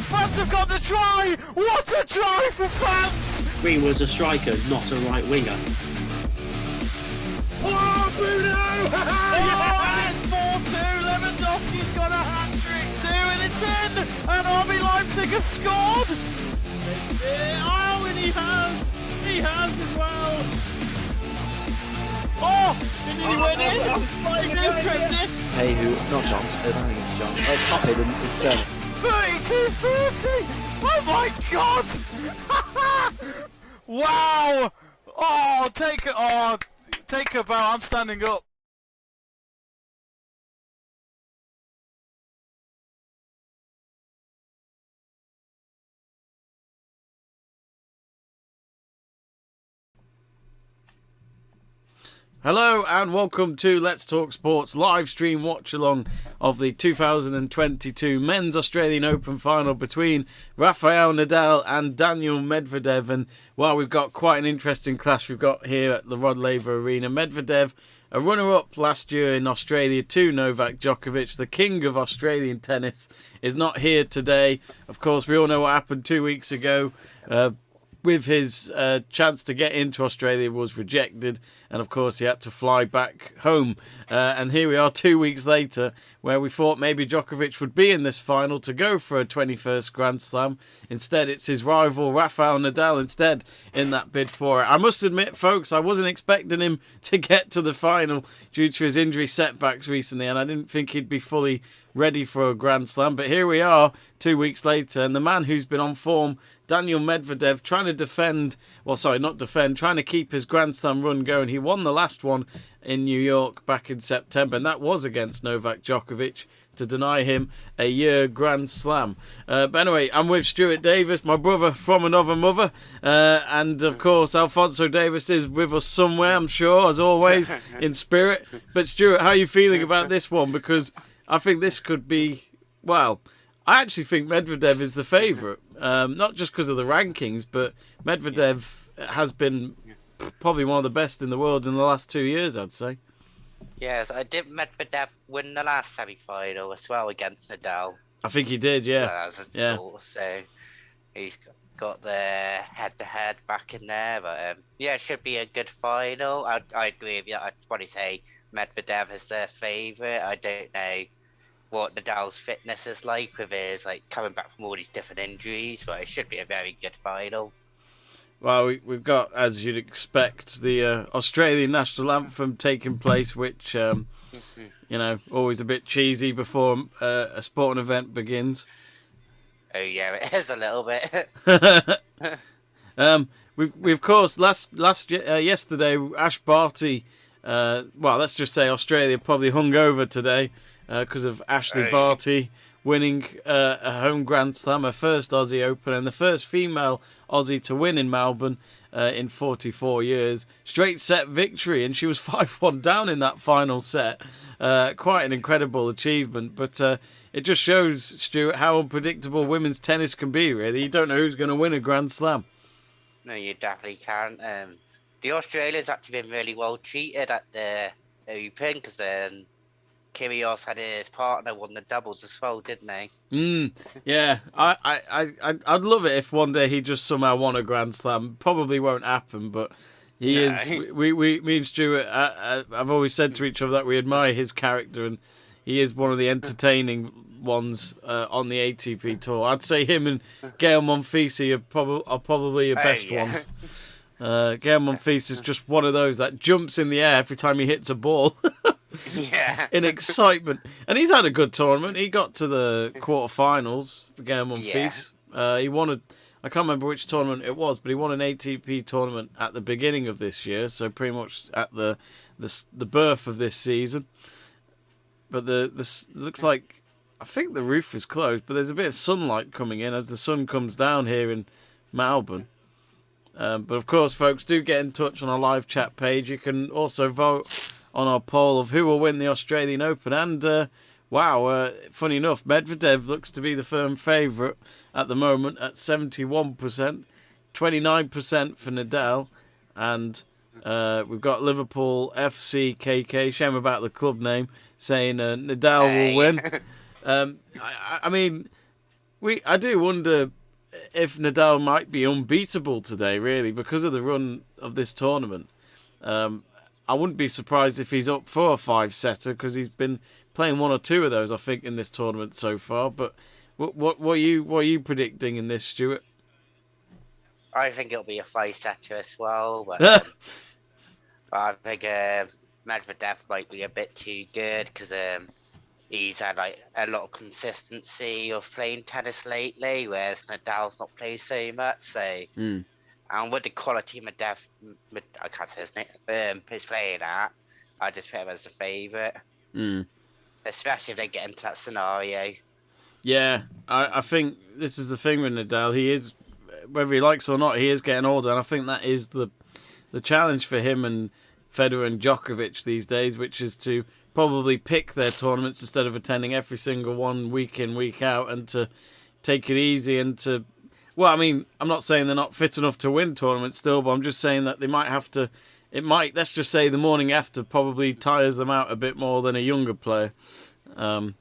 France have got the try! What a try for France! Green was a striker, not a right winger. Oh, Bruno! Yes! It's 4-2. Lewandowski's got a hat-trick too, and it's in! And RB Leipzig have scored! Oh, and he has! He has as well! Oh! It nearly went in! Slightly crept in! Hey, who? Not John. I don't think it's John. Oh, it's not Hayden. It's 32-30! Oh my god! Wow! Take a bow, I'm standing up. Hello and welcome to Let's Talk Sports live stream watch along of the 2022 Men's Australian Open final between Rafael NADAL and Daniil Medvedev. And well, we've got quite an interesting clash we've got here at the Rod Laver Arena. Medvedev, a runner-up last year in Australia to Novak Djokovic, the king of Australian tennis, is not here today. Of course, we all know what happened 2 weeks ago. With his chance to get into Australia was rejected, and of course he had to fly back home. And here we are 2 weeks later, where we thought maybe Djokovic would be in this final to go for a 21st Grand Slam. Instead, it's his rival Rafael NADAL instead in that bid for it. I must admit, folks, I wasn't expecting him to get to the final due to his injury setbacks recently, and I didn't think he'd be fully ready for a Grand Slam. But here we are 2 weeks later, and the man who's been on form, Daniil Medvedev, trying to keep his Grand Slam run going. He won the last one in New York back in September, and that was against Novak Djokovic to deny him a year Grand Slam. But anyway, I'm with Stuart Davies, my brother from another mother, and of course Alfonso Davis is with us somewhere, I'm sure, as always, in spirit. But Stuart, how are you feeling about this one? Because I think this could be, well, I actually think Medvedev is the favourite, not just because of the rankings, but Medvedev has been probably one of the best in the world in the last 2 years, I'd say. Yes, I did Medvedev win the last semi-final as well against Nadal. I think he did, yeah. So he's got the head-to-head back in there, but yeah, it should be a good final. I agree with you. I'd probably say Medvedev is their favourite. I don't know what Nadal's fitness is like with his coming back from all these different injuries, but it should be a very good final. Well, we've got, as you'd expect, the Australian national anthem taking place, which, always a bit cheesy before a sporting event begins. Oh yeah, it is a little bit. We of course yesterday Ash Barty, let's just say Australia probably hung over today because of Ashley Barty winning a home Grand Slam, her first Aussie Open, and the first female Aussie to win in Melbourne in 44 years. Straight set victory, and she was 5-1 down in that final set. Quite an incredible achievement, but it just shows, Stuart, how unpredictable women's tennis can be, really. You don't know who's going to win a Grand Slam. No, you definitely can't. The Australians actually been really well treated at the Open, because Kyrgios had his partner won the doubles as well, didn't they? Yeah, I'd love it if one day he just somehow won a Grand Slam. Probably won't happen, but he is. Me and Stuart, I've always said to each other that we admire his character, and he is one of the entertaining ones on the ATP tour. I'd say him and Gael Monfils are probably the best ones. Gael Monfils is just one of those that jumps in the air every time he hits a ball. Yeah. In excitement. And he's had a good tournament. He got to the quarterfinals for Gael Monfils. He won I can't remember which tournament it was, but he won an ATP tournament at the beginning of this year, so pretty much at the birth of this season. But this looks like, I think the roof is closed, but there's a bit of sunlight coming in as the sun comes down here in Melbourne. But of course, folks, do get in touch on our live chat page. You can also vote on our poll of who will win the Australian Open. And, funny enough, Medvedev looks to be the firm favourite at the moment at 71%, 29% for Nadal, and we've got Liverpool FC KK, shame about the club name, saying Nadal will win. I mean, I do wonder if Nadal might be unbeatable today, really, because of the run of this tournament. I wouldn't be surprised if he's up for a 5-setter because he's been playing 1 or 2 of those, I think, in this tournament so far. But what are you predicting in this, Stuart? I think it'll be a 5-setter as well, but I think Medvedev might be a bit too good because he's had like a lot of consistency of playing tennis lately, whereas Nadal's not played so much. So, and with the quality I can't say his name, he's playing at, I just put him as a favourite. Especially if they get into that scenario. Yeah, I think this is the thing with Nadal. He is, whether he likes or not, he is getting older, and I think that is the challenge for him and Federer and Djokovic these days, which is to probably pick their tournaments instead of attending every single one week in, week out, and to take it easy and to... Well, I mean, I'm not saying they're not fit enough to win tournaments still, but I'm just saying that they might have to... let's just say the morning after probably tires them out a bit more than a younger player. But,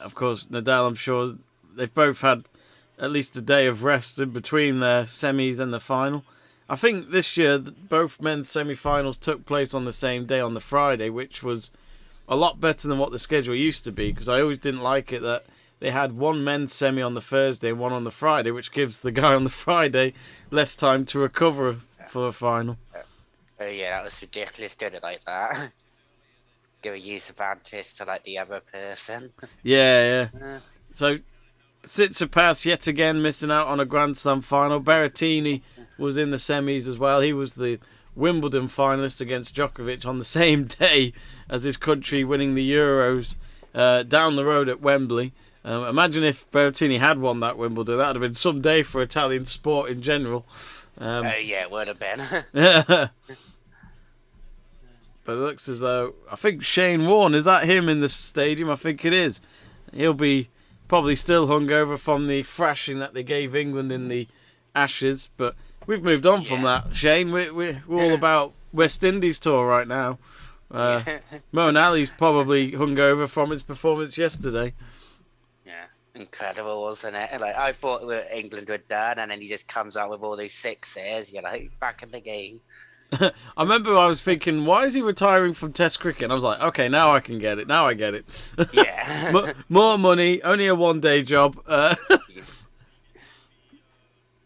of course, Nadal, I'm sure, they've both had at least a day of rest in between their semis and the final. I think this year both men's semi-finals took place on the same day, on the Friday, which was a lot better than what the schedule used to be, because I always didn't like it that they had one men's semi on the Thursday and one on the Friday, which gives the guy on the Friday less time to recover for the final. Oh yeah, that was ridiculous doing it like that. Give a use advantage to like the other person. Yeah. So Tsitsipas yet again missing out on a Grand Slam final. Berrettini was in the semis as well. He was the Wimbledon finalist against Djokovic on the same day as his country winning the Euros down the road at Wembley. Imagine if Berrettini had won that Wimbledon. That would have been some day for Italian sport in general. Oh yeah, it would have been. But it looks as though, I think Shane Warne, is that him in the stadium? I think it is. He'll be probably still hungover from the thrashing that they gave England in the Ashes, but we've moved on from that, Shane. We're all about West Indies tour right now. Moeen Ali's probably hungover from his performance yesterday. Yeah, incredible, wasn't it? Like, I thought England were done, and then he just comes out with all these sixes. You're like, back in the game. I remember I was thinking, why is he retiring from Test cricket? And I was like, okay, now I can get it. Now I get it. Yeah. More money, only a one-day job.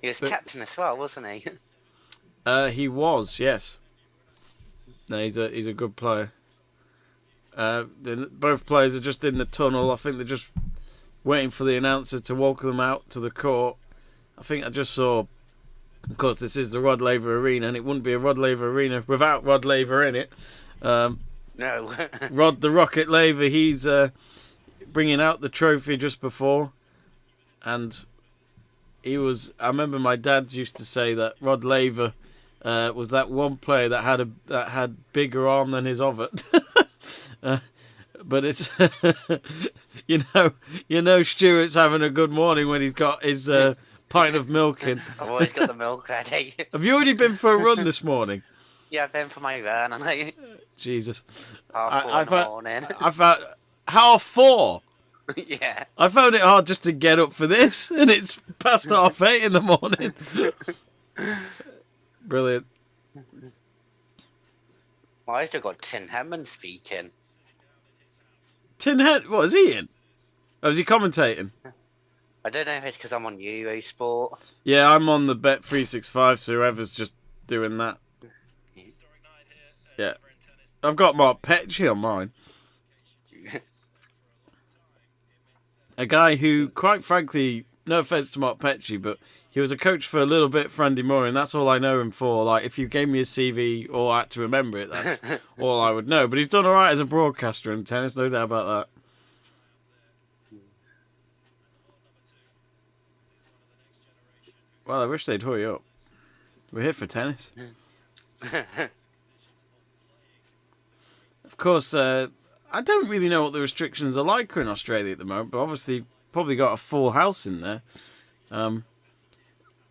He was captain as well, wasn't he? He was, yes. No, he's a good player. Both players are just in the tunnel. I think they're just waiting for the announcer to walk them out to the court. I think I just saw... Of course, this is the Rod Laver Arena, and it wouldn't be a Rod Laver Arena without Rod Laver in it. No. Rod the Rocket Laver, he's bringing out the trophy just before. And he was... I remember my dad used to say that Rod Laver was that one player that had bigger arm than his overt. But it's... you know Stuart's having a good morning when he's got his... pint of milk in. I've always got the milk ready. Have you already been for a run this morning? Yeah, I've been for my run, and Jesus. 4:30 in the morning. I found 4:30. Yeah. I found it hard just to get up for this, and it's past 8:30 in the morning. Brilliant. Well, I still got Tim Hemmond speaking. What is he in? Oh, is he commentating? I don't know if it's because I'm on Eurosport. Yeah, I'm on the Bet365, so whoever's just doing that. Yeah. I've got Mark Petchey on mine. A guy who, quite frankly, no offence to Mark Petchey, but he was a coach for a little bit for Andy Murray, and that's all I know him for. Like, if you gave me a CV or I had to remember it, that's all I would know. But he's done all right as a broadcaster in tennis, no doubt about that. Well, I wish they'd hurry up. We're here for tennis. Of course, I don't really know what the restrictions are like in Australia at the moment, but obviously probably got a full house in there.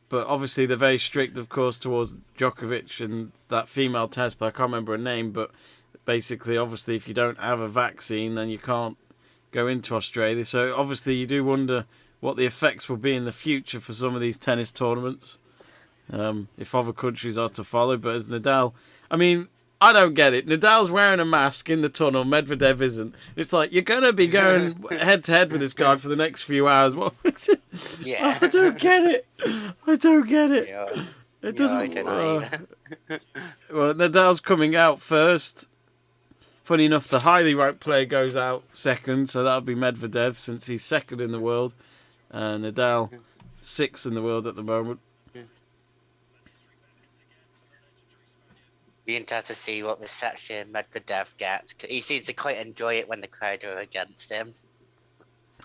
But obviously they're very strict, of course, towards Djokovic and that female test, but I can't remember her name. But basically, obviously, if you don't have a vaccine, then you can't go into Australia. So obviously you do wonder what the effects will be in the future for some of these tennis tournaments, if other countries are to follow. But as Nadal, I mean, I don't get it. Nadal's wearing a mask in the tunnel. Medvedev isn't. It's like, you're going to be going head-to-head with this guy for the next few hours. What? Yeah. I don't get it. I don't get it. Yeah. It doesn't. I don't know either. Well, Nadal's coming out first. Funny enough, the highly ranked player goes out second, so that'll be Medvedev, since he's second in the world. Nadal, sixth in the world at the moment. Be interested to see what reception Medvedev gets. 'Cause he seems to quite enjoy it when the crowd are against him.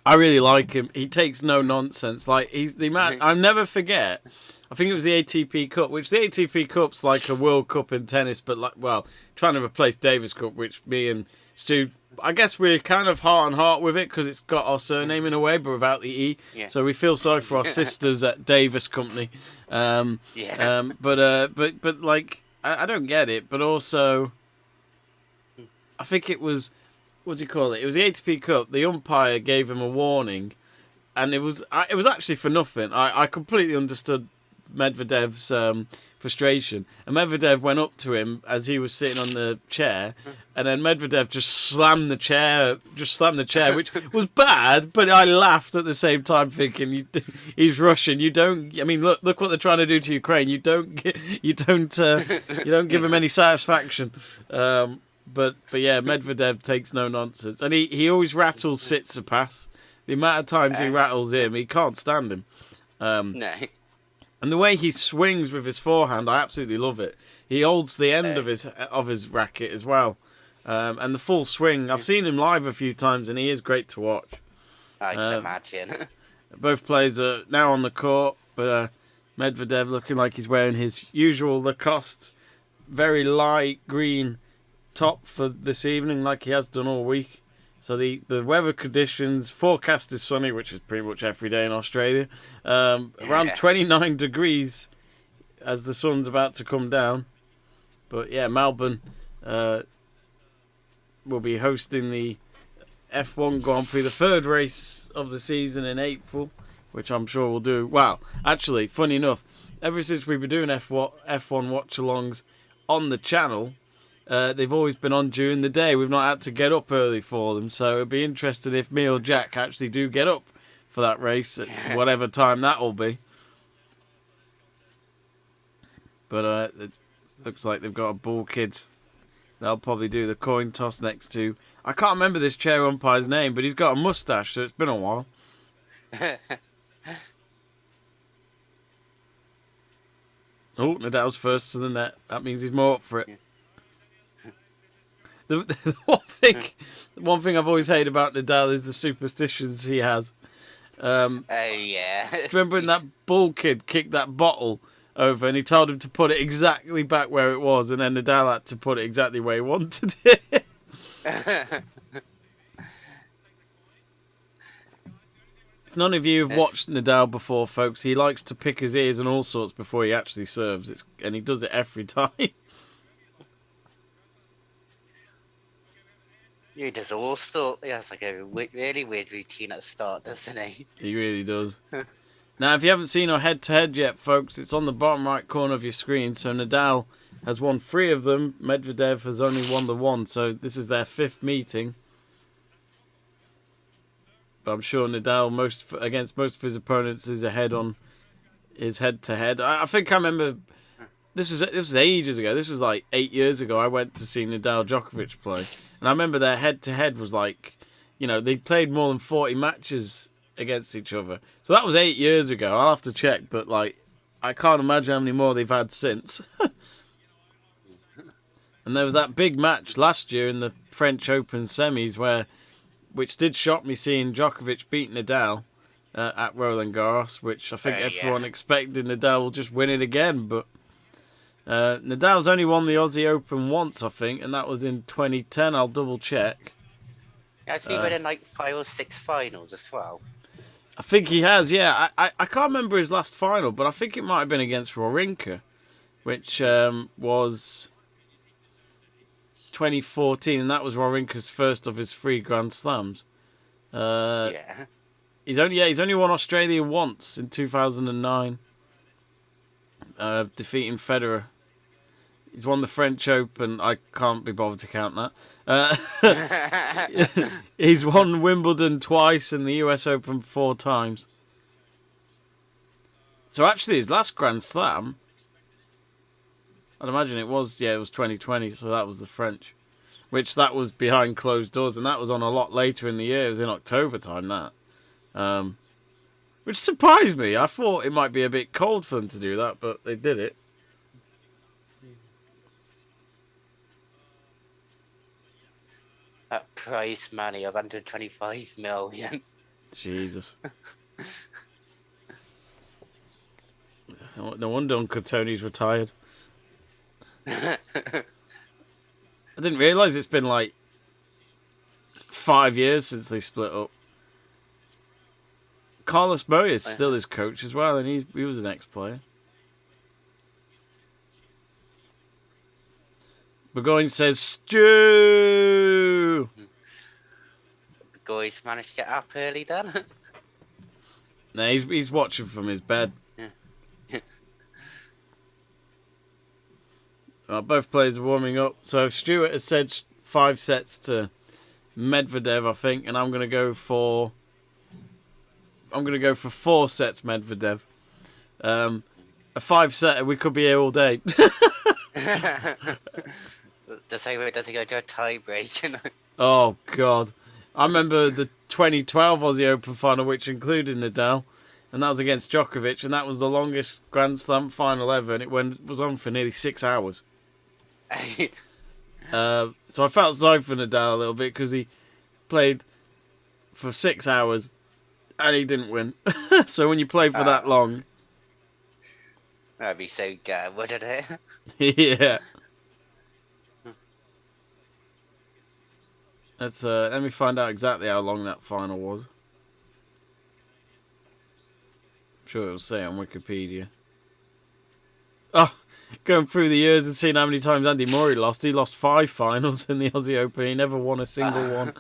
I really like him. He takes no nonsense. Like, he's the man. I'll never forget. I think it was the ATP Cup, which the ATP Cup's like a World Cup in tennis, but like, well, trying to replace Davis Cup, which me and Stu, I guess we're kind of heart and heart with it because it's got our surname in a way, but without the E. Yeah. So we feel sorry for our sisters at Davis Company. Yeah. But like, I don't get it. But also, I think it was, what do you call it? It was the ATP Cup. The umpire gave him a warning, and it was actually for nothing. I completely understood Medvedev's frustration, and Medvedev went up to him as he was sitting on the chair, and then Medvedev just slammed the chair, which was bad, but I laughed at the same time, thinking, he's Russian. You don't. I mean, look what they're trying to do to Ukraine. You don't give him any satisfaction. But yeah, Medvedev takes no nonsense, and he always rattles Tsitsipas. The amount of times he rattles him, he can't stand him. No. And the way he swings with his forehand, I absolutely love it. He holds the end of his racket as well, and the full swing. I've seen him live a few times, and he is great to watch. I can imagine. Both players are now on the court, but Medvedev looking like he's wearing his usual Lacoste, very light green top for this evening, like he has done all week. So the weather conditions, forecast is sunny, which is pretty much every day in Australia. Around 29 degrees as the sun's about to come down. But yeah, Melbourne will be hosting the F1 Grand Prix, the third race of the season in April, which I'm sure we'll do. Well, actually, funny enough, ever since we've been doing F1 watch-alongs on the channel, they've always been on during the day. We've not had to get up early for them, so it'd be interesting if me or Jack actually do get up for that race at whatever time that will be. But it looks like they've got a bull kid. They'll probably do the coin toss next to... I can't remember this chair umpire's name, but he's got a moustache, so it's been a while. Oh, Nadal's first to the net. That means he's more up for it. The one thing I've always hated about Nadal is the superstitions he has. Yeah. Remember when that bull kid kicked that bottle over and he told him to put it exactly back where it was, and then Nadal had to put it exactly where he wanted it. If none of you have watched Nadal before, folks, he likes to pick his ears and all sorts before he actually serves. And he does it every time. He does all sorts. He has like a really weird routine at the start, doesn't he? He really does. Now, if you haven't seen our head-to-head yet, folks, it's on the bottom right corner of your screen. So Nadal has won 3 of them. Medvedev has only won the 1. So this is their 5th meeting. But I'm sure Nadal, against most of his opponents, is ahead on his head-to-head. I think I remember... This was ages ago. This was like 8 years ago. I went to see Nadal Djokovic play. And I remember their head-to-head was like... You know, they played more than 40 matches against each other. So that was 8 years ago. I'll have to check. But, like, I can't imagine how many more they've had since. And there was that big match last year in the French Open semis which did shock me, seeing Djokovic beat Nadal at Roland Garros, which I think everyone expected Nadal will just win it again. But Nadal's only won the Aussie Open once, I think, and that was in 2010. I'll double check. Yeah, I think he went in like 5 or 6 finals as well. I think he has, yeah. I can't remember his last final, but I think it might have been against Wawrinka, which was 2014, and that was Wawrinka's first of his 3 Grand Slams. Yeah. He's only won Australia once in 2009, defeating Federer. He's won the French Open. I can't be bothered to count that. He's won Wimbledon twice and the US Open 4 times. So actually, his last Grand Slam, I'd imagine it was 2020. So that was the French, which that was behind closed doors, and that was on a lot later in the year. It was in October time, that. Which surprised me. I thought it might be a bit cold for them to do that, but they did it. That prize money of 125 million. Jesus. No wonder Uncle Tony's retired. I didn't realise it's been like 5 years since they split up. Carlos Moya is still his coach as well, and he was an ex-player. Burgoyne says, Stu! Guys managed to get up early then. No, he's watching from his bed. Both players are warming up. So Stuart has said 5 sets to Medvedev, I think, and I'm going to go for 4 sets Medvedev. A 5-setter, we could be here all day. The same way does he go to a tie break? Oh God, I remember the 2012 Aussie Open final, which included Nadal, and that was against Djokovic, and that was the longest Grand Slam final ever, and it was on for nearly 6 hours. So I felt sorry for Nadal a little bit because he played for 6 hours and he didn't win. So when you play for that long, that'd be so good, wouldn't it? yeah. Let me find out exactly how long that final was. I'm sure it'll say on Wikipedia. Oh, going through the years and seeing how many times Andy Murray lost. He lost 5 finals in the Aussie Open. He never won a single one.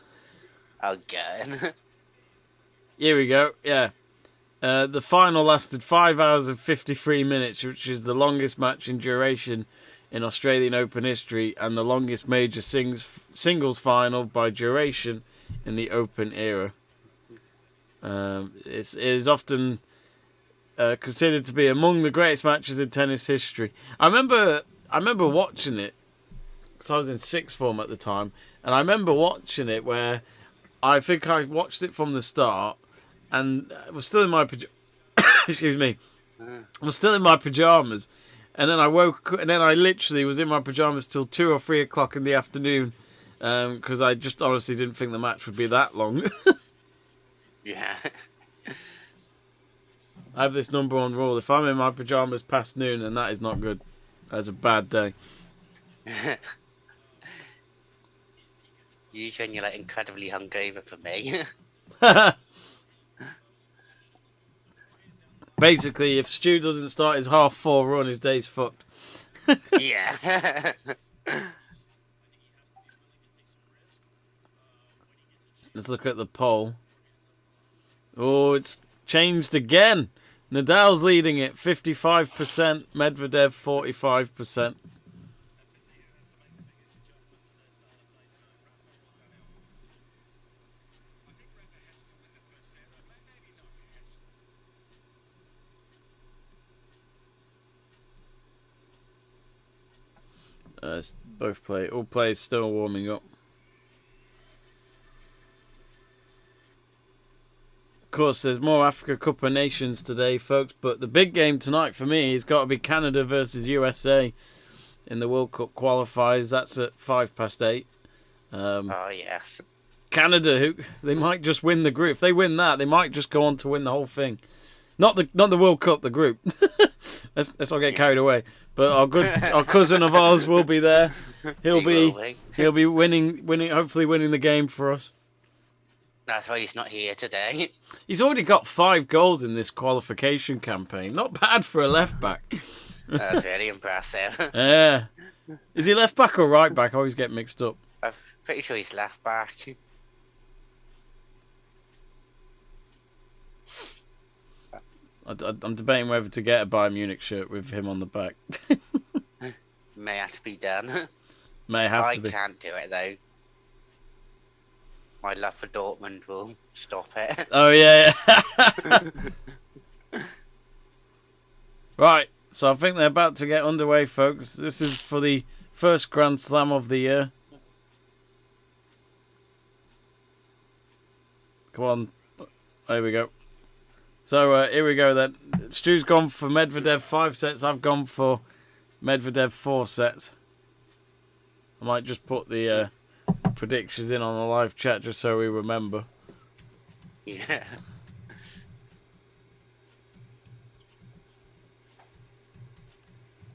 Oh, good. Here we go. Yeah. The final lasted 5 hours and 53 minutes, which is the longest match in duration in Australian Open history and the longest major singles final by duration in the Open era. It is often considered to be among the greatest matches in tennis history. I remember watching it because I was in sixth form at the time, and I remember watching it where I think I watched it from the start and I was still in my excuse me. I was still in my pajamas. And then I woke, and then I literally was in my pajamas till 2 or 3 o'clock in the afternoon, because I just honestly didn't think the match would be that long. Yeah. I have this number 1 rule: if I'm in my pajamas past noon, then that is not good. That's a bad day. Usually when you're like incredibly hungover for me. Basically, if Stu doesn't start his 4:30 run, his day's fucked. Yeah. Let's look at the poll. Oh, it's changed again. Nadal's leading it, 55%. Medvedev, 45%. All players still warming up. Of course, there's more Africa Cup of Nations today, folks, but the big game tonight for me has got to be Canada versus USA in the World Cup qualifiers. That's at 8:05. Oh, yes. Canada, they might just win the group. If they win that, they might just go on to win the whole thing. Not the World Cup, the group. let's not get carried away. But our cousin of ours will be there. He'll be winning, hopefully winning the game for us. That's why he's not here today. He's already got 5 goals in this qualification campaign. Not bad for a left back. That's really impressive. Yeah. Is he left back or right back? I always get mixed up. I'm pretty sure he's left back. I'm debating whether to get a Bayern Munich shirt with him on the back. May have to be done. May have I to be. can't do it though. My love for Dortmund will stop it. Oh yeah. Right, so I think they're about to get underway, folks. This is for the first Grand Slam of the year. Come on. There we go. So here we go then. Stu's gone for Medvedev 5 sets. I've gone for Medvedev 4 sets. I might just put the predictions in on the live chat just so we remember. Yeah.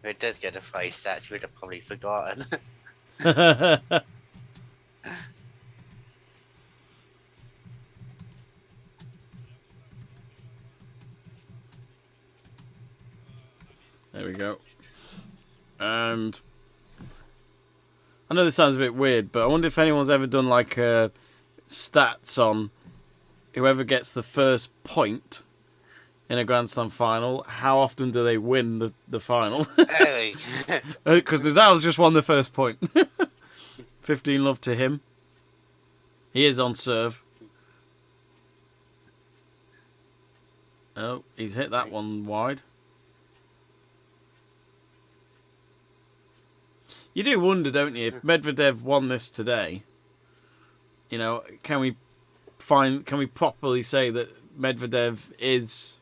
If it does get a 5 sets, we'd have probably forgotten. There we go. And I know this sounds a bit weird, but I wonder if anyone's ever done like stats on whoever gets the first point in a Grand Slam final. How often do they win the final? Because Nadal's just won the first point. 15 love to him. He is on serve. Oh, he's hit that one wide. You do wonder, don't you, if Medvedev won this today, you know, can we properly say that Medvedev is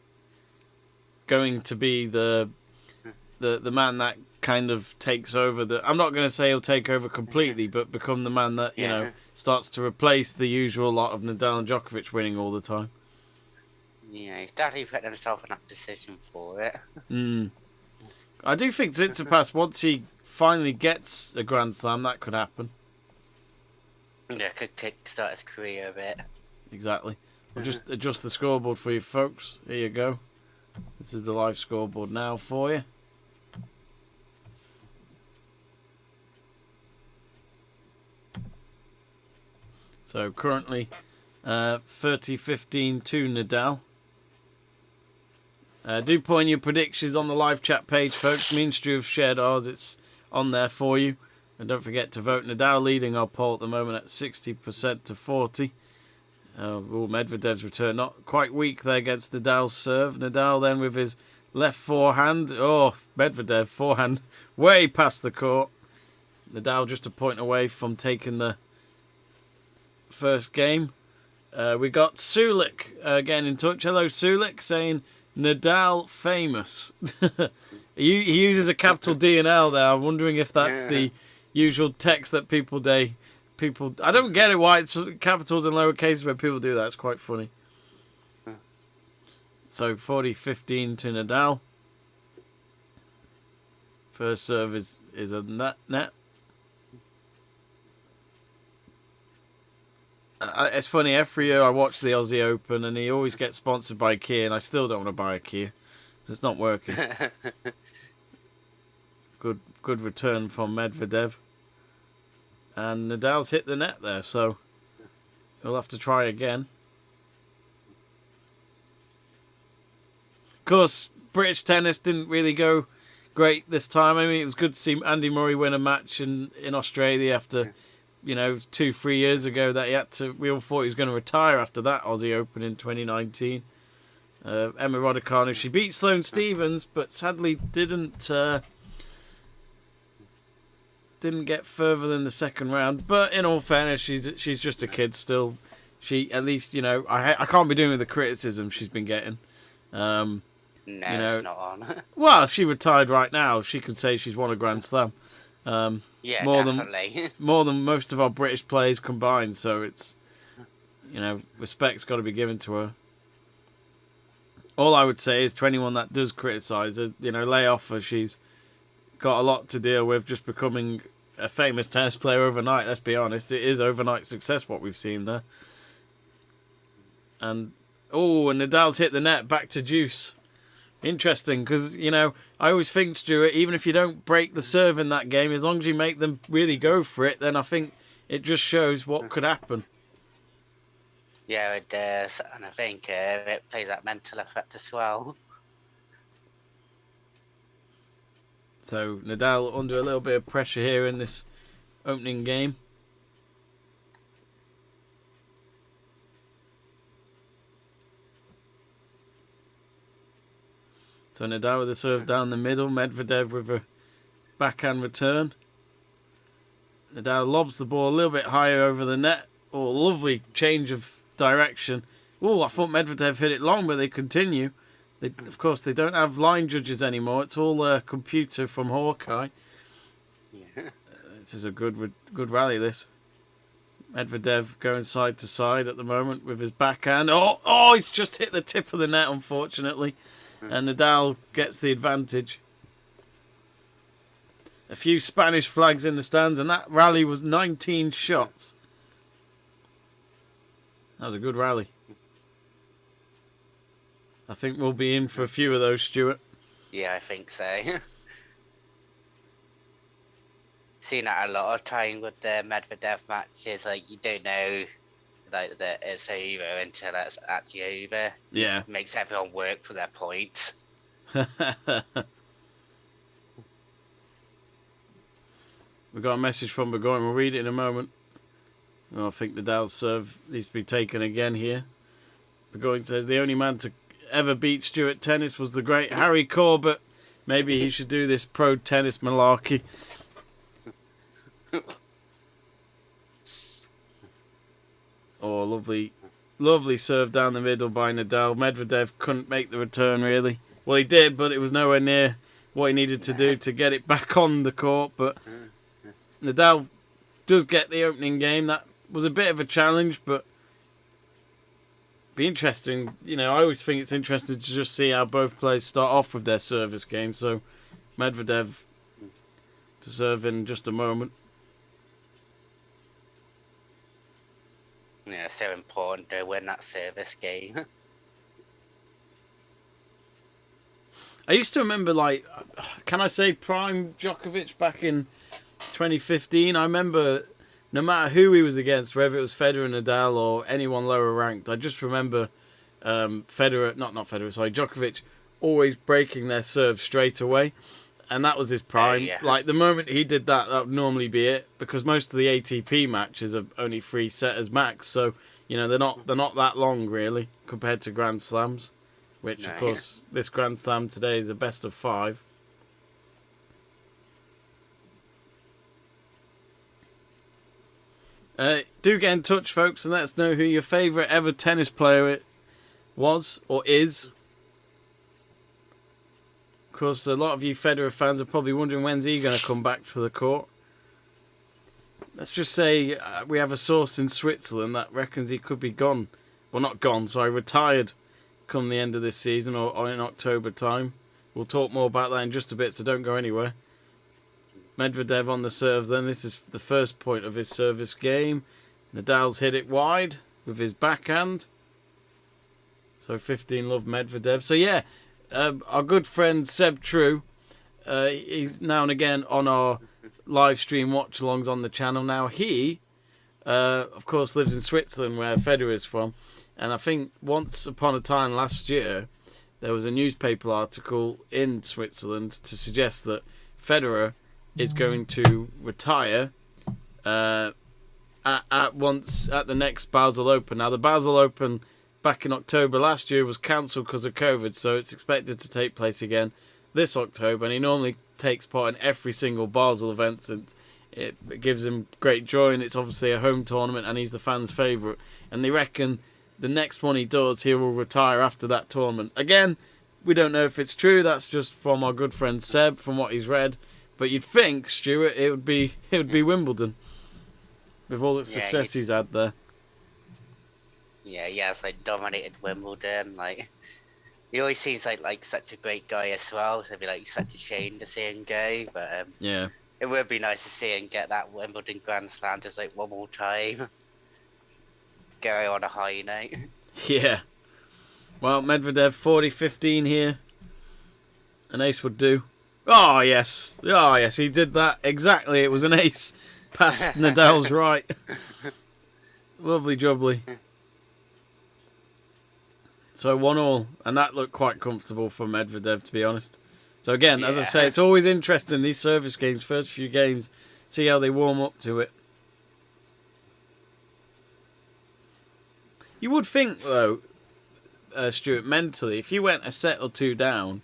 going to be the man that kind of takes over I'm not going to say he'll take over completely, but become the man that, you know, starts to replace the usual lot of Nadal and Djokovic winning all the time. Yeah, he's definitely put himself in that position for it. I do think Tsitsipas, once he finally gets a Grand Slam, that could happen. Yeah, could kickstart his career a bit. Exactly. I'll just adjust the scoreboard for you folks. Here you go. This is the live scoreboard now for you. So currently 30-15 to Nadal. Do put in your predictions on the live chat page, folks. Me and Stu have shared ours. It's on there for you. And don't forget to vote. Nadal leading our poll at the moment at 60% to 40%. Medvedev's return not quite weak there against Nadal's serve. Nadal then with his left forehand. Oh, Medvedev forehand way past the court. Nadal just a point away from taking the first game. We got Sulik again in touch. Hello, Sulik, saying Nadal famous. He uses a capital D and L there. I'm wondering if that's the usual text that people. I don't get it why it's capitals and lower cases where people do that. It's quite funny. So 40-15 to Nadal. First serve is a net. It's funny, every year I watch the Aussie Open and he always gets sponsored by Kia, and I still don't want to buy a Kia. So it's not working. Good return from Medvedev. And Nadal's hit the net there, so he'll have to try again. Of course, British tennis didn't really go great this time. I mean, it was good to see Andy Murray win a match in Australia after, 2-3 years ago that we all thought he was going to retire after that Aussie Open in 2019. Emma Raducanu, she beat Sloane Stephens, but sadly didn't get further than the second round. But in all fairness, she's just a kid still. She, at least, I can't be doing with the criticism she's been getting. No, it's not on. Well, if she retired right now, she could say she's won a Grand Slam. Yeah, more definitely. more than most of our British players combined. So it's, respect's got to be given to her. All I would say is to anyone that does criticise her, lay off her. She's got a lot to deal with just becoming a famous tennis player overnight. Let's be honest, it is overnight success what we've seen there. And Nadal's hit the net, back to deuce. Interesting, because I always think, Stuart, even if you don't break the serve in that game, as long as you make them really go for it, then I think it just shows what could happen. Yeah, it does, and I think it plays that mental effect as well. So Nadal under a little bit of pressure here in this opening game. So Nadal with the serve down the middle. Medvedev with a backhand return. Nadal lobs the ball a little bit higher over the net. Oh, lovely change of direction. Oh, I thought Medvedev hit it long, but they continue. Of course, they don't have line judges anymore. It's all a computer from Hawkeye. Yeah. This is a good rally, this. Medvedev going side to side at the moment with his backhand. Oh, he's just hit the tip of the net, unfortunately. And Nadal gets the advantage. A few Spanish flags in the stands, and that rally was 19 shots. That was a good rally. I think we'll be in for a few of those, Stuart. Yeah, I think so. Seen that a lot of time with the Medvedev matches. Like, you don't know like that it's over until it's actually over. Yeah. It makes everyone work for their points. We've got a message from Burgoyne. We'll read it in a moment. I think Nadal's serve needs to be taken again here. Burgoyne says the only man to ever beat Stuart tennis was the great Harry Corbett. Maybe he should do this pro tennis malarkey. Oh, lovely serve down the middle by Nadal. Medvedev couldn't make the return, really. Well, he did, but it was nowhere near what he needed to do to get it back on the court. But Nadal does get the opening game. That was a bit of a challenge, but be interesting. You know, I always think it's interesting to just see how both players start off with their service game. So Medvedev to serve in just a moment. Yeah, so important to win that service game. I used to remember, like, can I say prime Djokovic back in 2015? I remember no matter who he was against, whether it was Federer, Nadal, or anyone lower ranked, I just remember Djokovic always breaking their serve straight away. And that was his prime. Yeah. Like, the moment he did that, that would normally be it. Because most of the ATP matches are only 3 setters max. So, you know, they're not that long, really, compared to Grand Slams. Which, of course, this Grand Slam today is a best of 5. Do get in touch, folks, and let us know who your favourite ever tennis player was or is. Of course, a lot of you Federer fans are probably wondering when's he going to come back to the court. Let's just say we have a source in Switzerland that reckons he could be gone. Well, not gone, sorry, retired come the end of this season or in October time. We'll talk more about that in just a bit, so don't go anywhere. Medvedev on the serve then. This is the first point of his service game. Nadal's hit it wide with his backhand. So 15-love Medvedev. So yeah, our good friend Seb True, he's now and again on our live stream watch-alongs on the channel. Now he, of course, lives in Switzerland where Federer is from. And I think once upon a time last year, there was a newspaper article in Switzerland to suggest that Federer is going to retire at the next Basel Open. Now, the Basel Open back in October last year was cancelled because of COVID, so it's expected to take place again this October. And he normally takes part in every single Basel event, and it gives him great joy. And it's obviously a home tournament, and he's the fans' favourite. And they reckon the next one he does, he will retire after that tournament. Again, we don't know if it's true. That's just from our good friend Seb, from what he's read. But you'd think, Stuart, it would be Wimbledon with all the success he's had there. Yeah, it's like dominated Wimbledon. Like, he always seems like such a great guy as well. So it'd be like such a shame to see him go. But yeah, it would be nice to see him get that Wimbledon Grand Slam just like one more time. Go on a high note. Yeah. Well, Medvedev 40-15 here. An ace would do. Oh yes, he did that exactly. It was an ace past Nadal's right. Lovely jubbly. So 1-1, and that looked quite comfortable for Medvedev, to be honest. So again, as I say, it's always interesting, these service games, first few games, see how they warm up to it. You would think, though, Stuart, mentally, if you went a set or two down,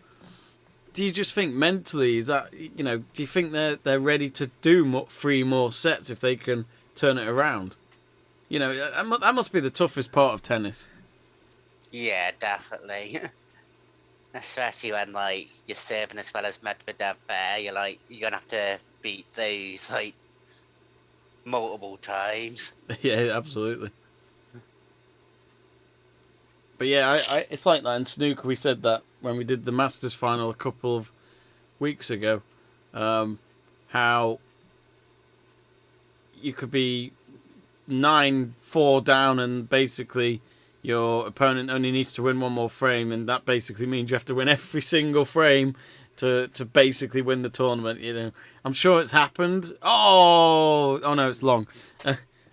do you just think mentally, is that, you know, do you think they're ready to do 3 more sets if they can turn it around? You know, that must be the toughest part of tennis. Yeah, definitely. Especially when, like, you're serving as well as Medvedev there, you're gonna have to beat those, like, multiple times. Yeah, absolutely. But yeah, it's like that in snooker. We said that when we did the Masters final a couple of weeks ago. How you could be 9-4 down and basically your opponent only needs to win one more frame, and that basically means you have to win every single frame to basically win the tournament. You know, I'm sure it's happened. Oh no, it's long.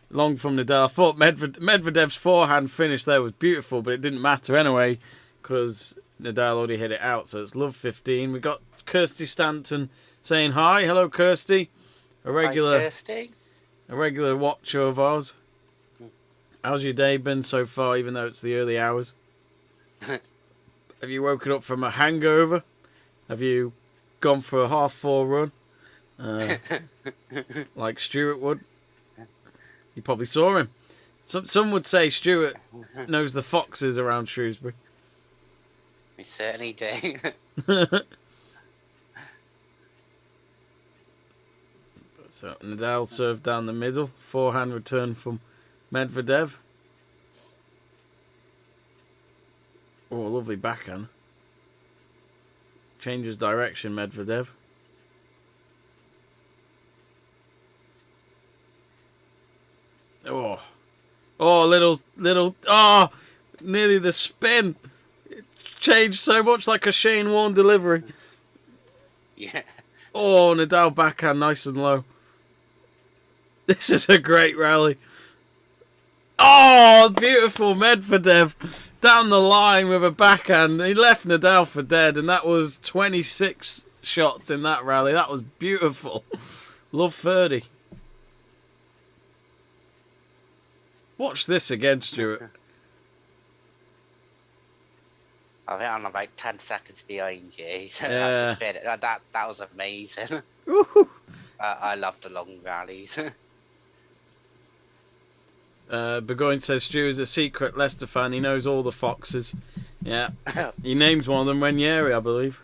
Long from Nadal. I thought Medvedev's forehand finish there was beautiful, but it didn't matter anyway because Nadal already hit it out. So it's love 15. We got Kirsty Stanton saying hi. Hello, Kirsty. A regular watcher of ours. How's your day been so far, even though it's the early hours? Have you woken up from a hangover? Have you gone for a 4:30 run? Like Stuart would? You probably saw him. Some would say Stuart knows the foxes around Shrewsbury. We certainly do. So Nadal served down the middle. Forehand return from Medvedev. Oh, lovely backhand. Changes direction, Medvedev. Nearly the spin. It changed so much, like a Shane Warne delivery. Yeah. Oh, Nadal backhand, nice and low. This is a great rally. Oh, beautiful Medvedev down the line with a backhand. He left Nadal for dead, and that was 26 shots in that rally. That was beautiful. Love 30. Watch this again, Stuart. I think I'm about 10 seconds behind you. So Yeah. that was amazing. I love the long rallies. Burgoyne says Stuart's a secret Leicester fan. He knows all the foxes. Yeah. He names one of them Ranieri, I believe.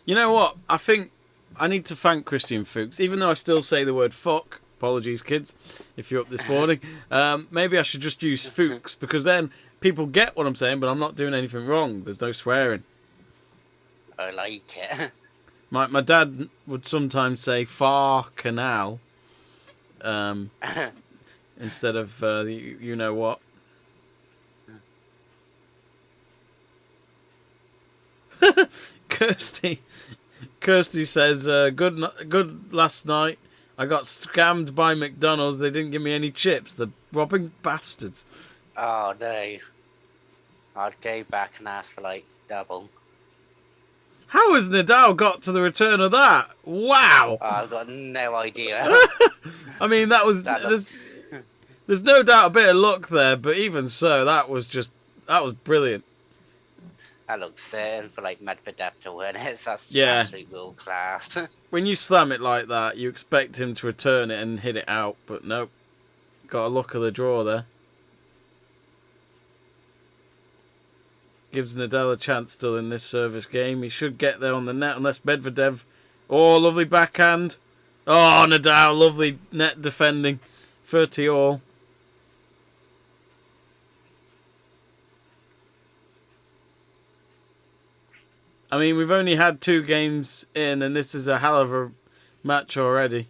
You know what? I think I need to thank Christian Fuchs, even though I still say the word fuck. Apologies, kids, if you're up this morning. Maybe I should just use Fuchs, because then people get what I'm saying, but I'm not doing anything wrong. There's no swearing. I like it. My dad would sometimes say far canal instead of you know what. Kirsty says, good last night. I got scammed by McDonald's. They didn't give me any chips. The robbing bastards. Oh no. I'd go back and ask for like double. How has Nadal got to the return of that? Wow. Oh, I've got no idea. I mean, that was there's no doubt a bit of luck there, but even so, that was brilliant. That looks certain for like Medvedev to win it. That's absolute world class. When you slam it like that, you expect him to return it and hit it out, but nope. Got a look of the draw there. Gives Nadal a chance still in this service game. He should get there on the net unless Medvedev... Oh, lovely backhand. Oh, Nadal, lovely net defending. 30 all. I mean, we've only had 2 games in, and this is a hell of a match already.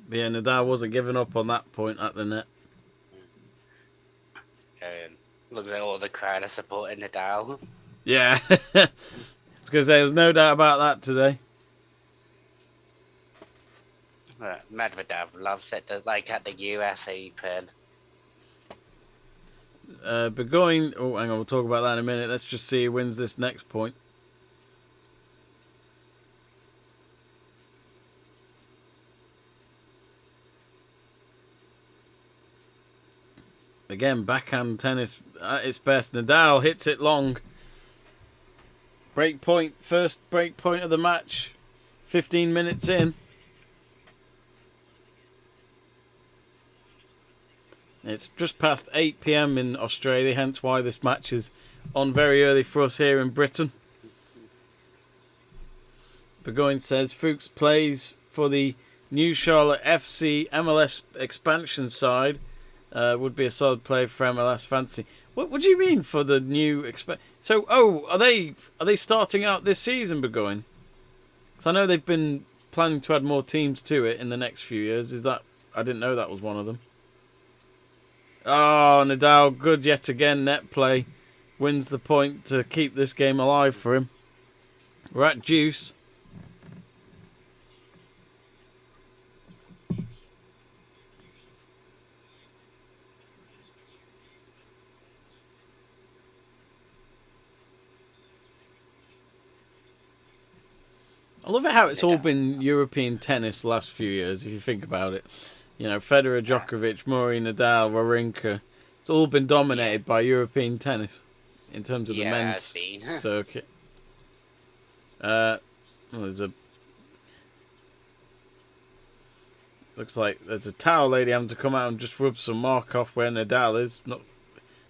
But yeah, Nadal wasn't giving up on that point at the net. Looks like all the crowd are supporting Nadal. Yeah. I was going to say, there's no doubt about that today. Medvedev loves it, like at the US Open. Burgoyne. Oh, hang on. We'll talk about that in a minute. Let's just see who wins this next point. Again, backhand tennis at its best. Nadal hits it long. Break point. First break point of the match. 15 minutes in. It's just past 8 p.m. in Australia, hence why this match is on very early for us here in Britain. Burgoyne says Fuchs plays for the New Charlotte FC MLS expansion side. Would be a solid play for MLS fantasy. What do you mean for the new So, are they starting out this season, Burgoyne? Because I know they've been planning to add more teams to it in the next few years. I didn't know that was one of them. Oh, Nadal, good yet again. Net play wins the point to keep this game alive for him. We're at deuce. I love it how it's all been European tennis the last few years, if you think about it. You know, Federer, Djokovic, Murray, Nadal, Wawrinka. It's all been dominated by European tennis in terms of the men's circuit. Looks like there's a towel lady having to come out and just rub some mark off where Nadal is.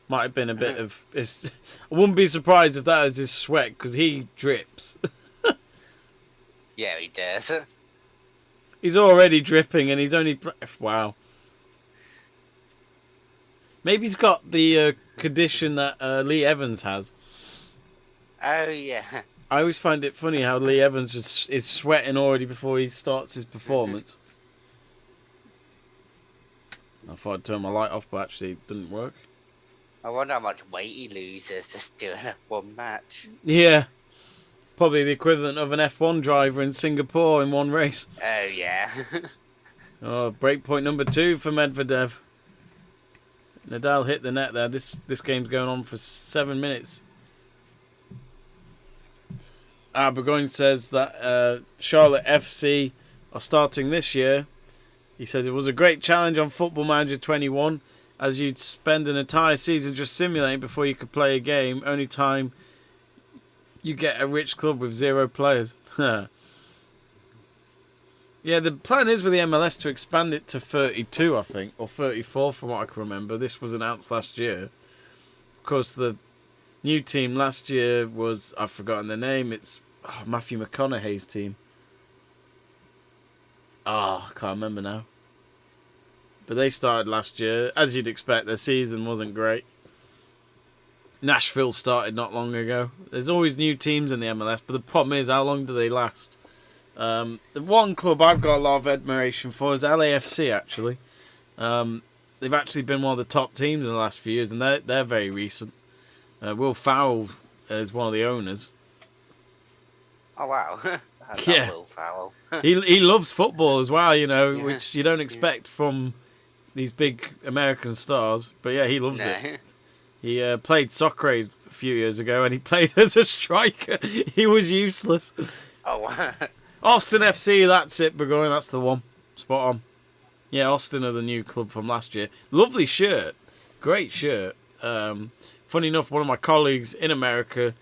Might have been a bit of... I wouldn't be surprised if that was his sweat, because he drips. Yeah, he does. He's already dripping, and he's only... Wow. Maybe he's got the condition that Lee Evans has. Oh, yeah. I always find it funny how Lee Evans just is sweating already before he starts his performance. I thought I'd turn my light off, but actually it didn't work. I wonder how much weight he loses just doing one match. Yeah. Probably the equivalent of an F1 driver in Singapore in one race. Oh, yeah. Break point number 2 for Medvedev. Nadal hit the net there. This game's going on for 7 minutes. Burgoyne says that Charlotte FC are starting this year. He says it was a great challenge on Football Manager 21, as you'd spend an entire season just simulating before you could play a game. Only time you get a rich club with 0 players. Yeah, the plan is with the MLS to expand it to 32, I think, or 34 from what I can remember. This was announced last year. Of course, the new team last year was, I've forgotten the name, it's Matthew McConaughey's team. I can't remember now. But they started last year. As you'd expect, their season wasn't great. Nashville started not long ago. There's always new teams in the MLS, but the problem is, how long do they last? The one club I've got a lot of admiration for is LAFC, actually. They've actually been one of the top teams in the last few years, and they're very recent. Will Farrell is one of the owners. Oh, wow. I love Yeah. Will Farrell. He loves football as well, you know, which you don't expect from these big American stars. But yeah, he loves it. He played soccer a few years ago, and he played as a striker. He was useless. Oh, wow. Austin FC, that's it, Burgoyne, that's the one. Spot on. Yeah, Austin are the new club from last year. Lovely shirt. Great shirt. Funny enough, one of my colleagues in America,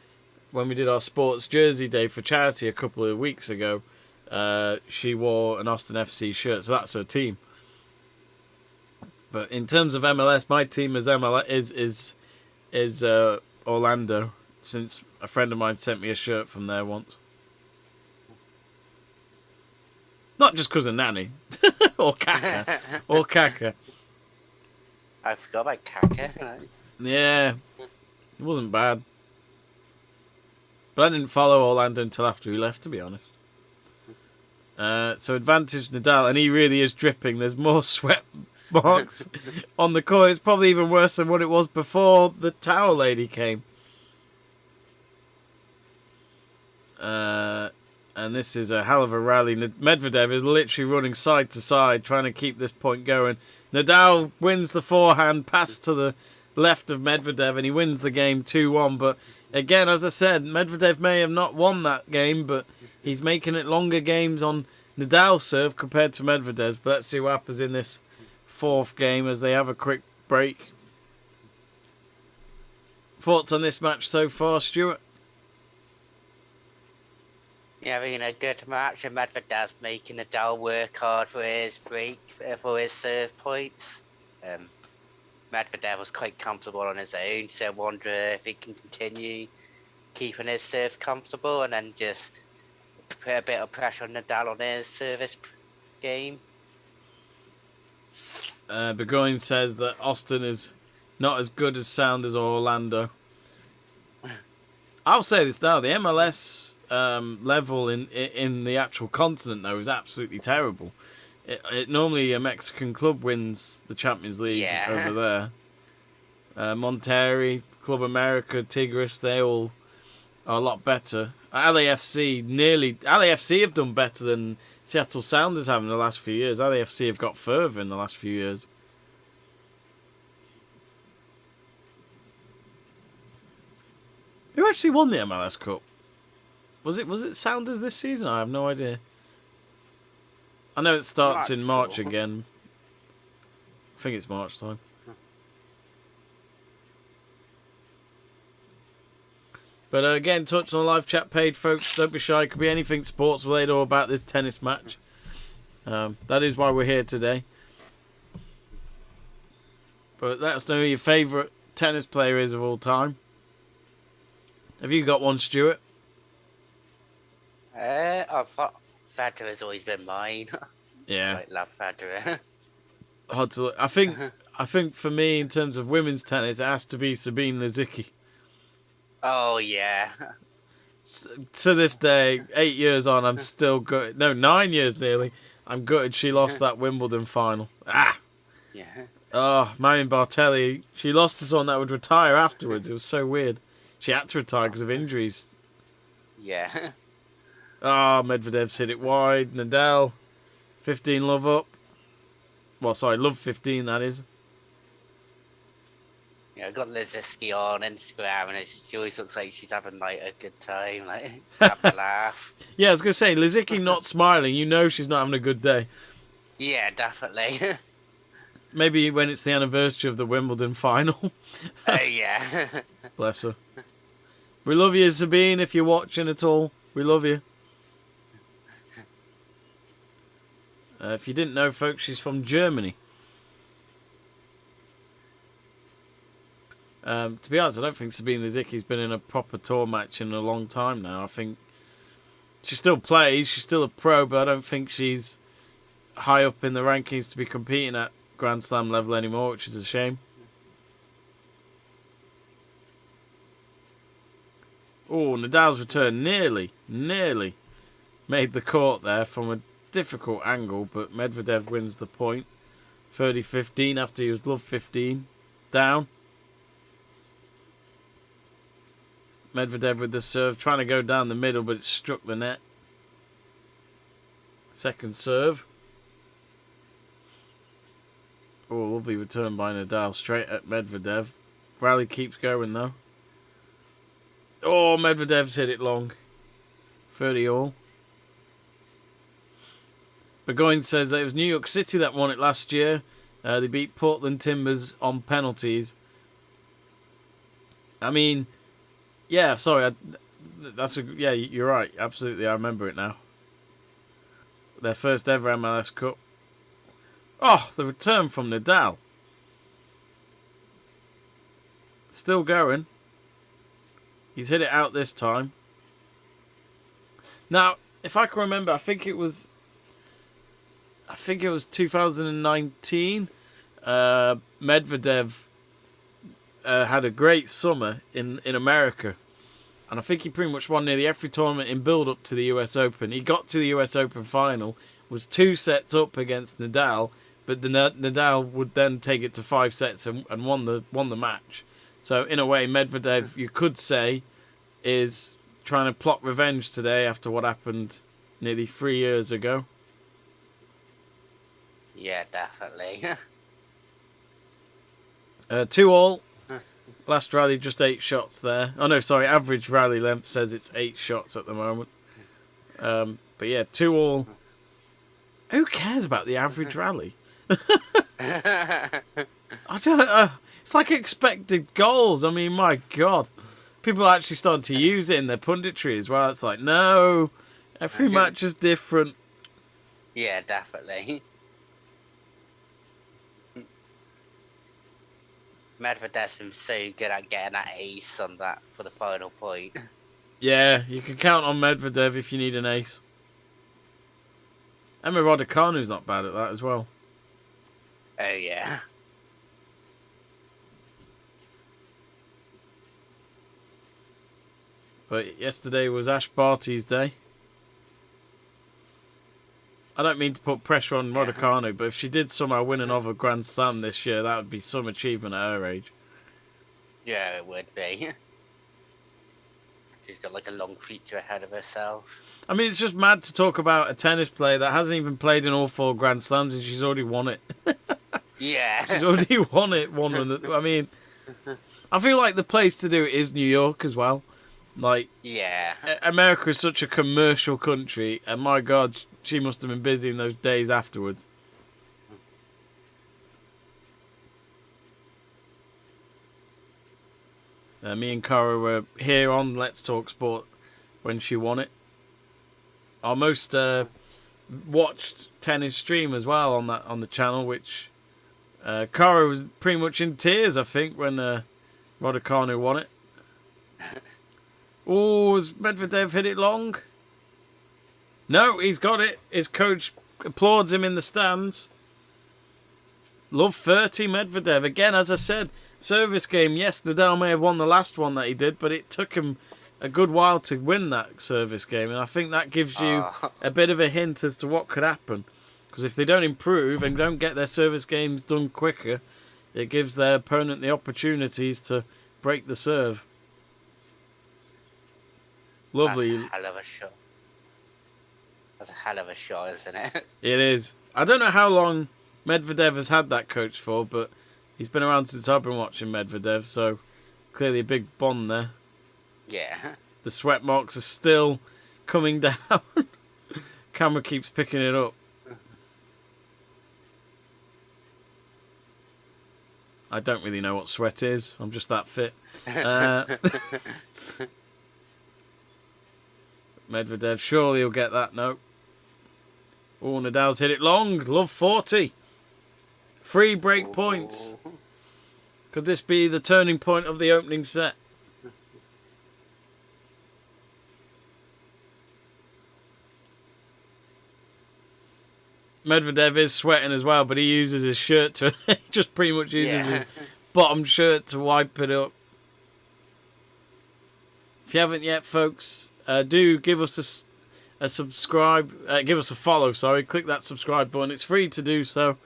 when we did our sports jersey day for charity a couple of weeks ago, she wore an Austin FC shirt, so that's her team. But in terms of MLS, my team is Orlando, since a friend of mine sent me a shirt from there once. Not just because of Nanny. or Kaka. I forgot about Kaka. Yeah. It wasn't bad. But I didn't follow Orlando until after he left, to be honest. So advantage Nadal, and he really is dripping. There's more sweat marks on the court. It's probably even worse than what it was before the towel lady came. And this is a hell of a rally. Medvedev is literally running side to side, trying to keep this point going. Nadal wins the forehand, pass to the left of Medvedev, and he wins the game 2-1. But again, as I said, Medvedev may have not won that game, but he's making it longer games on Nadal's serve compared to Medvedev's. But let's see what happens in this fourth game as they have a quick break. Thoughts on this match so far, Stuart? Yeah, I mean, a good match, and Medvedev's making Nadal work hard for his break, for his serve points. Medvedev was quite comfortable on his own, so I wonder if he can continue keeping his serve comfortable and then just put a bit of pressure on Nadal on his service game. Burgoyne says that Austin is not as good as sound as Orlando. I'll say this now, the MLS level in the actual continent, though, is absolutely terrible. It normally a Mexican club wins the Champions League over there. Monterrey, Club America, Tigres, they all are a lot better. LAFC have done better than Seattle Sounders have in the last few years. LAFC have got further in the last few years. Who actually won the MLS Cup? Was it Sounders this season? I have no idea. I know it starts in March again. I think it's March time. But again, touch on the live chat page, folks. Don't be shy. It could be anything sports related or about this tennis match. That is why we're here today. But let us know who your favourite tennis player is of all time. Have you got one, Stuart? I thought Federer has always been mine. Yeah. I love Federer. Hard to look. I think for me, in terms of women's tennis, it has to be Sabine Lisicki. Oh, yeah. To this day, 8 years on, I'm still gutted. No, 9 years nearly. I'm gutted she lost that Wimbledon final. Yeah. Oh, Marion Bartelli. She lost to someone that would retire afterwards. It was so weird. She had to retire because of injuries. Yeah. Oh, Medvedev's hit it wide. Nadal, 15 love up. Well, sorry, love 15, that is. Yeah, I got Liziski on Instagram, and she always looks like she's having like a good time, like having a laugh. Yeah, I was gonna say, Lisicki not smiling. You know she's not having a good day. Yeah, definitely. Maybe when it's the anniversary of the Wimbledon final. Yeah. Bless her. We love you, Sabine. If you're watching at all, we love you. If you didn't know, folks, she's from Germany. To be honest, I don't think Sabine Lisicki's been in a proper tour match in a long time now. I think she still plays, she's still a pro, but I don't think she's high up in the rankings to be competing at Grand Slam level anymore, which is a shame. Oh, Nadal's return nearly made the court there from a difficult angle, but Medvedev wins the point. 30-15 after he was love 15 down. Medvedev with the serve, trying to go down the middle, but it struck the net. Second serve. Oh, lovely return by Nadal, straight at Medvedev. Rally keeps going though. Oh, Medvedev's hit it long. 30 all. Burgoyne says that it was New York City that won it last year. They beat Portland Timbers on penalties. I mean, yeah, sorry. Yeah, you're right. Absolutely, I remember it now. Their first ever MLS Cup. Oh, the return from Nadal. Still going. He's hit it out this time. Now, if I can remember, I think it was 2019. Medvedev had a great summer in America. And I think he pretty much won nearly every tournament in build-up to the US Open. He got to the US Open final, was 2 sets up against Nadal, but Nadal would then take it to 5 sets and won the match. So in a way, Medvedev, you could say, is trying to plot revenge today after what happened nearly 3 years ago. Yeah, definitely. 2-all. Last rally, just 8 shots there. Oh no, sorry, average rally length says it's 8 shots at the moment. But yeah, 2-all. Who cares about the average rally? I don't. It's like expected goals. I mean, my God, people are actually starting to use it in their punditry as well. It's like, no, every match is different. Yeah, definitely. Medvedev's been so good at getting that ace on that for the final point. Yeah, you can count on Medvedev if you need an ace. Emma Raducanu's not bad at that as well. Oh yeah. But yesterday was Ash Barty's day. I don't mean to put pressure on Raducanu, but if she did somehow win another Grand Slam this year, that would be some achievement at her age. Yeah, it would be. She's got like a long future ahead of herself. I mean, it's just mad to talk about a tennis player that hasn't even played in all 4 Grand Slams and she's already won it. Yeah. She's already won it. I mean, I feel like the place to do it is New York as well. Like, Yeah. America is such a commercial country, and my God, she must have been busy in those days afterwards. Me and Cara were here on Let's Talk Sport when she won it. Our most watched tennis stream as well on the channel, which Cara was pretty much in tears, I think, when Raducanu won it. Oh, has Medvedev hit it long? No, he's got it. His coach applauds him in the stands. Love 30 Medvedev. Again, as I said, service game. Yes, Nadal may have won the last one that he did, but it took him a good while to win that service game. And I think that gives you a bit of a hint as to what could happen. Because if they don't improve and don't get their service games done quicker, it gives their opponent the opportunities to break the serve. Lovely. That's a hell of a shot. That's a hell of a shot, isn't it? It is. I don't know how long Medvedev has had that coach for, but he's been around since I've been watching Medvedev, so clearly a big bond there. Yeah. The sweat marks are still coming down. Camera keeps picking it up. I don't really know what sweat is. I'm just that fit. Medvedev, surely he'll get that. No. Oh, Nadal's hit it long. Love 40. 3 break points. Could this be the turning point of the opening set? Medvedev is sweating as well, but he uses his shirt to... he just pretty much uses his bottom shirt to wipe it up. If you haven't yet, folks... do give us a subscribe, give us a follow, sorry. Click that subscribe button. It's free to do so.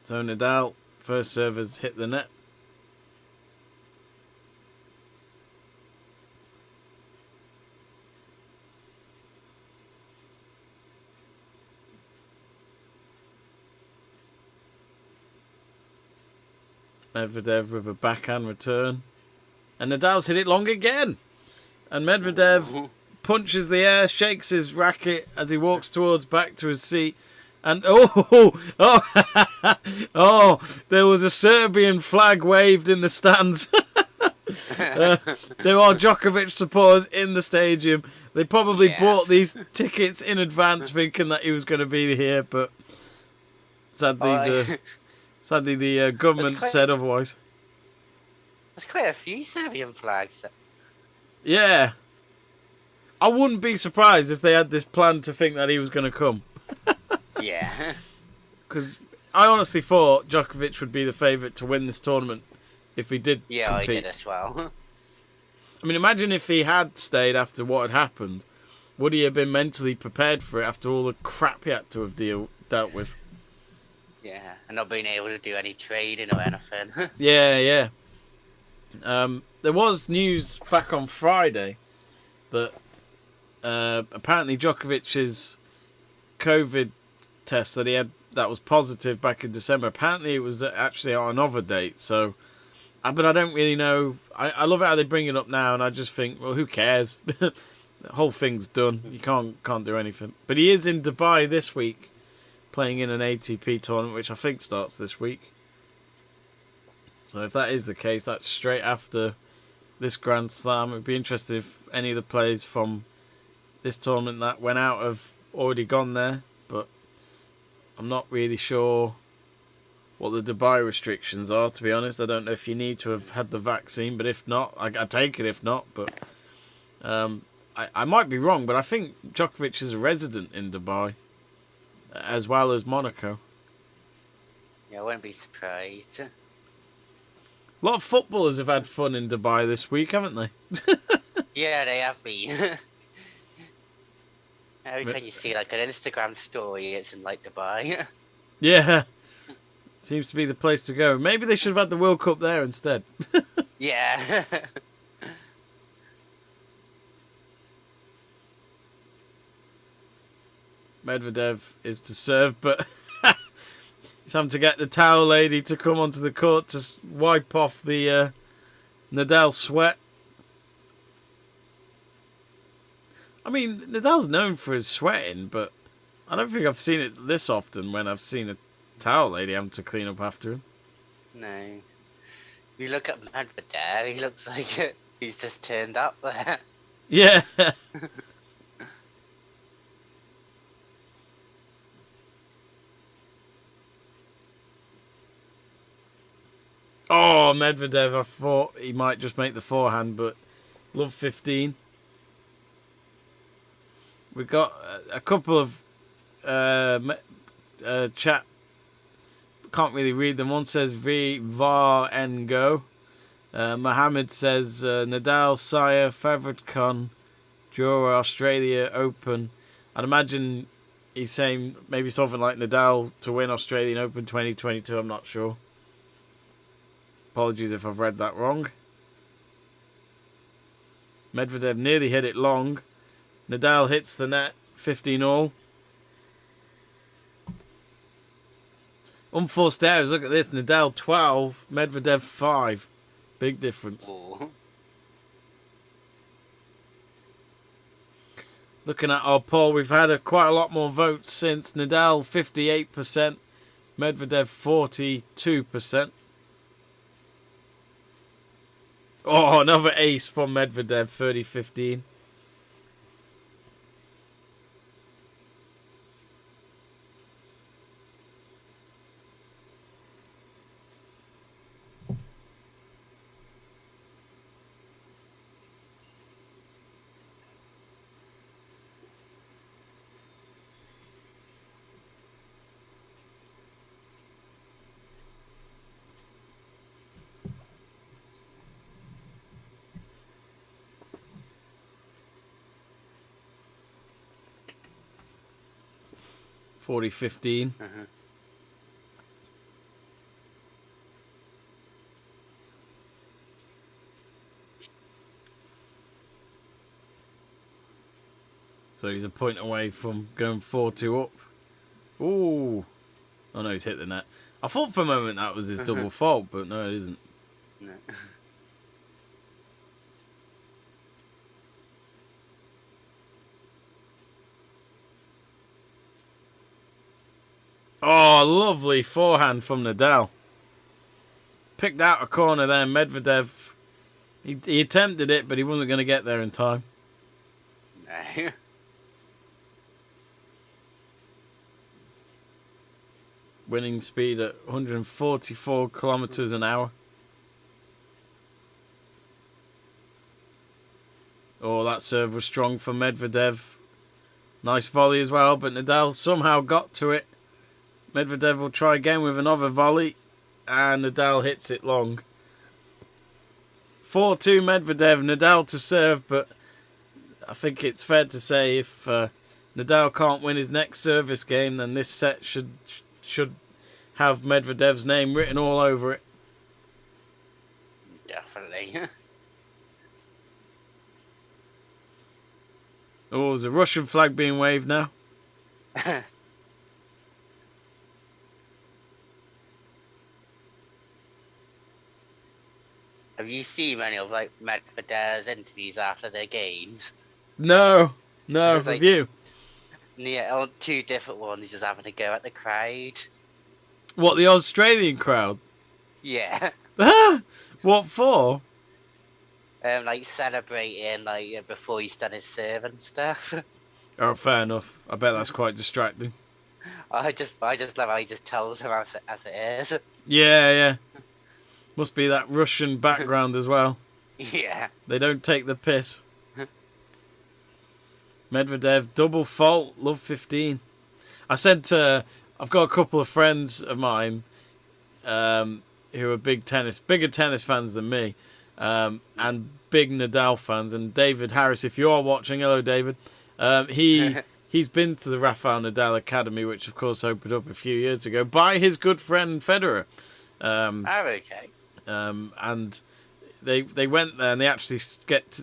So Nadal, first serve has hit the net. Medvedev with a backhand return. And Nadal's hit it long again. And Medvedev punches the air, shakes his racket as he walks towards back to his seat. And oh, there was a Serbian flag waved in the stands. There are Djokovic supporters in the stadium. They probably bought these tickets in advance thinking that he was going to be here, but sadly the government said otherwise. There's quite a few Serbian flags. Yeah. I wouldn't be surprised if they had this plan to think that he was going to come. Yeah. Because I honestly thought Djokovic would be the favourite to win this tournament if he did Yeah, compete. I did as well. I mean, imagine if he had stayed after what had happened. Would he have been mentally prepared for it after all the crap he had to have dealt with? Yeah, and not being able to do any trading or anything. yeah. there was news back on Friday that apparently Djokovic's COVID test that he had that was positive back in December, apparently it was actually on another date. So, but I don't really know. I love it how they bring it up now, and I just think, well, who cares? The whole thing's done. You can't do anything. But he is in Dubai this week, playing in an ATP tournament, which I think starts this week. So if that is the case, that's straight after this Grand Slam. It'd be interesting if any of the players from this tournament that went out have already gone there, but I'm not really sure what the Dubai restrictions are, to be honest. I don't know if you need to have had the vaccine, but if not, I take it if not. But I might be wrong, but I think Djokovic is a resident in Dubai, as well as Monaco. Yeah, I wouldn't be surprised. A lot of footballers have had fun in Dubai this week, haven't they? Yeah, they have been. Every time you see like an Instagram story, it's in like Dubai. Yeah. Seems to be the place to go. Maybe they should have had the World Cup there instead. Yeah. Medvedev is to serve, but it's time to get the towel lady to come onto the court to wipe off the Nadal sweat. I mean, Nadal's known for his sweating, but I don't think I've seen it this often when I've seen a towel lady having to clean up after him. No. You look at Medvedev, he looks like he's just turned up there. Yeah. Oh, Medvedev, I thought he might just make the forehand, but love 15. We've got a couple of chat. Can't really read them. One says V var en go. Mohammed says Nadal, Sire, favourite con, Jura, Australia Open. I'd imagine he's saying maybe something like Nadal to win Australian Open 2022. I'm not sure. Apologies if I've read that wrong. Medvedev nearly hit it long. Nadal hits the net, 15-all. Unforced errors, look at this. Nadal 12, Medvedev 5. Big difference. Ooh. Looking at our poll, we've had quite a lot more votes since. Nadal 58%, Medvedev 42%. Oh, another ace from Medvedev, 30-15. $40-15. So he's a point away from going 4-2 up. Ooh. Oh no, he's hit the net. I thought for a moment that was his double fault, but no, it isn't. No. Oh, lovely forehand from Nadal. Picked out a corner there. Medvedev, he attempted it, but he wasn't going to get there in time. No. Winning speed at 144 kilometers an hour. Oh, that serve was strong for Medvedev. Nice volley as well, but Nadal somehow got to it. Medvedev will try again with another volley, and Nadal hits it long. 4-2 Medvedev, Nadal to serve, but I think it's fair to say if Nadal can't win his next service game, then this set should have Medvedev's name written all over it. Definitely. Oh, there's a Russian flag being waved now. Have you seen many of like Medvedev's interviews after their games? No, There's, like, review. Yeah, on 2 different ones. He's just having a go at the crowd. What, the Australian crowd? Yeah, What for? like celebrating like before he's done his serve and stuff. Oh, fair enough. I bet that's quite distracting. I just love how he just tells him as it is. Yeah. Must be that Russian background as well. Yeah. They don't take the piss. Medvedev, double fault, love 15. I said to... I've got a couple of friends of mine who are bigger tennis fans than me, and big Nadal fans. And David Harris, if you are watching, hello David. He's been to the Rafael NADAL Academy, which of course opened up a few years ago by his good friend Federer. Okay. And they went there and they actually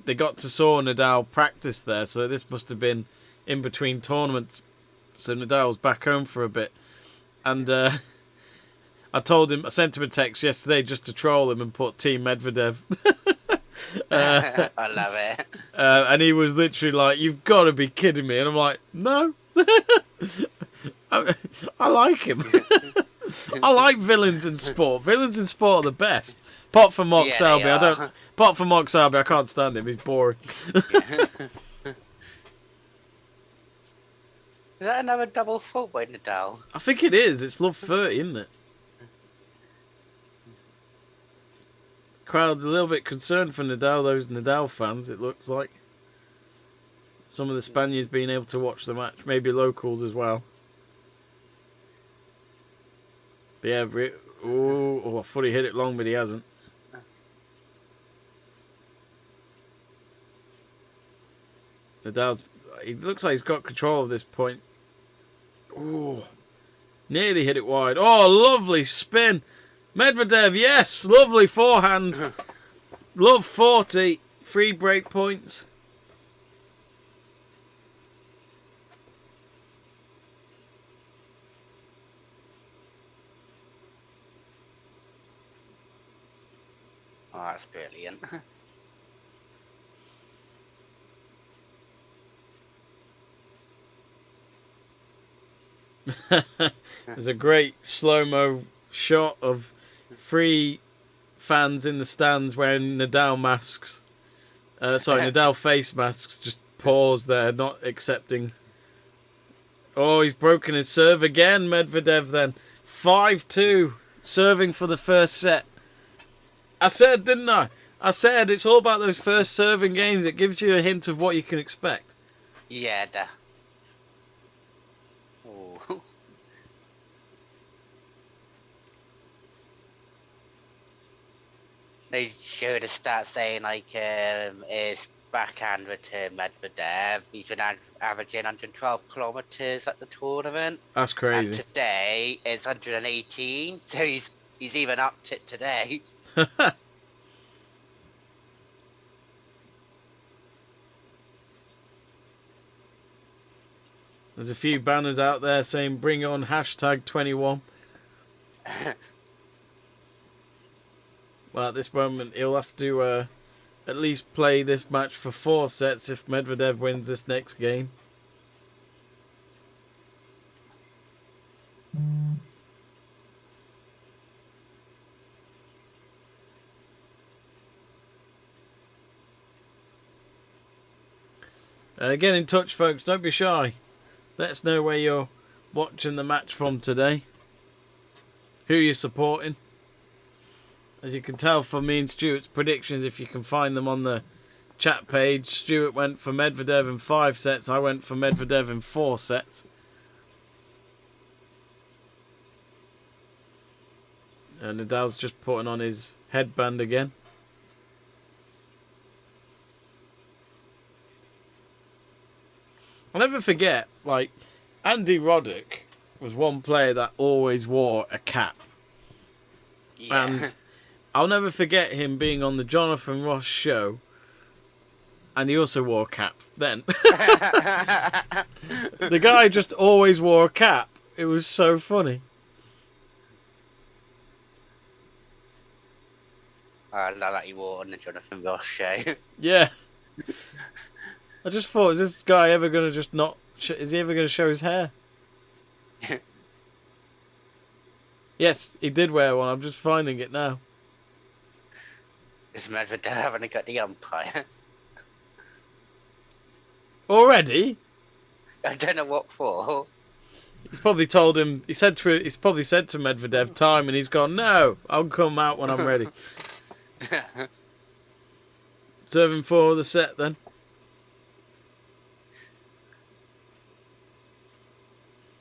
they got to saw Nadal practice there. So this must have been in between tournaments. So Nadal was back home for a bit, and I sent him a text yesterday just to troll him and put Team Medvedev. I love it. And he was literally like, "You've got to be kidding me!" And I'm like, "No, I like him. I like villains in sport. Villains in sport are the best. Apart from Mox Albi, Apart from Mox Albi, I can't stand him. He's boring." Is that another double fault by Nadal? I think it is. It's love 30, isn't it? Crowd a little bit concerned for Nadal. Those Nadal fans, it looks like. Some of the Spaniards being able to watch the match, maybe locals as well. But yeah, I thought he hit it long, but he hasn't. He looks like he's got control of this point. Ooh, nearly hit it wide. Oh, lovely spin. Medvedev, yes, lovely forehand. Love 40. 3 break points. Oh, that's brilliant. There's a great slow-mo shot of 3 fans in the stands wearing Nadal masks. Nadal face masks. Just pause there, not accepting. Oh, he's broken his serve again, Medvedev then. 5-2, serving for the first set. I said, didn't I? I said it's all about those first serving games. It gives you a hint of what you can expect. Yeah, Oh. They showed a stat saying like his backhand return Medvedev. He's been averaging 112 kilometers at the tournament. That's And crazy. today it's 118, so he's even upped it today. There's a few banners out there saying bring on #21. Well, at this moment, he'll have to at least play this match for 4 sets if Medvedev wins this next game. Get in touch, folks. Don't be shy. Let us know where you're watching the match from today. Who you're supporting. As you can tell from me and Stuart's predictions, if you can find them on the chat page, Stuart went for Medvedev in 5 sets. I went for Medvedev in 4 sets. And Nadal's just putting on his headband again. I'll never forget, like, Andy Roddick was one player that always wore a cap. Yeah. And I'll never forget him being on the Jonathan Ross show And he also wore a cap then. The guy just always wore a cap. It was so funny. I like that he wore on the Jonathan Ross show. Yeah. I just thought, is this guy ever going to just not... is he ever going to show his hair? Yes, he did wear one. I'm just finding it now. Is Medvedev having a go at the umpire? Already? I don't know what for. He's probably told him... He's probably said to Medvedev time, and he's gone, no, I'll come out when I'm ready. Serving for the set then.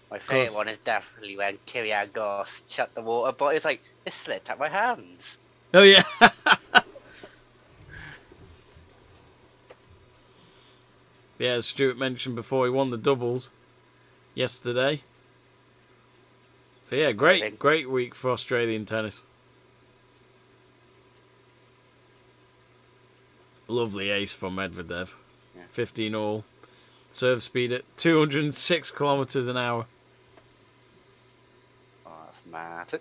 My favourite one is definitely when Kyrgios shut the water bottle. It's like, it slipped out my hands. Oh, yeah. Yeah, as Stuart mentioned before, he won the doubles yesterday. So, yeah, great week for Australian tennis. Lovely ace from Medvedev. Yeah. 15 all. Serve speed at 206 kilometres an hour. Oh, that's mad.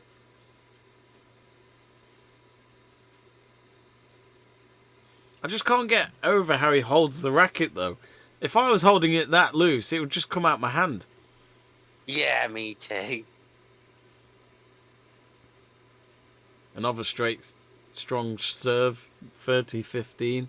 I just can't get over how he holds the racket, though. If I was holding it that loose, it would just come out my hand. Yeah, me too. Another straight, strong serve. 30-15.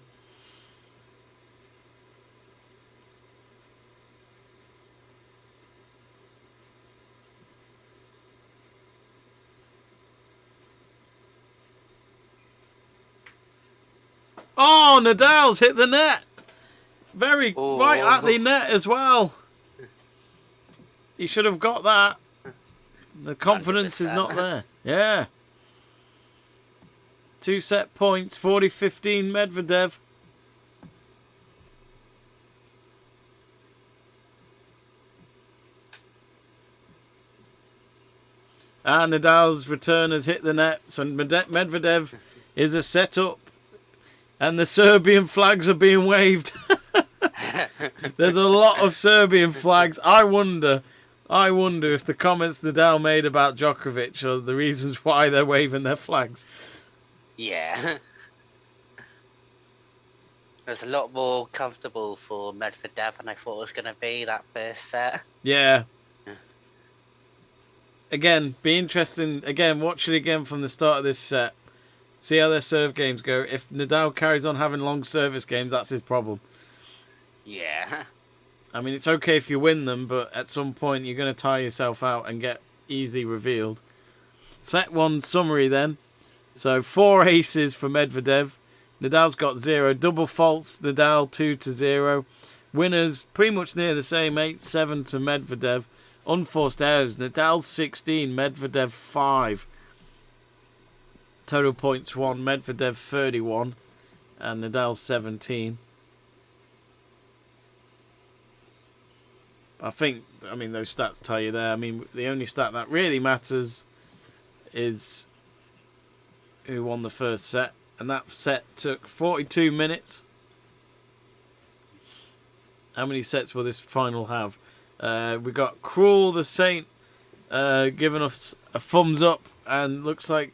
Oh, Nadal's hit the net. Right at the net as well. He should have got that. The confidence is not there. Yeah. 2 set points, 40-15 Medvedev. And Nadal's return has hit the net. So Medvedev is a set-up. And the Serbian flags are being waved. There's a lot of Serbian flags. I wonder if the comments Nadal made about Djokovic are the reasons why they're waving their flags. Yeah. It was a lot more comfortable for Medvedev than I thought it was going to be that first set. Yeah. Again, be interesting. Again, watch it again from the start of this set. See how their serve games go. If Nadal carries on having long service games, that's his problem. Yeah. I mean, it's okay if you win them, but at some point you're going to tire yourself out and get easily revealed. Set 1 summary then. So 4 aces for Medvedev. Nadal's got 0. Double faults, Nadal 2-0. Winners pretty much near the same, 8-7 to Medvedev. Unforced errors, Nadal 16, Medvedev 5. Total points won, Medvedev 31 and Nadal 17. I mean, those stats tell you there. I mean, the only stat that really matters is who won the first set. And that set took 42 minutes. How many sets will this final have? We got Cruel the Saint giving us a thumbs up and looks like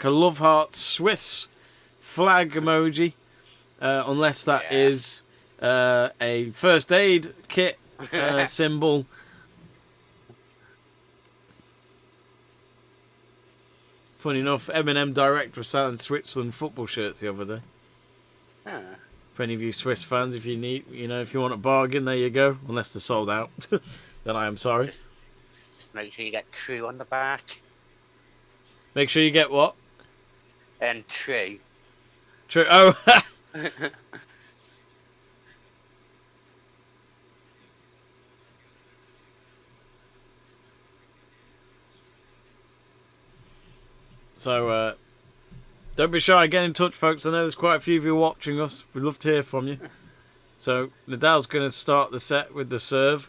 a love heart Swiss flag emoji, unless that is a first aid kit symbol. Funny enough, M&M Direct was selling Switzerland football shirts the other day. Huh. For any of you Swiss fans, if you need, if you want a bargain, there you go. Unless they're sold out, then I am sorry. Just make sure you get True on the back. Make sure you get what? And True. True. Oh. So, don't be shy. Get in touch, folks. I know there's quite a few of you watching us. We'd love to hear from you. So, Nadal's going to start the set with the serve.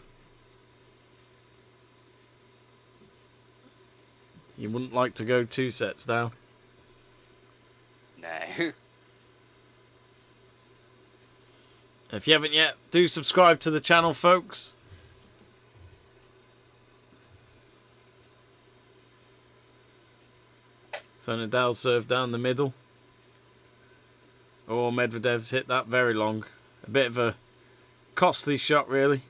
You wouldn't like to go 2 sets down. No. If you haven't yet, do subscribe to the channel, folks. So Nadal served down the middle. Oh, Medvedev's hit that very long. A bit of a costly shot, really.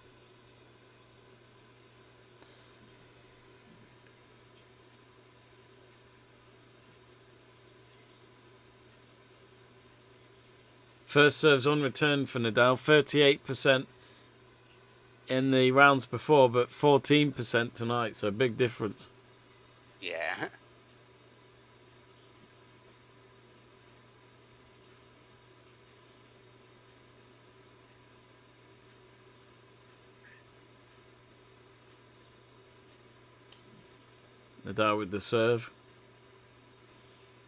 First serves unreturned for Nadal, 38% in the rounds before, but 14% tonight, so big difference. Yeah. Nadal with the serve.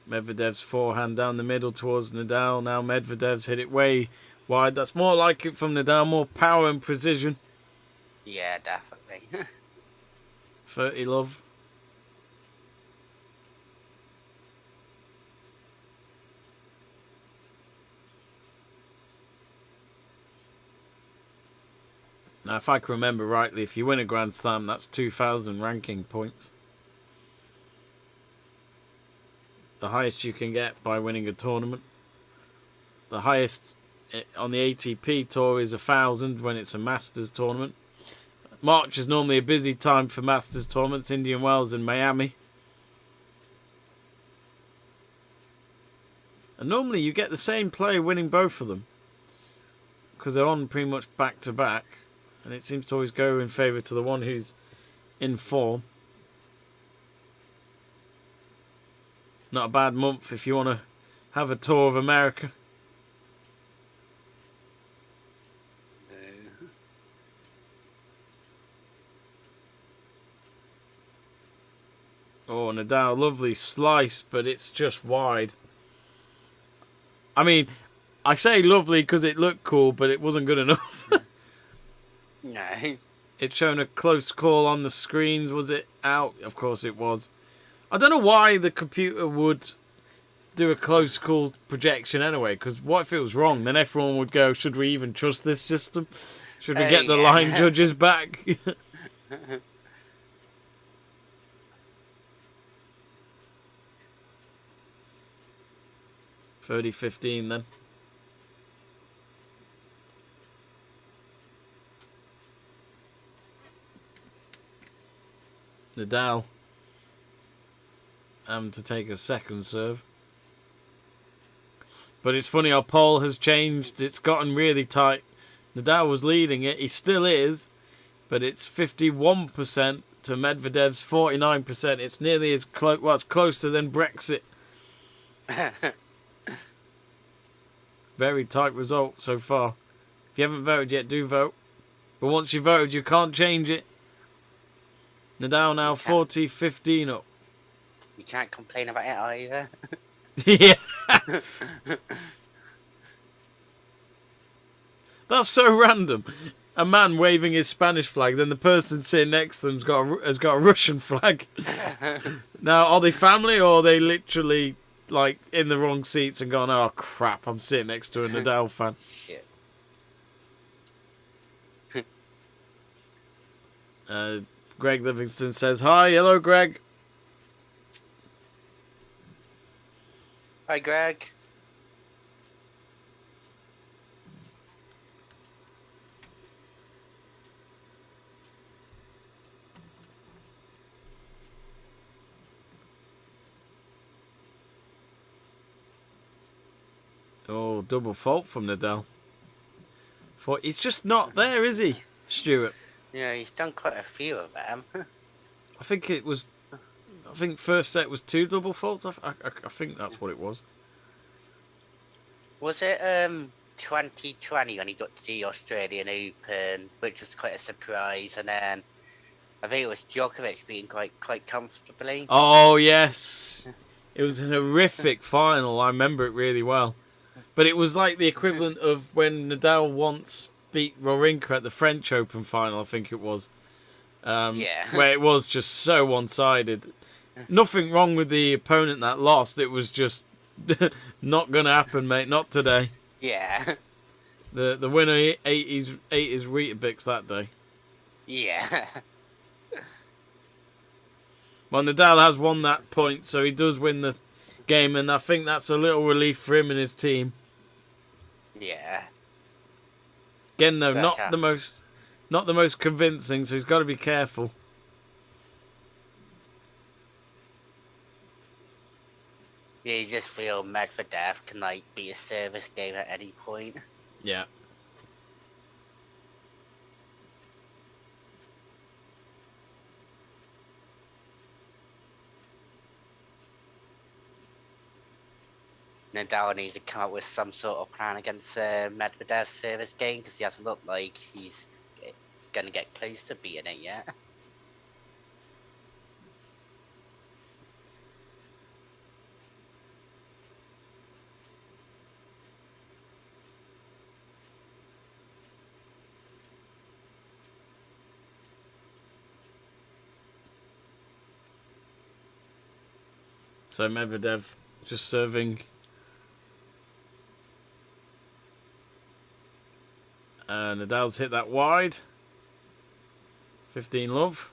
Medvedev's forehand down the middle towards Nadal. Now Medvedev's hit it way wide. That's more like it from Nadal, more power and precision. Yeah, definitely. 30 love. Now, if I can remember rightly, if you win a Grand Slam, that's 2,000 ranking points. The highest you can get by winning a tournament. The highest on the ATP tour is 1,000 when it's a Masters tournament. March is normally a busy time for Masters tournaments, Indian Wells and Miami. And normally you get the same player winning both of them, because they're on pretty much back to back, and it seems to always go in favour to the one who's in form. Not a bad month if you want to have a tour of America. Oh, Nadal, lovely slice, but it's just wide. I mean, I say lovely because it looked cool, but it wasn't good enough. No. It's shown a close call on the screens. Was it out? Of course it was. I don't know why the computer would do a close call projection anyway, because what if it was wrong? Then everyone would go, should we even trust this system? Should we get the line judges back? 30-15 then. Nadal to take a second serve. But it's funny, our poll has changed. It's gotten really tight. Nadal was leading it. He still is. But it's 51% to Medvedev's 49%. It's nearly as close. Well, it's closer than Brexit. Very tight result so far. If you haven't voted yet, do vote. But once you voted, you can't change it. Nadal now 40-15 up. You can't complain about it either. Yeah. That's so random. A man waving his Spanish flag, then the person sitting next to them's has got a Russian flag. Now, are they family or are they literally like in the wrong seats and gone, oh crap, I'm sitting next to a Nadal fan? Shit. Greg Livingston says, hi, hello Greg. Hi, Greg. Oh, double fault from Nadal. He's just not there, is he, Stuart? Yeah, he's done quite a few of them. I think first set was 2 double faults. I think that's what it was. Was it 2020 when he got to the Australian Open, which was quite a surprise, and then I think it was Djokovic being quite comfortably. Oh yes, it was an horrific final. I remember it really well. But it was like the equivalent of when Nadal once beat Wawrinka at the French Open final, I think it was. Yeah. Where it was just so one-sided. Nothing wrong with the opponent that lost. It was just not going to happen, mate. Not today. Yeah. The winner ate his Weetabix that day. Yeah. Well, Nadal has won that point, so he does win the game, and I think that's a little relief for him and his team. Yeah. Again, though, But, not the most convincing, so he's got to be careful. yeah, you just feel Medvedev can like be a service game at any point. Yeah. Nadal needs to come up with some sort of plan against Medvedev's service game because he hasn't looked like he's gonna get close to beating it yet. So Medvedev just serving. Nadal's hit that wide. 15 love.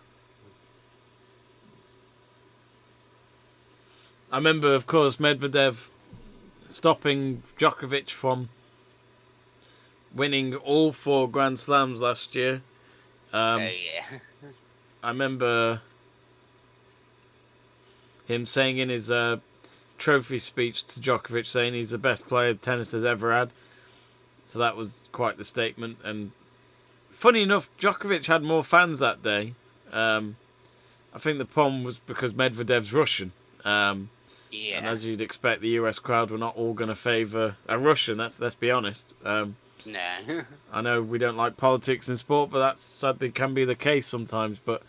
I remember, of course, Medvedev stopping Djokovic from winning all 4 Grand Slams last year. Oh yeah. I remember him saying in his trophy speech to Djokovic, saying he's the best player tennis has ever had. So that was quite the statement. And funny enough, Djokovic had more fans that day. I think the problem was because Medvedev's Russian. Yeah. And as you'd expect, the US crowd were not all going to favour a Russian. Let's be honest. No. I know we don't like politics in sport, but that sadly can be the case sometimes. But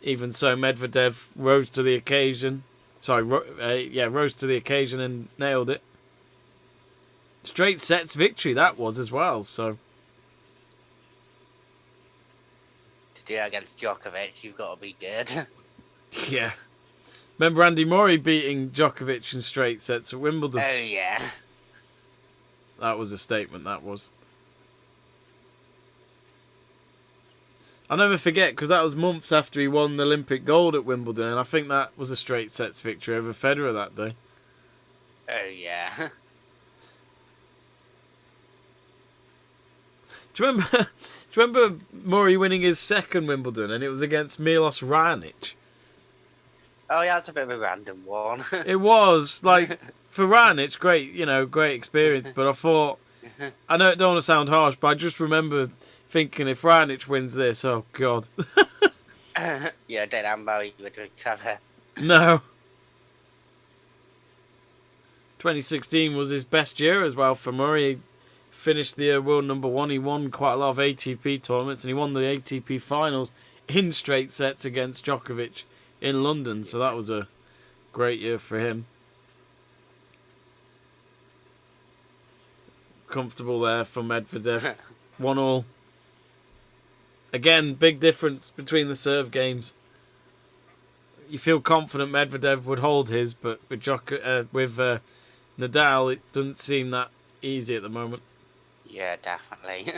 even so, Medvedev rose to the occasion. Rose to the occasion and nailed it. Straight sets victory that was as well. So To do it against Djokovic, you've got to be good. yeah. Remember Andy Murray beating Djokovic in straight sets at Wimbledon? Oh yeah. That was a statement, that was. I'll never forget, because that was months after he won the Olympic gold at Wimbledon, and I think that was a straight sets victory over Federer that day. Oh yeah. Do you remember Murray winning his second Wimbledon, and it was against Milos Raonic? Oh yeah, that's a bit of a random one. It was, like, for Raonic, great experience, but I thought, I know it don't want to sound harsh, but I just remember thinking if Raonic wins this, oh God. Yeah, I don't know how he would recover. No. 2016 was his best year as well for Murray. He finished the year world number 1. He won quite a lot of ATP tournaments, and he won the ATP finals in straight sets against Djokovic in London, so that was a great year for him. Comfortable there for Medvedev. 1-1. Again, big difference between the serve games. You feel confident Medvedev would hold his, but with Nadal, it doesn't seem that easy at the moment. Yeah, definitely.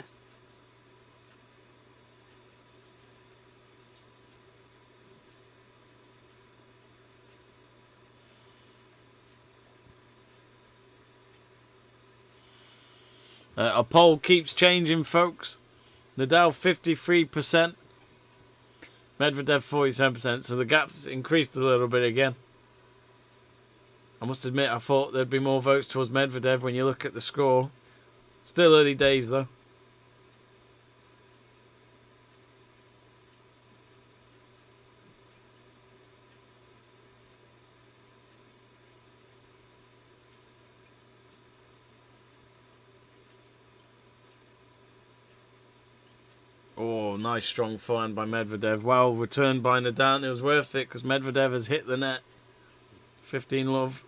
Our poll keeps changing, folks. Nadal 53%, Medvedev 47%, so the gap's increased a little bit again. I must admit, I thought there'd be more votes towards Medvedev when you look at the score. Still early days, though. Oh, nice strong forehand by Medvedev. Well returned by Nadal. It was worth it because Medvedev has hit the net. 15 love.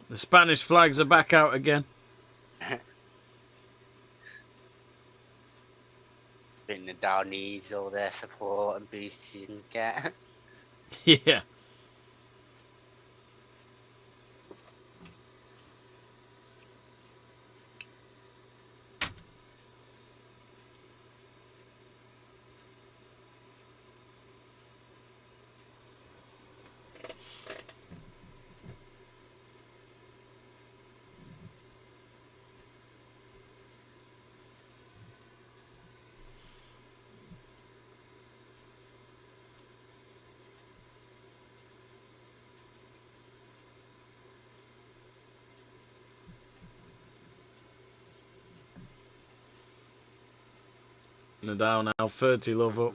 The Spanish flags are back out again. I think Nadal needs all their support and boost he can get. Yeah. Nadal now 30 love up.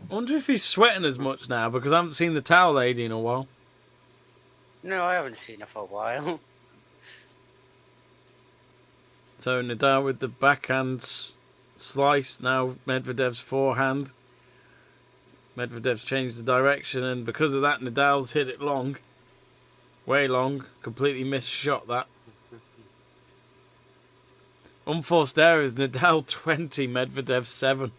I wonder if he's sweating as much now because I haven't seen the towel lady in a while. No, I haven't seen her for a while. So Nadal with the backhand slice, now Medvedev's forehand. Medvedev's changed the direction, and because of that Nadal's hit it long. Way long, completely missed shot that. Unforced errors, Nadal 20, Medvedev 7.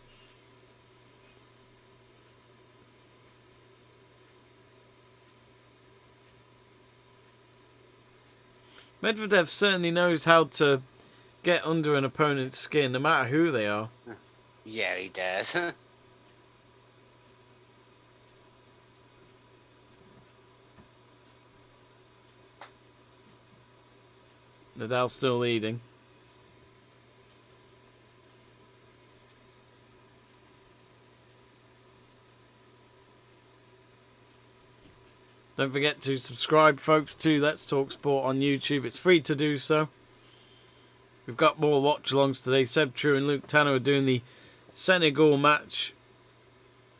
Medvedev certainly knows how to get under an opponent's skin, no matter who they are. Yeah, he does. Nadal still leading. Don't forget to subscribe, folks, to Let's Talk Sport on YouTube. It's free to do so. We've got more watch-alongs today. Seb True and Luke Tanner are doing the Senegal match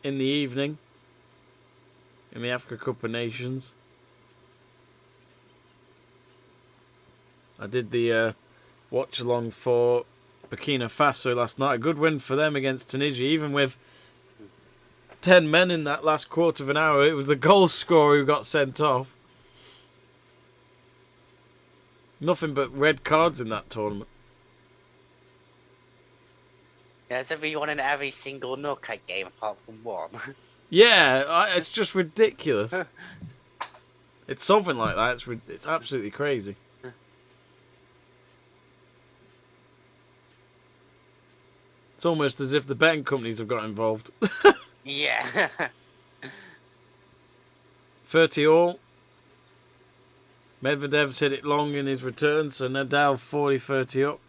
in the evening in the Africa Cup of Nations. I did the watch-along for Burkina Faso last night. A good win for them against Tunisia, even with 10 men in that last quarter of an hour. It was the goal scorer who got sent off. Nothing but red cards in that tournament. Yeah, it's everyone in every single knockout game apart from one. Yeah, it's just ridiculous. It's something like that. It's absolutely crazy. It's almost as if the betting companies have got involved. Yeah. 30 all. Medvedev's hit it long in his return, so Nadal 40-30 up.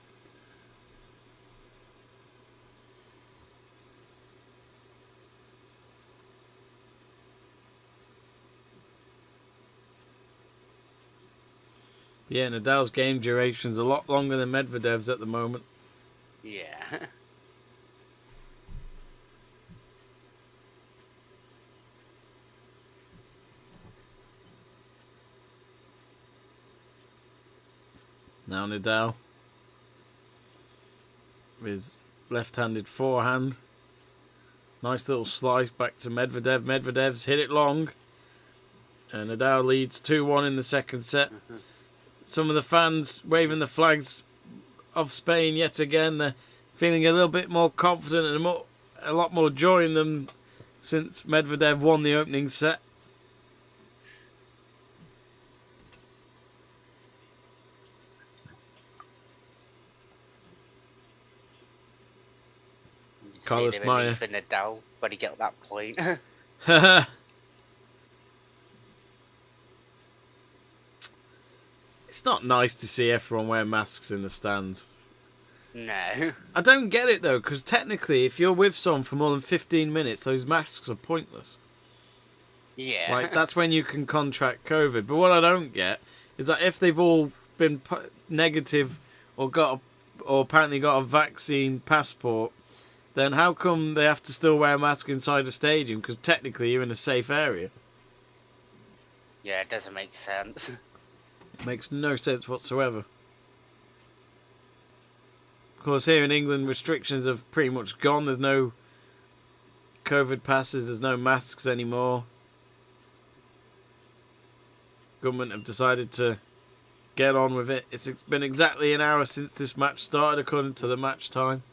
Yeah, Nadal's game duration's a lot longer than Medvedev's at the moment. Yeah. Now Nadal with his left-handed forehand. Nice little slice back to Medvedev. Medvedev's hit it long. And Nadal leads 2-1 in the second set. Some of the fans waving the flags of Spain yet again. They're feeling a little bit more confident and a lot more joy in them since Medvedev won the opening set. Carlos Maya. For Nadal when he got that point. It's not nice to see everyone wear masks in the stands. No. I don't get it though, because technically if you're with someone for more than 15 minutes, those masks are pointless. Yeah. Like, that's when you can contract COVID. But what I don't get is that if they've all been negative or apparently got a vaccine passport, then how come they have to still wear a mask inside a stadium? Because technically you're in a safe area. Yeah, it doesn't make sense. Makes no sense whatsoever. Of course, here in England, restrictions have pretty much gone. There's no COVID passes, there's no masks anymore. Government have decided to get on with it. It's been exactly an hour since this match started, according to the match time.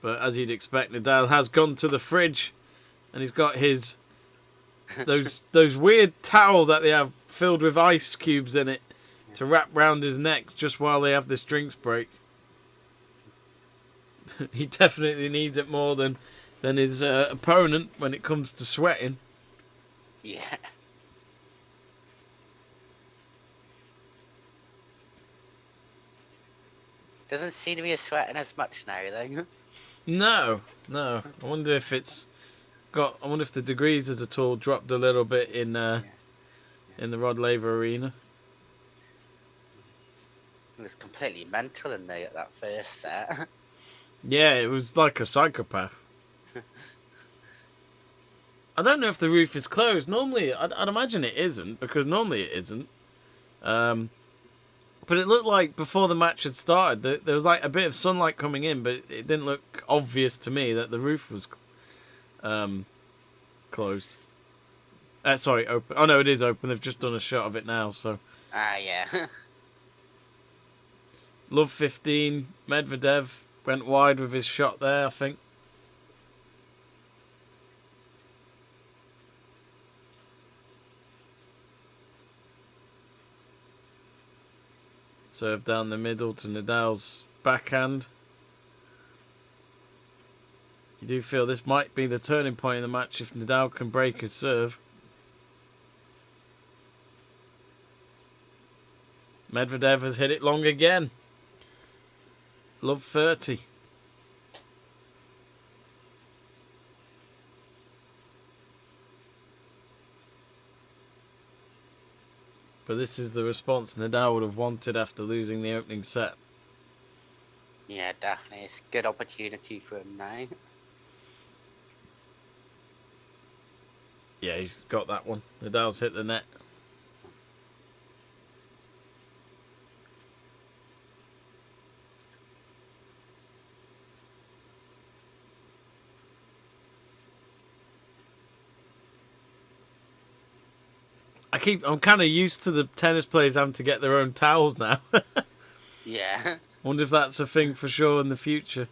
But as you'd expect, Nadal has gone to the fridge, and he's got his those weird towels that they have filled with ice cubes in it to wrap round his neck just while they have this drinks break. He definitely needs it more than than his opponent when it comes to sweating. Yeah. Doesn't seem to be sweating as much now, though. No. I wonder if it's got. I wonder if the degrees has at all dropped a little bit in the Rod Laver Arena. It was completely mental in there at that first set. Yeah, it was like a psychopath. I don't know if the roof is closed. Normally, I'd imagine it isn't, because normally it isn't. But it looked like before the match had started, there was like a bit of sunlight coming in, but it didn't look obvious to me that the roof was closed. Sorry, open. Oh no, it is open. They've just done a shot of it now. So. Ah, yeah. Love 15. Medvedev went wide with his shot there, I think. Serve down the middle to Nadal's backhand. You do feel this might be the turning point in the match if Nadal can break his serve. Medvedev has hit it long again. Love 30. But this is the response Nadal would have wanted after losing the opening set. Yeah, definitely. It's a good opportunity for him now. Yeah, he's got that one. Nadal's hit the net. I'm kind of used to the tennis players having to get their own towels now. Yeah. Wonder if that's a thing for sure in the future.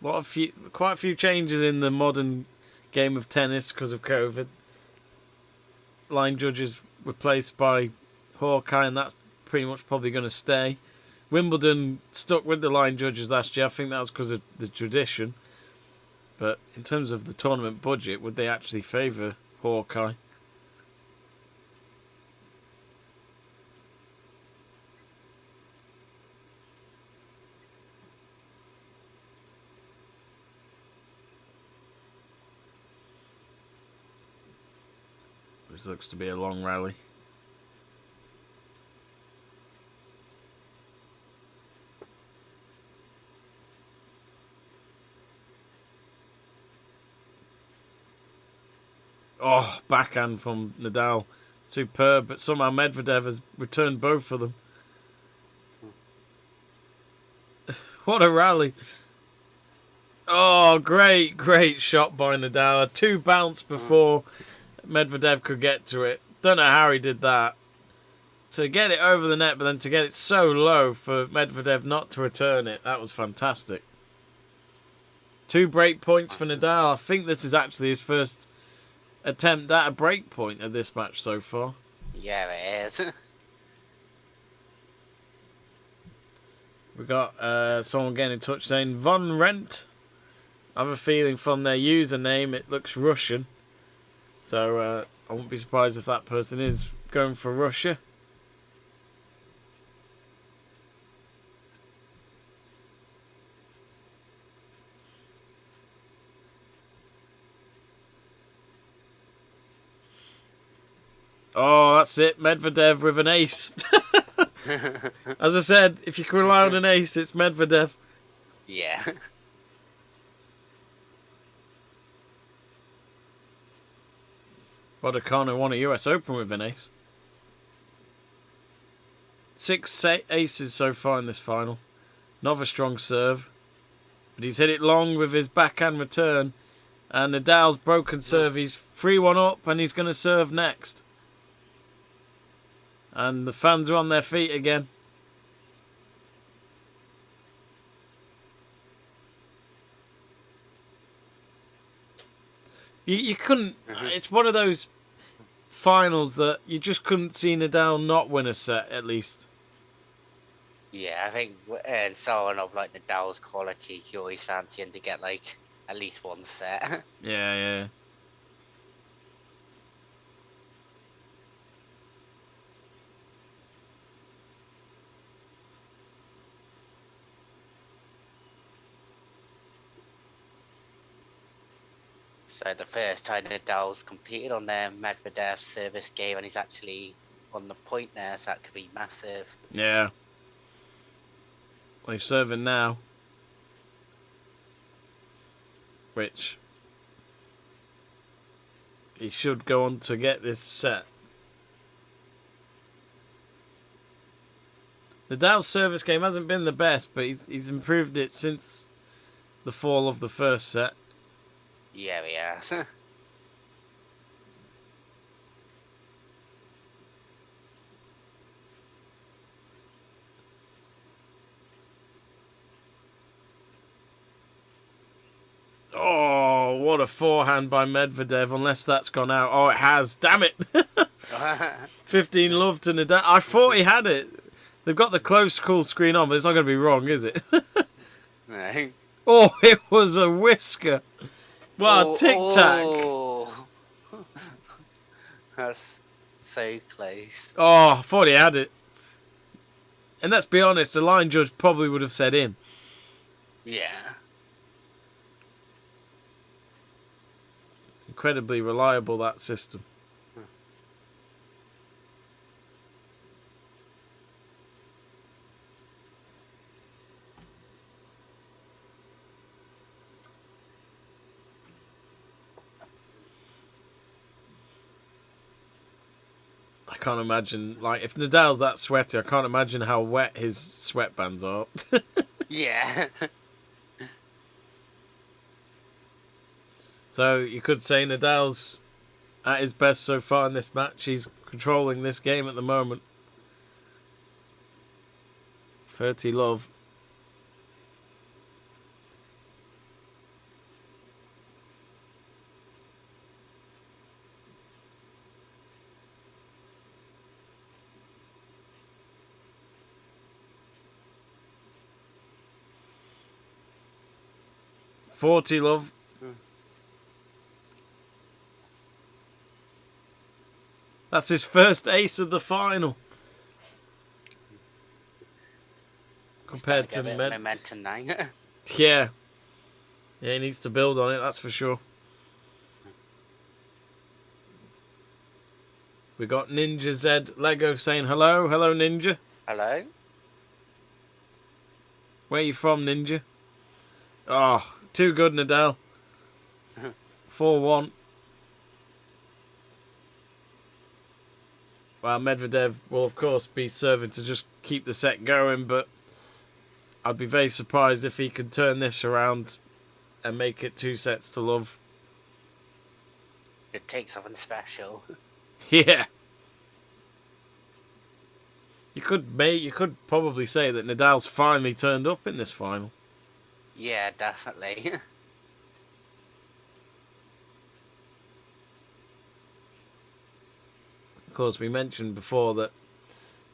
Quite a few changes in the modern game of tennis because of COVID. Line judges replaced by Hawkeye, and that's pretty much probably going to stay. Wimbledon stuck with the line judges last year. I think that was because of the tradition. But in terms of the tournament budget, would they actually favour Hawkeye? This looks to be a long rally. Oh, backhand from Nadal. Superb, but somehow Medvedev has returned both of them. What a rally. Oh, great shot by Nadal. 2 bounce before Medvedev could get to it. Don't know how he did that. To get it over the net, but then to get it so low for Medvedev not to return it, that was fantastic. 2 break points for Nadal. I think this is actually his first attempt at a break point of this match so far. Yeah, it is. We got someone getting in touch saying Von Rent. I have a feeling from their username it looks Russian. So I wouldn't be surprised if that person is going for Russia. Oh, that's it. Medvedev with an ace. As I said, if you can rely on an ace, it's Medvedev. Yeah. Vodacano won a US Open with an ace. 6 aces so far in this final. Another strong serve. But he's hit it long with his backhand return. And Nadal's broken serve. He's 3-1 up and he's going to serve next. And the fans are on their feet again. You couldn't... It's one of those finals that you just couldn't see Nadal not win a set, at least. Yeah, I think someone of like Nadal's quality, you always fancy him to get like at least one set. Yeah, yeah. So the first time Nadal's competed on their Medvedev service game, and he's actually on the point there, so that could be massive. Yeah. Well, he's serving now. Which he should go on to get this set. Nadal's service game hasn't been the best, but he's improved it since the fall of the first set. Yeah, he has. Oh, what a forehand by Medvedev, unless that's gone out. Oh, it has. Damn it. 15 love to Nadal. I thought he had it. They've got the close call screen on, but it's not going to be wrong, is it? No. Oh, it was a whisker. Wow, tic-tac. Oh. That's so close. Oh, I thought he had it. And let's be honest, the line judge probably would have said in. Yeah. Incredibly reliable, that system. I can't imagine, like, if Nadal's that sweaty, I can't imagine how wet his sweatbands are. Yeah. So you could say Nadal's at his best so far in this match. He's controlling this game at the moment. 30 love. $40 love. That's his first ace of the final. Compared to momentum now. Yeah. Yeah, he needs to build on it, that's for sure. We got Ninja Z Lego saying hello. Hello, Ninja. Hello. Where you from, Ninja? Oh, too good, Nadal. 4-1. Well, Medvedev will, of course, be serving to just keep the set going, but I'd be very surprised if he could turn this around and make it 2 sets to love. It takes something special. Yeah. You could probably say that Nadal's finally turned up in this final. Yeah, definitely. Of course, we mentioned before that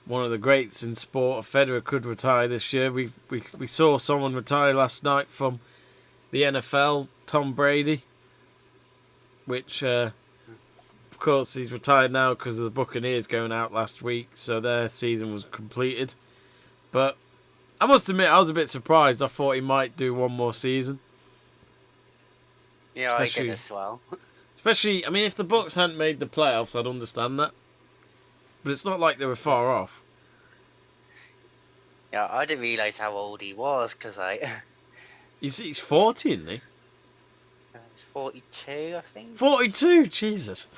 one of the greats in sport, Federer, could retire this year. We saw someone retire last night from the NFL, Tom Brady, which, of course, he's retired now because of the Buccaneers going out last week, so their season was completed. But I must admit, I was a bit surprised. I thought he might do one more season. Yeah, I did as well. Especially, I mean, if the Bucks hadn't made the playoffs, I'd understand that. But it's not like they were far off. Yeah, I didn't realise how old he was, because He's 40, isn't he? he's 42, I think. 42, Jesus.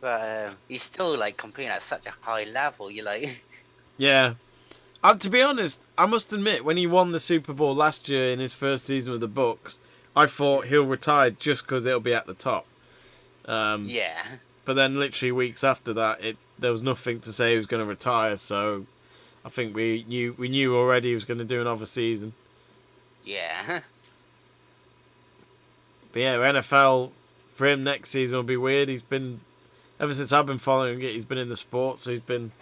But he's still, like, competing at such a high level, you're like... Yeah. To be honest, I must admit, when he won the Super Bowl last year in his first season with the Bucks, I thought he'll retire just because it'll be at the top. Yeah. But then literally weeks after that, there was nothing to say he was going to retire, so I think we knew already he was going to do another season. Yeah. But yeah, NFL, for him next season will be weird. He's been, ever since I've been following it, he's been in the sport, so he's been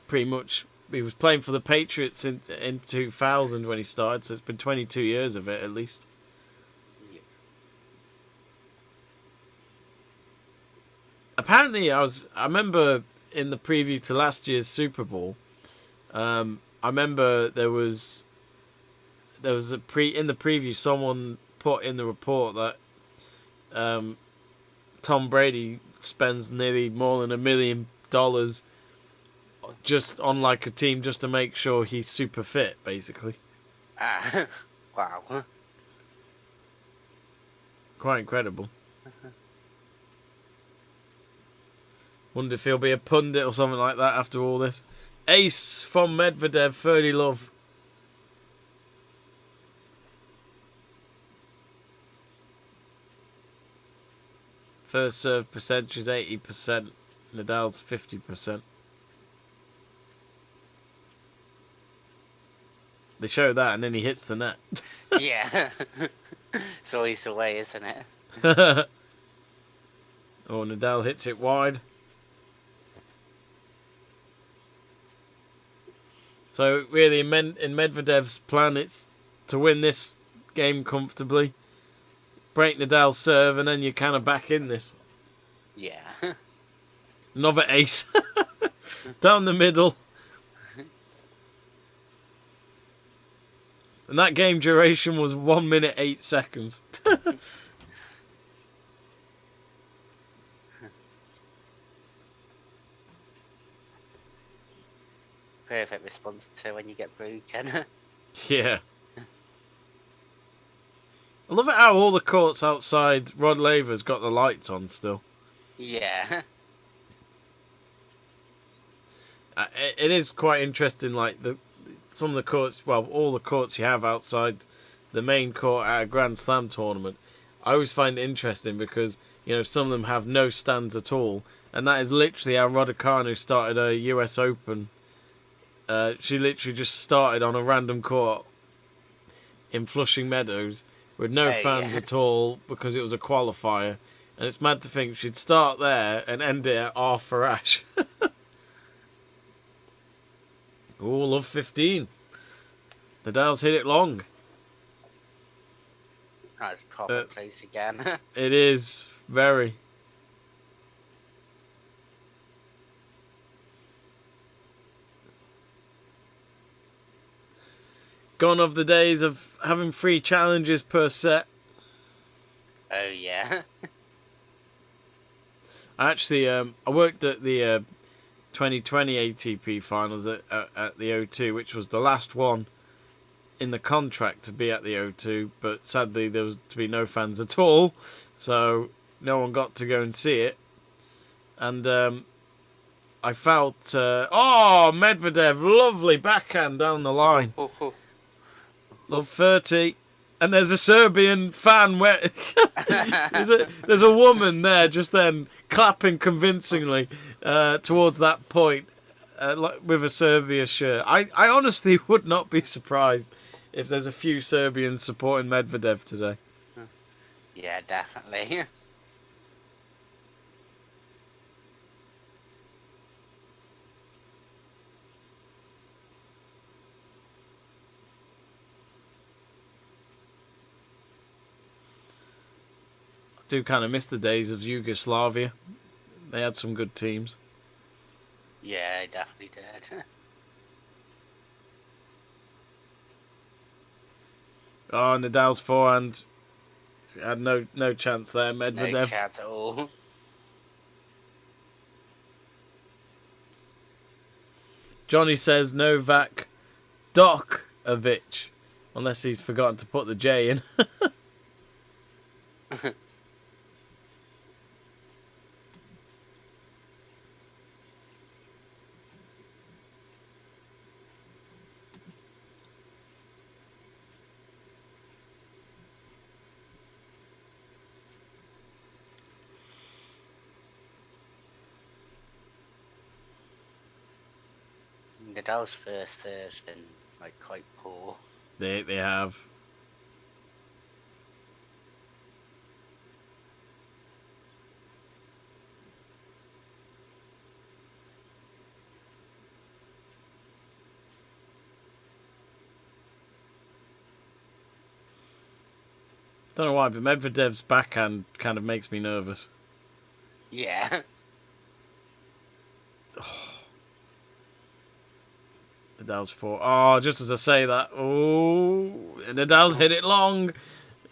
pretty much, he was playing for the Patriots in 2000 when he started, so it's been 22 years of it at least. Yeah. apparently I remember in the preview to last year's Super Bowl, I remember there was in the preview someone put in the report that Tom Brady spends nearly more than $1 million just on like a team just to make sure he's super fit, basically. Ah, wow. Quite incredible. Wonder if he'll be a pundit or something like that after all this. Ace from Medvedev, 30 love. First serve percentage is 80%. Nadal's 50%. They show that and then he hits the net. Yeah. It's always the way, isn't it? Oh, Nadal hits it wide. So really, in Medvedev's plan, it's to win this game comfortably, break Nadal's serve, and then you're kind of back in this. Yeah. Another ace. Down the middle. And that game duration was 1 minute 8 seconds. Perfect response to when you get broken. Yeah. I love it how all the courts outside Rod Laver's got the lights on still. Yeah. It is quite interesting, like some of the courts, well, all the courts you have outside the main court at a Grand Slam tournament. I always find it interesting because, you know, some of them have no stands at all, and that is literally how Raducanu started a US Open. She literally just started on a random court in Flushing Meadows with no fans at all because it was a qualifier. And it's mad to think she'd start there and end it at Arthur Ashe. Oh, love 15. Nadal's hit it long. That's proper close again. It is very. Gone of the days of having 3 challenges per set. Oh, yeah. Actually, I worked at the 2020 ATP finals at the O2, which was the last one in the contract to be at the O2, but sadly there was to be no fans at all, so no one got to go and see it. And I felt, Medvedev, lovely backhand down the line. Love 30. And there's a Serbian fan where there's a woman there just then clapping convincingly towards that point with a Serbia shirt. I honestly would not be surprised if there's a few Serbians supporting Medvedev today. Yeah, definitely. Do kind of miss the days of Yugoslavia. They had some good teams. Yeah, I definitely did. Oh, Nadal's forehand had no chance there. Medvedev. No chance at all. Johnny says Novak Djokovic, unless he's forgotten to put the J in. Nadal's first serve's been like quite poor. They have. Don't know why, but Medvedev's backhand kind of makes me nervous. Yeah. Nadal's 4. Oh, just as I say that. Oh, Nadal's hit it long.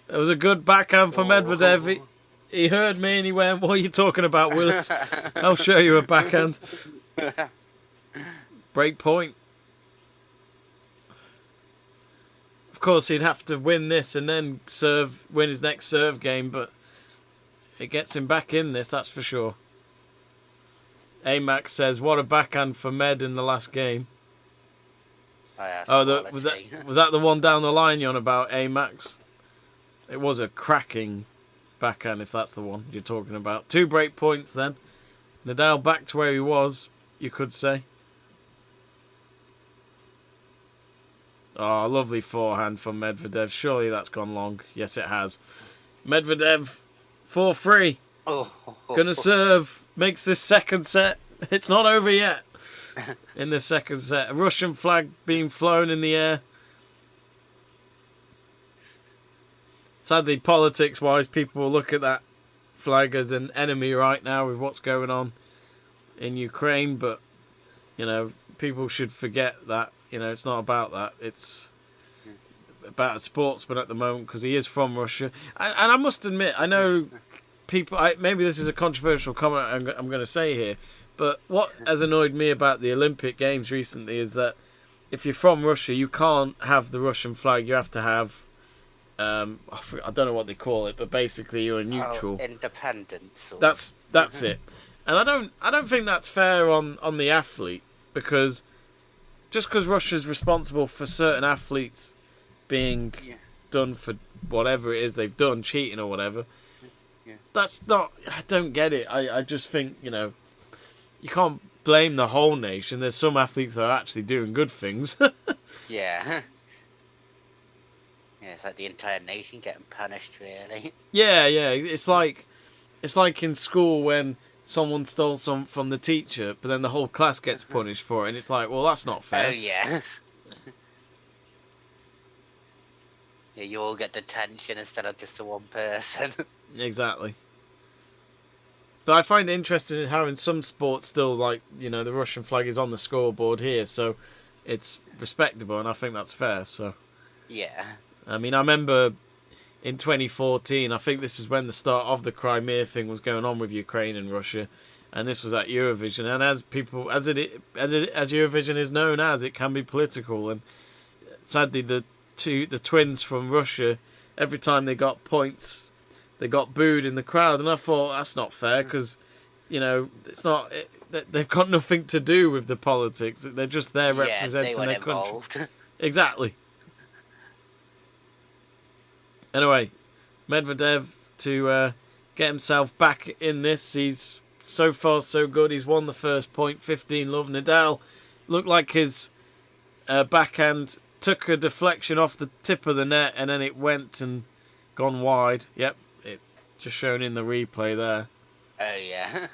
It was a good backhand for Medvedev. He heard me and he went, "What are you talking about, Willis? I'll show you a backhand." Break point. Of course, he'd have to win this and then win his next serve game, but it gets him back in this, that's for sure. Amax says, "What a backhand for Med in the last game." Was that the one down the line you're on about, Amax? It was a cracking backhand, if that's the one you're talking about. 2 break points then. Nadal back to where he was, you could say. Oh, lovely forehand from Medvedev. Surely that's gone long. Yes, it has. Medvedev, 4-3. Gonna serve. Makes this second set. It's not over yet. In the second set. A Russian flag being flown in the air. Sadly, politics-wise, people will look at that flag as an enemy right now with what's going on in Ukraine. But, you know, people should forget that. You know, it's not about that. It's about a sportsman at the moment because he is from Russia. And I must admit, I know people... maybe this is a controversial comment I'm going to say here, but what has annoyed me about the Olympic Games recently is that if you're from Russia, you can't have the Russian flag. You have to have... I don't know what they call it, but basically you're a neutral. Independence. That's it. And I don't think that's fair on the athlete, because just because Russia's responsible for certain athletes being done for whatever it is they've done, cheating or whatever, that's not... I don't get it. I just think, you know, you can't blame the whole nation. There's some athletes that are actually doing good things. Yeah. Yeah, it's like the entire nation getting punished, really. Yeah. It's like in school when someone stole some from the teacher, but then the whole class gets punished for it, and it's like, well, that's not fair. Oh, yeah. Yeah, you all get detention instead of just the one person. Exactly. But I find it interesting in how in some sports still, like, you know, the Russian flag is on the scoreboard here, so it's respectable, and I think that's fair, so... Yeah. I mean, I remember in 2014, I think this is when the start of the Crimea thing was going on with Ukraine and Russia, and this was at Eurovision. And as Eurovision is known as, it can be political. And sadly, the twins from Russia, every time they got points, they got booed in the crowd. And I thought that's not fair because, you know, it's not. They've got nothing to do with the politics. They're just there representing their country. Exactly. Anyway, Medvedev to get himself back in this. He's so far so good. He's won the first point, 15-love. Nadal looked like his backhand took a deflection off the tip of the net and then it went and gone wide. Yep, it just shown in the replay there. Oh, yeah.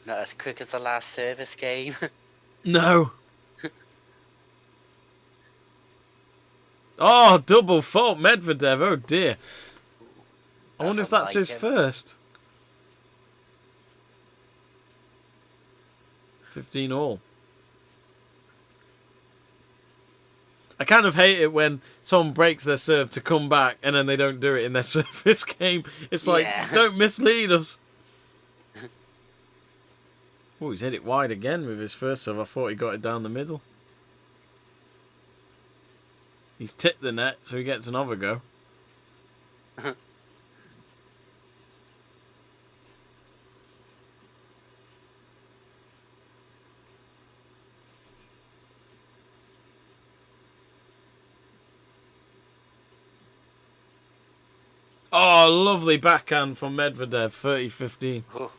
Not as quick as the last service game. No. Oh, double fault, Medvedev. Oh, dear. I wonder if that's his first. 15 all. I kind of hate it when someone breaks their serve to come back and then they don't do it in their service game. It's like, don't mislead us. Oh, he's hit it wide again with his first serve. I thought he got it down the middle. He's tipped the net, so he gets another go. Oh, lovely backhand from Medvedev, 30-15.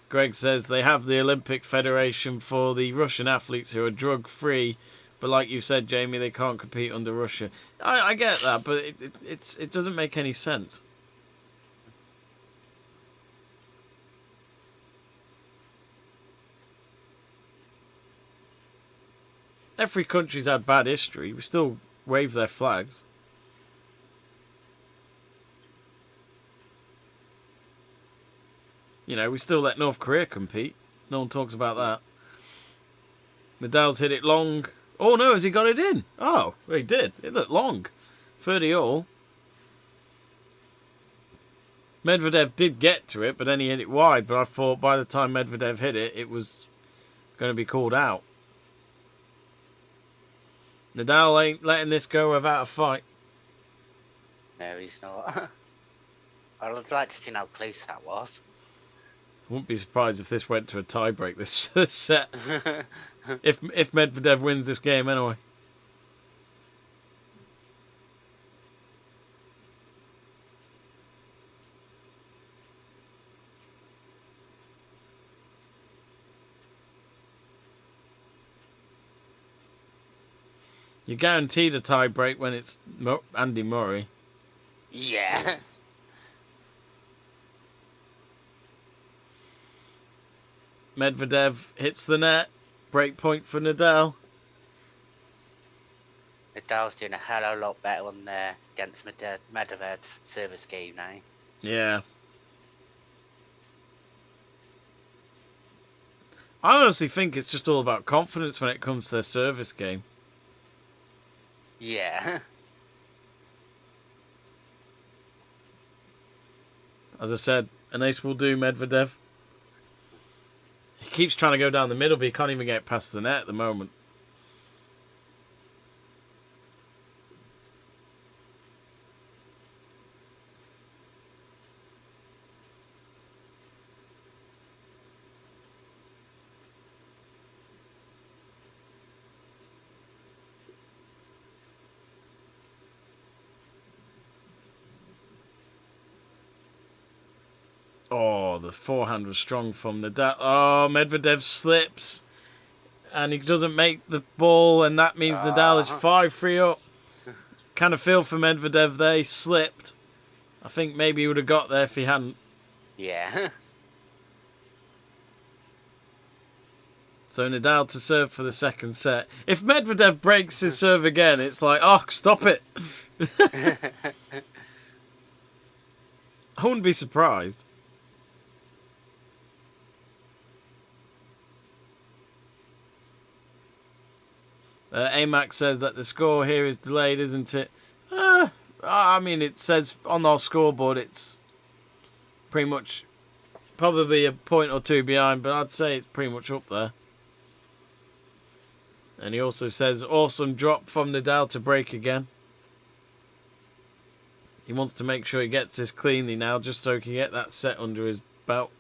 Greg says they have the Olympic Federation for the Russian athletes who are drug-free, but like you said, Jamie, they can't compete under Russia. I get that, but it doesn't make any sense. Every country's had bad history. We still wave their flags. You know, we still let North Korea compete. No one talks about that. Nadal's hit it long. Oh no, has he got it in? Oh, well, he did. It looked long. 30 all. Medvedev did get to it, but then he hit it wide. But I thought by the time Medvedev hit it, it was going to be called out. Nadal ain't letting this go without a fight. No, he's not. I would like to see how close that was. Wouldn't be surprised if this went to a tiebreak this set. if Medvedev wins this game anyway. You're guaranteed a tiebreak when it's Andy Murray. Yeah. Medvedev hits the net. Break point for Nadal. Nadal's doing a hell of a lot better on there against Medvedev's service game now. Yeah. I honestly think it's just all about confidence when it comes to their service game. Yeah. As I said, an ace will do Medvedev. He keeps trying to go down the middle, but he can't even get past the net at the moment. Oh, the forehand was strong from Nadal. Oh, Medvedev slips. And he doesn't make the ball, and that means Nadal is 5-3 up. Kind of feel for Medvedev there. He slipped. I think maybe he would have got there if he hadn't. Yeah. So Nadal to serve for the second set. If Medvedev breaks his serve again, it's like, oh, stop it. I wouldn't be surprised. AMAC says that the score here is delayed, isn't it? I mean, it says on our scoreboard it's pretty much probably a point or two behind, but I'd say it's pretty much up there. And he also says, awesome drop from Nadal to break again. He wants to make sure he gets this cleanly now, just so he can get that set under his belt.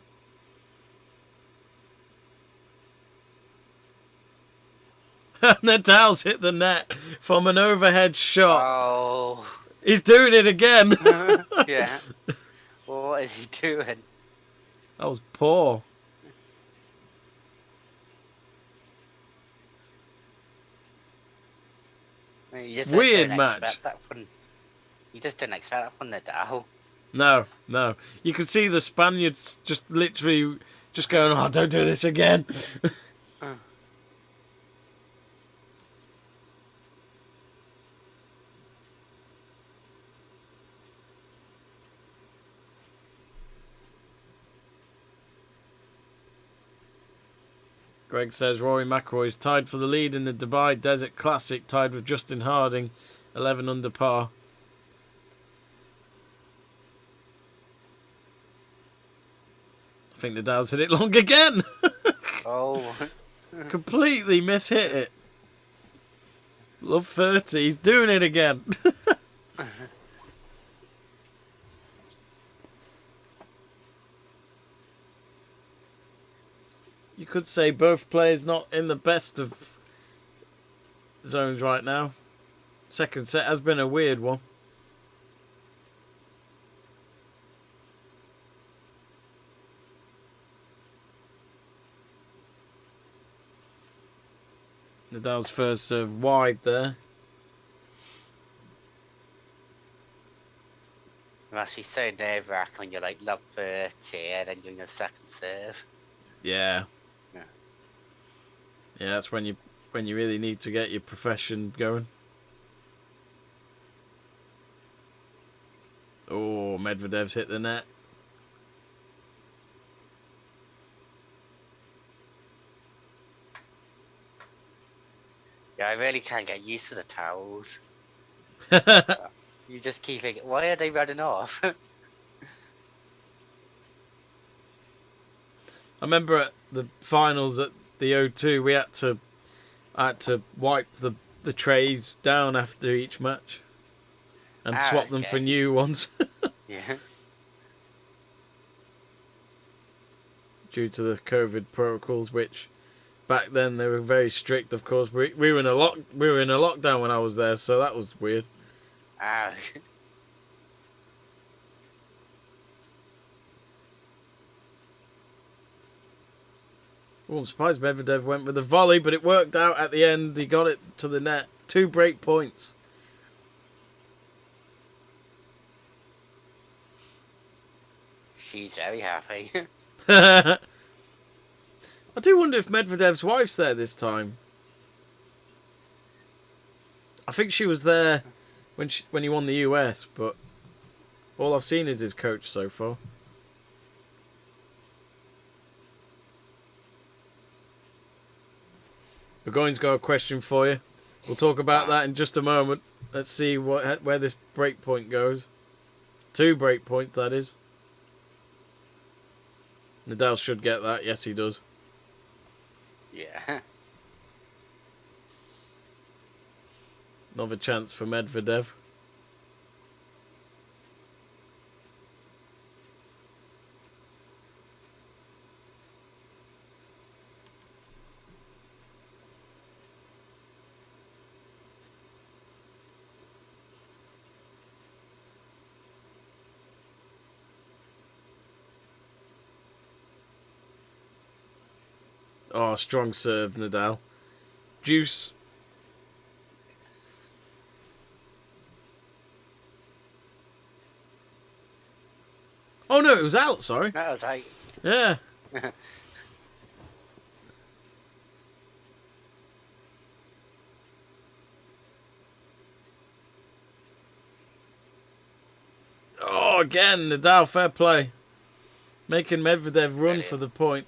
Nadal's hit the net from an overhead shot. Oh. He's doing it again. Yeah. Well, what is he doing? That was poor. You just Weird didn't match. expect that from, you just didn't expect that from Nadal. No, no. You could see the Spaniards just literally just going, oh, don't do this again. Greg says Rory McIlroy's tied for the lead in the Dubai Desert Classic, tied with Justin Harding, 11 under par. I think Nadal's hit it long again. Oh. Completely mishit it. Love 30, he's doing it again. You could say both players not in the best of zones right now. Second set has been a weird one. Nadal's first serve wide there. It must be so nerve-wracking when you're like love 30 and then doing your second serve. Yeah. Yeah. Yeah, that's when you really need to get your profession going. Oh, Medvedev's hit the net. Yeah, I really can't get used to the towels. You just keep thinking, why are they running off? I remember at the finals at the O2, I had to wipe the trays down after each match and swap them for new ones. Yeah. Due to the COVID protocols, which back then they were very strict. Of course, we were in a lockdown when I was there, so that was weird. Ah. Oh, I'm surprised Medvedev went with the volley, but it worked out at the end. He got it to the net. 2 break points. She's very happy. I do wonder if Medvedev's wife's there this time. I think she was there when he won the US, but all I've seen is his coach so far. Burgoyne's got a question for you. We'll talk about that in just a moment. Let's see where this break point goes. 2 break points, that is. Nadal should get that. Yes, he does. Yeah. Another chance for Medvedev. Oh, strong serve, Nadal. Juice. Oh no, it was out, sorry. That was like... Yeah. Oh, again, Nadal, fair play. Making Medvedev run for the point.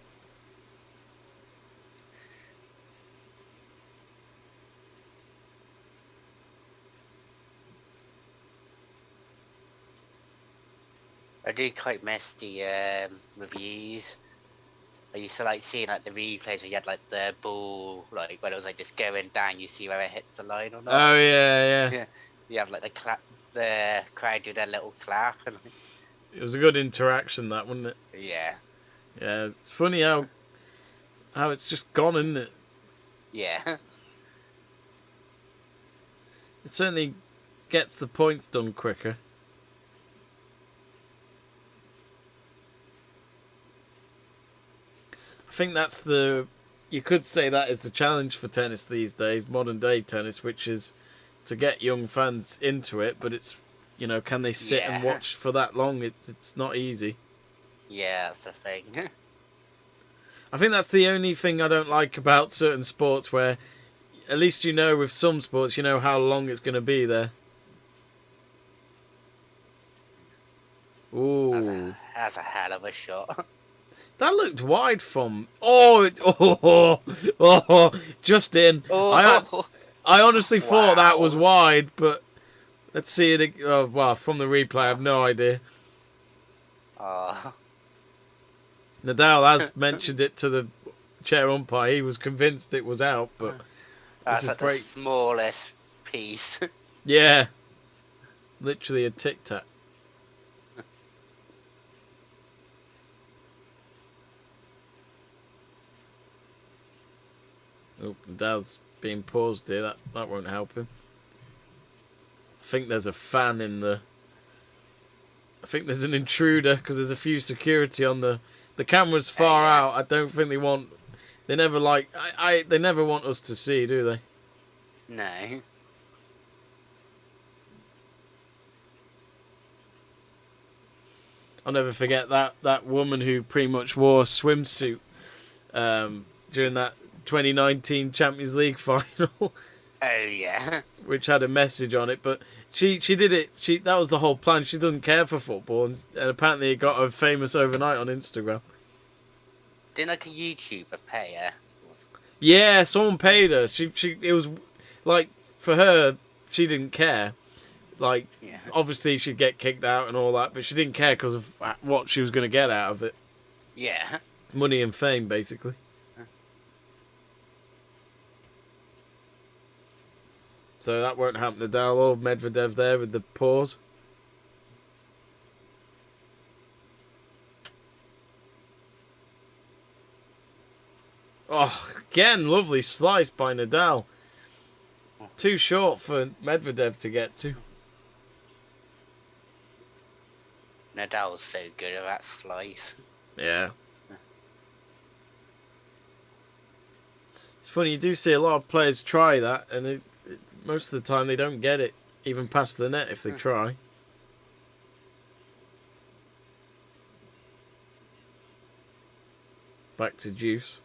I do quite miss the reviews. I used to like seeing like the replays where you had like the ball, like when it was like just going down, you see where it hits the line or not. Oh yeah, yeah. Yeah. You have like the crowd do their little clap, and It was a good interaction, that, wasn't it? yeah, Yeah, it's funny how it's just gone, isn't it? yeah, It certainly gets the points done quicker. I think that's you could say that is the challenge for tennis these days, modern day tennis, which is to get young fans into it, but it's, can they sit and watch for that long? It's not easy. yeah. That's the thing. I think that's the only thing I don't like about certain sports, where at least with some sports, how long it's going to be there. Ooh. That's a hell of a shot. That looked wide from... just in. Oh, I honestly thought that Wow. was wide, but let's see it. From the replay, I have no idea. Nadal has mentioned it to the chair umpire. He was convinced it was out, but that's is like the smallest piece. yeah, literally a tic tac. Oh, Nadal's being paused here. That won't help him. I think there's a fan in the... I think there's an intruder, because there's a few security on the camera's far out. I don't think they want... They never like... They never want us to see, do they? No. I'll never forget that woman who pretty much wore a swimsuit during that 2019 Champions League final. Oh yeah. Which had a message on it, but she did it. That was the whole plan. She doesn't care for football, and apparently it got her famous overnight on Instagram. Didn't like a YouTuber pay her? Yeah, someone paid her. like, for her, she didn't care. Like, Yeah. obviously she'd get kicked out and all that, but she didn't care because of what she was going to get out of it. Yeah. Money and fame, basically. So that won't happen to Nadal or Medvedev there with the pause. Oh, again, lovely slice by Nadal. Too short for Medvedev to get to. Nadal's so good at that slice. Yeah. It's funny, you do see a lot of players try that, and most of the time they don't get it, even past the net if they try. Back to Juice.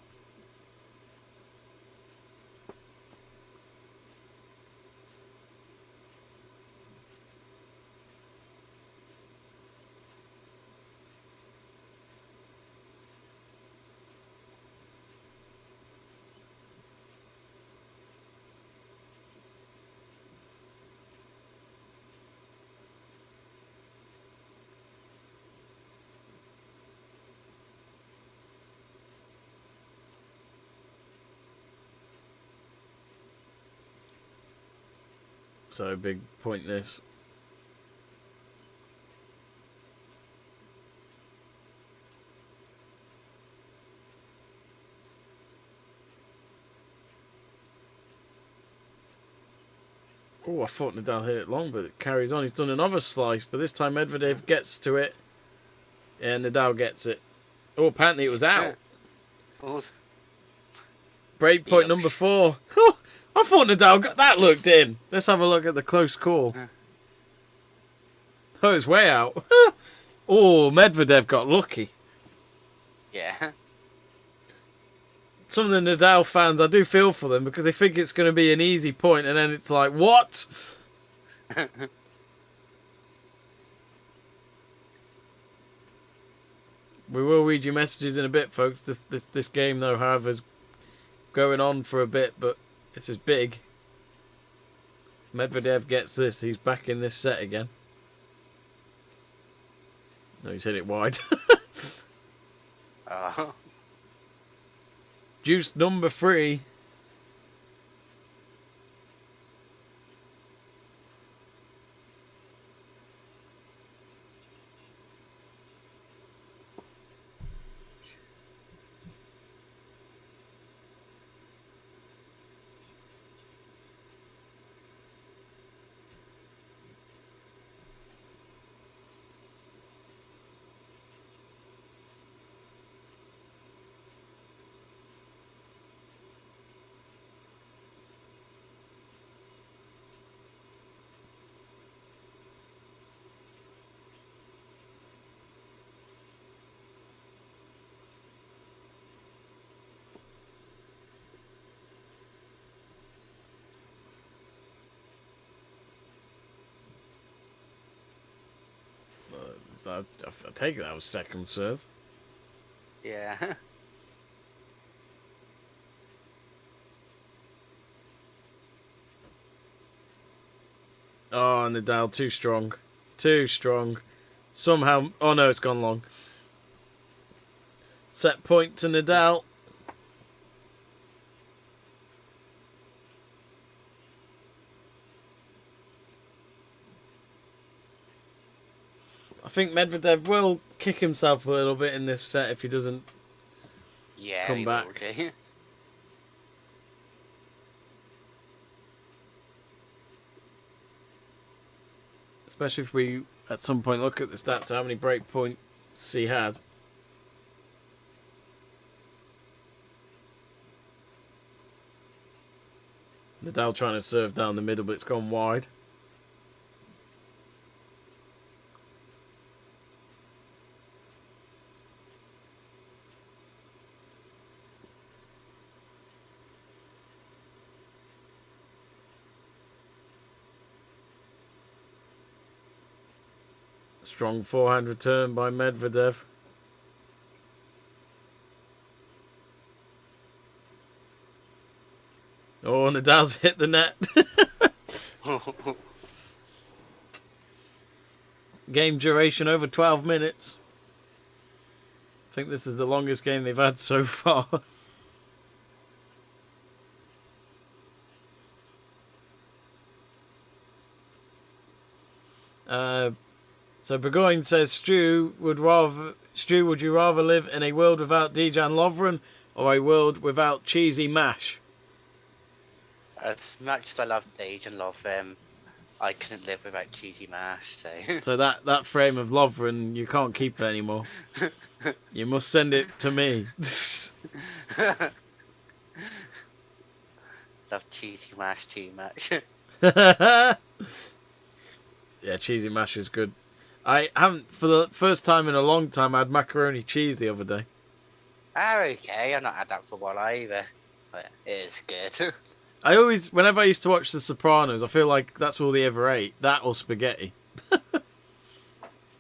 So big point this. Oh, I thought Nadal hit it long, but it carries on. He's done another slice, but this time Medvedev gets to it. And Nadal gets it. Oh, apparently it was out. Oh, Break point Yep. number 4. I thought Nadal got that looked in. Let's have a look at the close call. Oh, it's way out. Oh, Medvedev got lucky. yeah. Some of the Nadal fans, I do feel for them because they think it's going to be an easy point, and then it's like, what? We will read your messages in a bit, folks. This game, though, however, is going on for a bit, but this is big. If Medvedev gets this, he's back in this set again. No, he's hit it wide. Oh. Juice number 3. I take it that was second serve. Yeah. Oh, Nadal, too strong. Too strong. Somehow... Oh, no, it's gone long. Set point to Nadal. I think Medvedev will kick himself a little bit in this set if he doesn't Yeah. come he back. will do. Especially if we, at some point, look at the stats, how many break points he had. Nadal trying to serve down the middle, but it's gone wide. Strong forehand return by Medvedev. Oh, Nadal's hit the net. Game duration over 12 minutes. I think this is the longest game they've had so far. So Burgoyne says, Stu, would you rather live in a world without Dejan Lovren or a world without cheesy mash? As much as I love Dage and love them, I couldn't live without cheesy mash. So, So that frame of Lovren, you can't keep it anymore. You must send it to me. love cheesy mash too much. Yeah, cheesy mash is good. I haven't, for the first time in a long time, I had macaroni cheese the other day. Okay, I've not had that for a while either, but it is good. I always, whenever I used to watch The Sopranos, I feel like that's all they ever ate. That or spaghetti.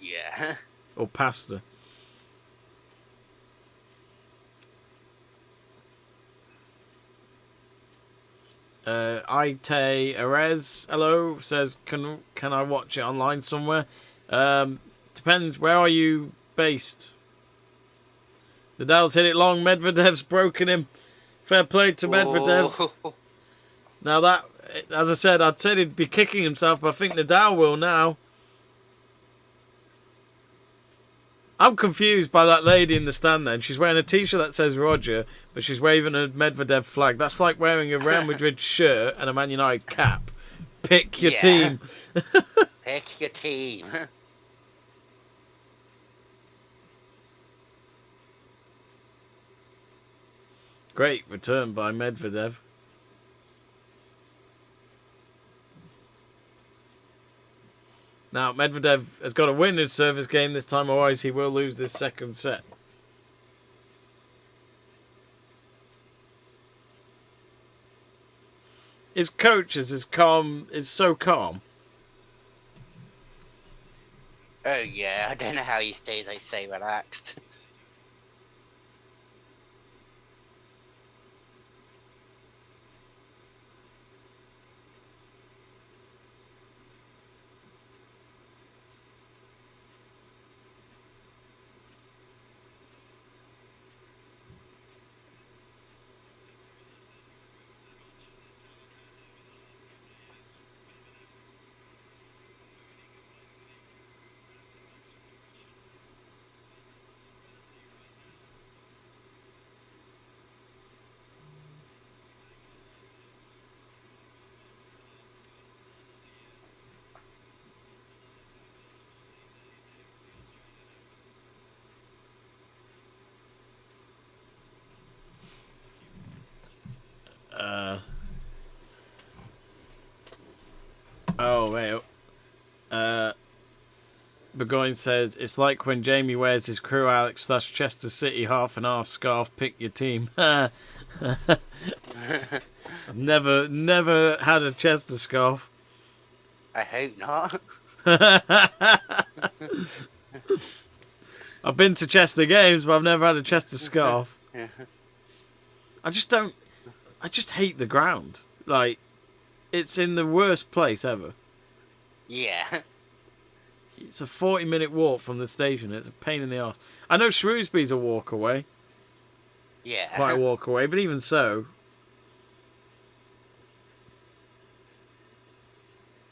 Yeah. Or pasta. Ite Erez, hello, says, can I watch it online somewhere? Depends, where are you based? Nadal's hit it long, Medvedev's broken him. Fair play to Medvedev. Oh. Now that, as I said, I'd said he'd be kicking himself, but I think Nadal will now. I'm confused by that lady in the stand then. She's wearing a t-shirt that says Roger, but she's waving a Medvedev flag. That's like wearing a Real Madrid shirt and a Man United cap. Pick your team. Pick your team. Great return by Medvedev. Now, Medvedev has got to win his service game this time, otherwise he will lose this second set. His coach is so calm. Oh yeah, I don't know how he stays, I say, relaxed. Oh, wait. Burgoyne says, it's like when Jamie wears his Crew Alex / Chester City half and half scarf, pick your team. I've never had a Chester scarf. I hope not. I've been to Chester games, but I've never had a Chester scarf. I just hate the ground. Like, it's in the worst place ever. Yeah. It's a 40-minute walk from the station. It's a pain in the arse. I know Shrewsbury's a walk away. Yeah. Quite a walk away, but even so.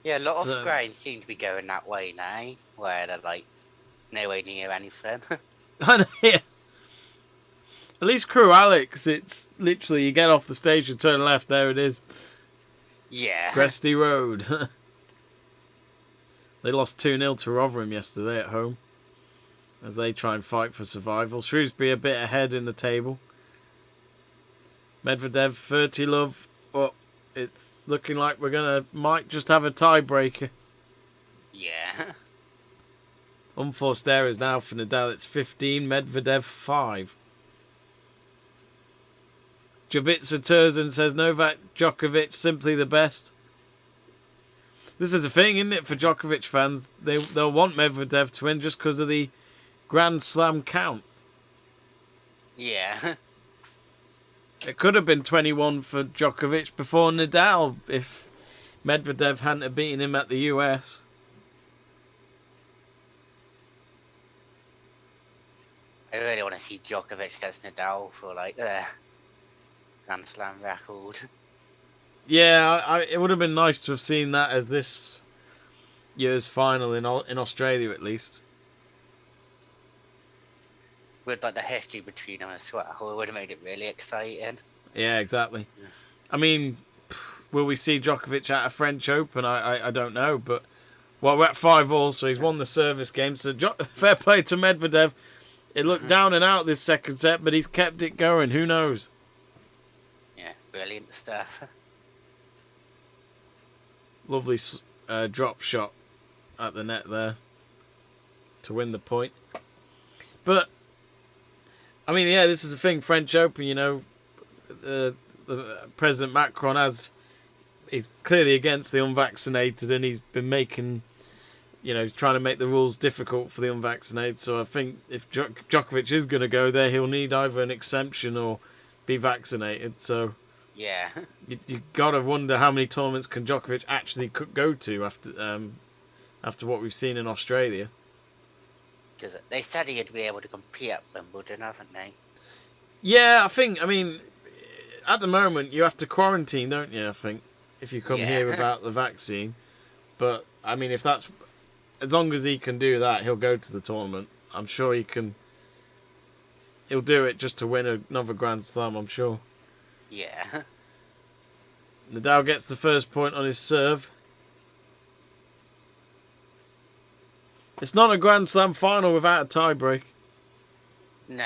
Yeah, a lot So- of grounds seem to be going that way now, where they're like nowhere near anything. I know, yeah. At least Crew Alex, it's literally you get off the station, turn left, there it is. Yeah. Gresty Road. They lost 2-0 to Rotherham yesterday at home as they try and fight for survival. Shrewsbury a bit ahead in the table. Medvedev 30 love. Oh, it's looking like might just have a tiebreaker. Yeah. Unforced errors now for Nadal. It's 15, Medvedev 5. Jabitsa Turzin says Novak Djokovic simply the best. This is a thing, isn't it, for Djokovic fans? They'll want Medvedev to win just because of the Grand Slam count. Yeah. It could have been 21 for Djokovic before Nadal if Medvedev hadn't have beaten him at the US. I really want to see Djokovic against Nadal for like the Grand Slam record. Yeah, it would have been nice to have seen that as this year's final in Australia at least. With like the history between them as well, it would have made it really exciting. Yeah, exactly. I mean, will we see Djokovic at a French Open? I don't know, but well, we're at 5-all, so he's won the service game. So fair play to Medvedev. It looked down and out this second set, but he's kept it going. Who knows? Yeah, brilliant stuff. Lovely drop shot at the net there to win the point. But I mean, yeah, this is the thing. French Open, you know, the President Macron he's clearly against the unvaccinated, and he's been making, you know, he's trying to make the rules difficult for the unvaccinated. So I think if Djokovic is going to go there, he'll need either an exemption or be vaccinated. So Yeah. you got to wonder how many tournaments can Djokovic actually go to after what we've seen in Australia. Because they said he'd be able to compete at Wimbledon, haven't they? Yeah, I mean, at the moment you have to quarantine, don't you? I think if you come here without the vaccine. But I mean, if that's as long as he can do that, he'll go to the tournament. I'm sure he can. He'll do it just to win another Grand Slam, I'm sure. Yeah. Nadal gets the first point on his serve. It's not a Grand Slam final without a tie-break. No.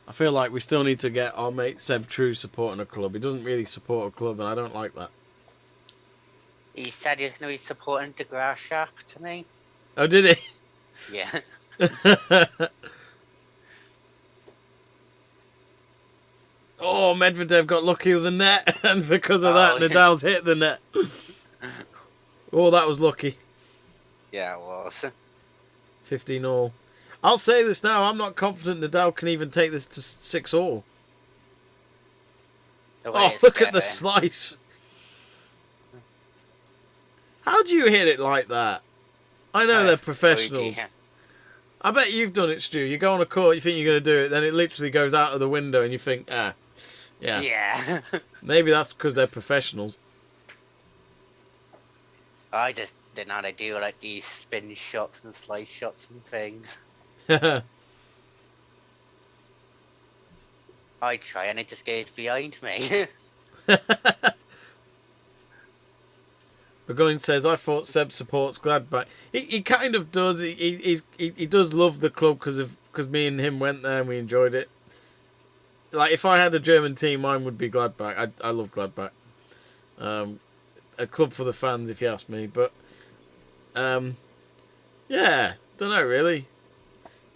I feel like we still need to get our mate Seb True supporting a club. He doesn't really support a club, and I don't like that. He said he's going to be supporting De Graaf to me. Oh, did he? Yeah. Oh, Medvedev got lucky with the net, and because of that, Nadal's hit the net. Oh, that was lucky. Yeah, it was. 15-all. I'll say this now, I'm not confident Nadal can even take this to 6-all. Oh, look at the slice. How do you hit it like that? I know they're professionals. I bet you've done it, Stu. You go on a court, you think you're going to do it, then it literally goes out of the window and you think, yeah. Yeah. Maybe that's because they're professionals. I just didn't know how to do like these spin shots and slice shots and things. I try and it just goes behind me. Burgoyne says, I thought Seb supports Gladbach. He kind of does. He does love the club because me and him went there and we enjoyed it. Like, if I had a German team, mine would be Gladbach. I love Gladbach. A club for the fans, if you ask me. But, yeah, don't know, really.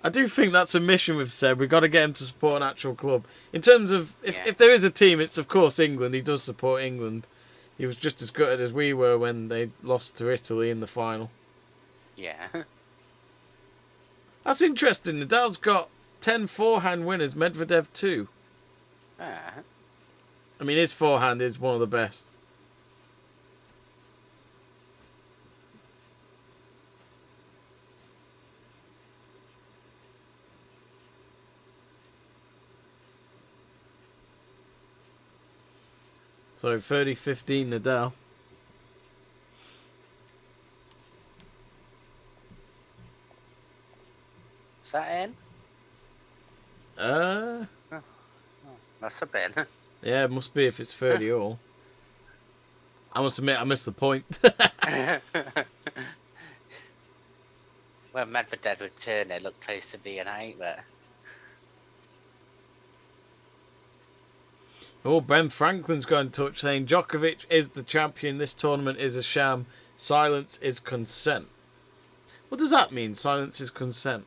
I do think that's a mission with Seb. We've got to get him to support an actual club. In terms of, if there is a team, it's of course England. He does support England. He was just as gutted as we were when they lost to Italy in the final. Yeah. That's interesting. Nadal's got 10 forehand winners, Medvedev 2. I mean, his forehand is one of the best. So 30-15 Nadal. Is that in? Must have been. Yeah, it must be if it's 30 all. I must admit, I missed the point. When Medvedev returned, it looked close to being out, but... Oh, Ben Franklin's got in touch saying Djokovic is the champion. This tournament is a sham. Silence is consent. What does that mean? Silence is consent.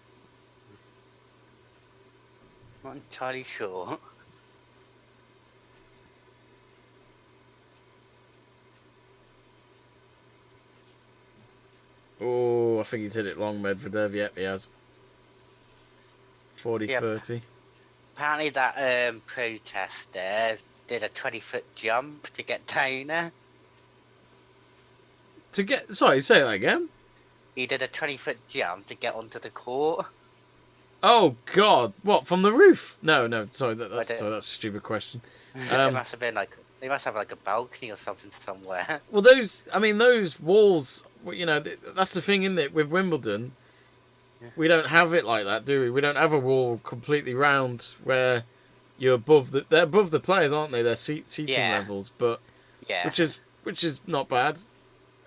Not entirely sure. I think he's hit it long, Medvedev. Yep, he has. 40, Yep. 30. Apparently that protester did a 20-foot jump to get down there. Sorry, say that again. He did a 20-foot jump to get onto the court. Oh God! What, from the roof? No. Sorry, that's a stupid question. It must have been like they must have like a balcony or something somewhere. Well, those walls. You know, that's the thing, isn't it? With Wimbledon, we don't have it like that, do we? We don't have a wall completely round where you're above they're above the players, aren't they? They're seating levels, but Yeah. which is not bad.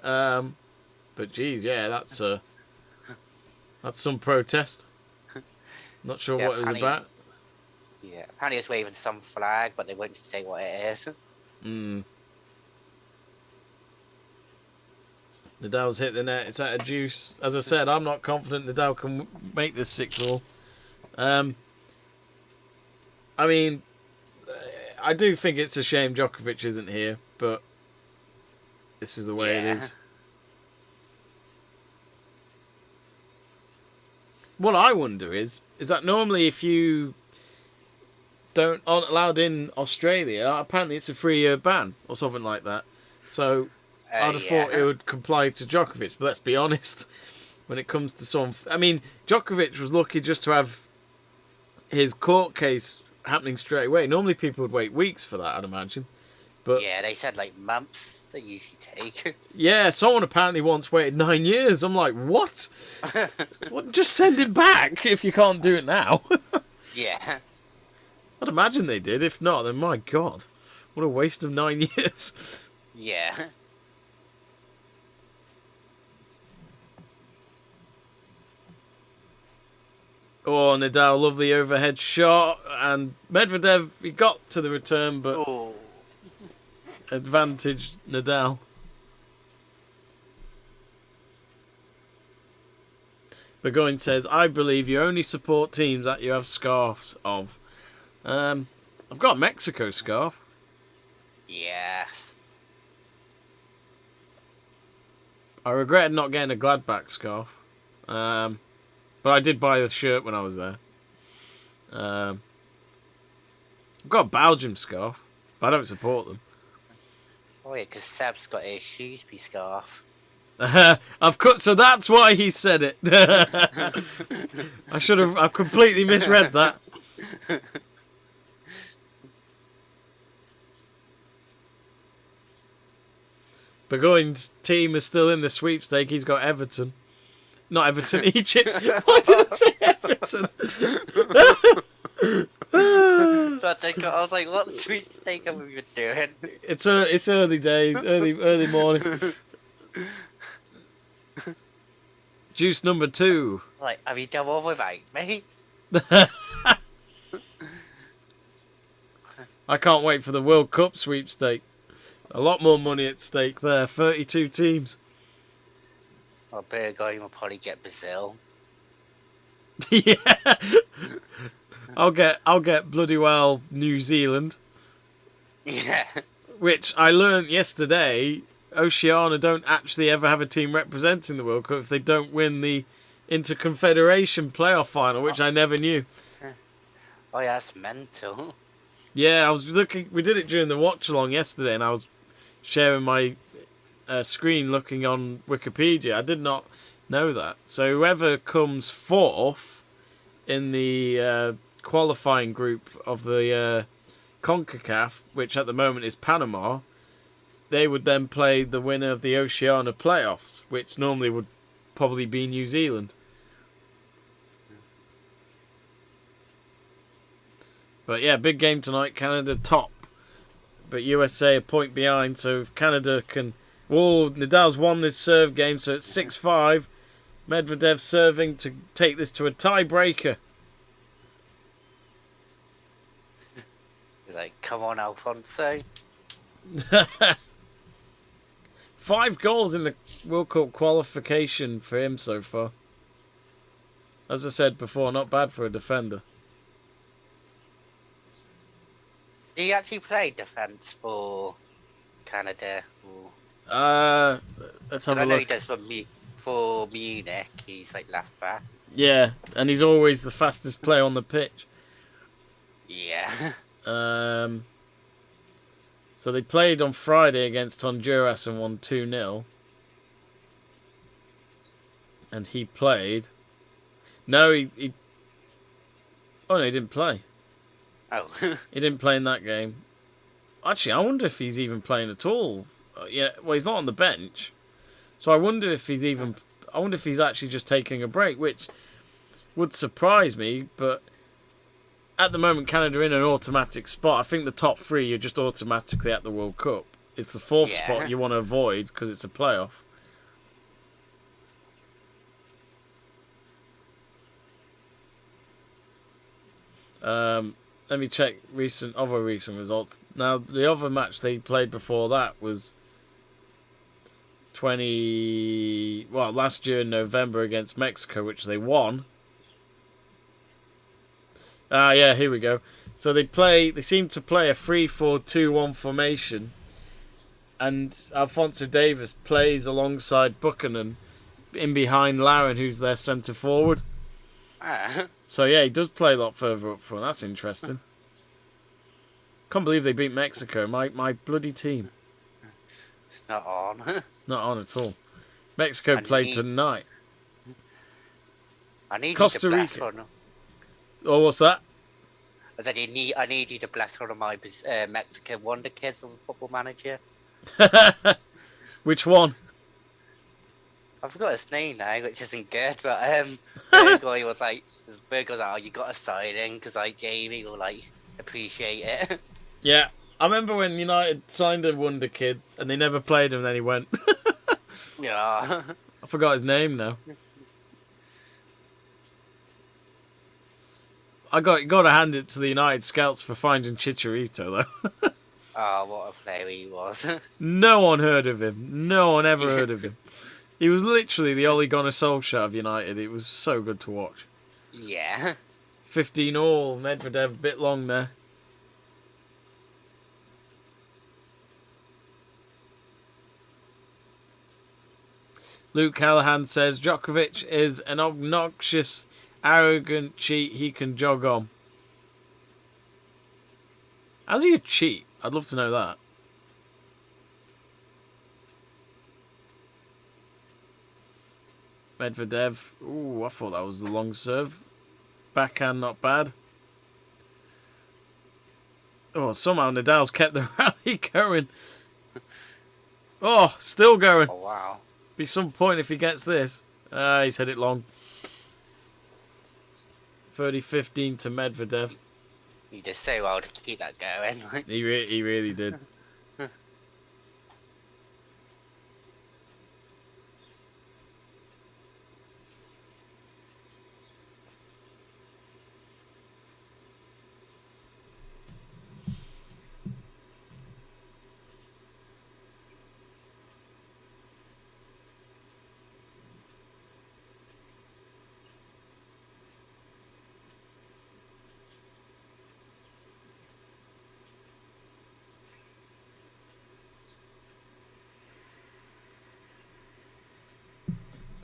But geez, yeah, that's some protest. Not sure what it was about. Yeah, apparently it's waving some flag, but they won't say what it is. Nadal's hit the net. It's out of juice. As I said, I'm not confident Nadal can make this 6-all. I mean, I do think it's a shame Djokovic isn't here, but this is the way it is. What I wonder is that normally if you aren't allowed in Australia, apparently it's a 3-year ban or something like that. So I'd have thought it would comply to Djokovic, but let's be honest. When it comes to Djokovic was lucky just to have his court case happening straight away. Normally people would wait weeks for that, I'd imagine. But yeah, they said like months. They usually take. Yeah, someone apparently once waited 9 years. I'm like, what? What? Just send it back if you can't do it now. Yeah. I'd imagine they did. If not, then my God, what a waste of 9 years. Yeah. Oh, Nadal, lovely overhead shot, and Medvedev, he got to the return, but advantage Nadal. Burgoyne says, I believe you only support teams that you have scarves of. I've got a Mexico scarf. Yes. I regretted not getting a Gladbach scarf. But I did buy the shirt when I was there. I've got a Belgium scarf, but I don't support them. Oh yeah, because Seb's got his Shrewsbury scarf. So that's why he said it. I've completely misread that. Burgoyne's team is still in the sweepstake. He's got Everton. Not Everton, Egypt. Why did I say Everton? But I was like, what sweepstake have we been doing? It's early days, early morning. Juice number 2. Like, have you done one without me? I can't wait for the World Cup sweepstake. A lot more money at stake there. 32 teams. Well, Burgoyne will probably get Brazil. Yeah. I'll get bloody well New Zealand. Yeah. Which I learnt yesterday, Oceania don't actually ever have a team representing the World Cup if they don't win the Interconfederation playoff final, which I never knew. Oh yeah, that's mental. Yeah, I was looking. We did it during the watch along yesterday, and I was sharing my screen looking on Wikipedia. I did not know that. So whoever comes fourth in the qualifying group of the CONCACAF, which at the moment is Panama, they would then play the winner of the Oceania playoffs, which normally would probably be New Zealand. But yeah, big game tonight. Canada top, but USA a point behind. So if Canada can... Whoa, Nadal's won this serve game, so it's 6-5. Medvedev serving to take this to a tiebreaker. He's like, come on, Alfonso. 5 goals in the World Cup qualification for him so far. As I said before, not bad for a defender. Do you actually play defence for Canada? Let's have a I know he look. does for Munich, he's like left back. Yeah, and he's always the fastest player on the pitch. Yeah. So they played on Friday against Honduras and won 2-0. And he played. No, he. Oh no, he didn't play. Oh. He didn't play in that game. Actually, I wonder if he's even playing at all. Yeah, well, he's not on the bench. So I wonder if he's even. I wonder if he's actually just taking a break, which would surprise me. But at the moment, Canada are in an automatic spot. I think the top three, you're just automatically at the World Cup. It's the fourth spot you want to avoid because it's a playoff. Let me check other recent results. Now, the other match they played before that was last year in November against Mexico, which they won. Yeah, here we go. So they seem to play a 3-4-2-1 formation, and Alphonso Davies plays alongside Buchanan in behind Laren, who's their centre forward. So yeah, he does play a lot further up front. That's interesting. Can't believe they beat Mexico. My bloody team. Not on. Not on at all. Mexico played tonight. I need Costa you to bless Rica. one. Oh, what's that? I need you to bless one of my Mexican wonder kids on Football Manager. Which one? I forgot his name now, which isn't good. But Burgoy was like, oh, you got a signing because like Jamie will like appreciate it. Yeah, I remember when United signed a wonder kid and they never played him. And then he went. Yeah. I forgot his name now. I got to hand it to the United scouts for finding Chicharito though. Oh, what a player he was. No one heard of him. No one ever heard of him. He was literally the Ole Gunnar Solskjaer of United. It was so good to watch. Yeah. 15 all. Medvedev a bit long there. Luke Callahan says Djokovic is an obnoxious, arrogant cheat he can jog on. How's he a cheat? I'd love to know that. Medvedev. Ooh, I thought that was the long serve. Backhand, not bad. Oh, somehow Nadal's kept the rally going. Oh, still going. Oh, wow. Be some point if he gets this. He's hit it long. 30-15 to Medvedev. He did so well to keep that going. He really did.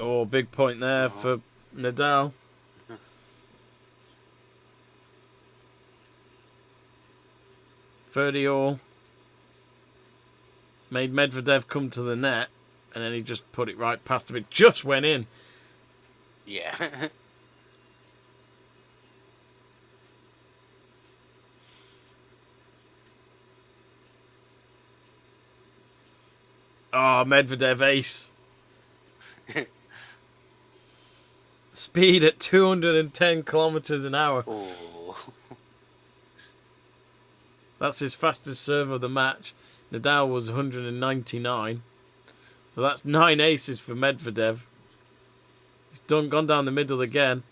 Oh, big point there for Nadal. $30 all. Made Medvedev come to the net, and then he just put it right past him. It just went in. Yeah. Oh, Medvedev ace. Speed at 210 kilometers an hour. Ooh. That's his fastest serve of the match. Nadal was 199. So that's 9 aces for Medvedev. He's gone down the middle again.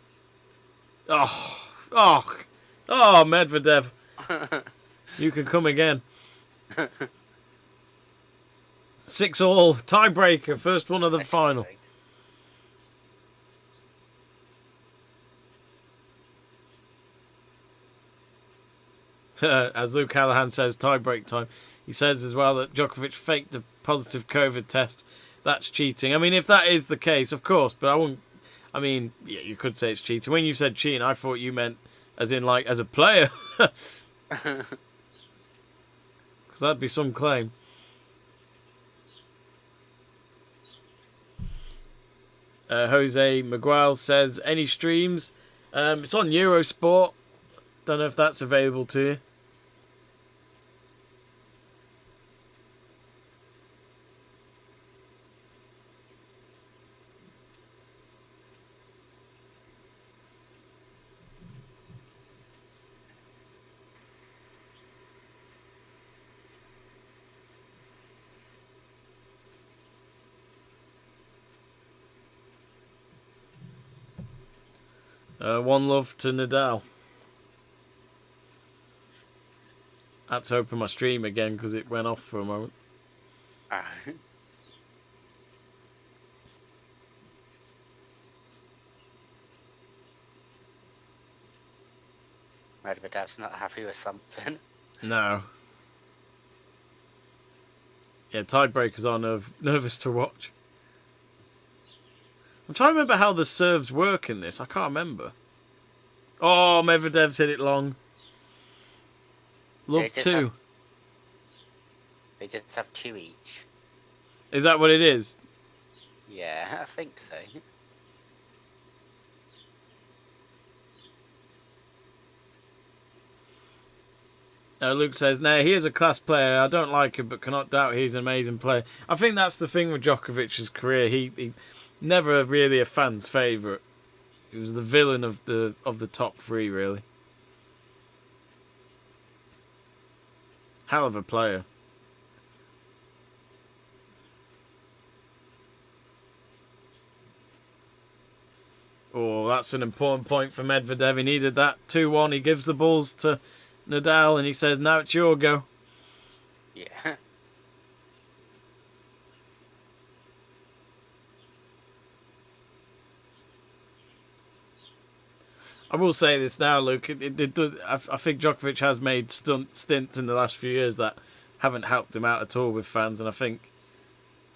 Oh, Medvedev. You can come again. 6 all, tiebreaker, first one of the final. As Luke Callahan says, tie-break time. He says as well that Djokovic faked a positive COVID test that's cheating. I mean, if that is the case, of course, but I wouldn't. I mean, yeah, you could say it's cheating. When you said cheating, I thought you meant as in like as a player, because that'd be some claim. Jose Miguel says, any streams? It's on Eurosport. Don't know if that's available to you. One love to Nadal. I had to open my stream again because it went off for a moment. Medvedev's not happy with something. No. Yeah, tiebreakers are nervous to watch. I'm trying to remember how the serves work in this. I can't remember. Oh, Medvedev's hit it long. Love two. They just have 2 each. Is that what it is? Yeah, I think so. Luke says, no, he is a class player. I don't like him, but cannot doubt he's an amazing player. I think that's the thing with Djokovic's career. He never really a fan's favourite. He was the villain of the top three, really. Hell of a player. Oh, that's an important point for Medvedev. He needed that 2-1. He gives the balls to Nadal and he says, now it's your go. Yeah. I will say this now, Luke. It does, I think Djokovic has made stints in the last few years that haven't helped him out at all with fans, and I think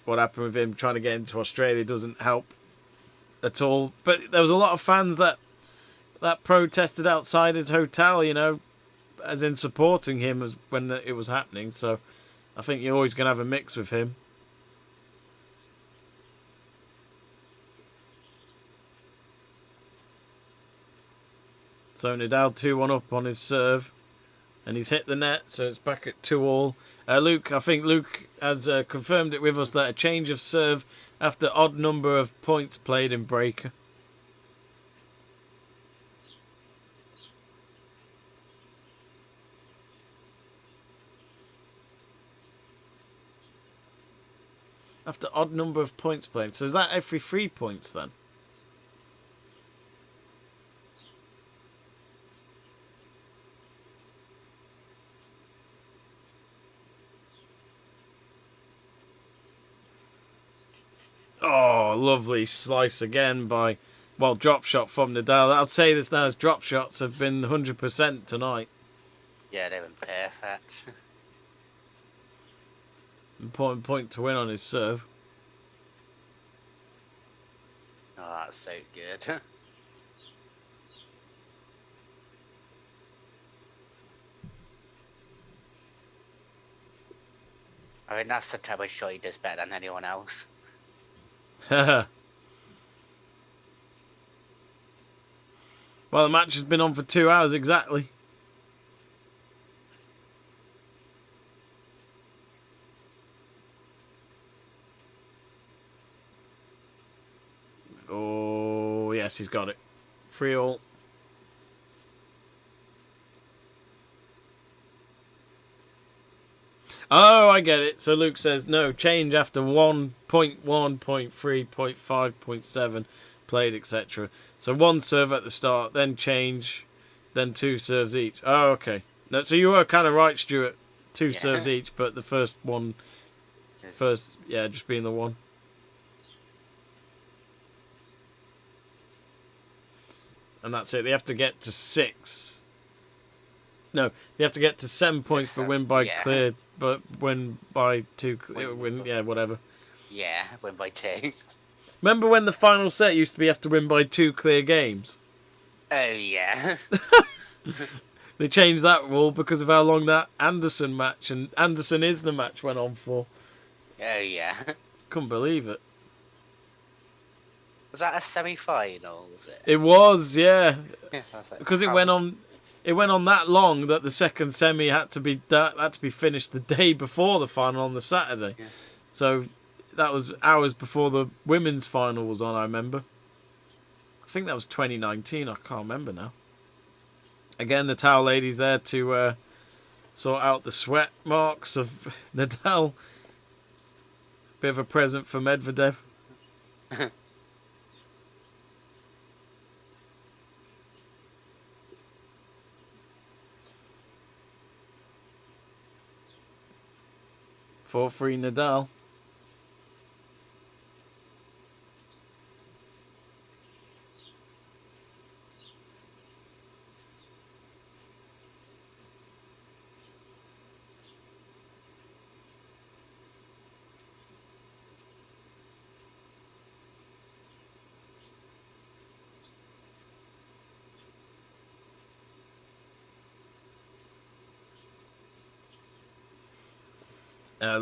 what happened with him trying to get into Australia doesn't help at all. But there was a lot of fans that protested outside his hotel, you know, as in supporting him when it was happening. So I think you're always going to have a mix with him. So Nadal 2-1 up on his serve. And he's hit the net, so it's back at 2-all. Luke, I think Luke has confirmed it with us that a change of serve after odd number of points played in breaker. After odd number of points played. So is that every 3 points then? Oh, lovely slice again by, well, drop shot from Nadal. I'll say this now, his drop shots have been 100% tonight. Yeah, they've been perfect. Important point to win on his serve. Oh, that's so good. I mean, that's the type of shot he does better than anyone else. Well, the match has been on for 2 hours exactly. Oh, yes, he's got it. 3-all. Oh, I get it. So Luke says, no, change after 1.1, 0.3, 0.5, 0.7 played, etc. So 1 serve at the start, then change, then 2 serves each. Oh, okay. No, so you were kind of right, Stuart. 2 serves each, but the first one, just being the one. And that's it. They have to get to 6. No, they have to get to 7 points, but win by clear. But win by 2, win, yeah, whatever. Yeah, win by 2. Remember when the final set used to be have to win by 2 clear games? Oh, yeah. They changed that rule because of how long that Anderson match and Anderson Isner match went on for. Oh, yeah. Couldn't believe it. Was that a semi-final, was it? It was, yeah. Yeah, I was like, Because it how- went on. It went on that long that the second semi had to be finished the day before the final on the Saturday. Yeah. So that was hours before the women's final was on. I remember. I think that was 2019. I can't remember now. Again, the towel ladies there to sort out the sweat marks of Nadal. Bit of a present for Medvedev. For free Nadal.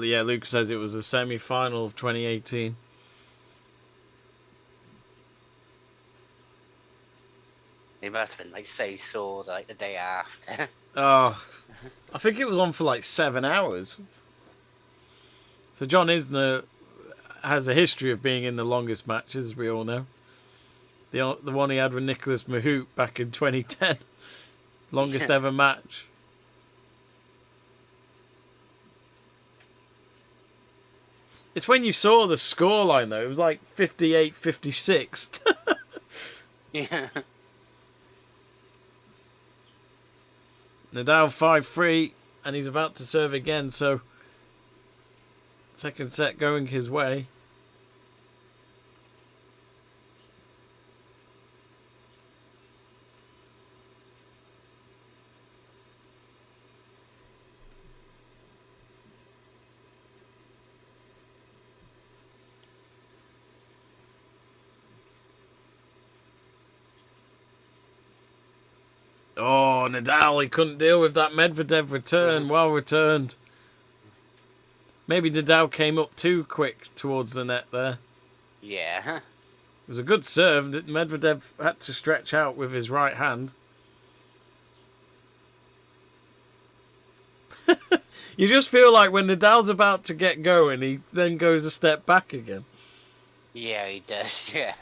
Yeah, Luke says it was the semi-final of 2018. He must have been like so sore like the day after. Oh, I think it was on for like 7 hours. So John Isner has a history of being in the longest matches, as we all know. The one he had with Nicholas Mahut back in 2010. Longest ever match. It's when you saw the scoreline, though. It was like 58-56. Yeah. Nadal 5-3, and he's about to serve again, so second set going his way. Oh, Nadal, he couldn't deal with that Medvedev return. Well returned. Maybe Nadal came up too quick towards the net there. Yeah. It was a good serve that Medvedev had to stretch out with his right hand. You just feel like when Nadal's about to get going, he then goes a step back again. Yeah, he does, yeah.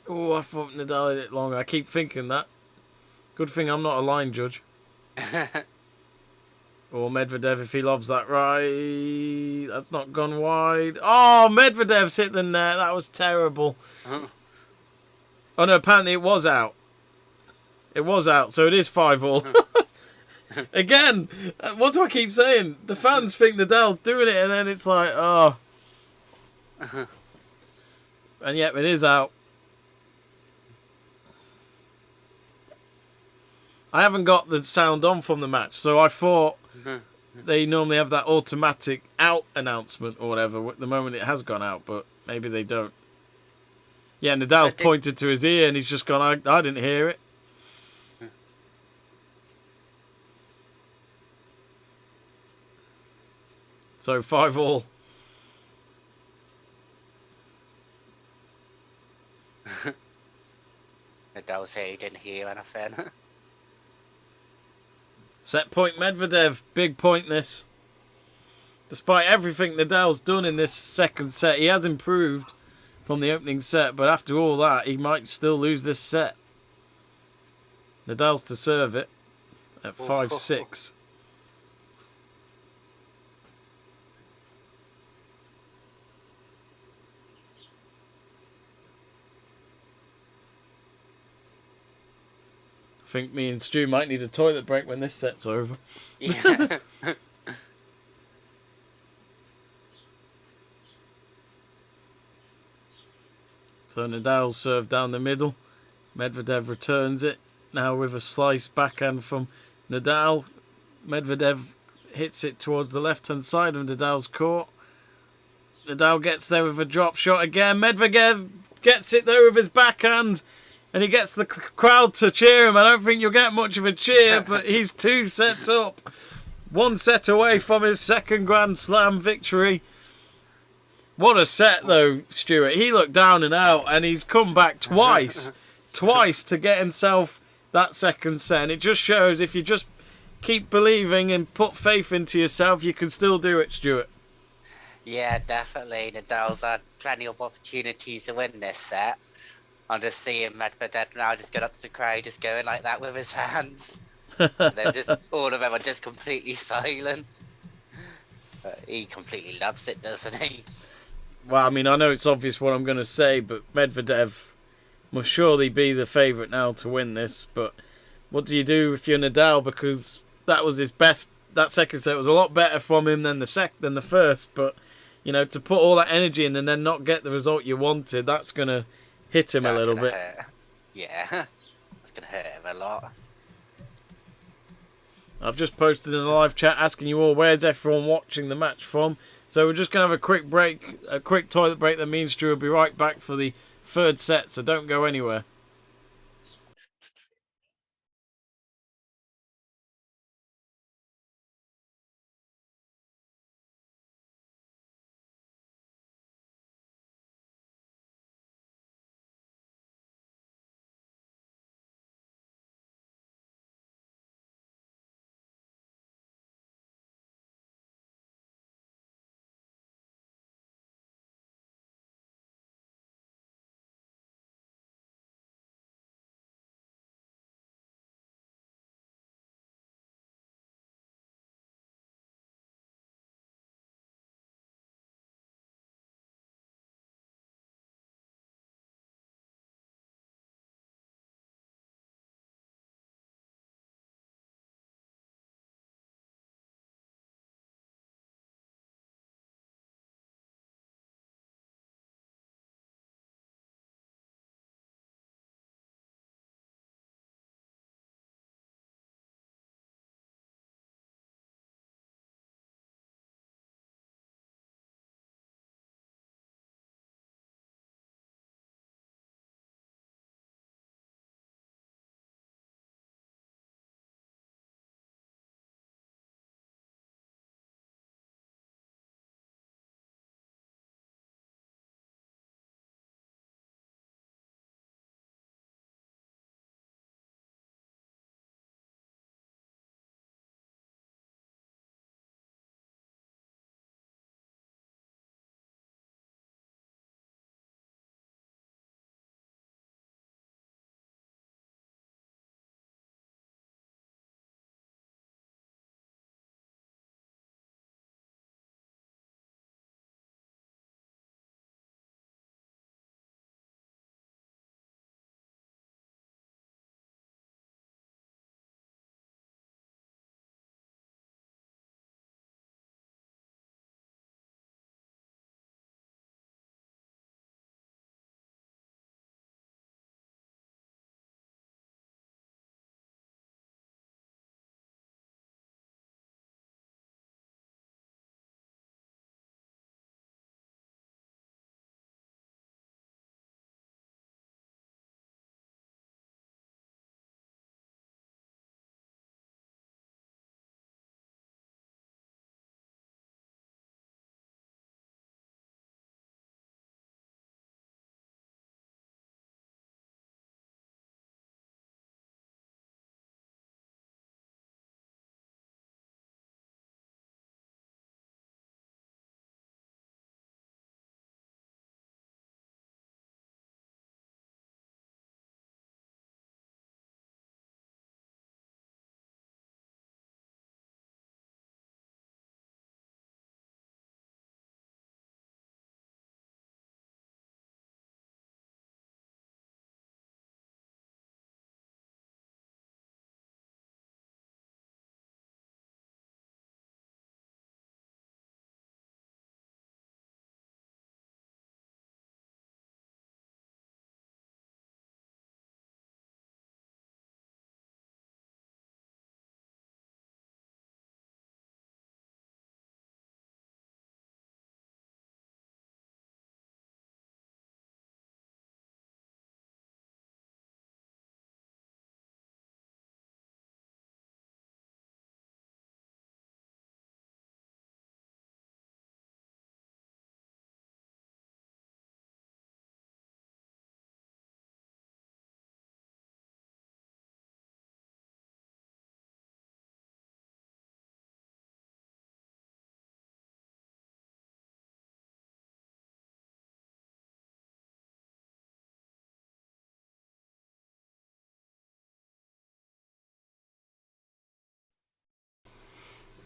Oh, I thought Nadal had it long. I keep thinking that. Good thing I'm not a line judge. Or Medvedev, if he lobs that right. That's not gone wide. Oh, Medvedev's hit the net. That was terrible. Oh, no, apparently it was out. It was out, so it is 5-all. Again, what do I keep saying? The fans think Nadal's doing it, and then it's like, oh. And yep, it is out. I haven't got the sound on from the match, so I thought they normally have that automatic out announcement or whatever at the moment it has gone out, but maybe they don't. Yeah, Nadal's pointed to his ear and he's just gone, I didn't hear it. So 5-all. Nadal said he didn't hear anything. Set point Medvedev. Big point this. Despite everything Nadal's done in this second set, he has improved from the opening set, but after all that, he might still lose this set. Nadal's to serve it at 5-6. think me and Stu might need a toilet break when this set's over. Yeah. So Nadal served down the middle. Medvedev returns it. Now with a slice backhand from Nadal. Medvedev hits it towards the left-hand side of Nadal's court. Nadal gets there with a drop shot again. Medvedev gets it there with his backhand. And he gets the crowd to cheer him. I don't think you'll get much of a cheer, but he's 2 sets up. 1 set away from his second Grand Slam victory. What a set, though, Stuart. He looked down and out, and he's come back twice. Twice to get himself that second set. And it just shows if you just keep believing and put faith into yourself, you can still do it, Stuart. Yeah, definitely. Nadal's had plenty of opportunities to win this set. I'm just seeing Medvedev now just get up to the crowd, just going like that with his hands. They're just, all of them are just completely silent. But he completely loves it, doesn't he? Well, I mean, I know it's obvious what I'm going to say, but Medvedev must surely be the favourite now to win this. But what do you do if you're Nadal? Because that was his best. That second set was a lot better from him than the first. But you know, to put all that energy in and then not get the result you wanted, that's going to hit him a little bit. Hurt. Yeah, that's going to hurt him a lot. I've just posted in the live chat asking you all where's everyone watching the match from. So we're just going to have a quick break, a quick toilet break. That means Drew will be right back for the 3rd set, so don't go anywhere.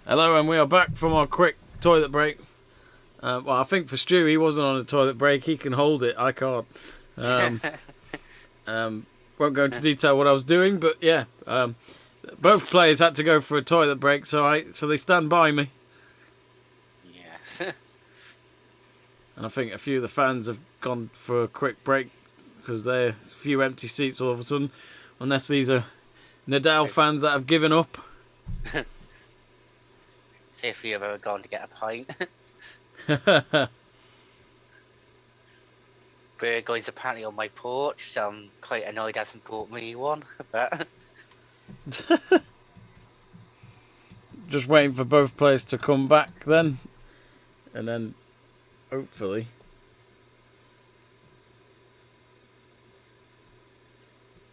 Hello, and we are back from our quick toilet break. Well, I think for Stu, he wasn't on a toilet break. He can hold it. I can't. Won't go into detail what I was doing, but yeah, both players had to go for a toilet break, so they stand by me. Yes. And I think a few of the fans have gone for a quick break because there's a few empty seats all of a sudden, unless these are Nadal fans that have given up. See if you've ever gone to get a pint. Burgoyne's apparently on my porch, so I'm quite annoyed he hasn't brought me one. But Just waiting for both players to come back then, and then hopefully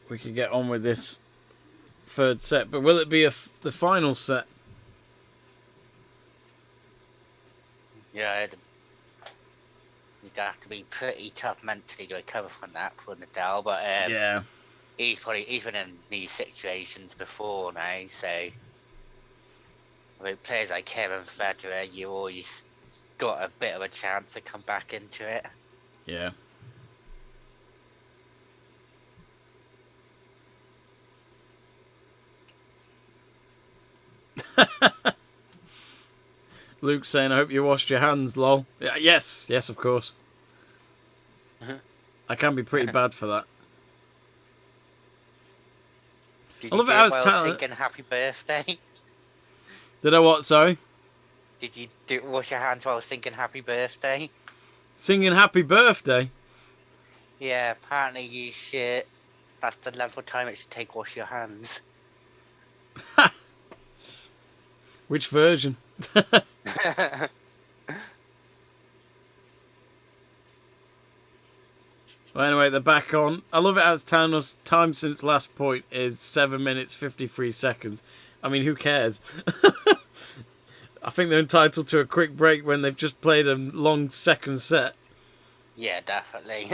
we can get on with this third set. But will it be the final set? yeah, you'd have to be pretty tough mentally to recover from that for Nadal. But Yeah. he's been in these situations before now, so with players like Kevin Federer, you always got a bit of a chance to come back into it. Yeah. Luke saying, I hope you washed your hands, lol. Yeah, yes, of course. I can be pretty bad for that. Did I you love do it it how it's while talent. thinking happy birthday? Did I what, sorry? Did you wash your hands while thinking happy birthday? Singing happy birthday? Yeah, apparently you should. That's the length of time it should take wash your hands. Which version? Well, anyway, they're back on. I love it as Tanos time since last point is 7 minutes 53 seconds. I mean, who cares? I think they're entitled to a quick break when they've just played a long second set. Yeah, definitely.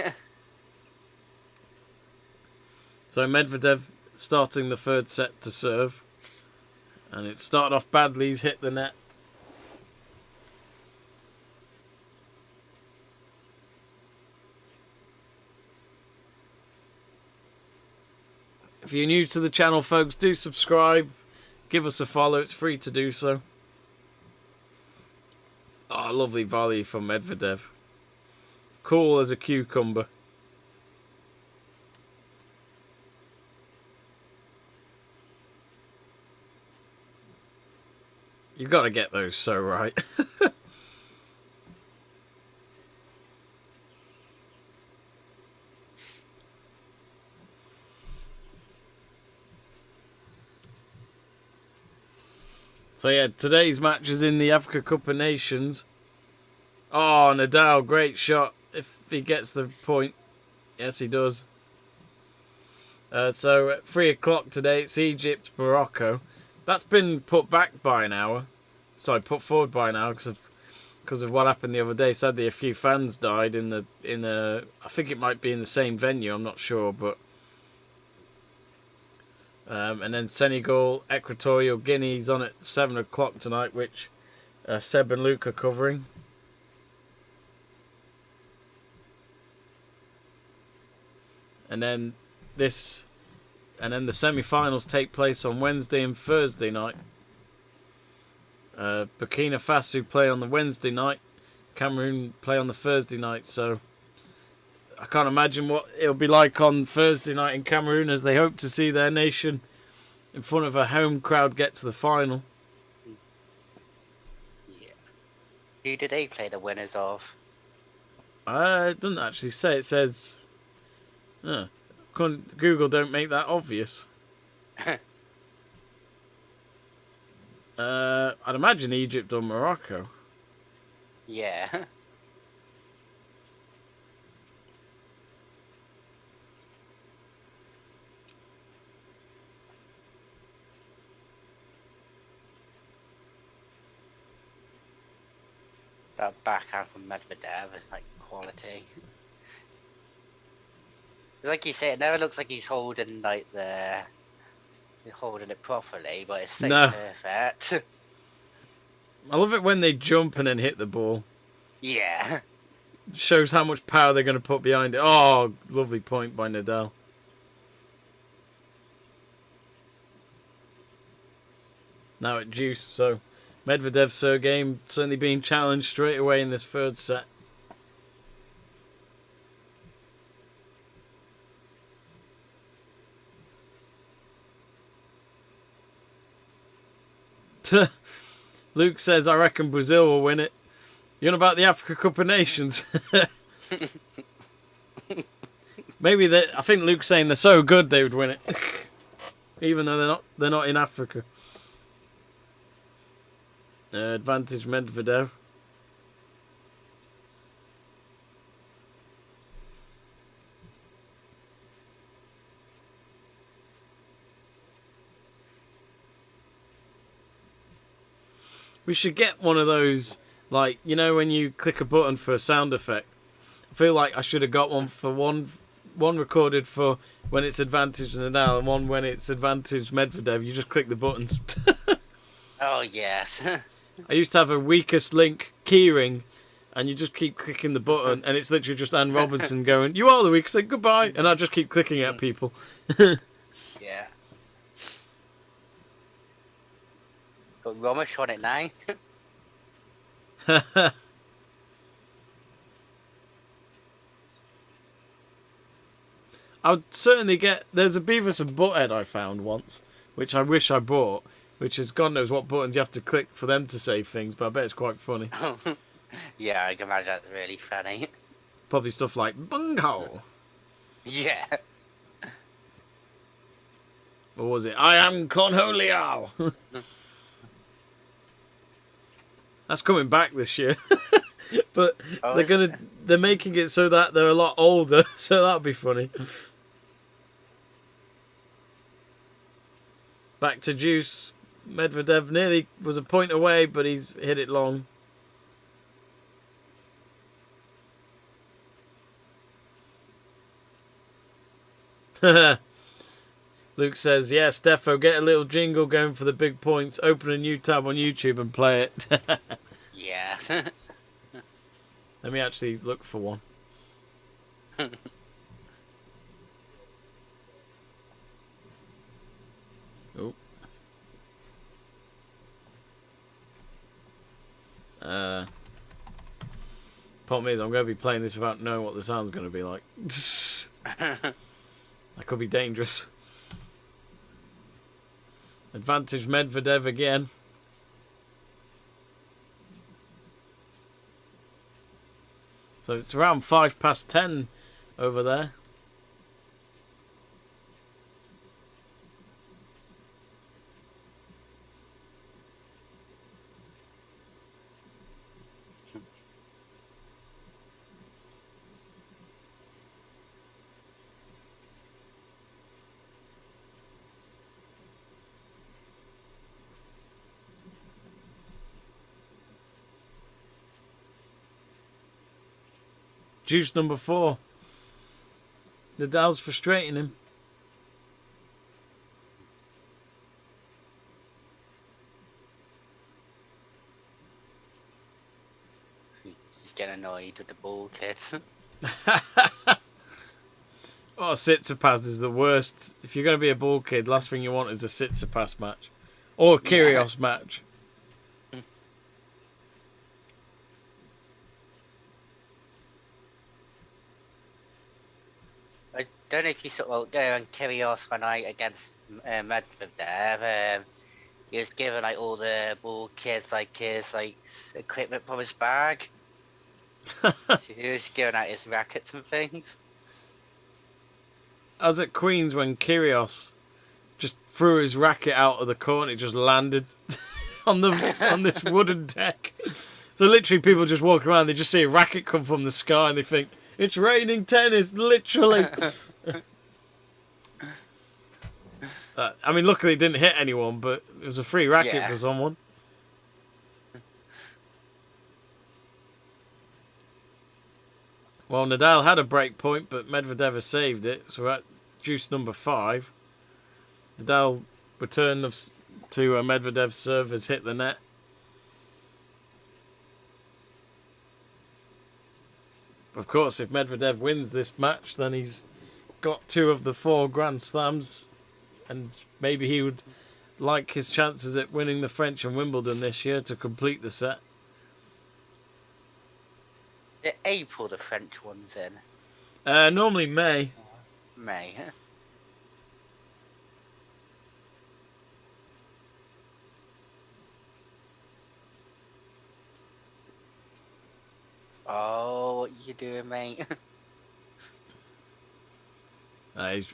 So Medvedev starting the third set to serve. And it started off badly. He's hit the net. If you're new to the channel, folks, do subscribe. Give us a follow. It's free to do so. Oh, lovely volley from Medvedev. Cool as a cucumber. You've got to get those so right. So yeah, today's match is in the Africa Cup of Nations. Oh, Nadal, great shot. If he gets the point. Yes, he does. So at 3 o'clock today, it's Egypt, Morocco. That's been put back by an hour. Sorry, put forward by an hour because of what happened the other day. Sadly, a few fans died in a. I think it might be in the same venue. I'm not sure, but. And then Senegal, Equatorial Guinea's on at 7 o'clock tonight, which Seb and Luke are covering. And then the semi-finals take place on Wednesday and Thursday night. Burkina Faso play on the Wednesday night. Cameroon play on the Thursday night. So I can't imagine what it'll be like on Thursday night in Cameroon as they hope to see their nation in front of a home crowd get to the final. Yeah. Who did they play the winners of? It doesn't actually say. It says... Google don't make that obvious. I'd imagine Egypt or Morocco. Yeah. That backhand from Medvedev is like quality. Like you say, it never looks like he's holding holding it properly, but it's so No. perfect. I love it when they jump and then hit the ball. Yeah. Shows how much power they're going to put behind it. Oh, lovely point by Nadal. Now at deuce, so Medvedev serve game certainly being challenged straight away in this third set. Luke says, I reckon Brazil will win it. You're on about the Africa Cup of Nations. Maybe I think Luke's saying they're so good they would win it. Even though they're not in Africa. Advantage Medvedev. We should get one of those, like, you know, when you click a button for a sound effect. I feel like I should have got one for one recorded for when it's advantage Nadal and one when it's advantage Medvedev. You just click the buttons. Oh, yes. I used to have a weakest link keyring, and you just keep clicking the button, and it's literally just Anne Robinson going, "You are the weakest link, goodbye," and I just keep clicking at people. Yeah. Got Romish on it now. I would certainly get. There's a Beavis and Butthead I found once, which I wish I bought, which is God knows what buttons you have to click for them to say things, but I bet it's quite funny. Yeah, I can imagine that's really funny. Probably stuff like bunghole. Yeah. Or was it I am Cornholio? That's coming back this year. But they're making it so that they're a lot older, so that'll be funny. Back to deuce. Medvedev nearly was a point away, but he's hit it long. Luke says, yeah, Steffo, get a little jingle going for the big points. Open a new tab on YouTube and play it. Yeah. Let me actually look for one. Oh. Problem is, I'm going to be playing this without knowing what the sound's going to be like. That could be dangerous. Advantage Medvedev again. So it's around 10:05 over there. Juice number 4. Nadal's frustrating him. He's getting annoyed with the ball kids. Oh, Tsitsipas is the worst. If you're going to be a ball kid, last thing you want is a Tsitsipas match. Or a Kyrgios match. I don't know if you saw on Kyrgios one night against Medvedev. He was giving like all the ball kids like his equipment from his bag. He was giving out his rackets and things. I was at Queen's when Kyrgios just threw his racket out of the court and it just landed on this wooden deck. So literally people just walk around, they just see a racket come from the sky and they think, it's raining tennis, literally. I mean, luckily it didn't hit anyone, but it was a free racket for someone. Well, Nadal had a break point, but Medvedev has saved it. So at juice number 5, Nadal return to Medvedev's serve has hit the net. Of course, if Medvedev wins this match, then he's got 2 of the 4 Grand Slams, and maybe he would like his chances at winning the French and Wimbledon this year to complete the set. April the French one's in. Normally May. May. Oh, what you doing, mate?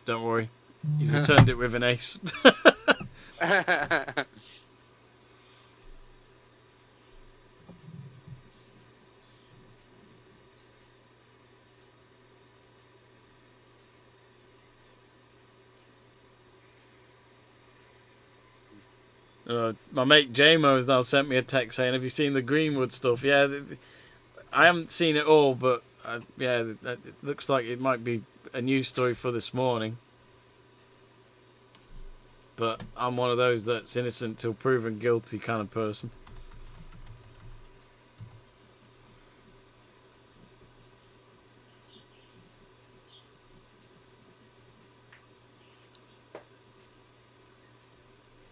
Don't worry. He's returned it with an ace. My mate JMO has now sent me a text saying, have you seen the Greenwood stuff? Yeah, I haven't seen it all, but yeah, it looks like it might be a news story for this morning. But I'm one of those that's innocent till proven guilty kind of person.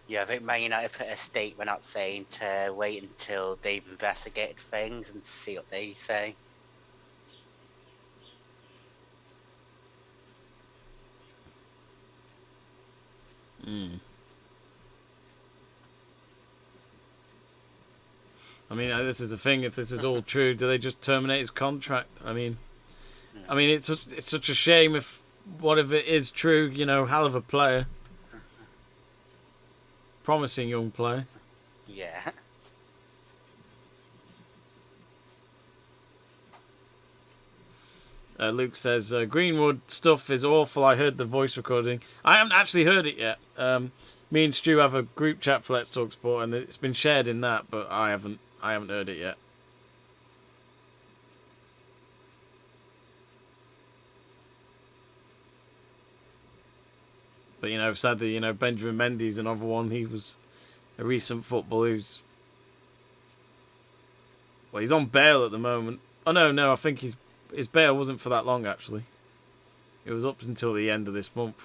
Yeah, I think Man United put a statement out saying to wait until they've investigated things and see what they say. I mean, this is the thing. If this is all true, do they just terminate his contract? I mean, it's such a shame if what if it is true. You know, hell of a player, promising young player. Yeah. Luke says Greenwood stuff is awful. I heard the voice recording. I haven't actually heard it yet. Me and Stu have a group chat for Let's Talk Sport, and it's been shared in that, but I haven't heard it yet. But you know, sadly, you know, Benjamin Mendy's another one. He was a recent footballer who's he's on bail at the moment. Oh no, I think his bail wasn't for that long actually. It was up until the end of this month.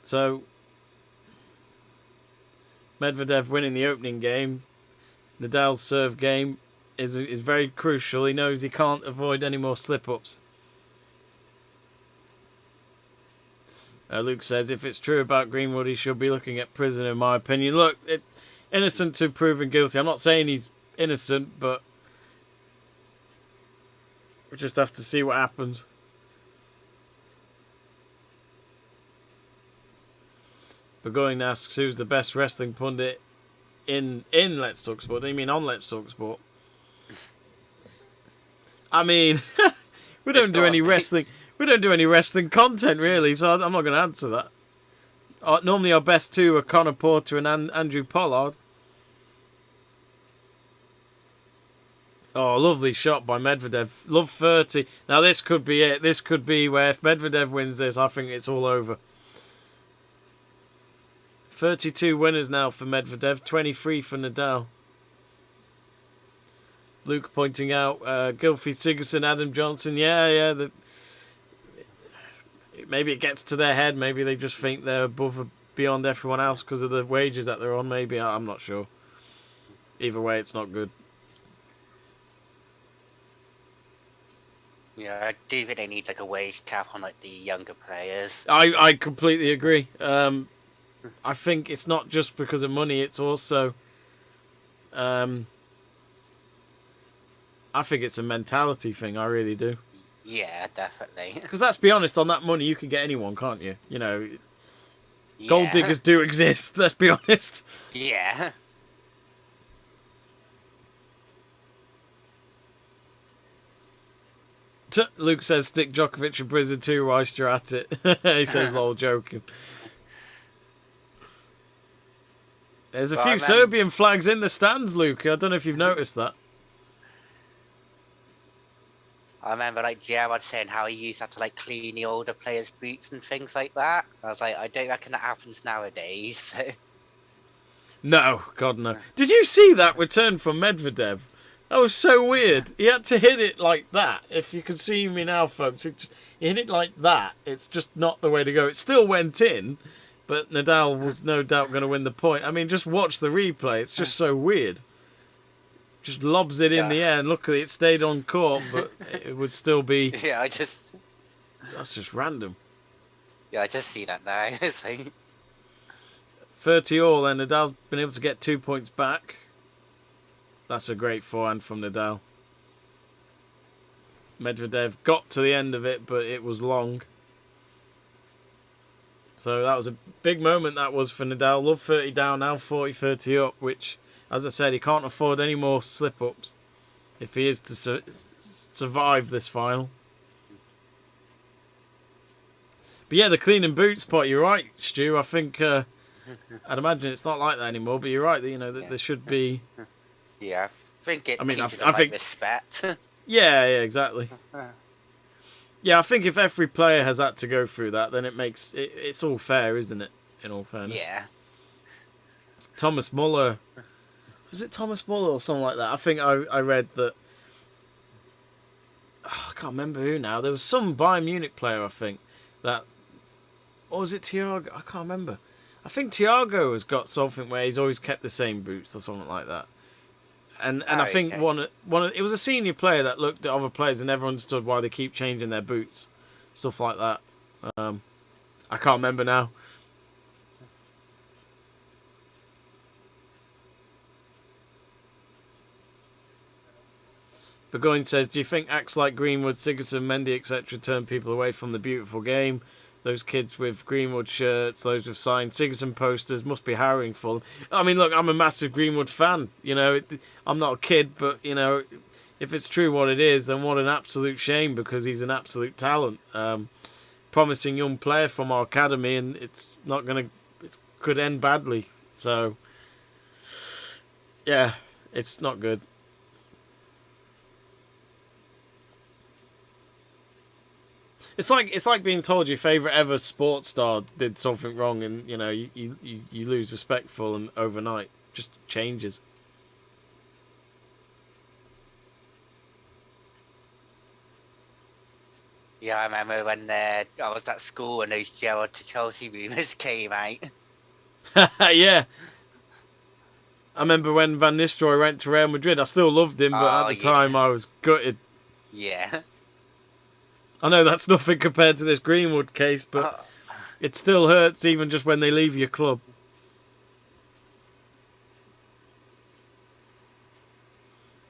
So, Medvedev winning the opening game, Nadal's serve game is very crucial. He knows he can't avoid any more slip-ups. Luke says, if it's true about Greenwood, he should be looking at prison, in my opinion. Look, innocent to proven guilty. I'm not saying he's innocent, but we just have to see what happens. Burgoyne asks, who's the best wrestling pundit in Let's Talk Sport? Do you mean on Let's Talk Sport? I mean, we don't do any wrestling. We don't do any wrestling content really, so I'm not going to answer that. Normally, our best 2 are Connor Porter and Andrew Pollard. Oh, lovely shot by Medvedev. Love 30. Now this could be it. This could be where if Medvedev wins this, I think it's all over. 32 winners now for Medvedev, 23 for Nadal. Luke pointing out Gylfi Sigurdsson, Adam Johnson. Yeah. Maybe it gets to their head. Maybe they just think they're above, beyond everyone else because of the wages that they're on. Maybe I'm not sure. Either way, it's not good. Yeah, I do think they need like a wage cap on like the younger players. I completely agree. I think it's not just because of money. It's also, I think it's a mentality thing. I really do. Yeah, definitely. Because let's be honest, on that money you can get anyone, can't you? You know, Yeah. gold diggers do exist. Let's be honest. Yeah. Luke says, stick Djokovic in prison too whilst you're at it. He says, lol, joking. There's a few Serbian flags in the stands, Luke. I don't know if you've noticed that. I remember like Gerard saying how he used to have to like clean the older players' boots and things like that. I was like, I don't reckon that happens nowadays. No, God no. Did you see that return from Medvedev? That was so weird. He had to hit it like that. If you can see me now, folks, he hit it like that. It's just not the way to go. It still went in, but Nadal was no doubt going to win the point. I mean, just watch the replay. It's just so weird. Just lobs it in the air, and luckily it stayed on court, but it would still be... Yeah, That's just random. Yeah, I just see that now. It's like... 30 all, then Nadal's been able to get 2 points back. That's a great forehand from Nadal. Medvedev got to the end of it, but it was long. So that was a big moment, that was, for Nadal. Love 30 down now, 40-30 up, which, as I said, he can't afford any more slip-ups if he is to survive this final. But yeah, the cleaning boot spot, you're right, Stu. I think, I'd imagine it's not like that anymore, but you're right, that, you know, that there should be... Yeah, I think it teaches I think respect. yeah, exactly. Yeah, I think if every player has had to go through that, then it's all fair, isn't it? In all fairness. Yeah. Thomas Muller, was it Thomas Muller or something like that? I think I read that. Oh, I can't remember who now. There was some Bayern Munich player, I think, that, or was it Thiago? I can't remember. I think Thiago has got something where he's always kept the same boots or something like that. And I think okay. one of it was a senior player that looked at other players and never understood why they keep changing their boots, stuff like that. I can't remember now. Burgoyne says, do you think acts like Greenwood, Sigurdsson, Mendy, etc. turn people away from the beautiful game? Those kids with Greenwood shirts, those with signed Sigurdsson posters, must be harrowing for them. I mean, look, I'm a massive Greenwood fan. You know, I'm not a kid, but, you know, if it's true what it is, then what an absolute shame, because he's an absolute talent. Promising young player from our academy, and it's not going to... It could end badly. So, yeah, it's not good. It's like being told your favourite ever sports star did something wrong, and you know you lose respect for them overnight. Just changes. Yeah, I remember when I was at school and those Gerrard to Chelsea rumours came out. Yeah. I remember when Van Nistelrooy went to Real Madrid. I still loved him, but at the time I was gutted. Yeah. I know that's nothing compared to this Greenwood case, but it still hurts even just when they leave your club.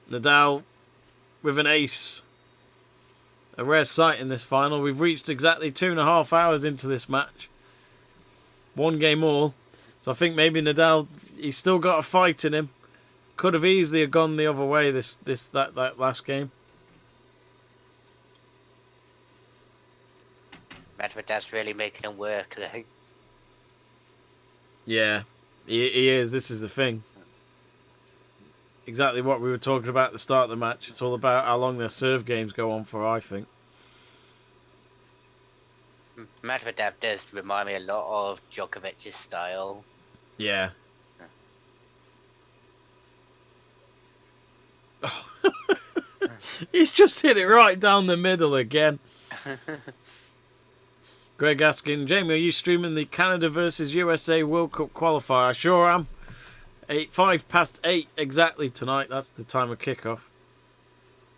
Nadal with an ace. A rare sight in this final. We've reached exactly 2.5 hours into this match. One game all. So I think maybe Nadal, he's still got a fight in him. Could have easily gone the other way that last game. Medvedev's really making him work, though. Yeah, he is. This is the thing. Exactly what we were talking about at the start of the match. It's all about how long their serve games go on for, I think. Medvedev does remind me a lot of Djokovic's style. Yeah. He's just hit it right down the middle again. Greg asking, Jamie, are you streaming the Canada versus USA World Cup qualifier? I sure am. 8:05 exactly tonight. That's the time of kickoff.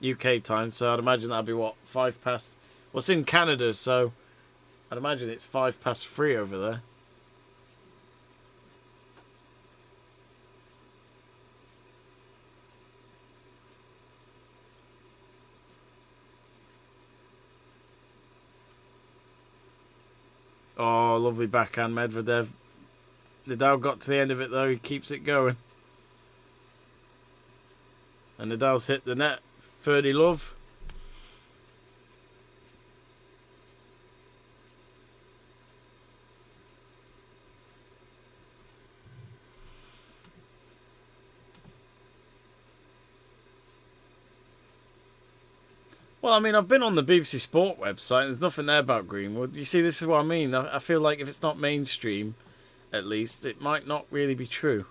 UK time, so I'd imagine that'd be what? 5 past. Well, it's in Canada, so I'd imagine it's 3 over there. Oh, lovely backhand, Medvedev. Nadal got to the end of it, though. He keeps it going. And Nadal's hit the net. 30 love. Well, I mean, I've been on the BBC Sport website, and there's nothing there about Greenwood. You see, this is what I mean. I feel like if it's not mainstream, at least, it might not really be true.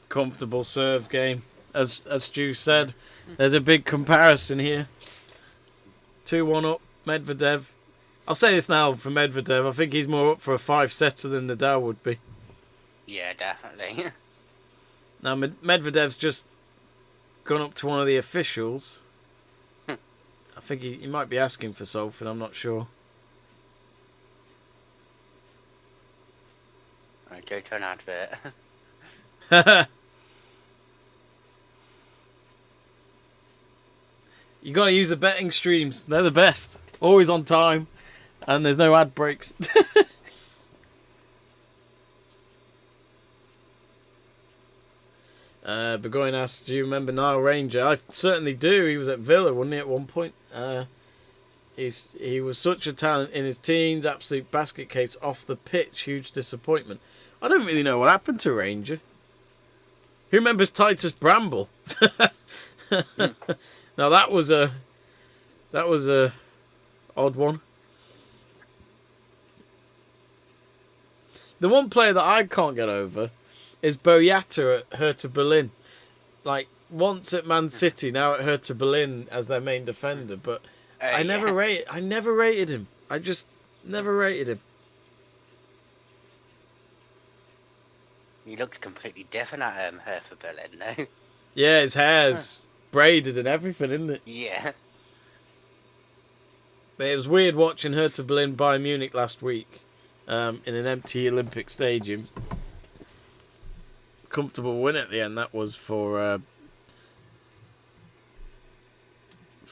comfortable serve game. As Stu said, there's a big comparison here. 2-1 up, Medvedev. I'll say this now for Medvedev. I think he's more up for a 5-setter than Nadal would be. Yeah, definitely. Now, Medvedev's just gone up to one of the officials. I think he might be asking for something, I'm not sure. Right, go to an advert. You got to use the betting streams. They're the best. Always on time. And there's no ad breaks. Burgoyne asks, do you remember Nile Ranger? I certainly do. He was at Villa, wasn't he, at one point? He was such a talent in his teens. Absolute basket case off the pitch. Huge disappointment. I don't really know what happened to Ranger. Who remembers Titus Bramble? Now that was a odd one. The one player that I can't get over is Boyata at Hertha Berlin. Like, once at Man City, now at Hertha Berlin as their main defender. But I never rated him. I just never rated him. He looks completely different at Hertha Berlin, though. Yeah, his hair's braided and everything, isn't it? Yeah. But it was weird watching Hertha Berlin Bayern Munich last week in an empty Olympic Stadium. Comfortable win at the end, that was for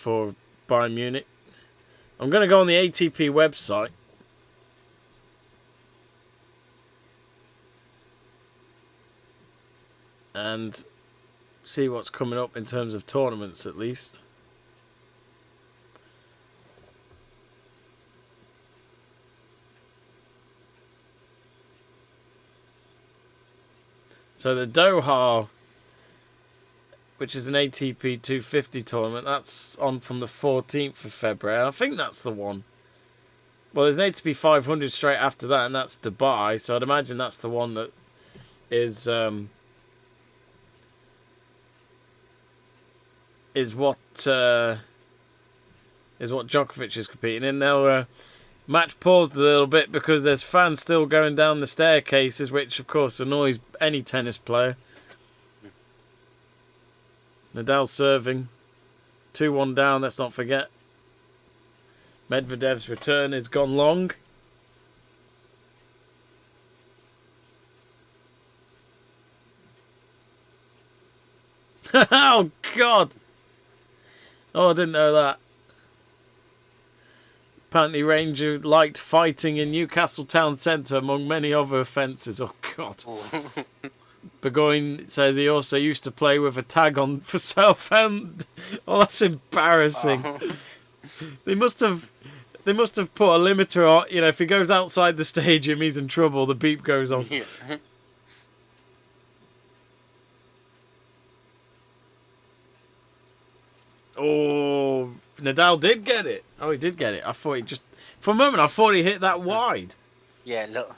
Bayern Munich. I'm going to go on the ATP website. And see what's coming up in terms of tournaments, at least. So the Doha, which is an ATP 250 tournament, that's on from the 14th of February. I think that's the one. Well, there's an ATP 500 straight after that, and that's Dubai. So I'd imagine that's the one that is what Djokovic is competing in. They'll match paused a little bit because there's fans still going down the staircases, which of course annoys any tennis player. Nadal serving 2-1 down, let's not forget. Medvedev's return has gone long. Oh God. Oh, I didn't know that. Apparently Ranger liked fighting in Newcastle Town Centre among many other offences. Oh God. Burgoyne says he also used to play with a tag on for Southend. Oh, that's embarrassing. They must have put a limiter on. You know, if he goes outside the stadium, he's in trouble. The beep goes on. Yeah. Oh, Nadal did get it. Oh, he did get it. I thought he just... For a moment, I thought he hit that wide. Yeah, look.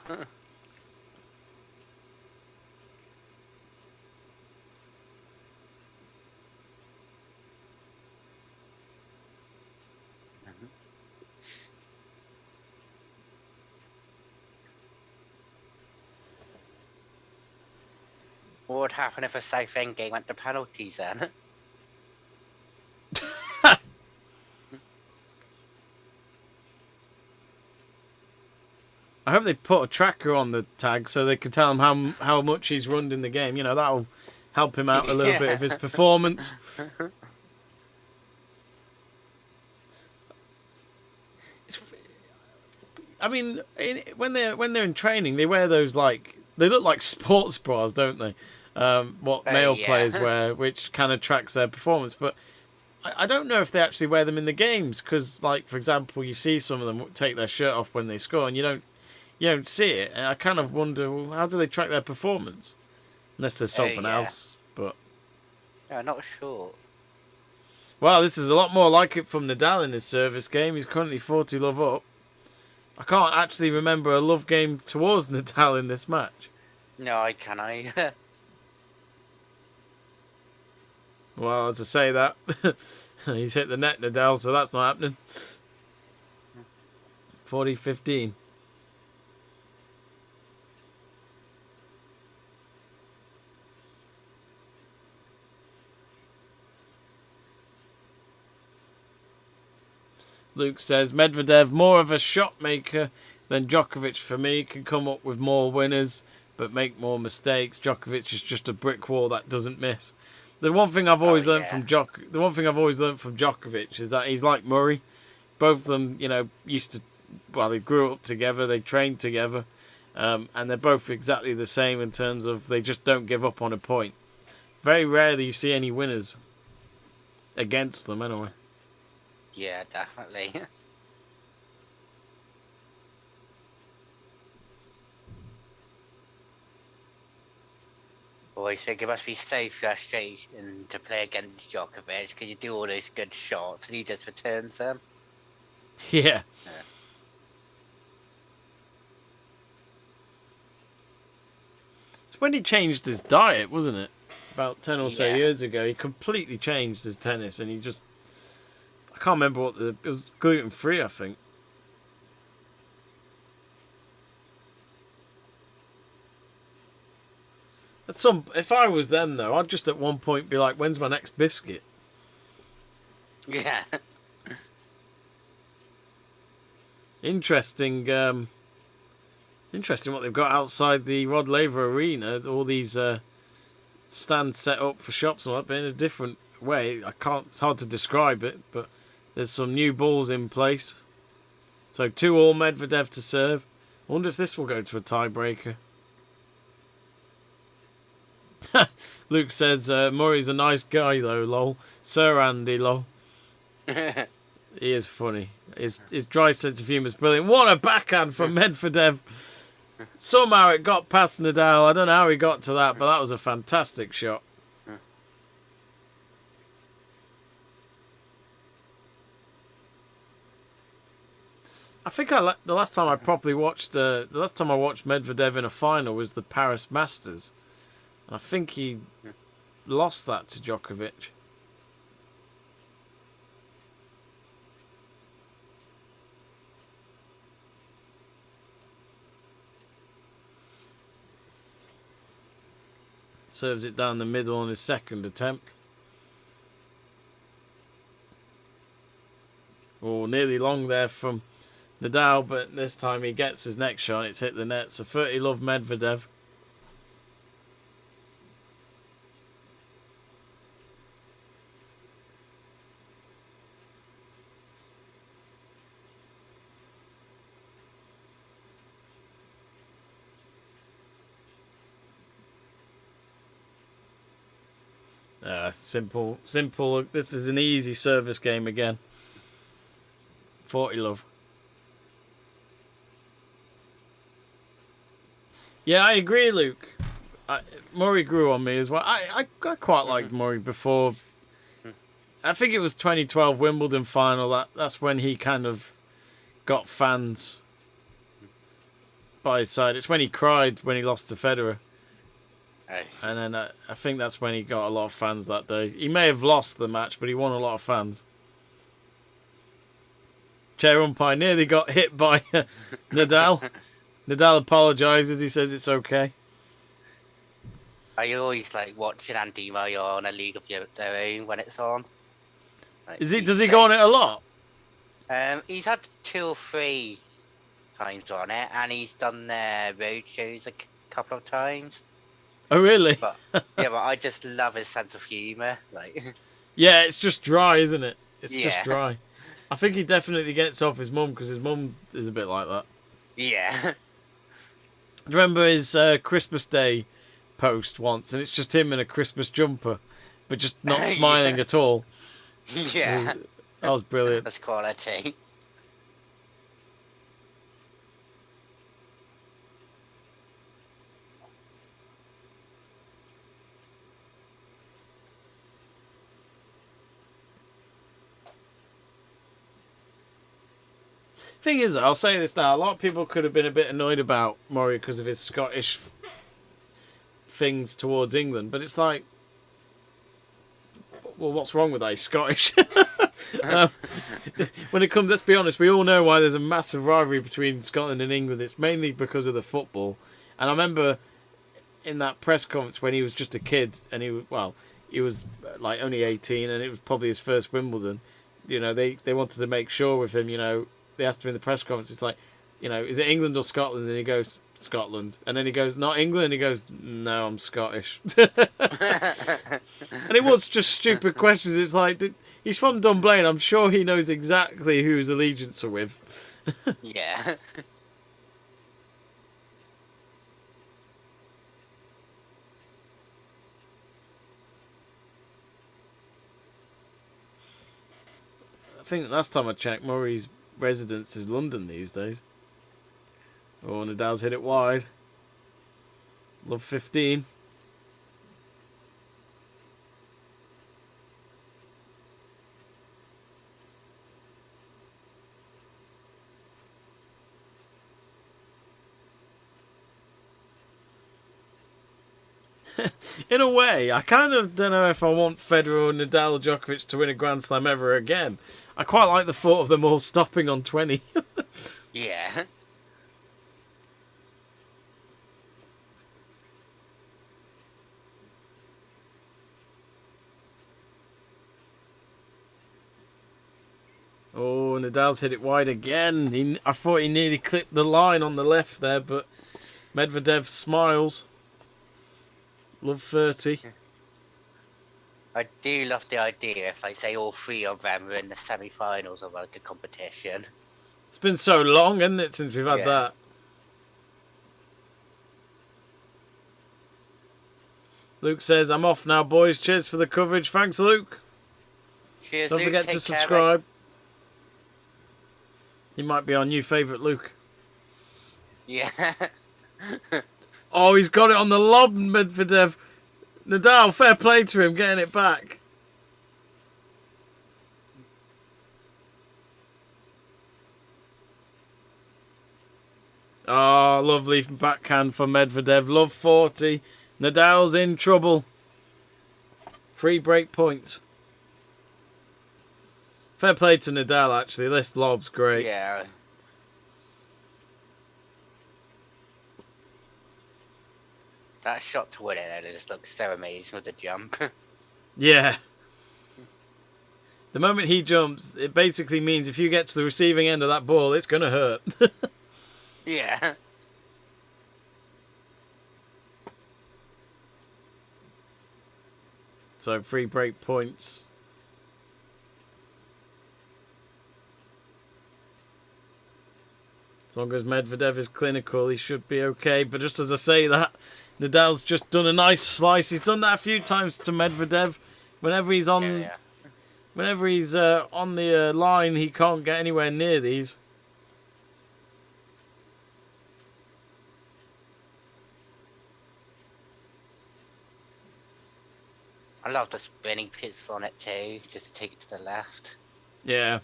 What would happen if a Southend game went to penalties then? I hope they put a tracker on the tag so they can tell him how much he's run in the game. You know, that'll help him out a little bit of his performance. I mean, when they're in training, they wear those they look like sports bras, don't they? What male players wear, which kind of tracks their performance. But I don't know if they actually wear them in the games because, like, for example, you see some of them take their shirt off when they score, and you don't see it. And I kind of wonder, well, how do they track their performance? Unless there's something else. But yeah, not sure. Wow, this is a lot more like it from Nadal in his service game. He's currently 40 love up. I can't actually remember a love game towards Nadal in this match. No, I can't either. Well, as I say that, he's hit the net, Nadal, so that's not happening. 40-15. Luke says, Medvedev, more of a shot maker than Djokovic for me, can come up with more winners but make more mistakes. Djokovic is just a brick wall that doesn't miss. The one thing I've always learned from Djokovic is that he's like Murray. Both of them, you know, they grew up together, they trained together, and they're both exactly the same in terms of they just don't give up on a point. Very rarely you see any winners against them, anyway. Yeah, definitely. Always think it must be so frustrating to play against Djokovic because you do all those good shots and he just returns them. Yeah. It's when he changed his diet, wasn't it? About 10 or so years ago, he completely changed his tennis, and he just... I can't remember what it was, gluten-free, I think. If I was them, though, I'd just at one point be like, when's my next biscuit? Yeah. Interesting what they've got outside the Rod Laver Arena. All these stands set up for shops and all that, but in a different way. It's hard to describe it, but there's some new balls in place. So 2-all Medvedev to serve. I wonder if this will go to a tiebreaker. Luke says, Murray's a nice guy though, lol. Sir Andy, lol. He is funny. His dry sense of humour is brilliant. What a backhand from Medvedev. Somehow it got past Nadal. I don't know how he got to that, but that was a fantastic shot. I think the last time I properly watched Medvedev in a final was the Paris Masters. I think he lost that to Djokovic. Serves it down the middle on his second attempt. Oh, nearly long there from Nadal, but this time he gets his next shot. It's hit the net. So 30-love Medvedev. Simple. This is an easy service game again. 40-love. Yeah, I agree, Luke. Murray grew on me as well. I quite liked Murray before. I think it was 2012 Wimbledon final. That's when he kind of got fans by his side. It's when he cried when he lost to Federer. And then I think that's when he got a lot of fans that day. He may have lost the match, but he won a lot of fans. Chair umpire nearly got hit by Nadal. Nadal apologises. He says it's okay. I always like watching Andy Murray on A League of Their Own when it's on. Does he go on it a lot? He's had 2 or 3 times on it, and he's done their road shows a couple of times. Oh really? But I just love his sense of humour. Yeah, it's just dry, isn't it? It's Yeah. just dry. I think he definitely gets off his mum because his mum is a bit like that. Yeah. Do you remember his Christmas Day post once, and it's just him in a Christmas jumper, but just not smiling at all. Yeah. That was brilliant. That's quality. Thing is, I'll say this now, a lot of people could have been a bit annoyed about Murray because of his Scottish things towards England, but it's like, well, what's wrong with that? He's Scottish. When it comes, let's be honest, we all know why there's a massive rivalry between Scotland and England. It's mainly because of the football. And I remember in that press conference when he was just a kid, and he was like only 18, and it was probably his first Wimbledon. You know, they wanted to make sure with him. You know, they asked him in the press conference, it's like, you know, is it England or Scotland? And he goes, Scotland. And then he goes, not England. And he goes, no, I'm Scottish. And it was just stupid questions. It's like, he's from Dunblane. I'm sure he knows exactly who his allegiance are with. Yeah. I think last time I checked, Murray's residence is London these days. Oh, Nadal's hit it wide. Love 15. In a way, I kind of don't know if I want Federer, Nadal, Djokovic to win a Grand Slam ever again. I quite like the thought of them all stopping on 20. Yeah. Oh, Nadal's hit it wide again. I thought he nearly clipped the line on the left there, but Medvedev smiles. Love 30. I do love the idea if I say all three of them are in the semi-finals of like a competition. It's been so long, hasn't it, since we've had that? Luke says, I'm off now, boys. Cheers for the coverage. Thanks, Luke. Cheers, Don't Luke. forget Take to care, subscribe. He might be our new favourite, Luke. mate. Yeah. Oh, he's got it on the lob, Medvedev. Nadal, fair play to him, getting it back. Oh, lovely backhand for Medvedev. Love 40. Nadal's in trouble. 3 break points. Fair play to Nadal, actually. This lob's great. Yeah. That shot to win it, it just looks so amazing with the jump. Yeah. The moment he jumps, it basically means if you get to the receiving end of that ball, it's going to hurt. Yeah. So 3 break points. As long as Medvedev is clinical, he should be okay. But just as I say that, Nadal's just done a nice slice. He's done that a few times to Medvedev. Whenever he's on, on the line, he can't get anywhere near these. I love the spinning pits on it too, just to take it to the left. Yeah.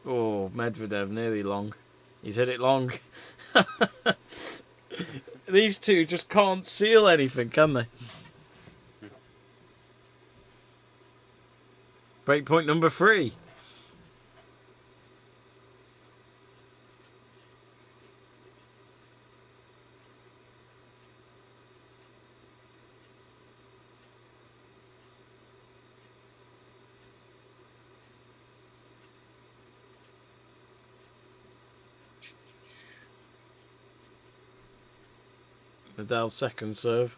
Oh, Medvedev, nearly long. He's hit it long. These two just can't seal anything, can they? Breakpoint number 3. Nadal's second serve.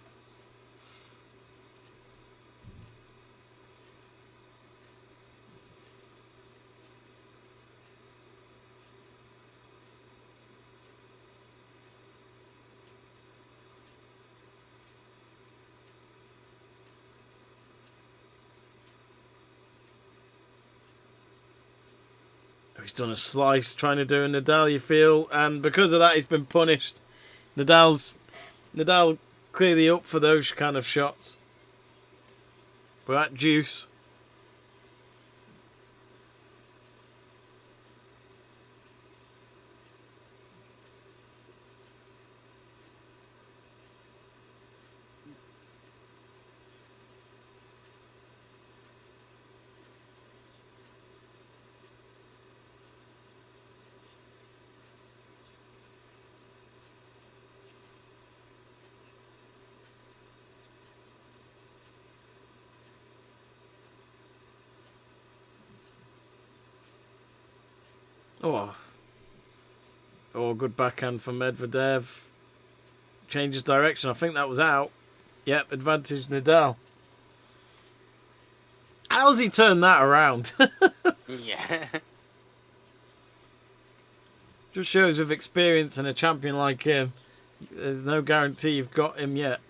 He's done a slice trying to do a Nadal, you feel, and because of that he's been punished. Nadal clearly up for those kind of shots. But that juice. Oh, good backhand from Medvedev. Changes direction. I think that was out. Yep, advantage Nadal. How's he turned that around? Yeah. Just shows with experience and a champion like him, there's no guarantee you've got him yet.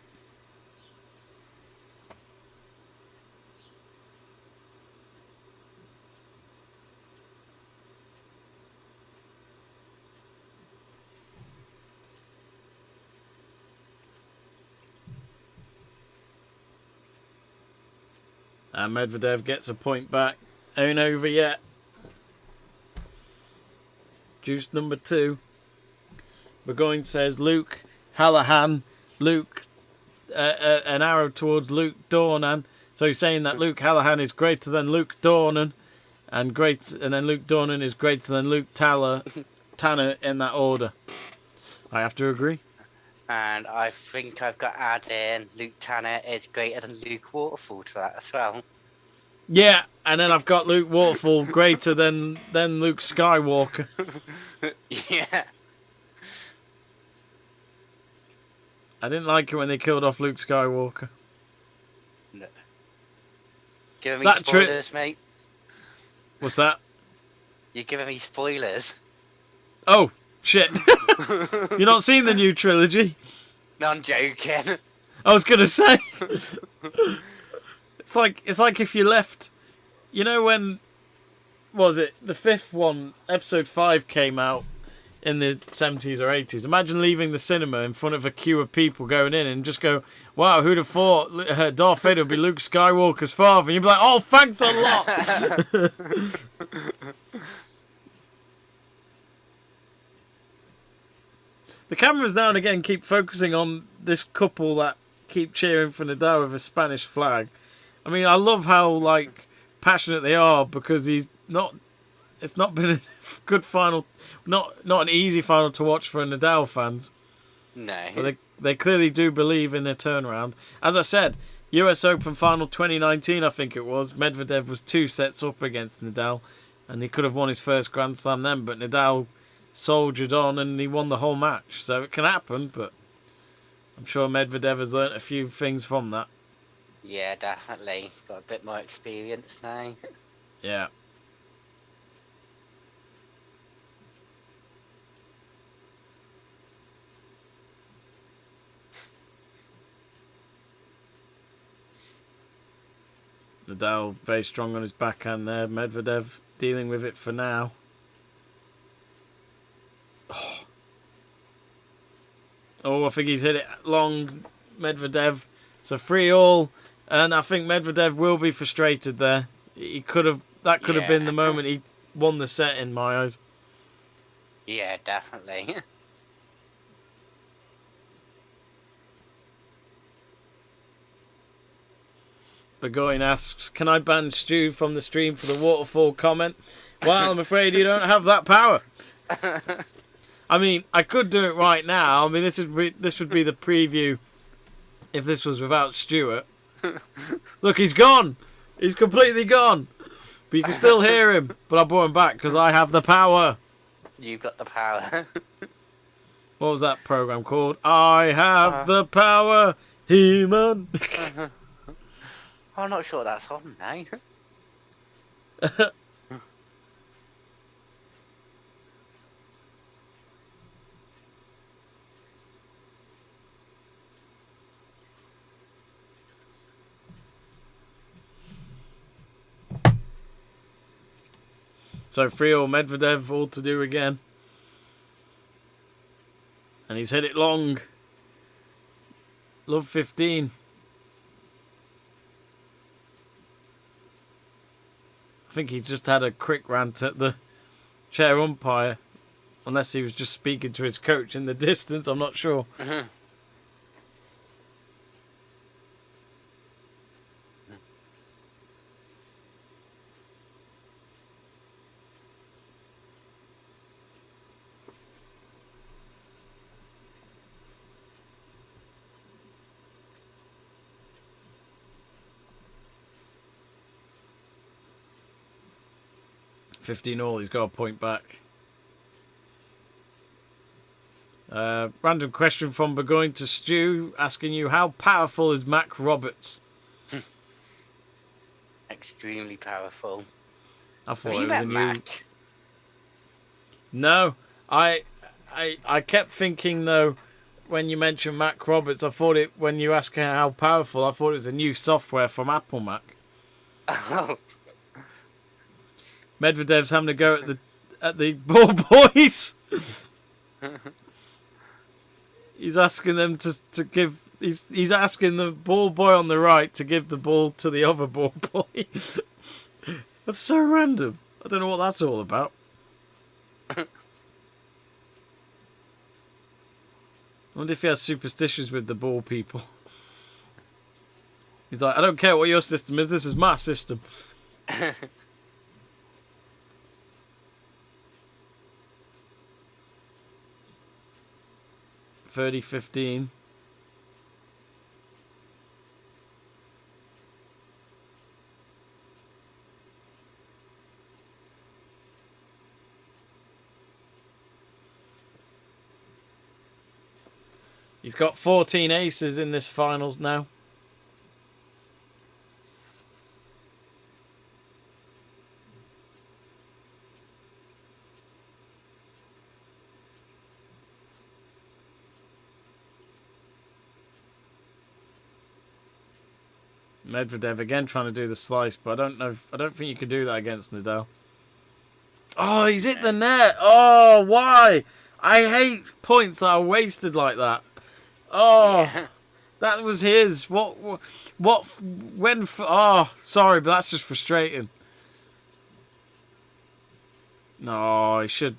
And Medvedev gets a point back. Ain't over yet. Juice number 2. Burgoyne says Luke Hallahan. Luke, an arrow towards Luke Dornan. So he's saying that Luke Hallahan is greater than Luke Dornan, and then Luke Dornan is greater than Luke Tanner in that order. I have to agree. And I think I've got to add in Luke Tanner is greater than Luke Waterfall to that as well. Yeah, and then I've got Luke Waterfall greater than Luke Skywalker. Yeah. I didn't like it when they killed off Luke Skywalker. No. Giving me That spoilers, mate. What's that? You're giving me spoilers. Oh, shit. You've not seen the new trilogy? No, I'm joking. I was gonna say. It's like if you left, you know when, what was it, the 5th one, episode 5 came out in the 70s or 80s. Imagine leaving the cinema in front of a queue of people going in and just go, wow, who'd have thought Darth Vader would be Luke Skywalker's father? And you'd be like, oh, thanks a lot. The cameras now and again keep focusing on this couple that keep cheering for Nadal with a Spanish flag. I mean, I love how passionate they are, because it's not been a good final, not an easy final to watch for Nadal fans. No. But they clearly do believe in their turnaround. As I said, US Open final 2019, I think it was, Medvedev was 2 sets up against Nadal, and he could have won his first Grand Slam then, but Nadal soldiered on and he won the whole match. So it can happen, but I'm sure Medvedev has learnt a few things from that. Yeah, definitely. Got a bit more experience now. Yeah. Nadal very strong on his backhand there. Medvedev dealing with it for now. Oh, I think he's hit it long, Medvedev. So 3-all, and I think Medvedev will be frustrated there. That could have been the moment he won the set in my eyes. Yeah, definitely. Burgoyne asks, can I ban Stu from the stream for the waterfall comment? Well, I'm afraid you don't have that power. I mean, I could do it right now. I mean, this would be the preview if this was without Stuart. Look, he's gone. He's completely gone. But you can still hear him. But I brought him back because I have the power. You've got the power. What was that program called? I have the power, He-Man. I'm not sure that's on now. So 3-all Medvedev, all to do again. And he's hit it long. Love 15. I think he's just had a quick rant at the chair umpire. Unless he was just speaking to his coach in the distance, I'm not sure. Mm-hmm. $15-all, he's got a point back. Random question from Burgoyne to Stu, asking you, how powerful is Mac Roberts? Extremely powerful. I thought Have you it was a met new... Mac? No, I kept thinking though, when you mentioned Mac Roberts, I thought it, when you asked how powerful, I thought it was a new software from Apple Mac. Oh. Medvedev's having a go at the ball boys. He's asking them to give. He's asking the ball boy on the right to give the ball to the other ball boy. That's so random. I don't know what that's all about. I wonder if he has superstitions with the ball people. He's like, I don't care what your system is. This is my system. 30-15. He's got 14 aces in this finals now. Medvedev again trying to do the slice, but I don't think you can do that against Nadal. Oh, he's hit the net. Oh, why? I hate points that are wasted like that. Oh, yeah. That was his. What, when, oh, sorry, but that's just frustrating. No, he should,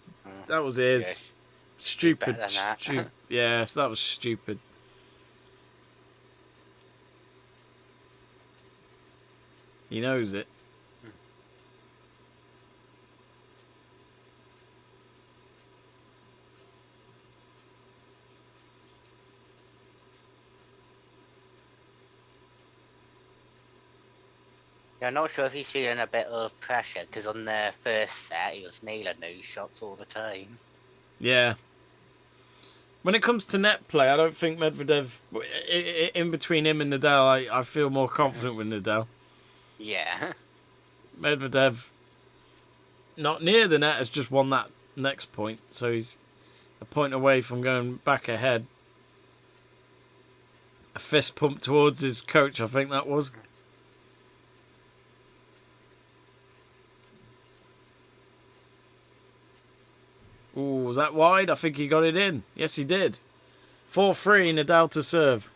that was his. Yes. Stupid. That. Yes, that was stupid. He knows it. Yeah, I'm not sure if he's feeling a bit of pressure, because on the first set he was nailing those shots all the time. Yeah. When it comes to net play, I don't think Medvedev, in between him and Nadal, I feel more confident with Nadal. Yeah. Medvedev, not near the net, has just won that next point, so he's a point away from going back ahead. A fist pump towards his coach, I think that was. Ooh, was that wide? I think he got it in. Yes, he did. 4-3, Nadal to serve.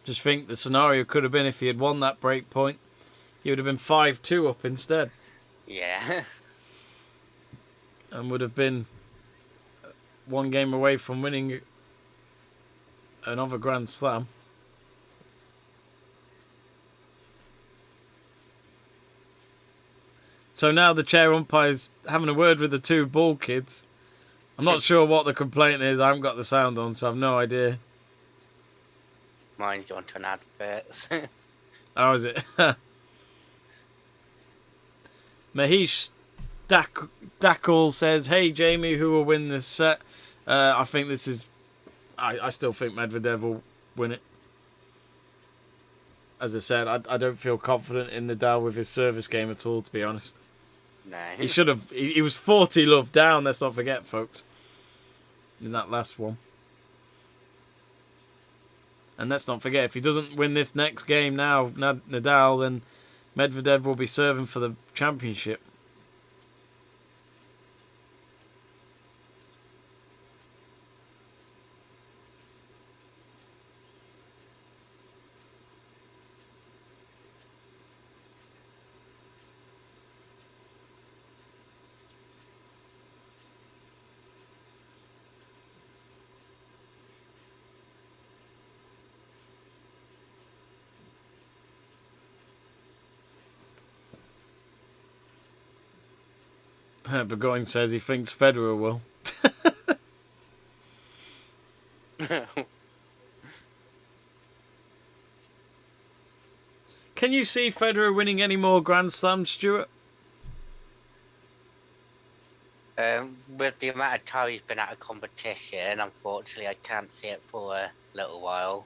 Just think the scenario could have been if he had won that break point. He would have been 5-2 up instead. Yeah. And would have been one game away from winning another Grand Slam. So now the chair umpire's having a word with the two ball kids. I'm not sure what the complaint is. I haven't got the sound on, so I've no idea. Mine's gone to an advert. Oh, is it? Mahesh Dakal says, hey Jamie, who will win this set? I think this is... I still think Medvedev will win it. As I said, I don't feel confident in Nadal with his service game at all, to be honest. No. He should have... He was 40 love down, let's not forget, folks. In that last one. And let's not forget, if he doesn't win this next game now, Nadal, then Medvedev will be serving for the championship. Burgoyne says he thinks Federer will. Can you see Federer winning any more Grand Slams, Stuart? With the amount of time he's been out of competition, unfortunately, I can't see it for a little while.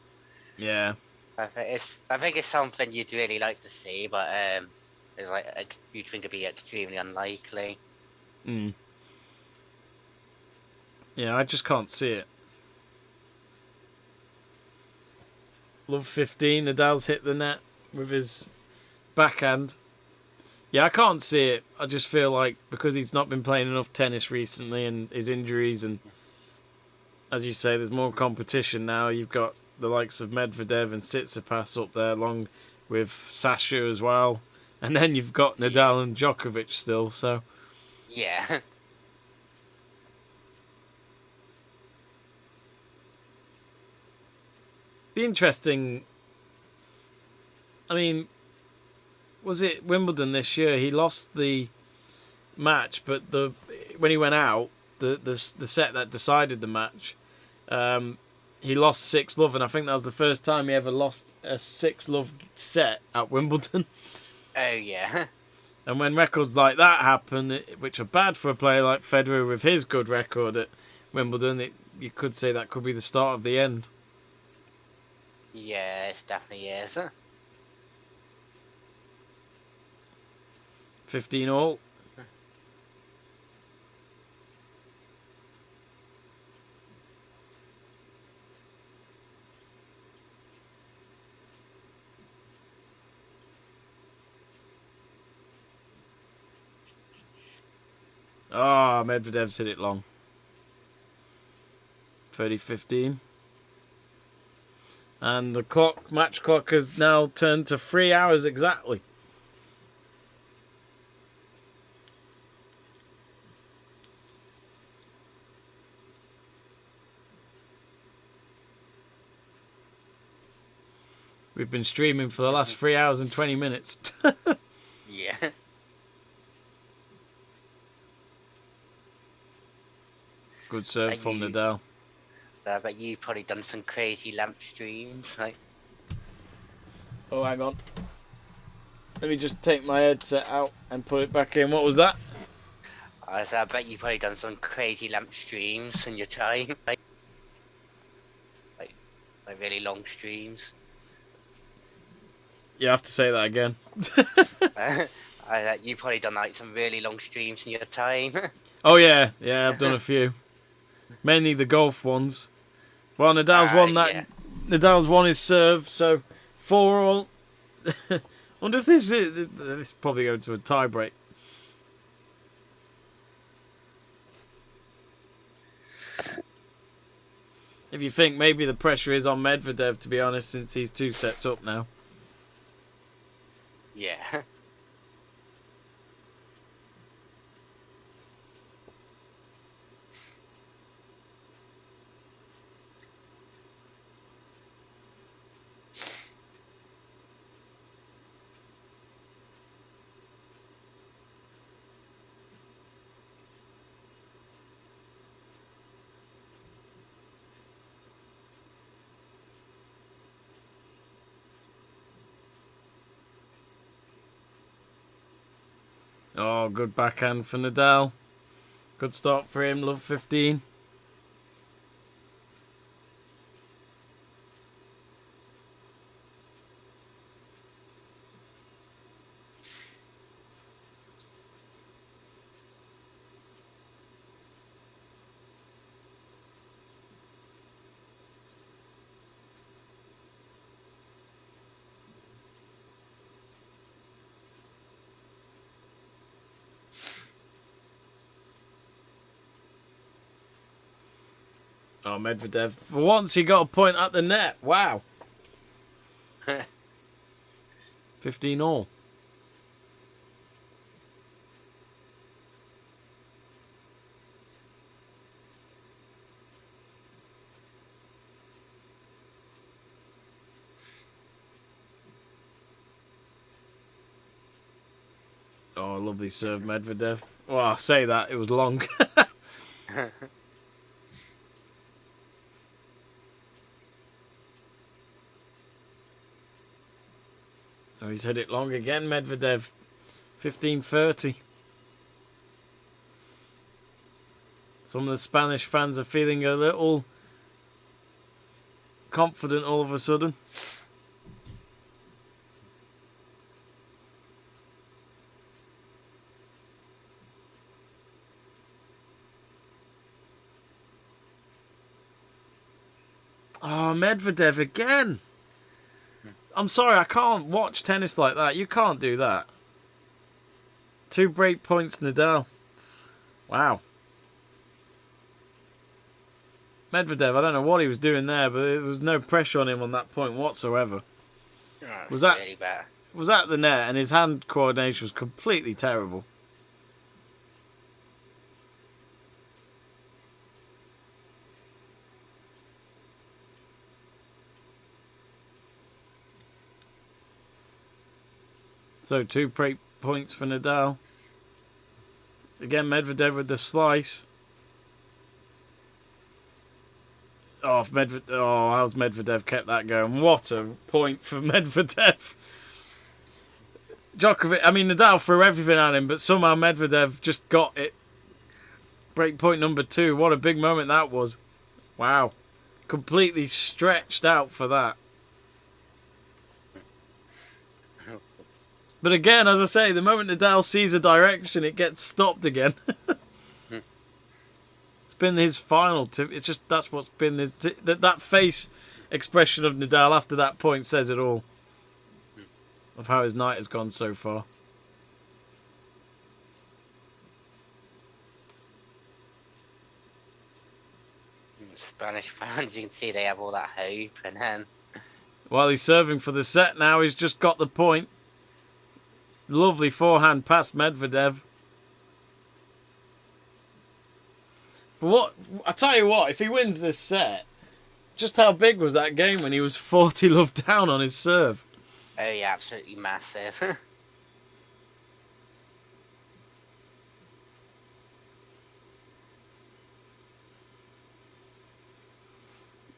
Yeah. I think it's something you'd really like to see, but it's like you'd think it'd be extremely unlikely. Mm. Yeah, I just can't see it. Love 15. Nadal's hit the net with his backhand. Yeah, I can't see it. I just feel like because he's not been playing enough tennis recently and his injuries, and as you say, there's more competition now. You've got the likes of Medvedev and Tsitsipas up there, along with Sasha as well. And then you've got Nadal and Djokovic still, so... Yeah. Be interesting. I mean, was it Wimbledon this year? He lost the match, but when he went out, the set that decided the match, he lost 6-love, and I think that was the first time he ever lost a 6-love set at Wimbledon. Oh yeah. And when records like that happen, which are bad for a player like Federer with his good record at Wimbledon, you could say that could be the start of the end. Yeah, it definitely is. 15 all. Ah, Medvedev's hit it long. 30-15. And the match clock has now turned to 3 hours exactly. We've been streaming for the last 3 hours and 20 minutes. Yeah. Good serve from Nadal. So I bet you've probably done some crazy lamp streams, like. Oh, hang on. Let me just take my headset out and put it back in. What was that? I bet you've probably done some crazy lamp streams in your time, like really long streams. You have to say that again. You've probably done like some really long streams in your time. Oh yeah, I've done a few. Mainly the golf ones. Well, Nadal's won that. Yeah. Nadal's won his serve, so 4 all. Wonder if this is probably going to a tie break. If you think maybe the pressure is on Medvedev, to be honest, since he's 2 sets up now. Yeah. Oh, good backhand for Nadal. Good start for him, love 15. Oh, Medvedev. For once, he got a point at the net. Wow. 15 all. Oh, lovely serve, Medvedev. Well, I say that, it was long. Oh, he's hit it long again, Medvedev. 15-30. Some of the Spanish fans are feeling a little confident all of a sudden. Oh, Medvedev again. I'm sorry, I can't watch tennis like that. You can't do that. 2 break points, Nadal. Wow. Medvedev, I don't know what he was doing there, but there was no pressure on him on that point whatsoever. Oh, Was that really bad? was at the net, and his hand coordination was completely terrible. So 2 break points for Nadal. Again, Medvedev with the slice. Oh, how's Medvedev kept that going? What a point for Medvedev. Djokovic, I mean, Nadal threw everything at him, but somehow Medvedev just got it. Break point number 2. What a big moment that was. Wow. Completely stretched out for that. But again, as I say, the moment Nadal sees a direction, it gets stopped again. It's been his final tip. It's just that's what's been his that face expression of Nadal after that point says it all. Of how his night has gone so far. Spanish fans, you can see they have all that hope, and then While he's serving for the set now, he's just got the point. Lovely forehand past Medvedev. But what I tell you what, if he wins this set, just how big was that game when he was 40 love down on his serve? oh yeah, absolutely massive.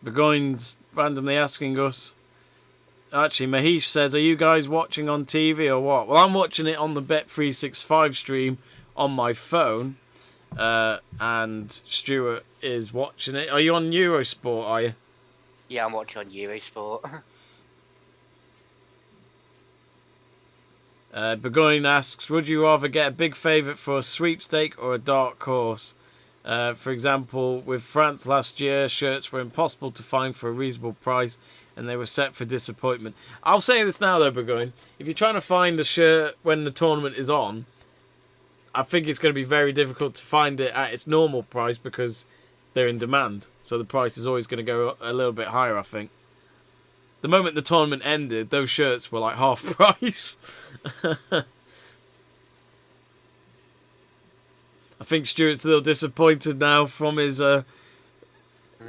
Burgoyne's randomly asking us. Actually, Mahesh says, are you guys watching on TV or what? Well, I'm watching it on the Bet365 stream on my phone. And Stuart is watching it. Are you on Eurosport, are you? Yeah, I'm watching on Eurosport. Burgoyne asks, would you rather get a big favourite for a sweepstake or a dark horse? For example, with France last year, shirts were impossible to find for a reasonable price and they were set for disappointment. I'll say this now though, Burgoyne. If you're trying to find a shirt when the tournament is on, I think it's going to be very difficult to find it at its normal price because they're in demand. So the price is always going to go a little bit higher, I think. The moment the tournament ended, those shirts were like half price. I think Stuart's a little disappointed now from his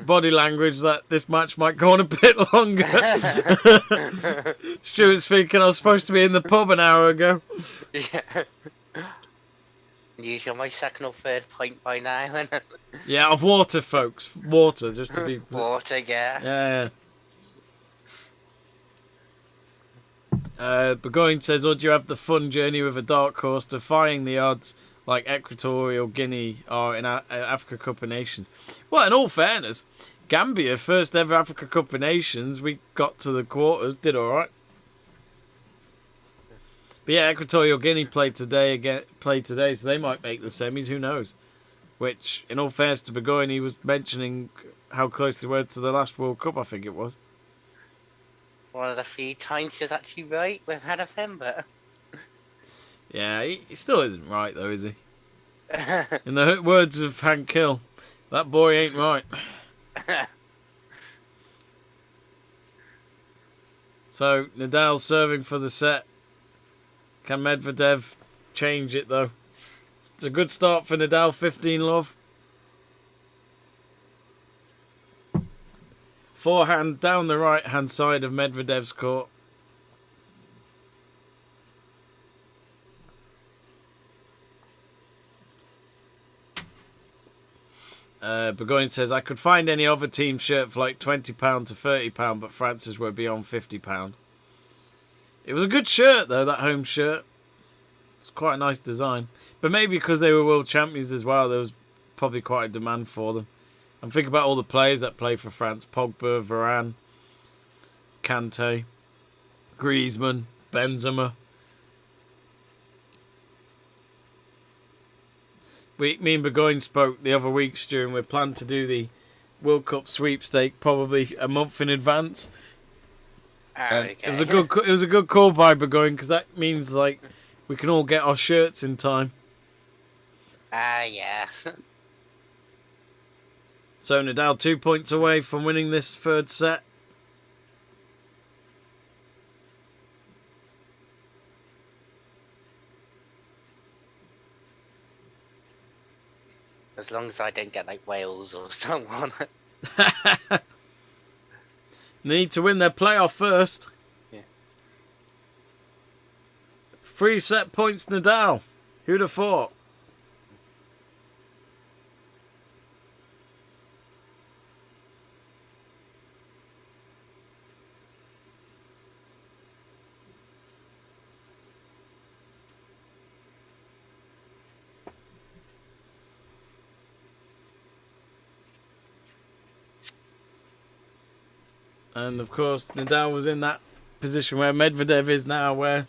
body language that this match might go on a bit longer. Stuart's thinking I was supposed to be in the pub an hour ago. Yeah. Usually my second or third pint by now. Yeah, of water, folks. Water, just to be... Water, yeah. Yeah. Burgoyne says, would you have the fun journey with a dark horse defying the odds like Equatorial Guinea are in Africa Cup of Nations? Well, in all fairness, Gambia, first ever Africa Cup of Nations, we got to the quarters, did alright. But yeah, Equatorial Guinea played today, so they might make the semis, who knows? Which, in all fairness to Burgoyne, he was mentioning how close they were to the last World Cup, I think it was. One of the few times he was actually right we've had of him, but... Yeah, he still isn't right, though, is he? In the words of Hank Hill, that boy ain't right. So, Nadal serving for the set. Can Medvedev change it, though? It's a good start for Nadal, 15 love. Forehand down the right-hand side of Medvedev's court. Burgoyne says, I could find any other team shirt for like £20 to £30, but France's were beyond £50. It was a good shirt, though, that home shirt. It's quite a nice design. But maybe because they were world champions as well, there was probably quite a demand for them. I'm thinking about all the players that play for France. Pogba, Varane, Kante, Griezmann, Benzema. Me and Burgoyne spoke the other week, Stu, and we plan to do the World Cup sweepstake probably a month in advance. Okay. It was a good call by Burgoyne, because that means like we can all get our shirts in time. Yeah. So Nadal 2 points away from winning this third set. As long as I don't get like Wales or someone. They need to win their playoff first. Yeah. 3 set points Nadal. Who'd have thought? And of course, Nadal was in that position where Medvedev is now, where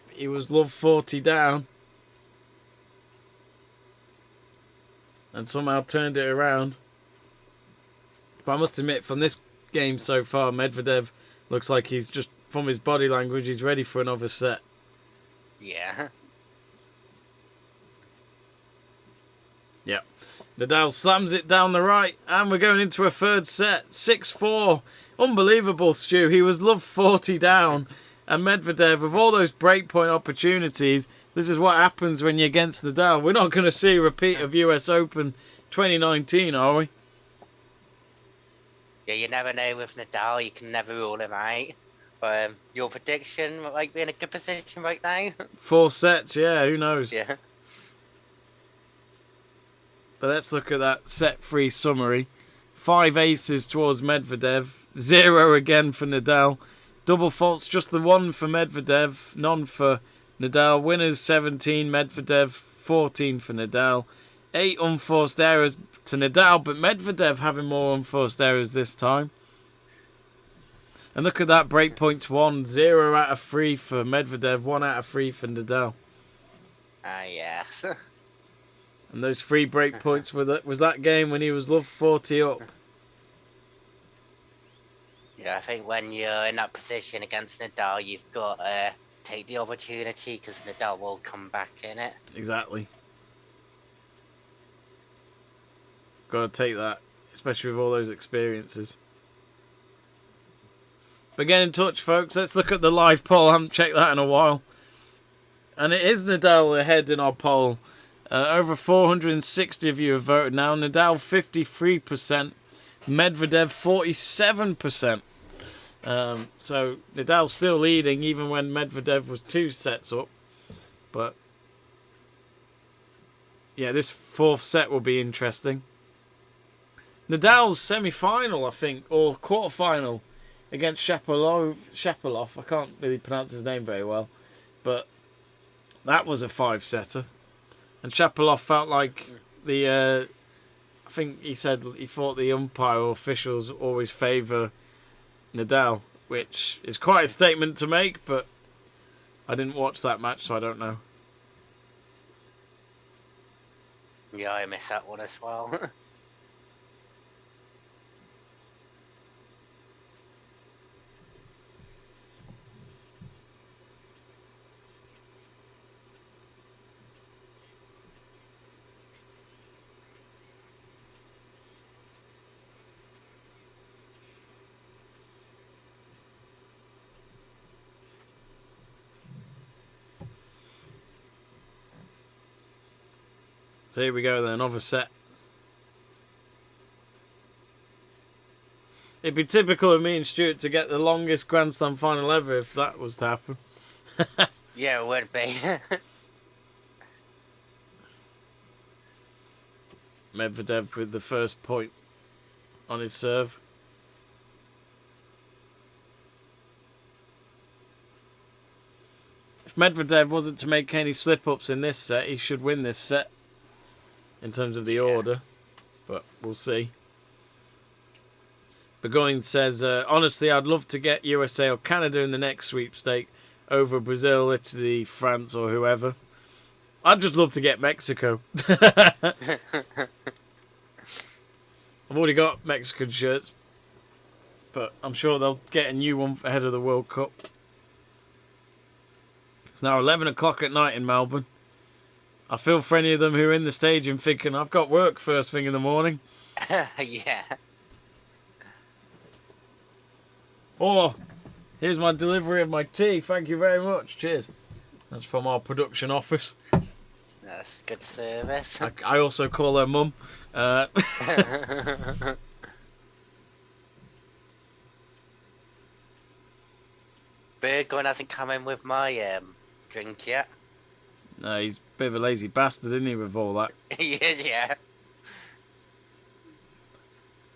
he was love 40 down and somehow turned it around. But I must admit, from this game so far, Medvedev looks like he's just, from his body language, he's ready for another set. Yeah. Yep. Nadal slams it down the right, and we're going into a third set. 6-4. Unbelievable, Stu. He was love 40 down. And Medvedev, with all those breakpoint opportunities, this is what happens when you're against Nadal. We're not going to see a repeat of US Open 2019, are we? Yeah, you never know with Nadal. You can never rule him out. But your prediction might be in a good position right now. 4 sets, yeah, who knows? Yeah. But let's look at that set-free summary. 5 aces towards Medvedev. 0 again for Nadal. Double faults, just the 1 for Medvedev. None for Nadal. Winners 17, Medvedev 14 for Nadal. 8 unforced errors to Nadal, but Medvedev having more unforced errors this time. And look at that, breakpoints 1. 0 out of 3 for Medvedev. 1 out of 3 for Nadal. Yeah. And those 3 breakpoints was that game when he was love 40 up. Yeah, I think when you're in that position against Nadal, you've got to take the opportunity because Nadal will come back in it. Exactly. Got to take that, especially with all those experiences. But get in touch, folks. Let's look at the live poll. I haven't checked that in a while. And it is Nadal ahead in our poll. Over 460 of you have voted now. Nadal 53%, Medvedev 47%. So Nadal's still leading even when Medvedev was 2 sets up. But yeah, this 4th set will be interesting. Nadal's semi-final, I think, or quarter-final against Shapovalov. I can't really pronounce his name very well. But that was a 5-setter. And Shapovalov felt like I think he said he thought the umpire or officials always favour Nadal, which is quite a statement to make, but I didn't watch that match, so I don't know. Yeah, I missed that one as well. So here we go then, another set. It'd be typical of me and Stuart to get the longest Grand Slam final ever if that was to happen. Yeah, it would be. Medvedev with the first point on his serve. If Medvedev wasn't to make any slip-ups in this set, he should win this set in terms of the order, but we'll see. Burgoyne says, honestly, I'd love to get USA or Canada in the next sweepstake over Brazil, Italy, France, or whoever. I'd just love to get Mexico. I've already got Mexican shirts, but I'm sure they'll get a new one ahead of the World Cup. It's now 11 o'clock at night in Melbourne. I feel for any of them who are in the stadium thinking, I've got work first thing in the morning. Yeah. Oh, here's my delivery of my tea. Thank you very much. Cheers. That's from our production office. That's good service. I also call her mum. Burgoyne hasn't come in with my drink yet. No, he's a bit of a lazy bastard, isn't he, with all that? Yeah.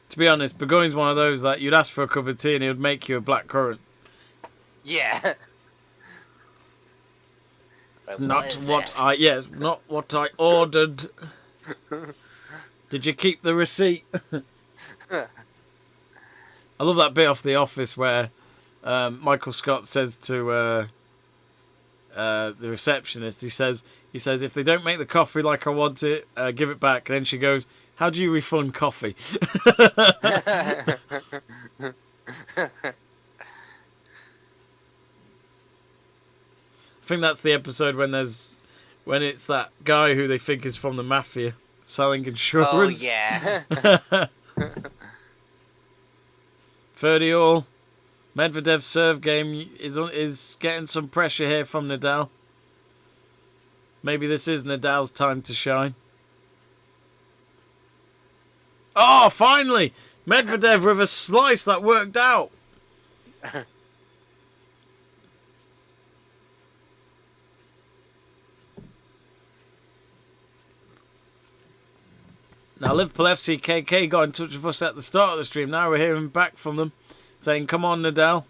To be honest, Burgoyne's one of those that you'd ask for a cup of tea and he would make you a blackcurrant. Yeah. It's not not what I ordered. Did you keep the receipt? I love that bit off The Office where Michael Scott says to the receptionist, he says, if they don't make the coffee like I want it, give it back. And then she goes, how do you refund coffee? I think that's the episode when it's that guy who they think is from the mafia selling insurance. Oh yeah. 30-all. Medvedev's serve game is getting some pressure here from Nadal. Maybe this is Nadal's time to shine. Oh, finally! Medvedev with a slice that worked out. Now, Liverpool FC KK got in touch with us at the start of the stream. Now we're hearing back from them saying, come on, Nadal.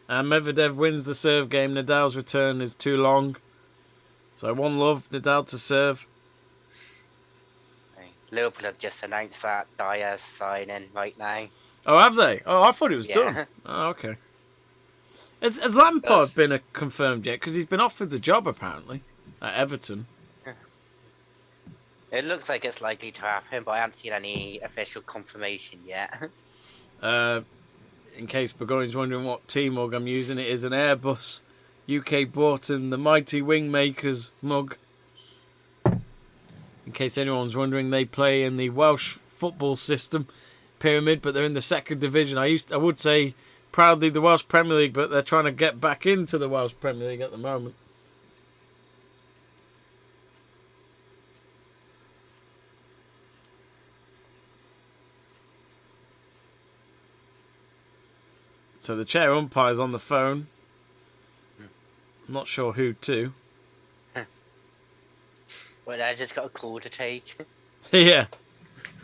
And Medvedev wins the serve game. Nadal's return is too long. So 1-love, Nadal to serve. Liverpool have just announced that Diaz signing right now. Oh, have they? Oh, I thought it was done. Oh, okay. Has Lampard been confirmed yet? Because he's been offered the job, apparently, at Everton. It looks like it's likely to happen, but I haven't seen any official confirmation yet. In case Burgoyne's wondering what team mug I'm using, it is an Airbus UK bought in the Mighty Wingmakers mug. In case anyone's wondering, they play in the Welsh football system pyramid, but they're in the second division. I would say proudly the Welsh Premier League, but they're trying to get back into the Welsh Premier League at the moment. So the chair umpire's on the phone. I'm not sure who to. Well, I just got a call to take. Yeah.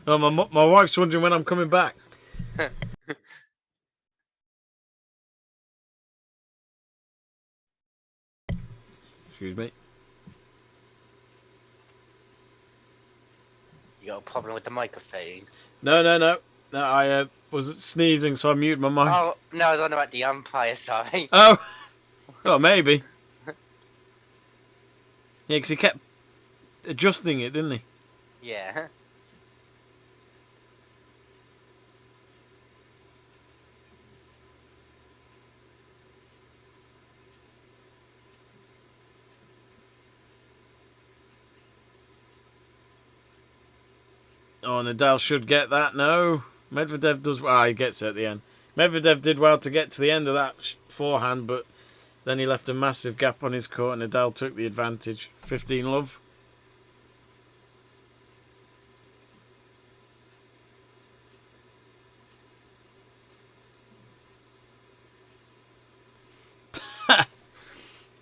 Oh, my wife's wondering when I'm coming back. Excuse me. You got a problem with the microphone? No, I was sneezing, so I muted my mic. Oh, no, I was on about the umpire, sorry. Oh, maybe. Yeah, because he kept adjusting it, didn't he? Yeah. Oh, Nadal should get that. No. Medvedev does... Ah, he gets it at the end. Medvedev did well to get to the end of that forehand, but then he left a massive gap on his court and Nadal took the advantage. 15-love.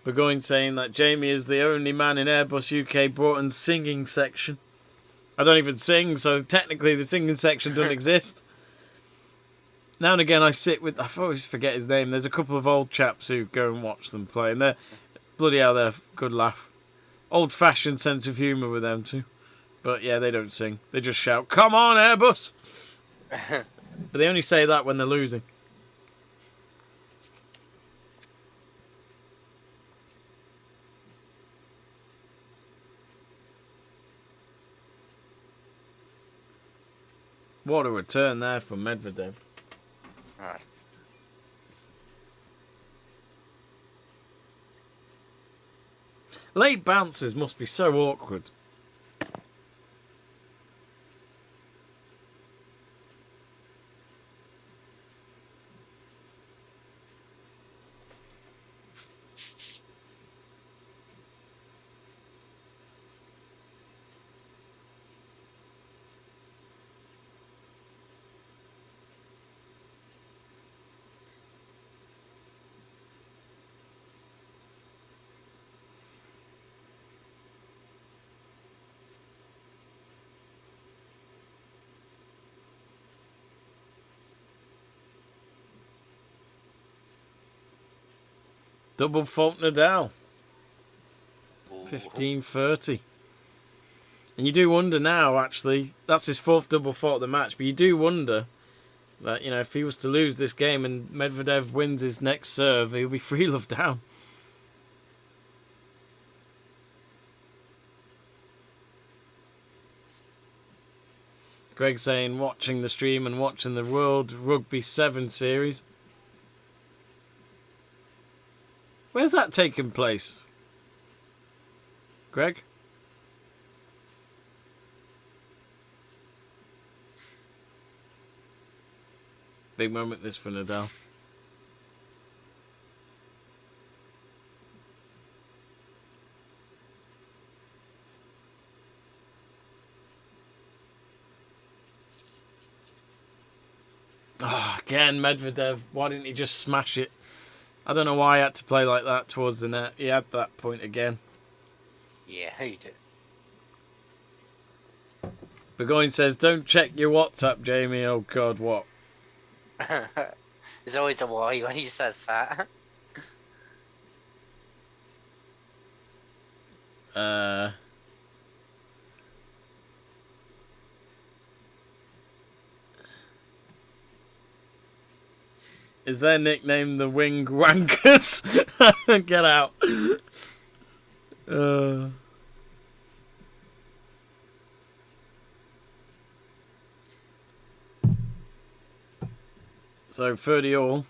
Burgoyne saying that Jamie is the only man in Airbus UK Broughton's singing section. I don't even sing, so technically the singing section doesn't exist. Now and again I sit with... I always forget his name. There's a couple of old chaps who go and watch them play, and they're... Bloody hell, they're good laugh. Old-fashioned sense of humour with them too. But yeah, they don't sing. They just shout, "Come on, Airbus!" But they only say that when they're losing. What a return there from Medvedev. Right. Late bounces must be so awkward. Double fault Nadal. 15-30. And you do wonder now, actually, that's his fourth double fault of the match, but you do wonder that, you know, if he was to lose this game and Medvedev wins his next serve, he'll be 3-love down. Greg saying, watching the stream and watching the World Rugby 7 series. Where's that taking place? Greg? Big moment this for Nadal. Ah, again, Medvedev. Why didn't he just smash it? I don't know why he had to play like that towards the net. He had that point again. Yeah, he did. Burgoyne says, "Don't check your WhatsApp, Jamie." Oh, God, what? There's always a why when he says that. Is their nickname the Wing Wankers? Get out. So 30 all.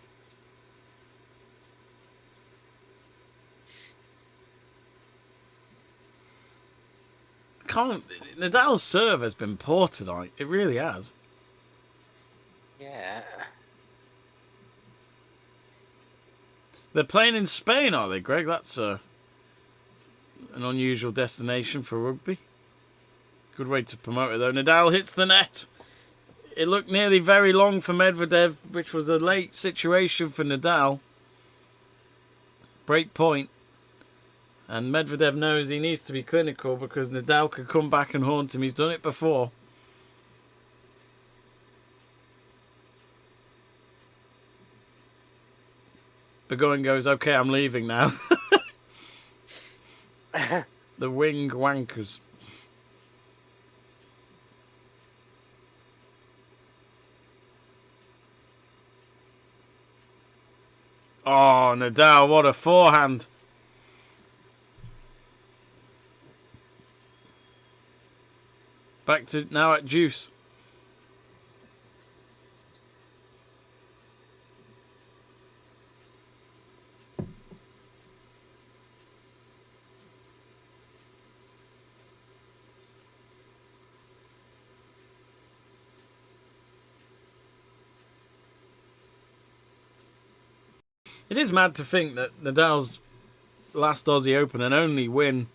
Nadal's serve has been poor tonight. It really has. Yeah. They're playing in Spain, are they, Greg? That's an unusual destination for rugby. Good way to promote it, though. Nadal hits the net. It looked nearly very long for Medvedev, which was a late situation for Nadal. Break point. And Medvedev knows he needs to be clinical because Nadal could come back and haunt him. He's done it before. Burgoyne goes, "Okay, I'm leaving now." The Wing Wankers. Oh, Nadal, what a forehand. Back to now at deuce. It is mad to think that Nadal's last Aussie Open and only win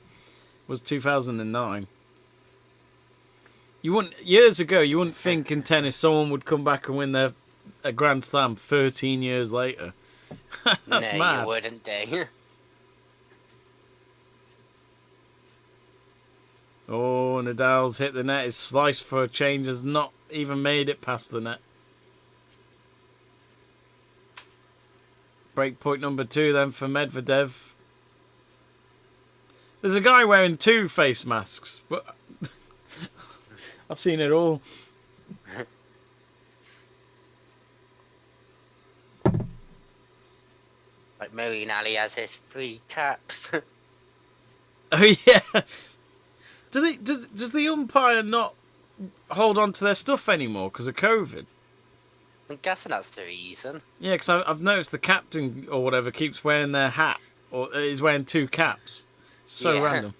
was 2009. Years ago, you wouldn't think in tennis someone would come back and win a Grand Slam 13 years later. That's no, mad. you wouldn't, do. Oh, Nadal's hit the net. His slice for a change has not even made it past the net. Break point number 2 then for Medvedev. There's a guy wearing 2 face masks. But I've seen it all. Like Marine Ali has his 3 caps. Oh yeah. Does the umpire not hold on to their stuff anymore because of COVID? I'm guessing that's the reason. Yeah, because I've noticed the captain or whatever keeps wearing their hat, or is wearing 2 caps. So Yeah. random.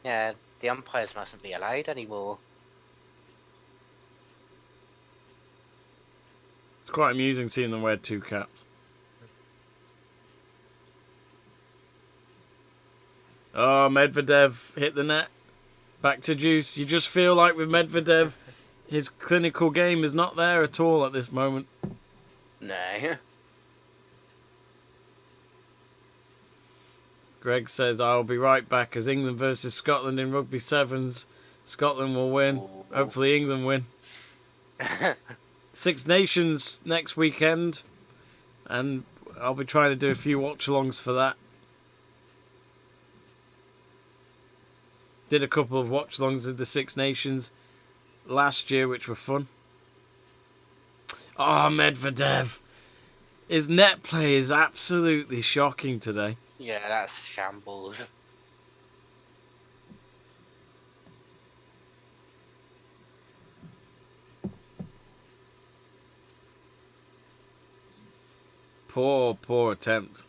Yeah, the umpires mustn't be allowed anymore. It's quite amusing seeing them wear 2 caps. Oh, Medvedev hit the net. Back to juice. You just feel like with Medvedev, his clinical game is not there at all at this moment. No. Greg says, I'll be right back as England versus Scotland in Rugby Sevens. Scotland will win. Ooh. Hopefully England win. Six Nations next weekend. And I'll be trying to do a few watch-alongs for that. Did a couple of watch-alongs of the Six Nations last year, which were fun. Oh, Medvedev. His net play is absolutely shocking today. Yeah, that's shambles. Poor attempt.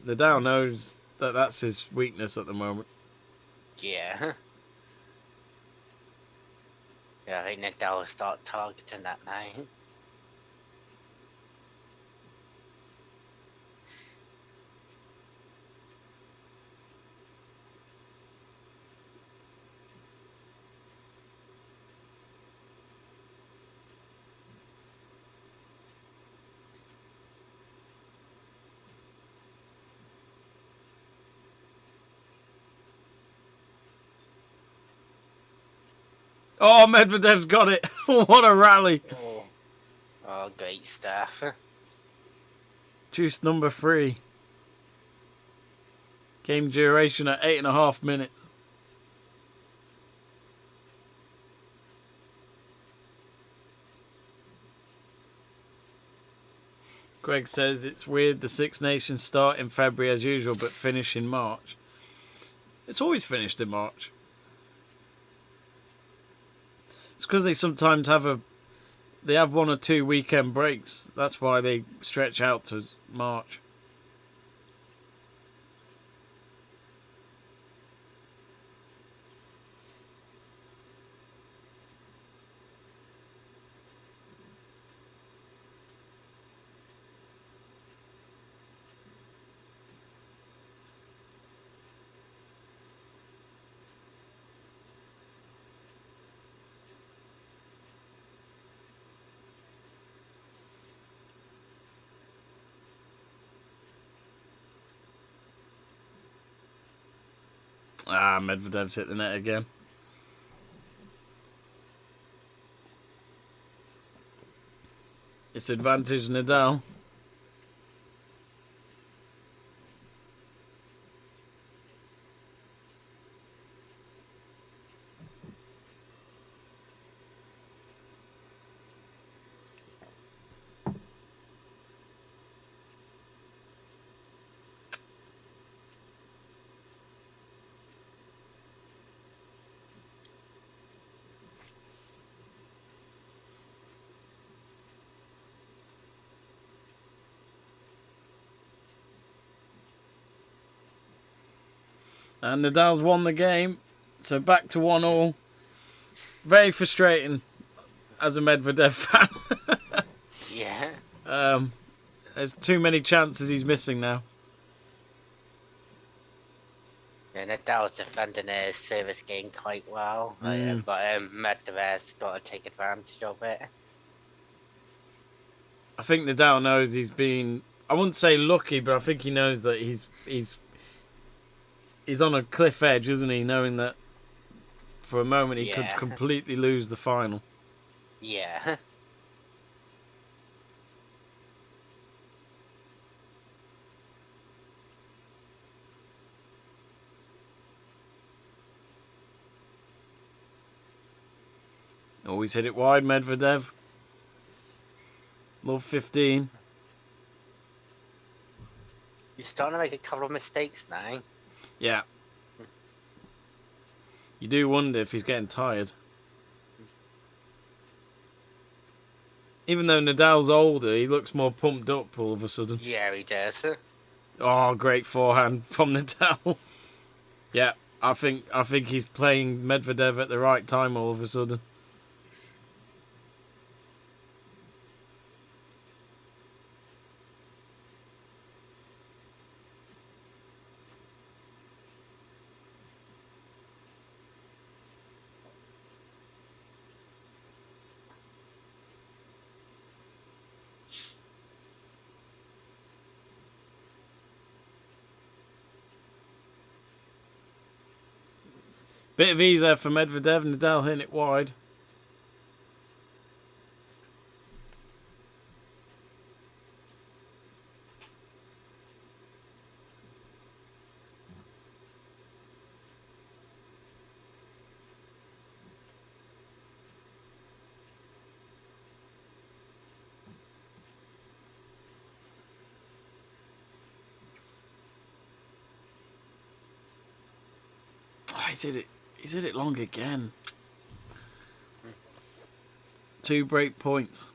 Nadal knows that that's his weakness at the moment. Yeah. Yeah, I think Nadal will start targeting that now. Oh, Medvedev's got it. What a rally. Oh, great stuff. Juice number 3. Game duration at 8.5 minutes. Greg says it's weird the Six Nations start in February as usual but finish in March. It's always finished in March. It's because they sometimes have 1 or 2 weekend breaks. That's why they stretch out to March. Ah, Medvedev's hit the net again. It's advantage Nadal. And Nadal's won the game. So back to 1-1. Very frustrating as a Medvedev fan. Yeah. There's too many chances he's missing now. Yeah, Nadal's defending his service game quite well, but Medvedev's got to take advantage of it. I think Nadal knows he's been, I wouldn't say lucky, but I think he knows that he's he's on a cliff edge, isn't he? Knowing that for a moment he could Yeah. completely lose the final. Yeah. Always hit it wide, Medvedev. Love 15. You're starting to make a couple of mistakes now. Yeah. You do wonder if he's getting tired. Even though Nadal's older, he looks more pumped up all of a sudden. Yeah, he does. Oh, great forehand from Nadal. Yeah, I think he's playing Medvedev at the right time all of a sudden. Bit of ease there for Medvedev. Nadal hitting it wide. Oh, he's hit it long again. 2 break points.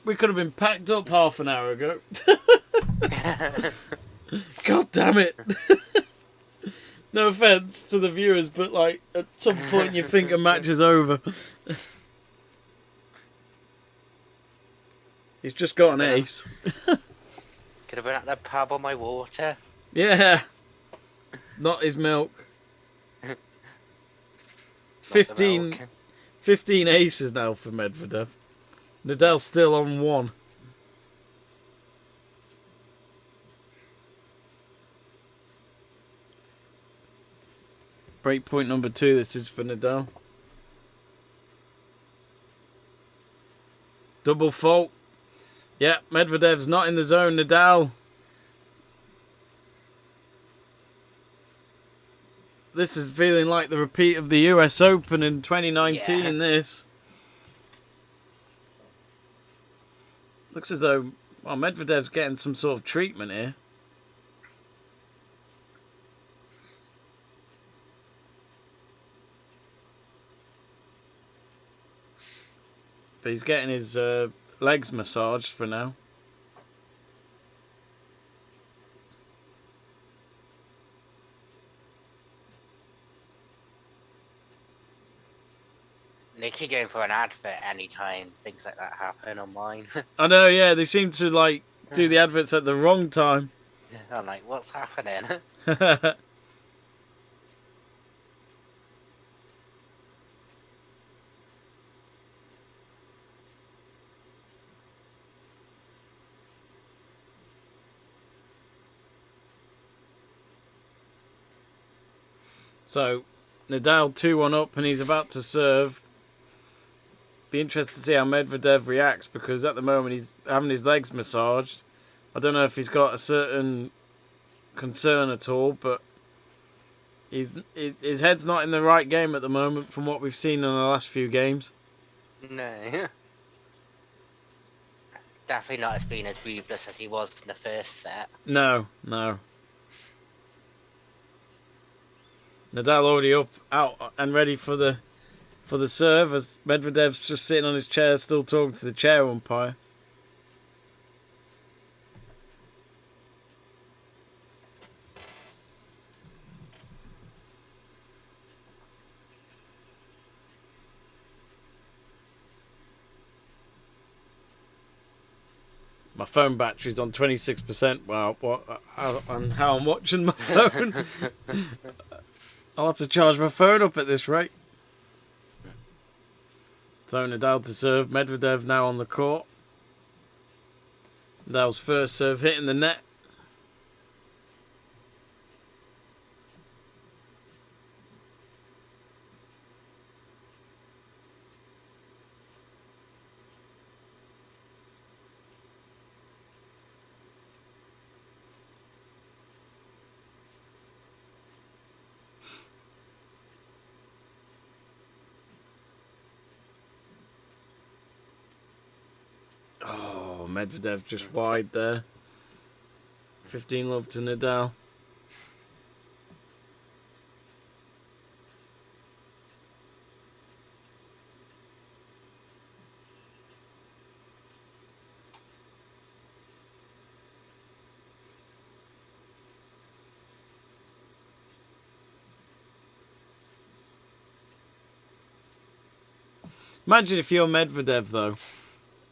We could have been packed up half an hour ago. God damn it. No offence to the viewers, but like at some point you think a match is over. He's just got an ace. Could have been at the pub on my water. Yeah. Not his milk. Not the 15 milk. 15 aces now for Medvedev. Nadal's still on 1. Break point number 2, this is for Nadal. Double fault. Yeah, Medvedev's not in the zone. Nadal. This is feeling like the repeat of the US Open in 2019, Yeah. this. Looks as though Medvedev's getting some sort of treatment here. But he's getting his legs massaged for now. They keep going for an advert anytime things like that happen on mine. I know, yeah, they seem to like do the adverts at the wrong time. I'm like, what's happening? So, Nadal 2-1 up and he's about to serve. Be interested to see how Medvedev reacts because at the moment he's having his legs massaged. I don't know if he's got a certain concern at all, but his head's not in the right game at the moment from what we've seen in the last few games. No. Definitely not as being as ruthless as he was in the first set. No. Nadal already up, out and ready for the serve as Medvedev's just sitting on his chair still talking to the chair umpire. My phone battery's on 26%. Wow, and how I'm watching my phone. I'll have to charge my phone up at this rate. So Nadal to serve. Medvedev now on the court. Nadal's first serve hitting the net. Medvedev just wide there. 15 love to Nadal. Imagine if you're Medvedev, though,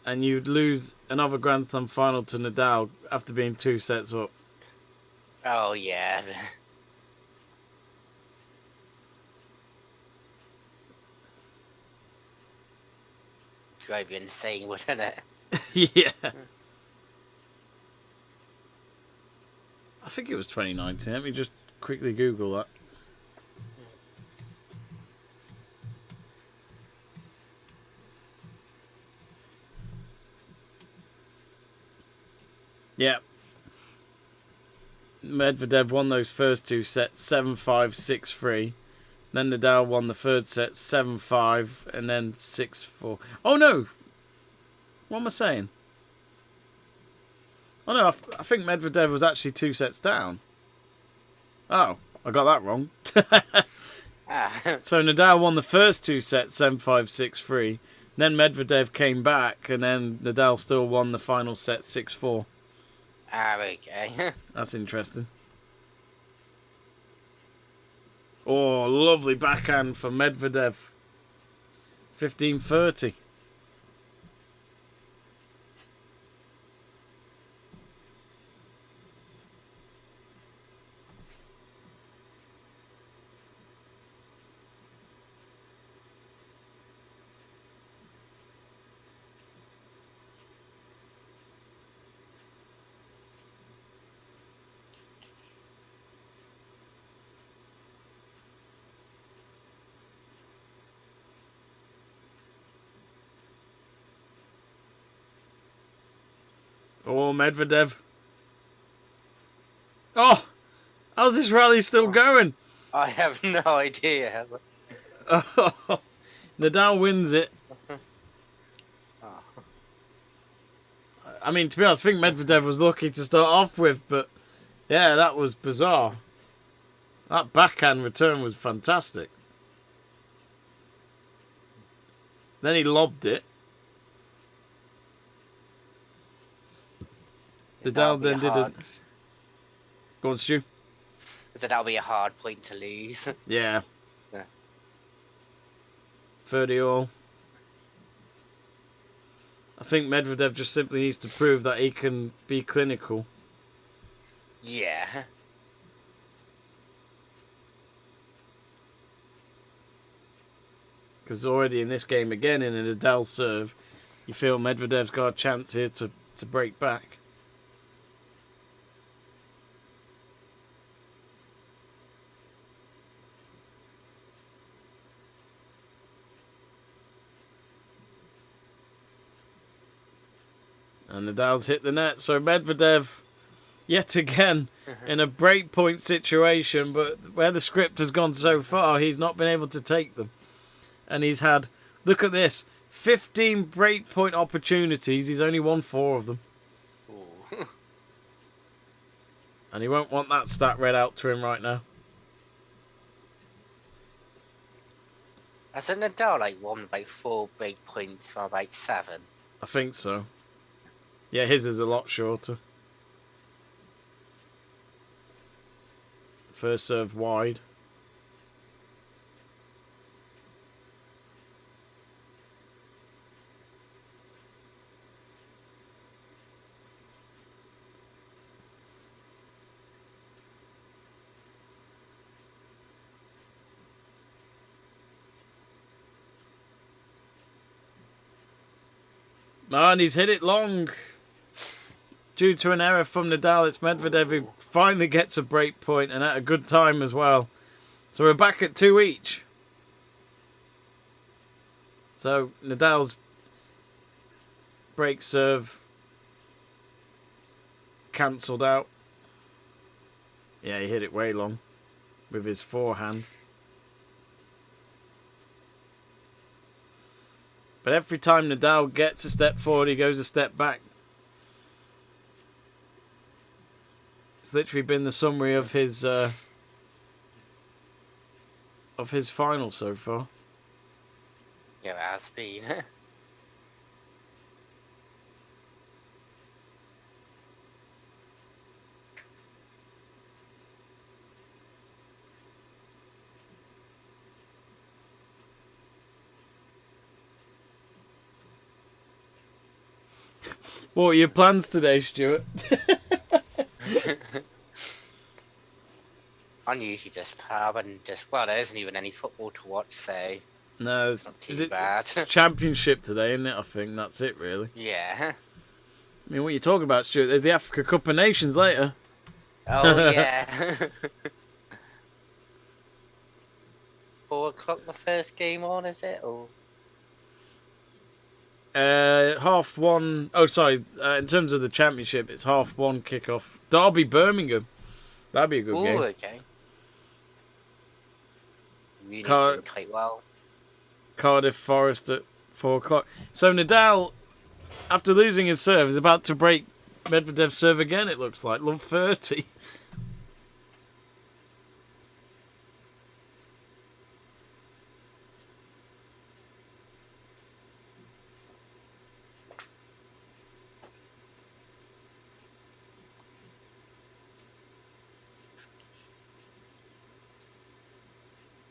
and you'd lose another Grand Slam final to Nadal after being 2 sets up. Oh, yeah. Drive you insane, wouldn't it? Yeah. I think it was 2019. Let me just quickly Google that. Yeah. Medvedev won those first 2 sets 7-5, 6-3. Then Nadal won the third set 7-5 and then 6-4. Oh no! What am I saying? Oh no, I think Medvedev was actually 2 sets down. Oh, I got that wrong. So Nadal won the first 2 sets 7-5, 6-3. Then Medvedev came back and then Nadal still won the final set 6-4. Okay. That's interesting. Oh, lovely backhand for Medvedev. 15-30. Oh, Medvedev. Oh, how's this rally still going? I have no idea. Oh, Nadal wins it. I mean, to be honest, I think Medvedev was lucky to start off with, but yeah, that was bizarre. That backhand return was fantastic. Then he lobbed it. Nadal then did a... Go on, Stu. That'll be a hard point to lose. Yeah. Yeah. 30 all. I think Medvedev just simply needs to prove that he can be clinical. Yeah. Because already in this game again, in a Nadal serve, you feel Medvedev's got a chance here to break back. And Nadal's hit the net, so Medvedev, yet again, in a breakpoint situation, but where the script has gone so far, he's not been able to take them. And he's had, look at this, 15 breakpoint opportunities, he's only won 4 of them. Ooh. And he won't want that stat read out to him right now. Hasn't Nadal won about 4 big points from about 7? I think so. Yeah, his is a lot shorter. First serve wide. And he's hit it long. Due to an error from Nadal, it's Medvedev who finally gets a break point and at a good time as well. So we're back at 2 each. So Nadal's break serve cancelled out. Yeah, he hit it way long with his forehand. But every time Nadal gets a step forward, he goes a step back. That's literally been the summary of his final so far. Yeah, it has been. What are your plans today, Stuart? I'm usually just pub and just, well, there isn't even any football to watch, so No, not too bad. it's championship today, isn't it? I think that's it, really. Yeah. I mean, what are you talking about, Stuart? There's the Africa Cup of Nations later. Oh, yeah. 4 o'clock the first game on, is it? Or 1:30. Oh, sorry. In terms of the championship, it's 1:30 kickoff. Derby Birmingham. That'd be a good game. okay. Really Car- doing quite well. Cardiff Forest at 4:00. So Nadal, after losing his serve, is about to break Medvedev's serve again. It looks like love 30.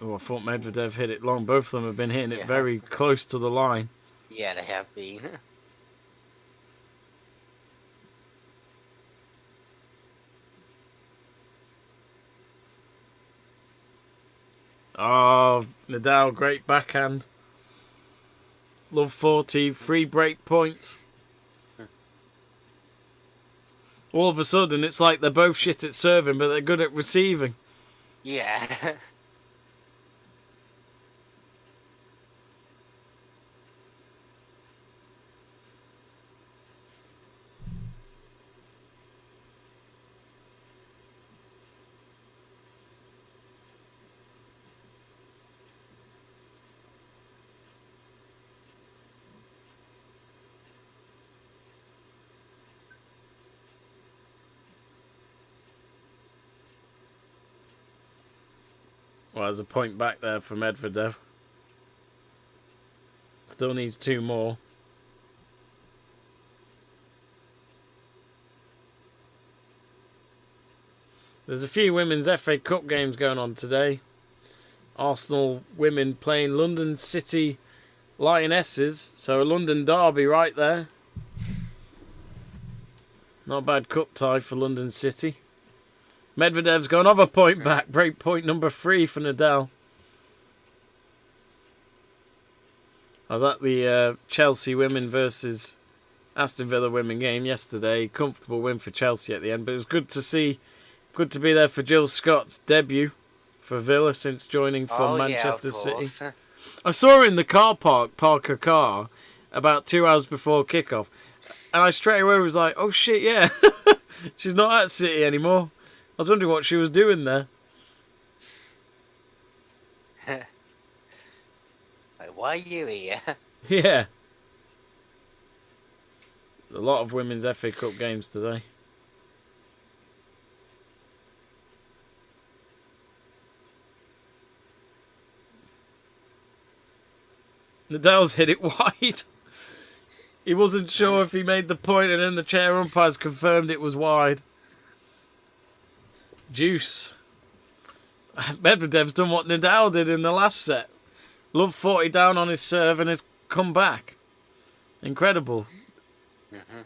Oh, I thought Medvedev hit it long. Both of them have been hitting it Yeah. very close to the line. Yeah, they have been. Oh, Nadal, great backhand. Love 40, 3 break points. All of a sudden, it's like they're both shit at serving, but they're good at receiving. Yeah. Well, there's a point back there for Medvedev. Still needs 2 more. There's a few women's FA Cup games going on today. Arsenal women playing London City Lionesses. So a London derby right there. Not a bad cup tie for London City. Medvedev's got another point back. Break point number 3 for Nadal. I was at the Chelsea women versus Aston Villa women game yesterday. Comfortable win for Chelsea at the end. But it was good to see, good to be there for Jill Scott's debut for Villa since joining from Manchester City. I saw her in the car park, park her car, about 2 hours before kickoff. And I straight away was like, oh shit, yeah. She's not at City anymore. I was wondering what she was doing there. Like, why are you here? Yeah. A lot of women's FA Cup games today. Nadal's hit it wide. He wasn't sure if he made the point, and then the chair umpires confirmed it was wide. Juice. Medvedev's done what Nadal did in the last set. Love 40 down on his serve and has come back. Incredible. Mm-hmm.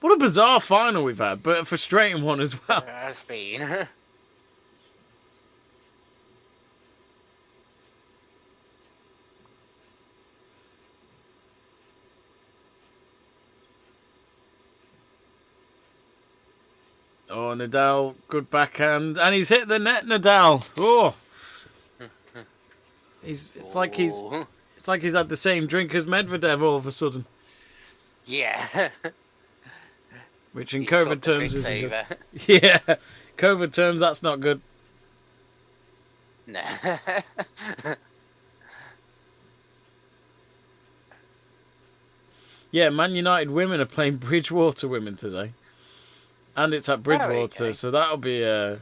What a bizarre final we've had, but a frustrating one as well. It has been. Oh, Nadal, good backhand, and he's hit the net. Nadal, oh, it's like he's had the same drink as Medvedev all of a sudden, Yeah. which in He's COVID swapped the terms drinks isn't good. over. Yeah, COVID terms that's not good. No. Yeah, Man United women are playing Bridgewater women today. And it's at Bridgewater, so that'll be a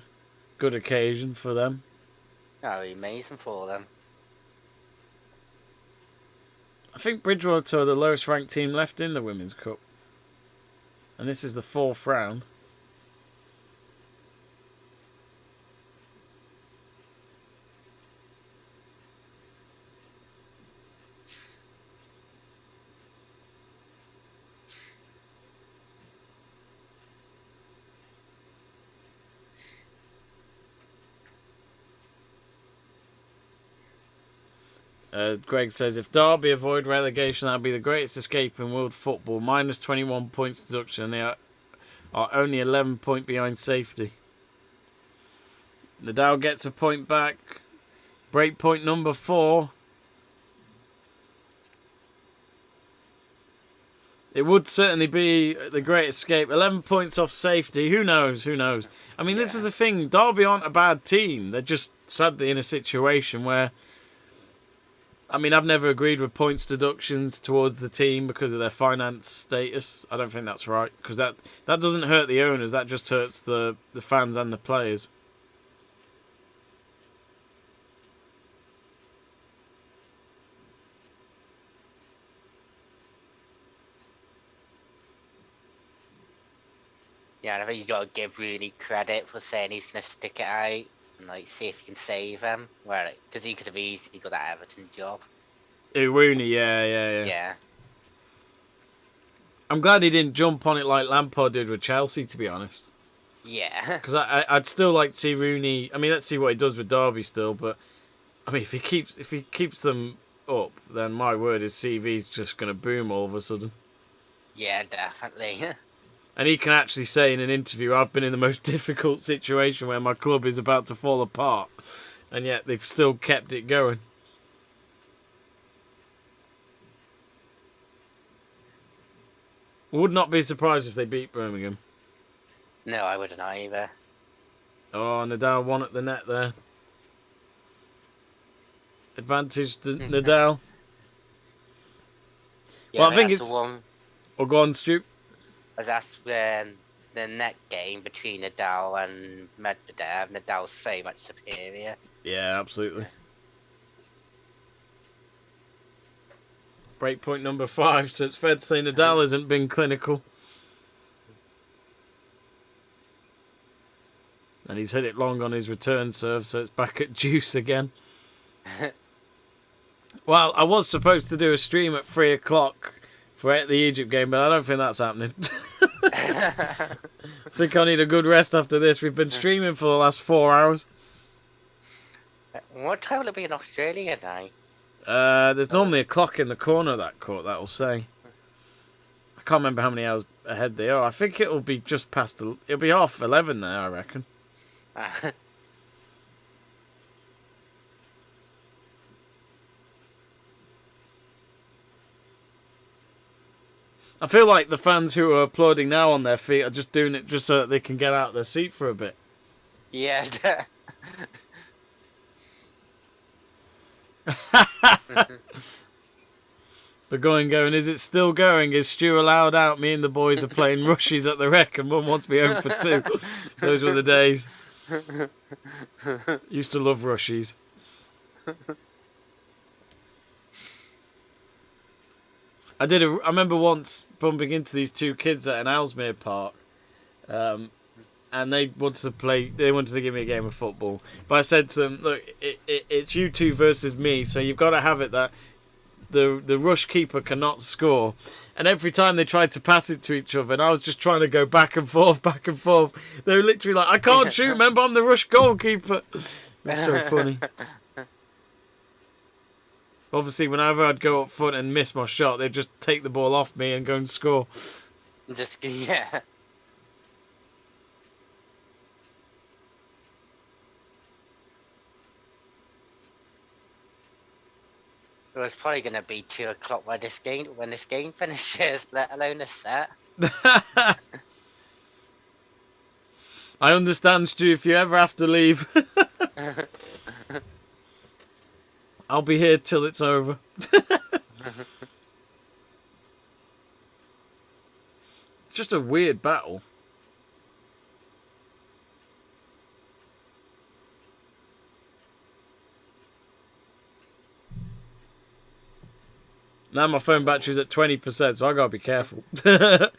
good occasion for them. That'll be amazing for them. I think Bridgewater are the lowest ranked team left in the Women's Cup. And this is the 4th round. Greg says, if Derby avoid relegation, that'll be the greatest escape in world football. Minus 21 points deduction. They are only 11 points behind safety. Nadal gets a point back. Break point number 4. It would certainly be the great escape. 11 points off safety. Who knows? Who knows? I mean, this is the thing. Derby aren't a bad team. They're just sadly in a situation where... I mean, I've never agreed with points deductions towards the team because of their finance status. I don't think that's right, because that doesn't hurt the owners. That just hurts the fans and the players. Yeah, I think you got to give Rooney credit for saying he's going to stick it out and like see if he can save him. Well, because he could have easily got that Everton job. Rooney, yeah. Yeah. I'm glad he didn't jump on it like Lampard did with Chelsea, to be honest. Yeah. Because I'd still like to see Rooney. I mean, let's see what he does with Derby still. But I mean, if he keeps them up, then my word, his CV's just going to boom all of a sudden. Yeah, definitely. And he can actually say in an interview, I've been in the most difficult situation where my club is about to fall apart. And yet they've still kept it going. Would not be surprised if they beat Birmingham. No, I wouldn't either. Oh, Nadal won at the net there. Advantage to Nadal. Yeah, Well, I think that's it's... the one. Oh, go on, Stu. As that's when the net game between Nadal and Medvedev. Nadal's so much superior. Yeah, absolutely. Breakpoint number 5, so it's fair to say Nadal hasn't been clinical. And he's hit it long on his return serve, so it's back at deuce again. Well, I was supposed to do a stream at 3 o'clock for the Egypt game, but I don't think that's happening. I think I need a good rest after this. We've been streaming for the last 4 hours. What time will it be in Australia now? There's normally a clock in the corner of that court that will say. I can't remember how many hours ahead they are. I think it'll be just past. It'll be half 11 there, I reckon. I feel like the fans who are applauding now on their feet are just doing it just so that they can get out of their seat for a bit. Yeah. But going, is it still going? Is Stu allowed out? Me and the boys are playing rushies at the Rec and Mum wants me home for 2. Those were the days. Used to love rushies. I remember once bumping into these 2 kids at an Ellesmere Park, and they wanted to play. They wanted to give me a game of football, but I said to them, "Look, it's you 2 versus me, so you've got to have it that the rush keeper cannot score." And every time they tried to pass it to each other, and I was just trying to go back and forth, back and forth. They were literally like, "I can't shoot. Remember, I'm the rush goalkeeper." It's so funny. Obviously, whenever I'd go up front and miss my shot, they'd just take the ball off me and go and score. Just, yeah. It was probably going to be 2 o'clock when this game finishes, let alone a set. I understand, Stu, if you ever have to leave. I'll be here till it's over. It's just a weird battle. Now my phone battery's at 20%, so I gotta be careful. This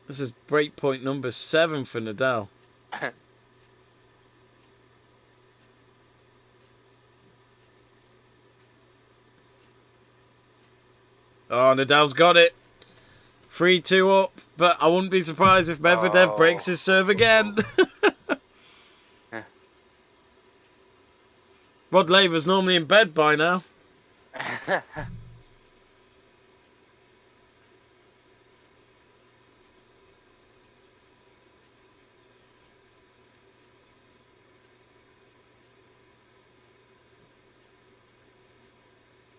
is breakpoint number 7 for Nadal. Oh, Nadal's got it. 3-2 up, but I wouldn't be surprised if Medvedev breaks his serve again. Rod Laver's normally in bed by now.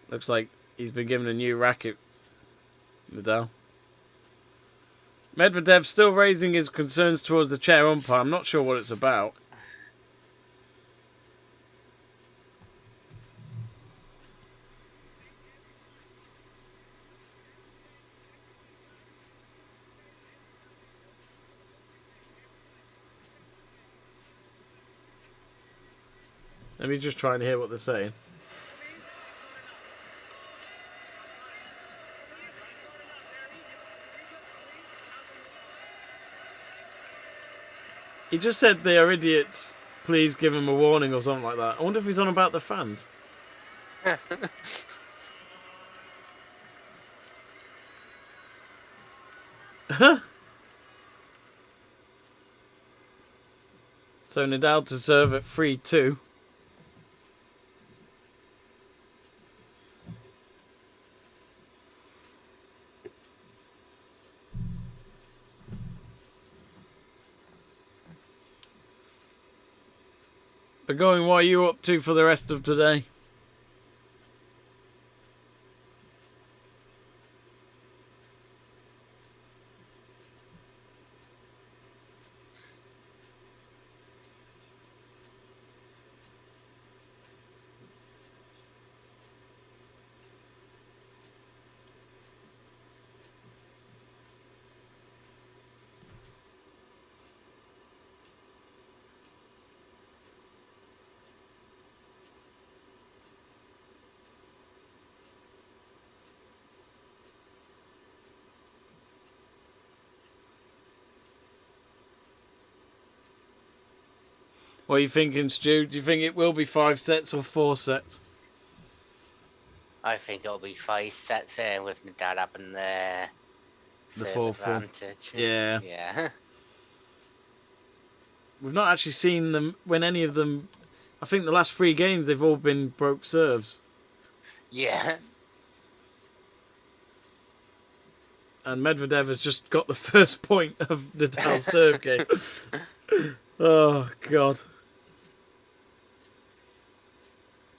Looks like he's been given a new racket, Nadal. Medvedev still raising his concerns towards the chair umpire. I'm not sure what it's about. Let me just try and hear what they're saying. He just said they are idiots. Please give him a warning or something like that. I wonder if he's on about the fans. So Nadal to serve at 3-2. But going, what are you up to for the rest of today? What are you thinking, Stu? Do you think it will be 5 sets or 4 sets? I think it'll be 5 sets here with Nadal having the fourth one. advantage. Yeah. Yeah. We've not actually seen them when any of them. I think the last 3 games they've all been broke serves. Yeah. And Medvedev has just got the first point of Nadal's serve game. Oh, God.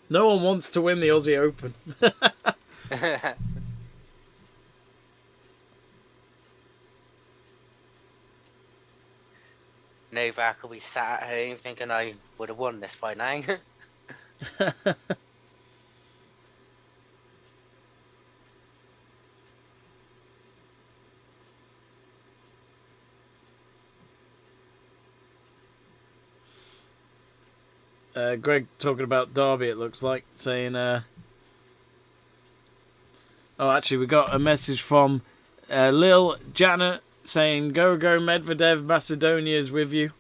No one wants to win the Aussie Open. Novak will be sat at home thinking I would have won this by now. Greg talking about Derby, it looks like, saying... Oh, actually, we got a message from Lil Janet saying, Go Medvedev, Macedonia's with you.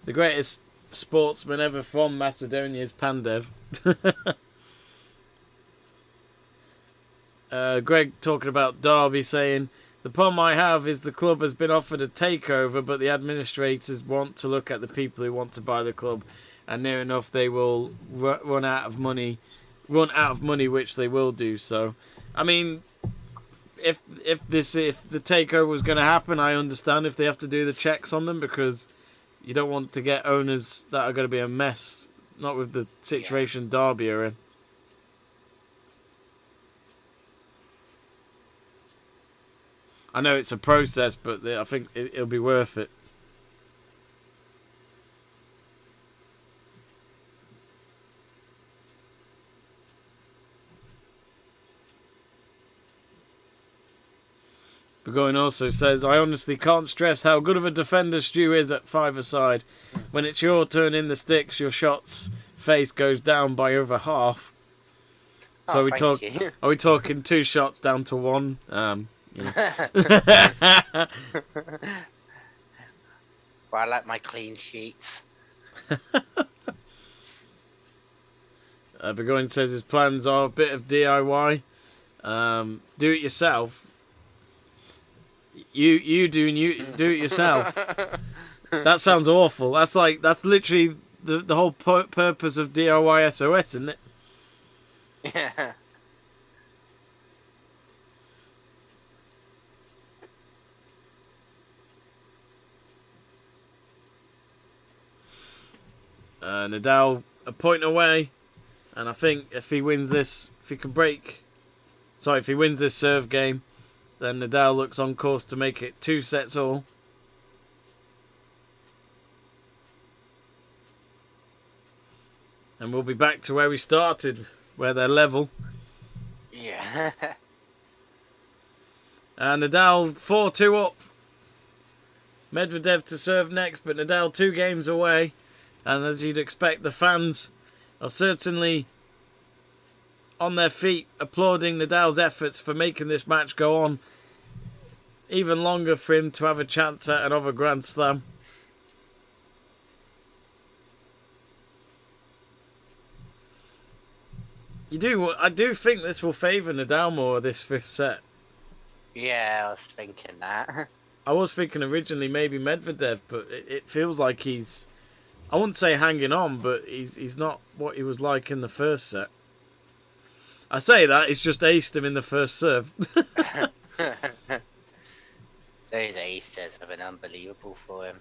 The greatest sportsman ever from Macedonia is Pandev. Greg talking about Derby, saying, the problem I have is the club has been offered a takeover, but the administrators want to look at the people who want to buy the club, and near enough they will run out of money, which they will do. So, I mean, if the takeover was going to happen, I understand if they have to do the checks on them, because you don't want to get owners that are going to be a mess. Not with the situation Derby are in. I know it's a process, but I think it'll be worth it. Burgoyne also says, I honestly can't stress how good of a defender Stu is at 5-a-side. When it's your turn in the sticks, your shots face goes down by over half. So Thank you. are we talking 2 shots down to 1? You know. Well, I like my clean sheets. Burgoyne says his plans are a bit of DIY. Do it yourself. You do it yourself. That sounds awful. That's literally the whole purpose of DIY SOS, isn't it? Yeah. Nadal a point away, and I think if he wins this serve game, then Nadal looks on course to make it 2 sets all. And we'll be back to where we started, where they're level. Yeah. And Nadal 4-2 up. Medvedev to serve next, but Nadal 2 games away. And as you'd expect, the fans are certainly on their feet applauding Nadal's efforts for making this match go on even longer for him to have a chance at another Grand Slam. I do think this will favour Nadal more, this 5th set. Yeah, I was thinking that. I was thinking originally maybe Medvedev, but it feels like he's, I wouldn't say hanging on, but he's not what he was like in the first set. I say that, he's just aced him in the first serve. Those aces have been unbelievable for him.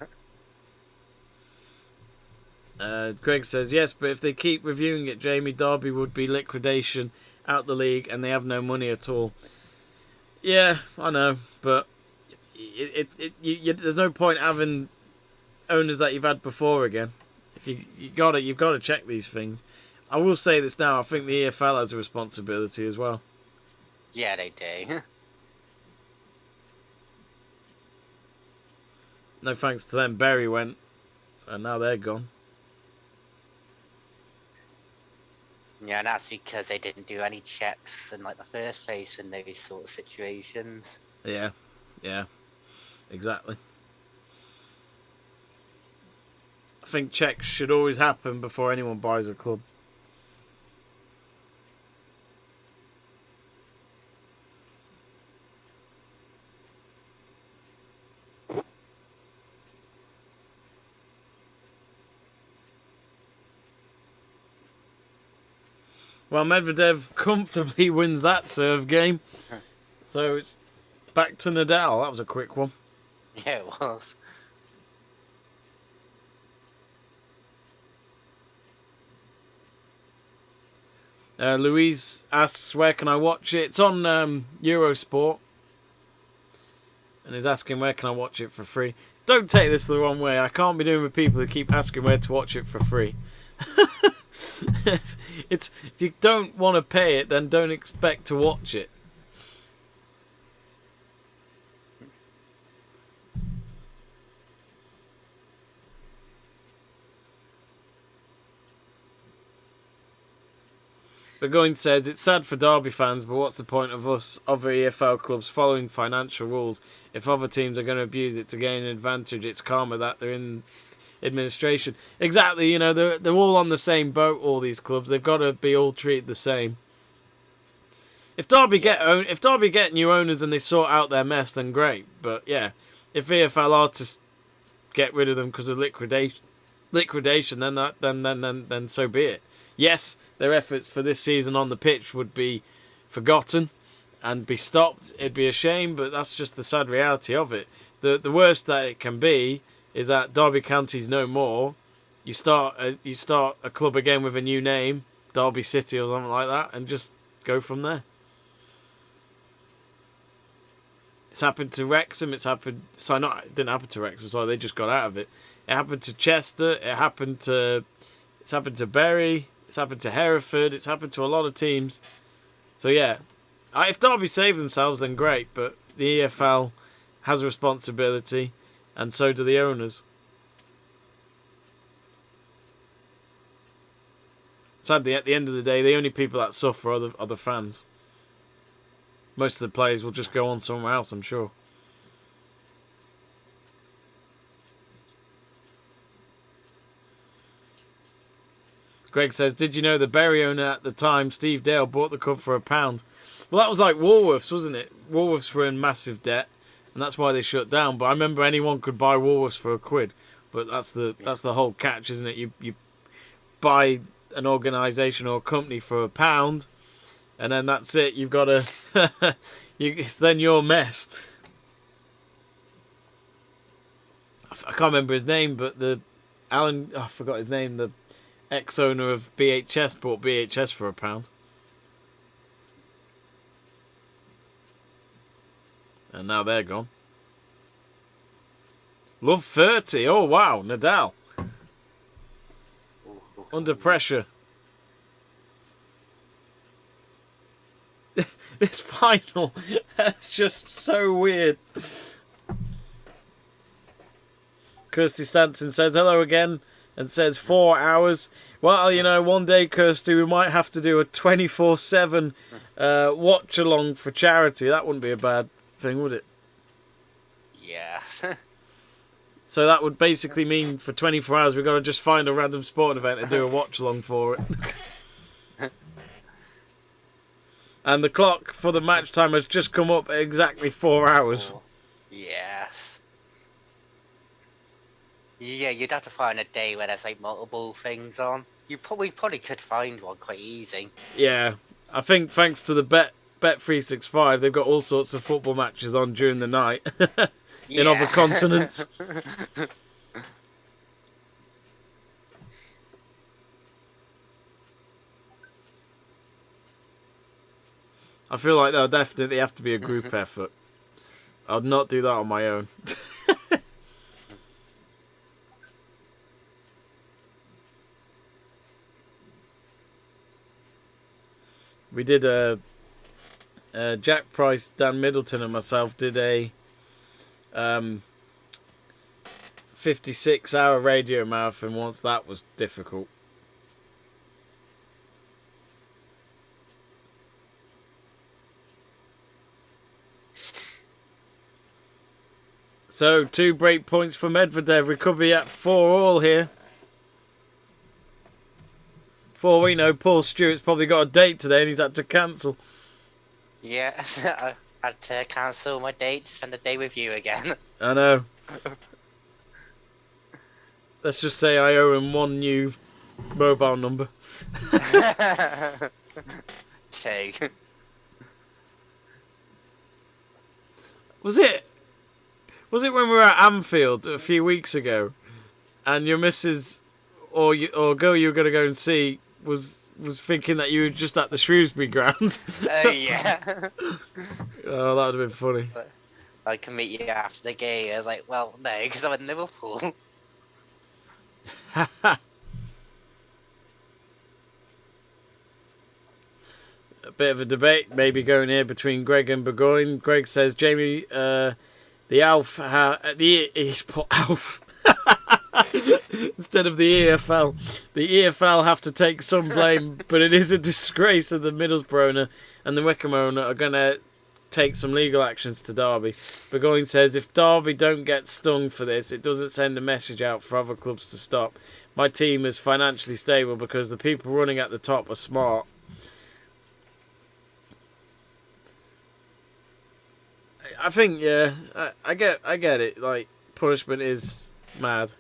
Greg says, yes, but if they keep reviewing it, Jamie, Derby would be liquidation, out the league, and they have no money at all. Yeah, I know, but there's no point having owners that you've had before again. If you've got to check these things. I will say this now, I think the EFL has a responsibility as well. Yeah, they do. No thanks to them, Berry went, and now they're gone. Yeah, and that's because they didn't do any checks in like the first place in those sort of situations. Yeah, exactly. I think checks should always happen before anyone buys a club. Well, Medvedev comfortably wins that serve game. So it's back to Nadal. That was a quick one. Yeah, it was. Louise asks, where can I watch it? It's on Eurosport. And is asking, where can I watch it for free? Don't take this the wrong way. I can't be doing with people who keep asking where to watch it for free. It's if you don't want to pay it, then don't expect to watch it. Burgoyne says, it's sad for Derby fans, but what's the point of us other EFL clubs following financial rules if other teams are going to abuse it to gain an advantage? It's karma that they're in administration. Exactly, you know, they're all on the same boat, all these clubs. They've got to be all treated the same. If Derby get new owners and they sort out their mess, then great. But yeah, if EFL are to get rid of them because of liquidation, then so be it. Yes, their efforts for this season on the pitch would be forgotten and be stopped. It'd be a shame, but that's just the sad reality of it. The worst that it can be is that Derby County's no more. You start a club again with a new name, Derby City or something like that, and just go from there. It's happened to Wrexham. It didn't happen to Wrexham. Sorry, they just got out of it. It happened to Chester. It's happened to Bury. It's happened to Hereford. It's happened to a lot of teams. So yeah, if Derby save themselves, then great. But the EFL has a responsibility, and so do the owners. sadly, at the end of the day, the only people that suffer are the fans. Most of the players will just go on somewhere else, I'm sure. Greg says, did you know the Bury owner at the time, Steve Dale, bought the club for £1? Well, that was like Woolworths, wasn't it? Woolworths were in massive debt, and that's why they shut down. But I remember anyone could buy Woolworths for £1. But that's the whole catch, isn't it? You buy an organisation or a company for £1, and then that's it. You've got to... it's then your mess. I can't remember his name, but I forgot his name, the ex-owner of BHS bought BHS for £1. And now they're gone. Love 30. Oh, wow. Nadal. Under pressure. This final. That's just so weird. Kirsty Stanton says hello again and says 4 hours. Well, you know, one day, Kirsty, we might have to do a 24/7 watch along for charity. That wouldn't be a bad thing, would it? Yeah. So that would basically mean for 24 hours we've got to just find a random sporting event and do a watch along for it. And the clock for the match time has just come up at exactly 4 hours. Yes. Yeah, you'd have to find a day where there's like multiple things on. We probably could find one quite easy. Yeah, I think thanks to the Bet365, they've got all sorts of football matches on during the night in other continents. I feel like there'll definitely have to be a group effort. I'd not do that on my own. We did Jack Price, Dan Middleton and myself did a 56-hour radio marathon once. That was difficult. So 2 break points for Medvedev. We could be at 4-4 here. For all we know, Paul Stewart's probably got a date today and he's had to cancel. Yeah, I had to cancel my date to spend the day with you again. I know. Let's just say I owe him one new mobile number. Take. Was it when we were at Anfield a few weeks ago, and your missus or girl you were going to go and see was thinking that you were just at the Shrewsbury ground? Yeah. Oh, that would have been funny. I can meet you after the game. I was like, well, no, because I'm in Liverpool. A bit of a debate maybe going here between Greg and Burgoyne. Greg says, Jamie, the Alf, he's put Alf instead of the EFL. The EFL have to take some blame, but it is a disgrace that the Middlesbrough owner and the Wickham owner are going to take some legal actions to Derby. Burgoyne says, if Derby don't get stung for this, it doesn't send a message out for other clubs to stop. My team is financially stable because the people running at the top are smart. I think, yeah, I get it. Like, punishment is mad.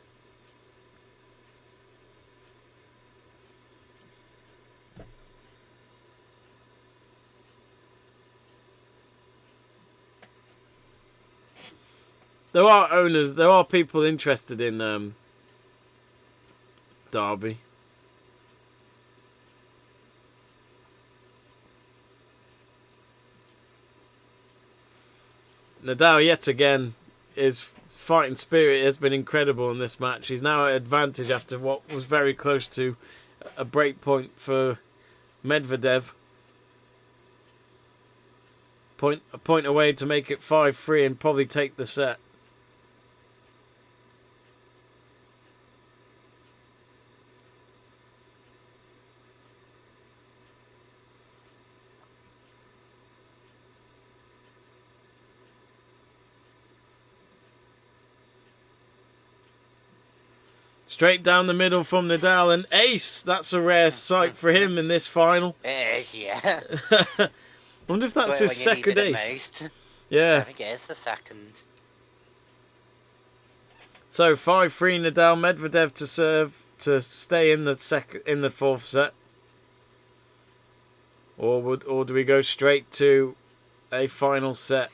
There are owners, there are people interested in Derby. Nadal, yet again, his fighting spirit has been incredible in this match. He's now at advantage after what was very close to a break point for Medvedev. A point away to make it 5-3 and probably take the set. Straight down the middle from Nadal, and ace. That's a rare sight for him in this final. It is, yeah. I wonder if that's When his you need second it ace. most. I Yeah. think it is the second. So 5-3 Nadal, Medvedev to serve to stay in the fourth set. Or do we go straight to a final set?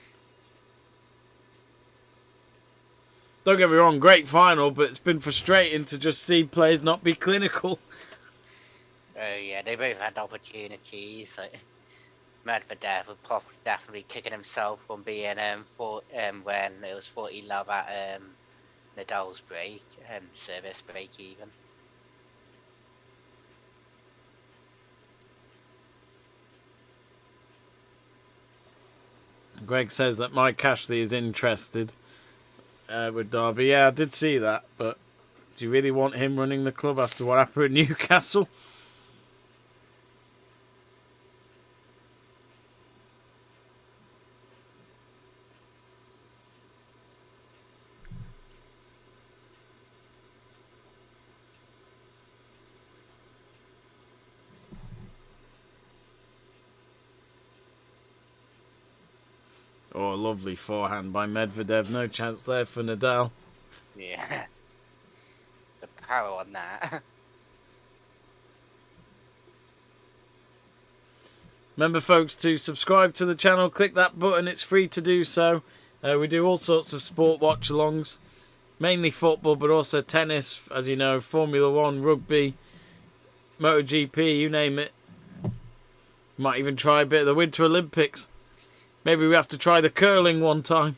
Don't get me wrong, great final, but it's been frustrating to just see players not be clinical. Oh yeah, they both had opportunities. Like Medvedev was definitely kicking himself on being when it was 40 love at Nadal's break, service break even. Greg says that Mike Ashley is interested with Derby. Yeah, I did see that, but do you really want him running the club after what happened at Newcastle? Oh, a lovely forehand by Medvedev. No chance there for Nadal. Yeah. The power on that. Remember, folks, to subscribe to the channel. Click that button. It's free to do so. We do all sorts of sport watch-alongs. Mainly football, but also tennis, as you know, Formula 1, rugby, MotoGP, you name it. Might even try a bit of the Winter Olympics. Maybe we have to try the curling one time.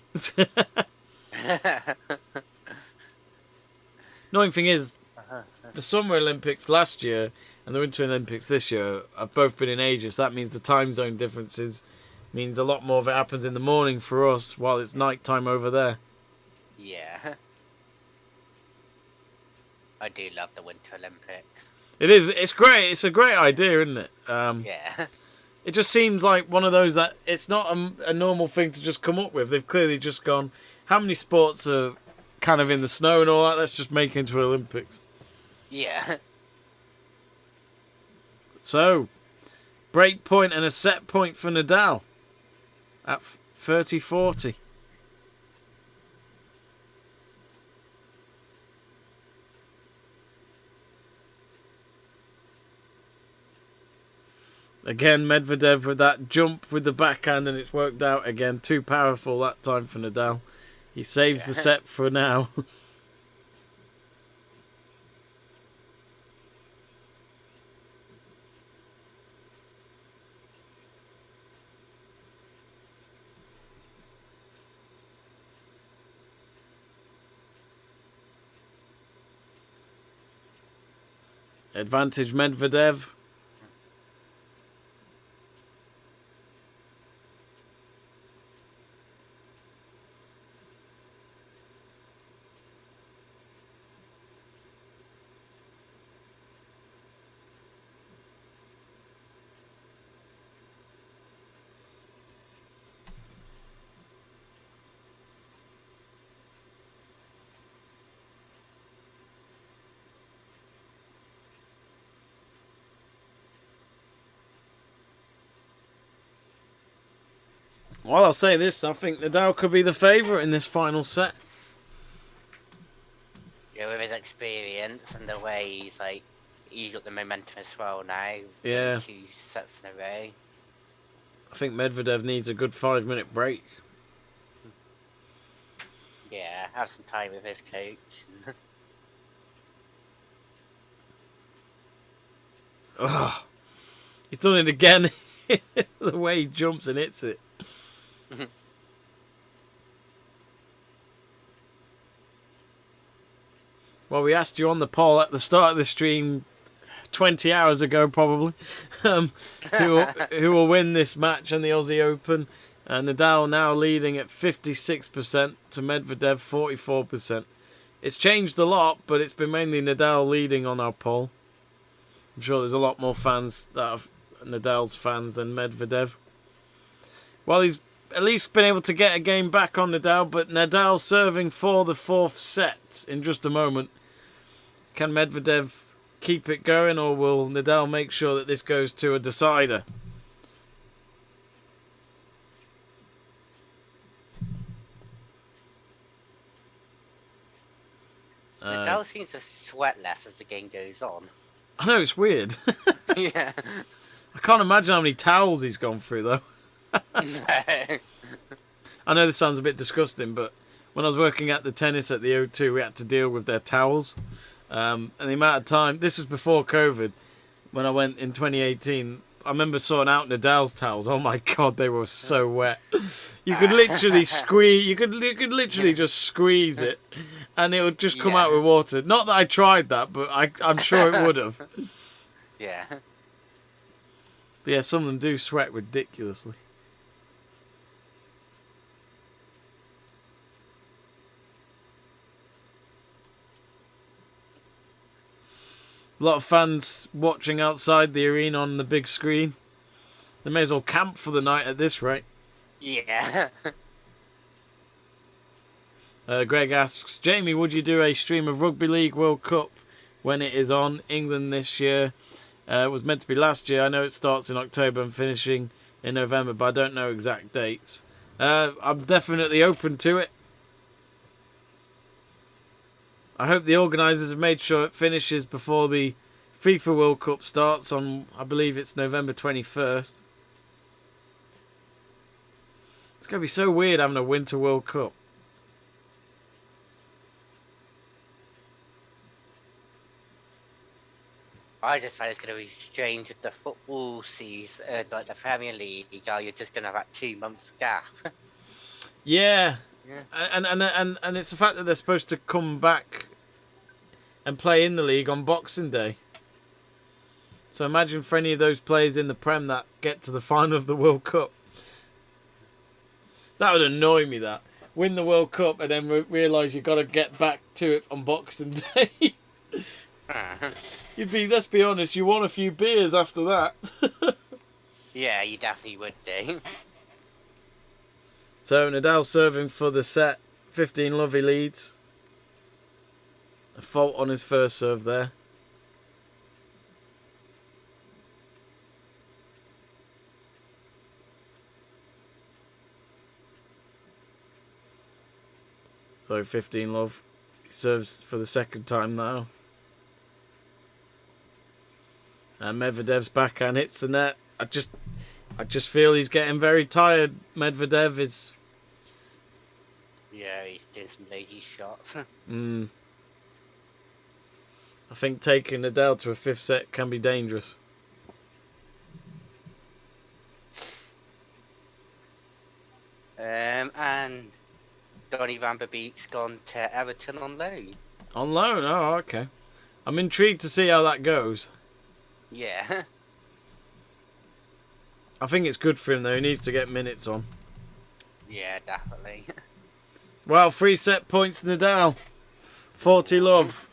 Annoying thing is, the Summer Olympics last year and the Winter Olympics this year have both been in Asia, so that means the time zone differences means a lot more of it happens in the morning for us while it's night time over there. Yeah. I do love the Winter Olympics. It is. It's great. It's a great idea, isn't it? Yeah. It just seems like one of those that it's not a normal thing to just come up with. They've clearly just gone, how many sports are kind of in the snow and all that? Let's just make it into Olympics. Yeah. So, break point and a set point for Nadal at 30-40. Again, Medvedev with that jump with the backhand, and it's worked out again. Too powerful that time for Nadal. He saves the set for now. Advantage Medvedev. Well, I'll say this. I think Nadal could be the favourite in this final set. Yeah, with his experience and the way he's got the momentum as well now. Yeah. 2 sets in a row. I think Medvedev needs a good 5-minute break. Yeah, have some time with his coach. Oh, he's done it again. The way he jumps and hits it. Well, we asked you on the poll at the start of the stream 20 hours ago, probably, who will win this match and the Aussie Open. Nadal now leading at 56% to Medvedev 44%. It's changed a lot, but it's been mainly Nadal leading on our poll. I'm sure there's a lot more fans that are Nadal's fans than Medvedev. Well, he's at least been able to get a game back on Nadal, but Nadal serving for the 4th set in just a moment. Can Medvedev keep it going, or will Nadal make sure that this goes to a decider? Nadal seems to sweat less as the game goes on. I know, it's weird. Yeah. I can't imagine how many towels he's gone through, though. I know this sounds a bit disgusting, but when I was working at the tennis at the O2, we had to deal with their towels. And the amount of time... This was before COVID. When I went in 2018, I remember sorting out Nadal's towels. Oh, my God, they were so wet. You could literally squeeze... You could literally just squeeze it, and it would just come out with water. Not that I tried that, but I'm sure it would have. Yeah. But yeah, some of them do sweat ridiculously. A lot of fans watching outside the arena on the big screen. They may as well camp for the night at this rate. Yeah. Greg asks, Jamie, would you do a stream of Rugby League World Cup when it is on? England this year. It was meant to be last year. I know it starts in October and finishing in November, but I don't know exact dates. I'm definitely open to it. I hope the organisers have made sure it finishes before the FIFA World Cup starts on, I believe it's November 21st. It's going to be so weird having a Winter World Cup. I just find it's going to be strange with the football season, like the Premier League, how you're just going to have that 2-month gap. Yeah. And it's the fact that they're supposed to come back and play in the league on Boxing Day. So imagine for any of those players in the Prem that get to the final of the World Cup. That would annoy me, that. Win the World Cup and then realise you've got to get back to it on Boxing Day. Let's be honest, you want a few beers after that. Yeah, you definitely would do. So Nadal serving for the set. 15 love he leads. A fault on his first serve there. So 15 love. He serves for the second time now. And Medvedev's backhand hits the net. I just feel he's getting very tired. Medvedev is... Yeah, he's doing some lazy shots. I think taking Nadal to a fifth set can be dangerous. And Donny van der Beek's gone to Everton on loan. On loan? Oh, okay. I'm intrigued to see how that goes. Yeah. I think it's good for him, though. He needs to get minutes on. Yeah, definitely. Well, 3 set points Nadal. 40 love.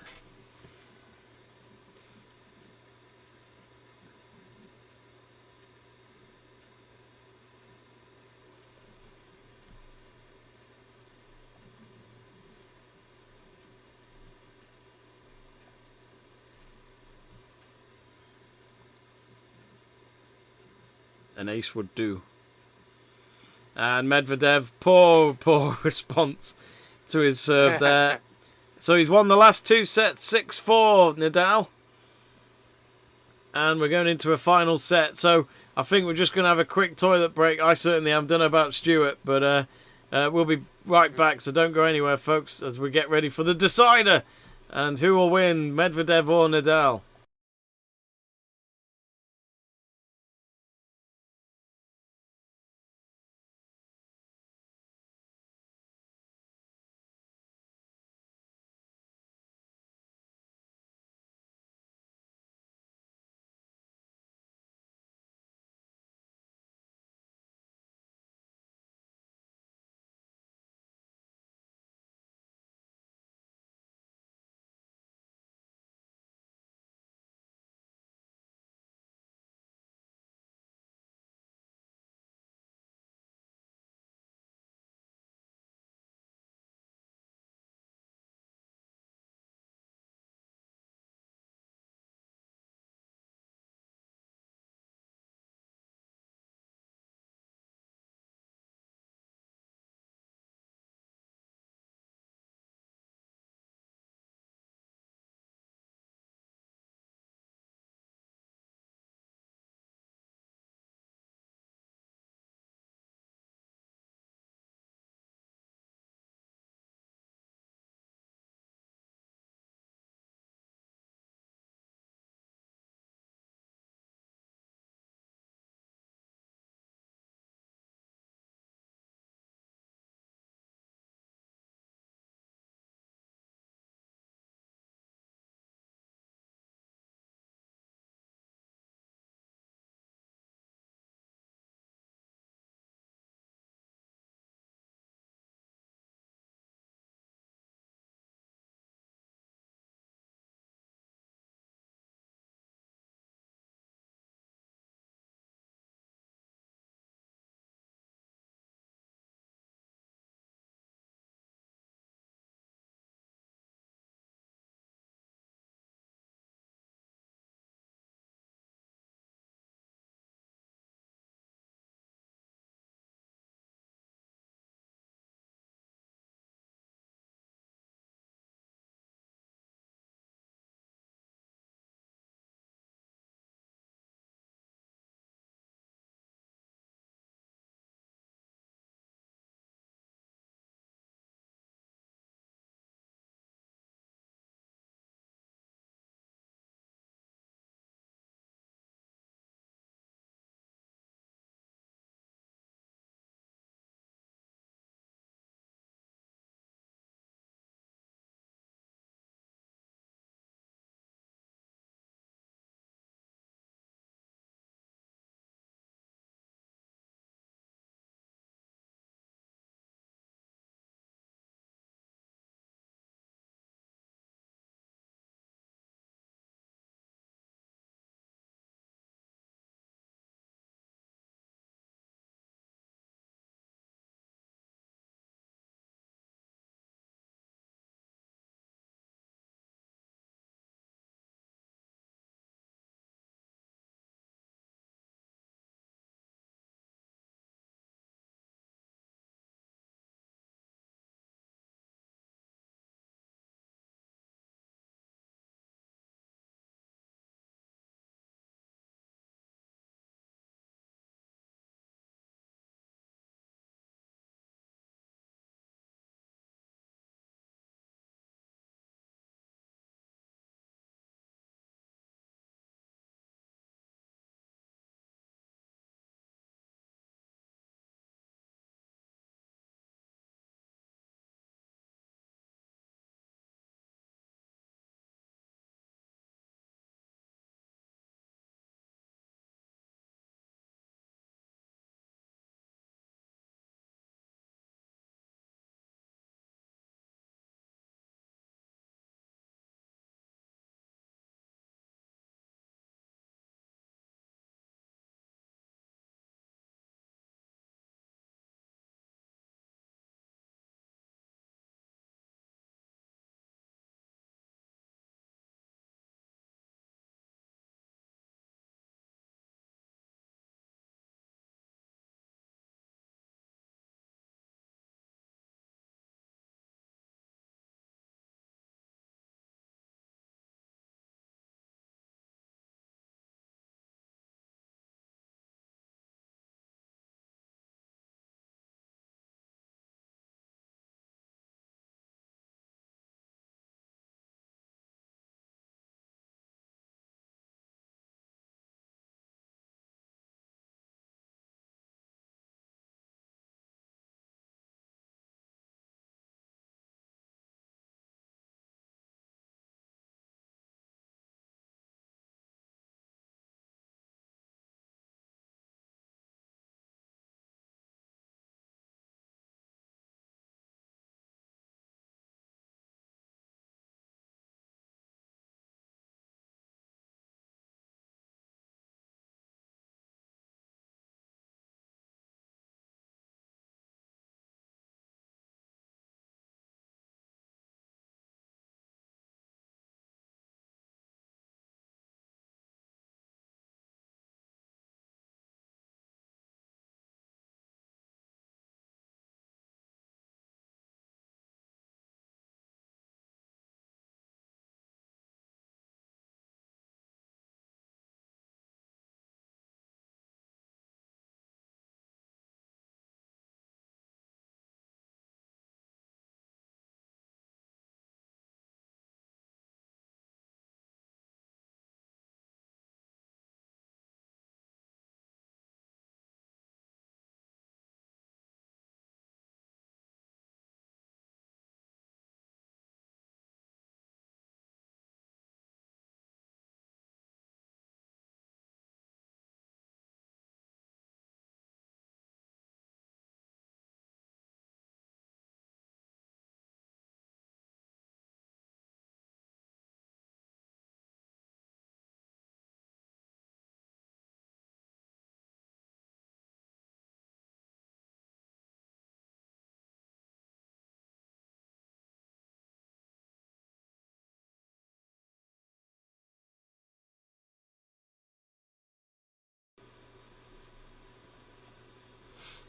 An ace would do. And Medvedev, poor response to his serve there. So he's won the last 2 sets, 6-4, Nadal. And we're going into a final set. So I think we're just going to have a quick toilet break. I certainly am. Don't know about Stuart, but we'll be right back. So don't go anywhere, folks, as we get ready for the decider. And who will win, Medvedev or Nadal?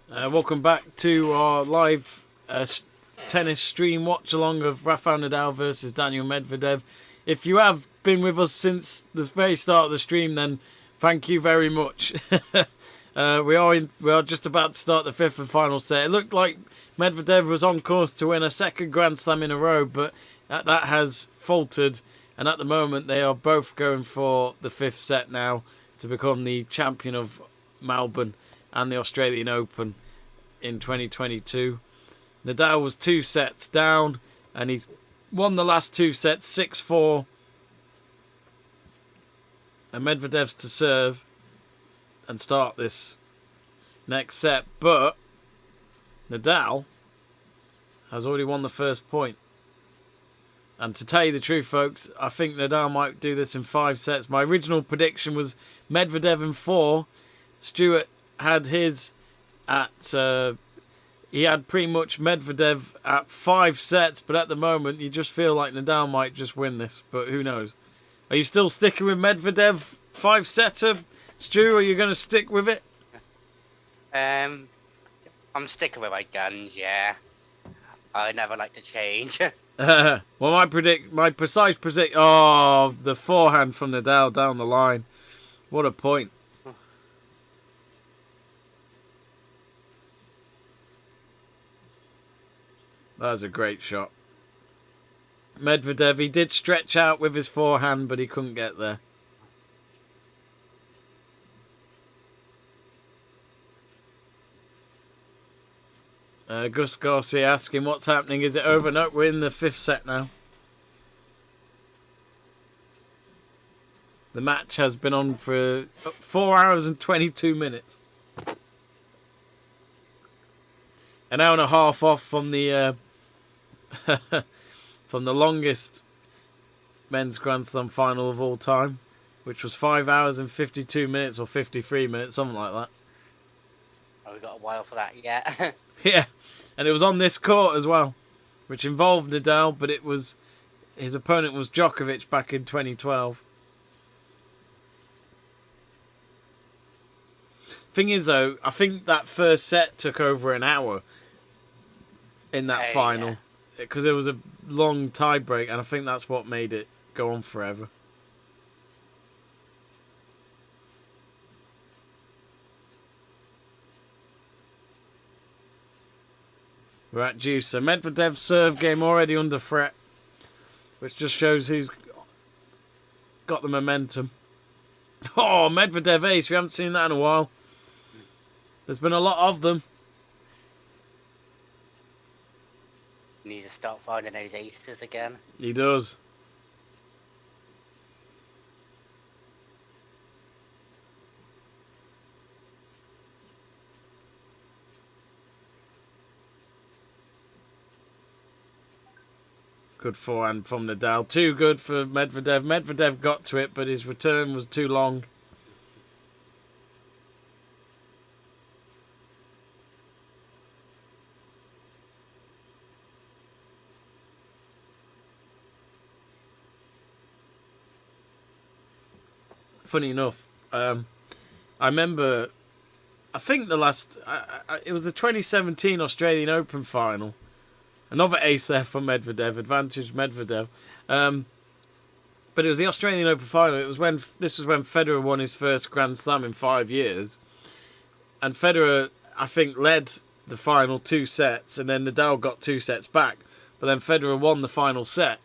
Welcome back to our live tennis stream watch along of Rafael Nadal versus Daniil Medvedev. If you have been with us since the very start of the stream, then thank you very much. We are just about to start the fifth and final set. It looked like Medvedev was on course to win a second Grand Slam in a row, but that has faltered, and at the moment they are both going for the fifth set now to become the champion of Melbourne and the Australian Open in 2022. Nadal was 2 sets down, and he's won the last 2 sets 6-4. And Medvedev's to serve and start this next set, but Nadal has already won the first point. And to tell you the truth, folks, I think Nadal might do this in 5 sets. My original prediction was Medvedev in 4. Stuart had his at he had pretty much Medvedev at 5 sets, but at the moment you just feel like Nadal might just win this, but who knows. Are you still sticking with Medvedev 5-setter, Stu? Are you going to stick with it? I'm sticking with my guns, yeah. I never like to change. Well, my precise predict. Oh, the forehand from Nadal down the line. What a point. That was a great shot. Medvedev, he did stretch out with his forehand, but he couldn't get there. Gus Garcia asking what's happening. Is it over? No, we're in the 5th set now. The match has been on for 4 hours and 22 minutes. An hour and a half off from the from the longest men's Grand Slam final of all time, which was 5 hours and 52 minutes or 53 minutes, something like that. Oh, we've got a while for that yet. Yeah, and it was on this court as well, which involved Nadal, but it was his opponent was Djokovic back in 2012. Thing is, though, I think that first set took over an hour in that final because there was a long tie break, and I think that's what made it go on forever. We're at juice. So Medvedev's serve game already under threat, which just shows who's got the momentum. Oh, Medvedev ace. We haven't seen that in a while. There's been a lot of them. Need to start finding those aces again. He does. Good forehand from Nadal. Too good for Medvedev. Medvedev got to it, but his return was too long. Funny enough, I remember, I think the last, it was the 2017 Australian Open final. Another ace there for Medvedev, advantage Medvedev. But it was the Australian Open final. This was when Federer won his first Grand Slam in 5 years. And Federer, I think, led the final 2 sets, and then Nadal got 2 sets back. But then Federer won the final set.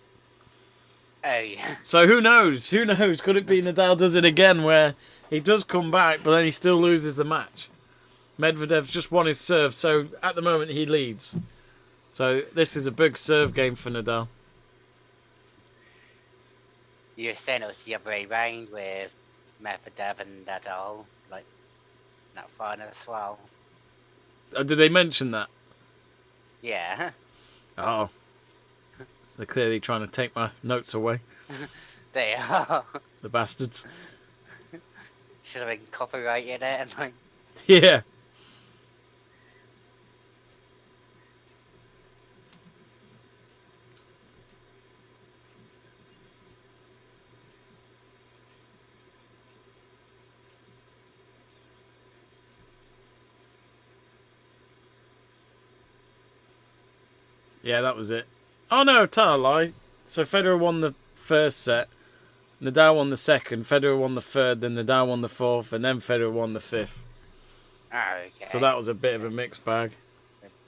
Oh, yeah. So who knows? Who knows? Could it be Nadal does it again where he does come back, but then he still loses the match? Medvedev's just won his serve, so at the moment he leads. So this is a big serve game for Nadal. You were saying it was the other way round with Medvedev and Nadal, like that final as well. Oh, did they mention that? Yeah. Oh. They're clearly trying to take my notes away. They are. The bastards. Should have been copyrighted it and like. Yeah. Yeah, that was it. Oh no, tell a lie. So Federer won the first set, Nadal won the second, Federer won the third, then Nadal won the fourth, and then Federer won the fifth. Okay. So that was a bit of a mixed bag.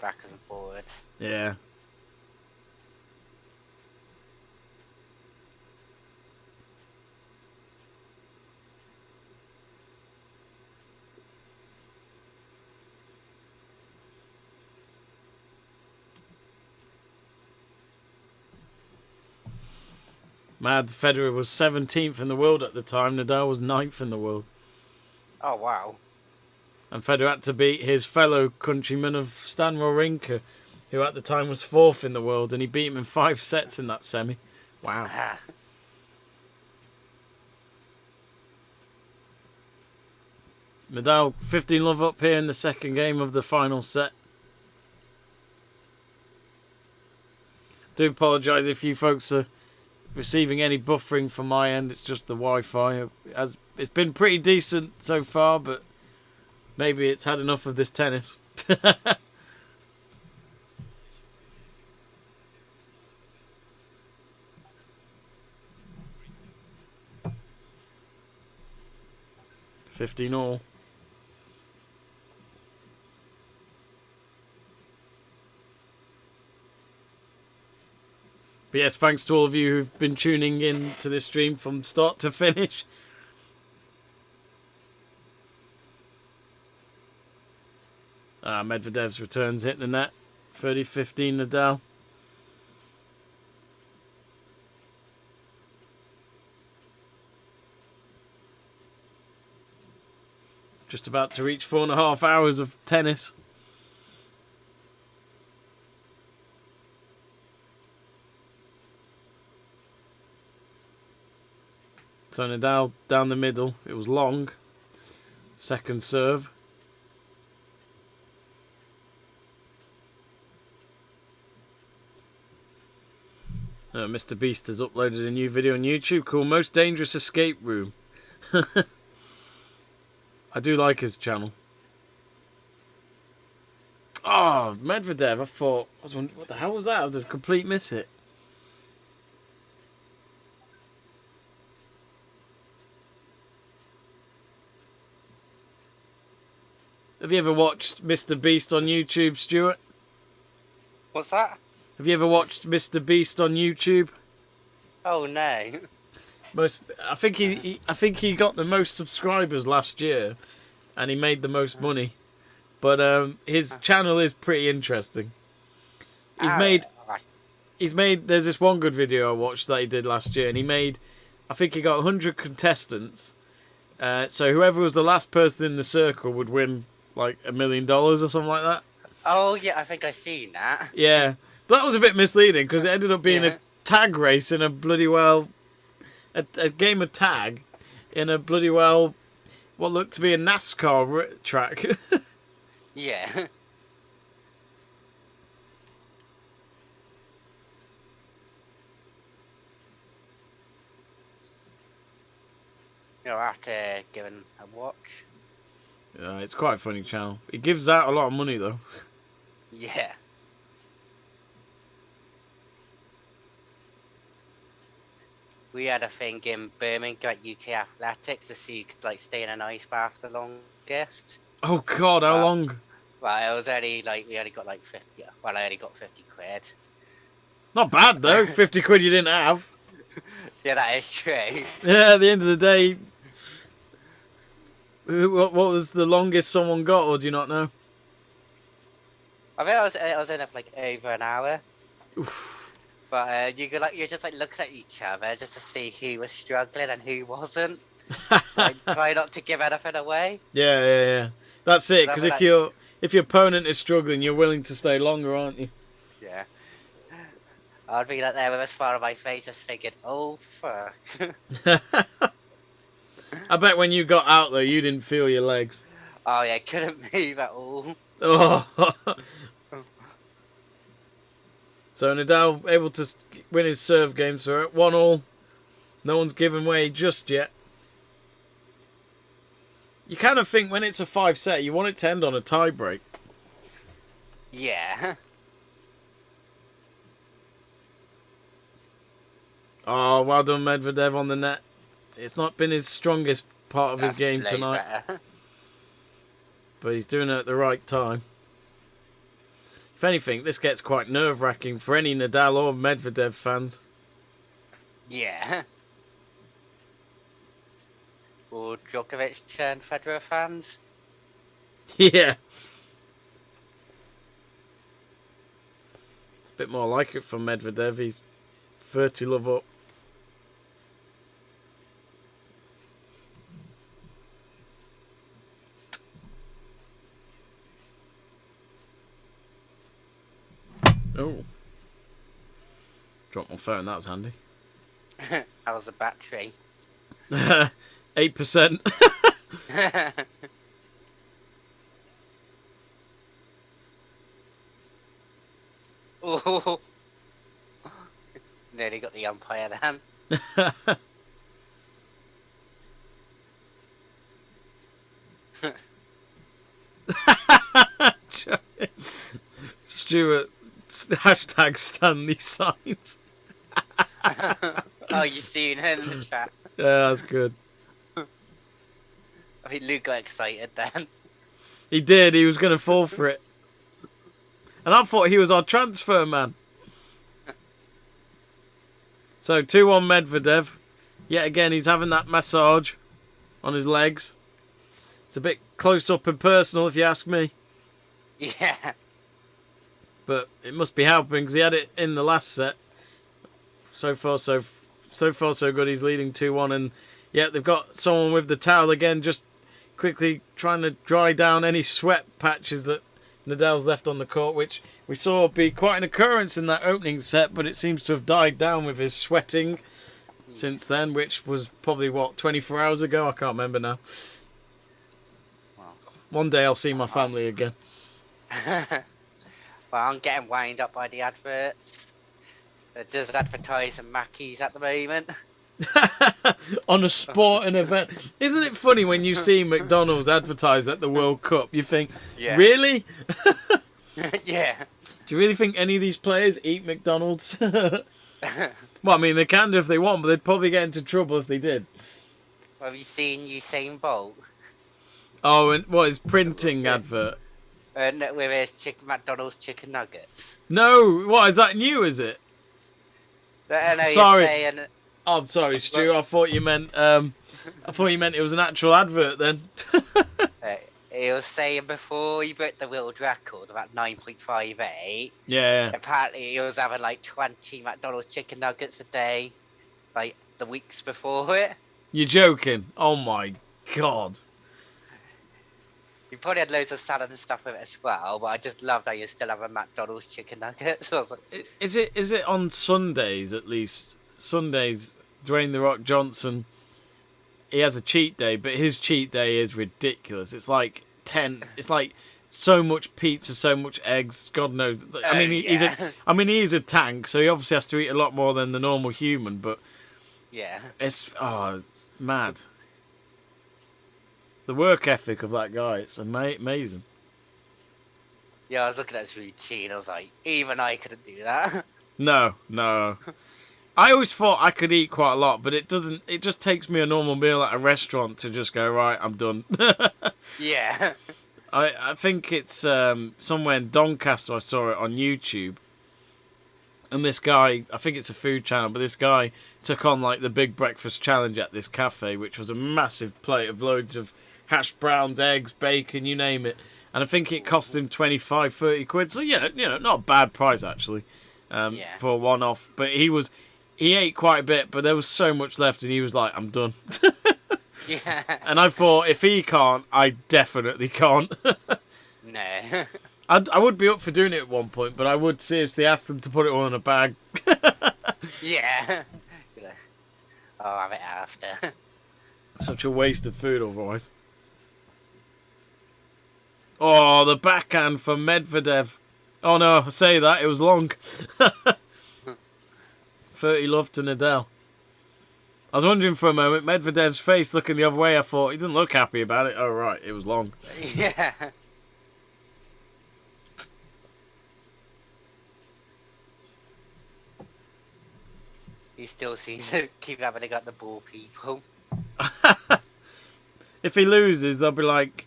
Backwards and forwards. Yeah. Mad, Federer was 17th in the world at the time. Nadal was 9th in the world. Oh, wow. And Federer had to beat his fellow countryman of Stan Wawrinka, who at the time was 4th in the world, and he beat him in 5 sets in that semi. Wow. Ah. Nadal 15-love up here in the second game of the final set. Do apologise if you folks are receiving any buffering from my end. It's just the Wi-Fi. It's been pretty decent so far, but maybe it's had enough of this tennis. 15-all. But yes, thanks to all of you who've been tuning in to this stream from start to finish. Medvedev's returns hit the net. 30-15 Nadal. Just about to reach 4.5 hours of tennis. So Nadal down the middle. It was long. Second serve. Mr. Beast has uploaded a new video on YouTube called Most Dangerous Escape Room. I do like his channel. Oh, Medvedev, I thought... I was wondering, what the hell was that? It was a complete miss hit. Have you ever watched Mr. Beast on YouTube, Stuart? What's that? Have you ever watched Mr. Beast on YouTube? Oh, no. I think he got the most subscribers last year, and he made the most money. But his channel is pretty interesting. He's made. There's this one good video I watched that he did last year, and he made. I think he got 100 contestants. So whoever was the last person in the circle would win like $1 million or something like that. Oh yeah, I think I've seen that. Yeah, but that was a bit misleading because it ended up being a tag race in a bloody well. A game of tag in a bloody well, what looked to be a NASCAR track. Yeah. You'll have to give him a watch. It's quite a funny channel. He gives out a lot of money though. Yeah. We had a thing in Birmingham at UK Athletics to see you could like stay in an ice bath the longest. Oh God, how long? Well, it was only like we only got like 50. Well, I only got 50 quid. Not bad though. 50 quid you didn't have. Yeah, that is true. Yeah, at the end of the day, what was the longest someone got, or do you not know? I mean, I was in it for like over an hour. Oof. But you're just like looking at each other just to see who was struggling and who wasn't. Like, try not to give anything away. Yeah. That's it. Because if your opponent is struggling, you're willing to stay longer, aren't you? Yeah. I'd be like there with a smile on my face, just thinking, "Oh fuck." I bet when you got out there, you didn't feel your legs. Oh yeah, couldn't move at all. Oh. So Nadal able to win his serve game, so at 1-1. No one's given way just yet. You kind of think when it's a 5-set, you want it to end on a tie break. Yeah. Oh, well done, Medvedev on the net. It's not been his strongest part of his game That's tonight, better. but he's doing it at the right time. If anything, this gets quite nerve-wracking for any Nadal or Medvedev fans. Yeah. Or Djokovic and Federer fans. Yeah. It's a bit more like it for Medvedev. He's 30 love up. Oh. Dropped my phone, that was handy. How was the battery? 8%. Oh. Nearly got the umpire then. Stuart, hashtag Stanley signs. Oh, you seen him in the chat? Yeah, that's good. I think Luke got excited then. He did, he was going to fall for it. And I thought he was our transfer man. So 2-1 Medvedev. Yet again, he's having that massage on his legs. It's a bit close up and personal, if you ask me. Yeah. But it must be helping because he had it in the last set. So far, so good. He's leading 2-1, and yeah, they've got someone with the towel again, just quickly trying to dry down any sweat patches that Nadal's left on the court, which we saw be quite an occurrence in that opening set, but it seems to have died down with his sweating since then, which was probably, 24 hours ago? I can't remember now. Well, One day I'll see my family again. well, I'm getting wound up by the adverts. They're just advertising Mackies at the moment. On a sporting event. Isn't it funny when you see McDonald's advertised at the World Cup? You think, Yeah. really? Yeah. Do you really think any of these players eat McDonald's? Well, I mean, they can do if they want, but they'd probably get into trouble if they did. Well, have you seen Usain Bolt? Oh, and what, his printing advert? With his McDonald's chicken nuggets. No, what, is that new, is it? I know Sorry. you're saying... Oh, I'm sorry, Stu. I thought you meant it was an actual advert then. He was saying before he broke the world record about 9.58. Yeah. Apparently he was having like 20 McDonald's chicken nuggets a day, like the weeks before it. You're joking. Oh my god. He probably had loads of salad and stuff with it as well, but I just loved how you still have a McDonald's chicken nuggets. I was like, Is it on Sundays at least? Sundays, Dwayne The Rock Johnson, he has a cheat day, but his cheat day is ridiculous. It's like so much pizza, so much eggs, God knows. I mean, he's a tank, so he obviously has to eat a lot more than the normal human, but yeah. it's mad. The work ethic of that guy, it's amazing. Yeah, I was looking at his routine, I was like, even I couldn't do that. No. I always thought I could eat quite a lot, but it doesn't. It just takes me a normal meal at a restaurant to just go, right, I'm done. Yeah. I think it's somewhere in Doncaster. I saw it on YouTube. And this guy, I think it's a food channel, but this guy took on like the big breakfast challenge at this cafe, which was a massive plate of loads of hash browns, eggs, bacon, you name it. And I think it cost him 25, 30 quid. So, yeah, not a bad price, actually, for a one-off. But he ate quite a bit, but there was so much left, and he was like, I'm done. Yeah. And I thought, if he can't, I definitely can't. No. I would be up for doing it at one point, but I would seriously ask them to put it all in a bag. Yeah. I'll have it after. Such a waste of food otherwise. Oh, the backhand for Medvedev. Oh no, I say that, it was long. 30 love to Nadal. I was wondering for a moment, Medvedev's face looking the other way, I thought, he didn't look happy about it. Oh right, it was long. Yeah. He still seems to keep having to get the ball people. If he loses, he'll be like,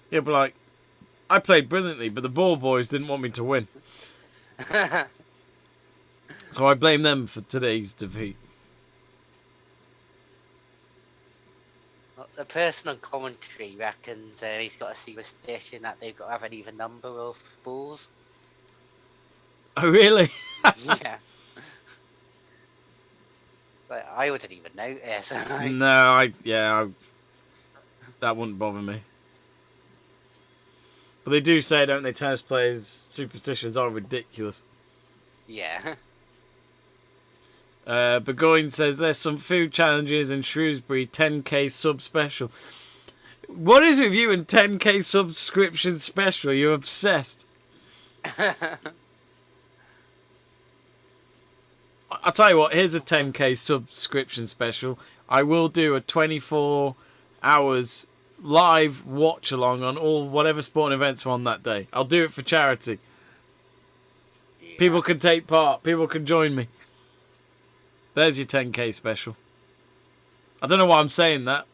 I played brilliantly, but the ball boys didn't want me to win. So I blame them for today's defeat. The person on commentary reckons he's got a superstition that they've got to have an even number of balls. Oh, really? Yeah. But I wouldn't even notice. No, that wouldn't bother me. But they do say, don't they, tennis players' superstitions are ridiculous. Yeah. Burgoyne says there's some food challenges in Shrewsbury 10k sub special. What is with you and 10k subscription special? You're obsessed. I'll tell you what, here's a 10k subscription special. I will do a 24 hours live watch along on all whatever sporting events are on that day. I'll do it for charity. Yeah. People can take part. People can join me. There's your 10k special. I don't know why I'm saying that.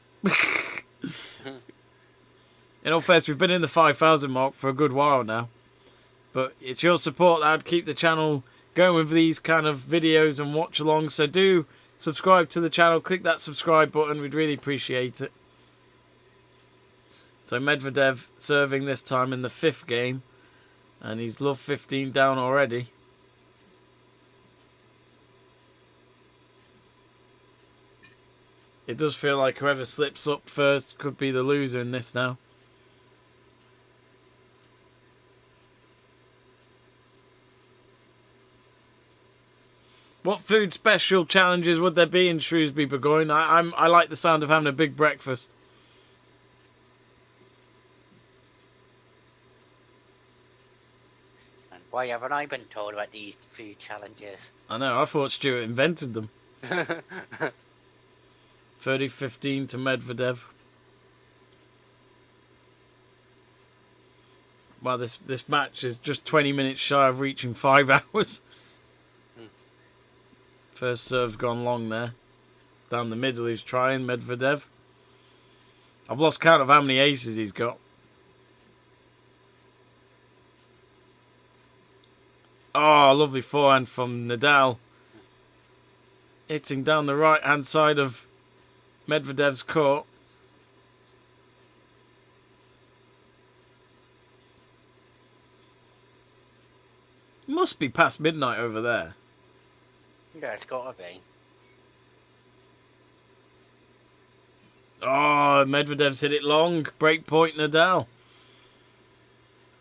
In all fairness, we've been in the 5,000 mark for a good while now. But it's your support that would keep the channel going with these kind of videos and watch along. So do subscribe to the channel. Click that subscribe button. We'd really appreciate it. So Medvedev serving this time in the 5th game. And he's love 15 down already. It does feel like whoever slips up first could be the loser in this now. What food special challenges would there be in Shrewsbury, Burgoyne? I like the sound of having a big breakfast. And why haven't I been told about these food challenges? I know, I thought Stuart invented them. 30-15 to Medvedev. Well, this match is just 20 minutes shy of reaching 5 hours. First serve's gone long there. Down the middle he's trying, Medvedev. I've lost count of how many aces he's got. Oh, lovely forehand from Nadal. Hitting down the right hand side of Medvedev's court. Must be past midnight over there. Yeah, it's gotta be. Oh, Medvedev's hit it long. Break point Nadal.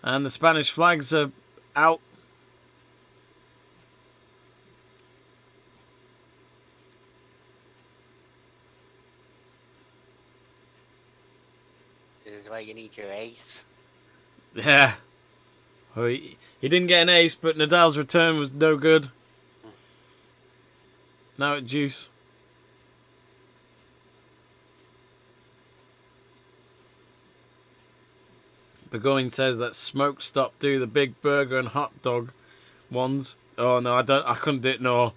And the Spanish flags are out. This is where you need your ace. Yeah. Oh, he didn't get an ace, but Nadal's return was no good. Now at deuce. Burgoyne says that smoke stop do the big burger and hot dog ones. Oh no, I couldn't do it. No,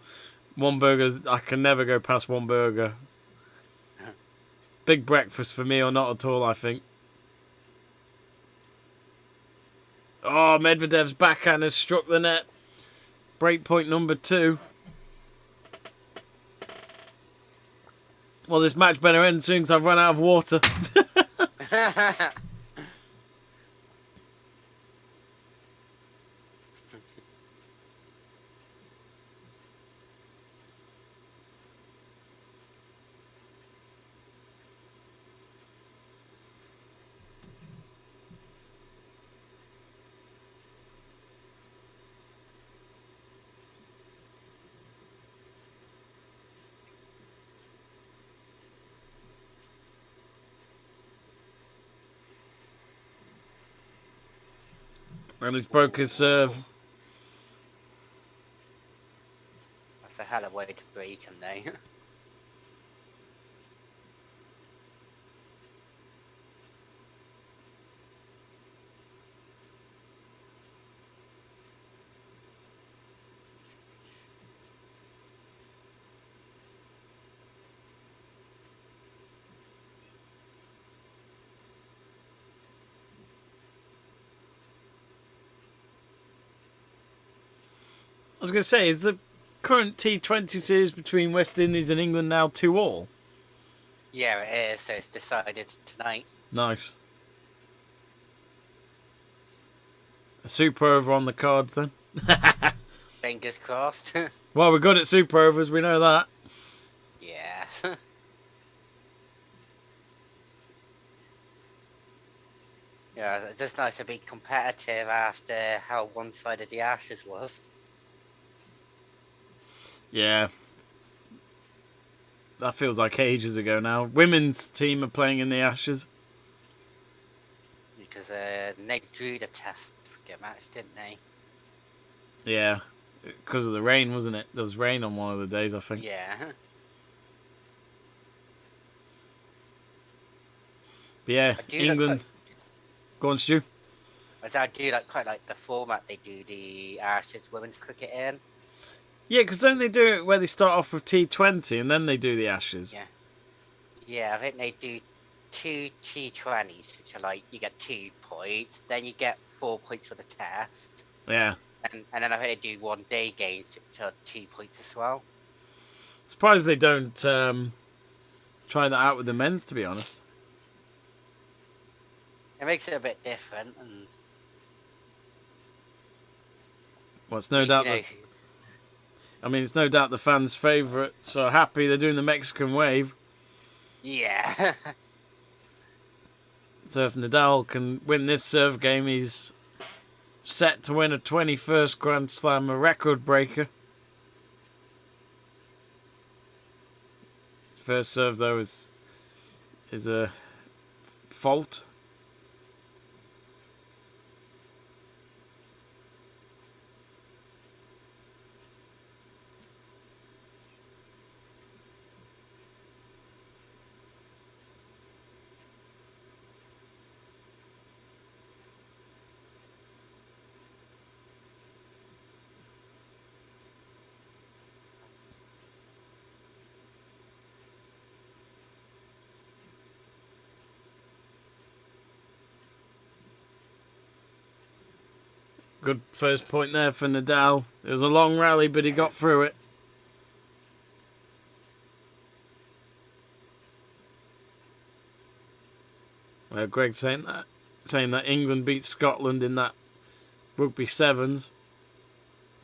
one burger's. I can never go past one burger. Big breakfast for me or not at all, I think. Oh, Medvedev's backhand has struck the net. Break point number 2. Well, this match better end soon because I've run out of water. And he's broke his serve. That's a hell of a way to break him, though. was going to say, is the current T20 series between West Indies and England now 2-2? Yeah, it is. So it's decided tonight. Nice. A super over on the cards then. Fingers crossed. Well, we're good at super overs, we know that. Yeah. Yeah, it's just nice to be competitive after how one-sided the Ashes was. Yeah. That feels like ages ago now. Women's team are playing in the Ashes. Because Ned drew the test cricket match, didn't they? Yeah. Because of the rain, wasn't it? There was rain on one of the days, I think. Yeah. But yeah, England. Go on, Stu. I do quite like the format they do the Ashes women's cricket in. Yeah, because don't they do it where they start off with T20 and then they do the Ashes? Yeah. Yeah, I think they do 2 T20s, which are like, you get 2 points, then you get 4 points for the test. Yeah. And then I think they do 1 day games, which are 2 points as well. Surprised they don't try that out with the men's, to be honest. It makes it a bit different. And Well, it's no doubt that, I mean, it's no doubt the fans' favourite, so happy they're doing the Mexican wave. Yeah. So if Nadal can win this serve game, he's set to win a 21st Grand Slam, a record breaker. His first serve, though, is a fault. Good first point there for Nadal. It was a long rally, but he got through it. Well, Greg saying that England beat Scotland in that rugby sevens.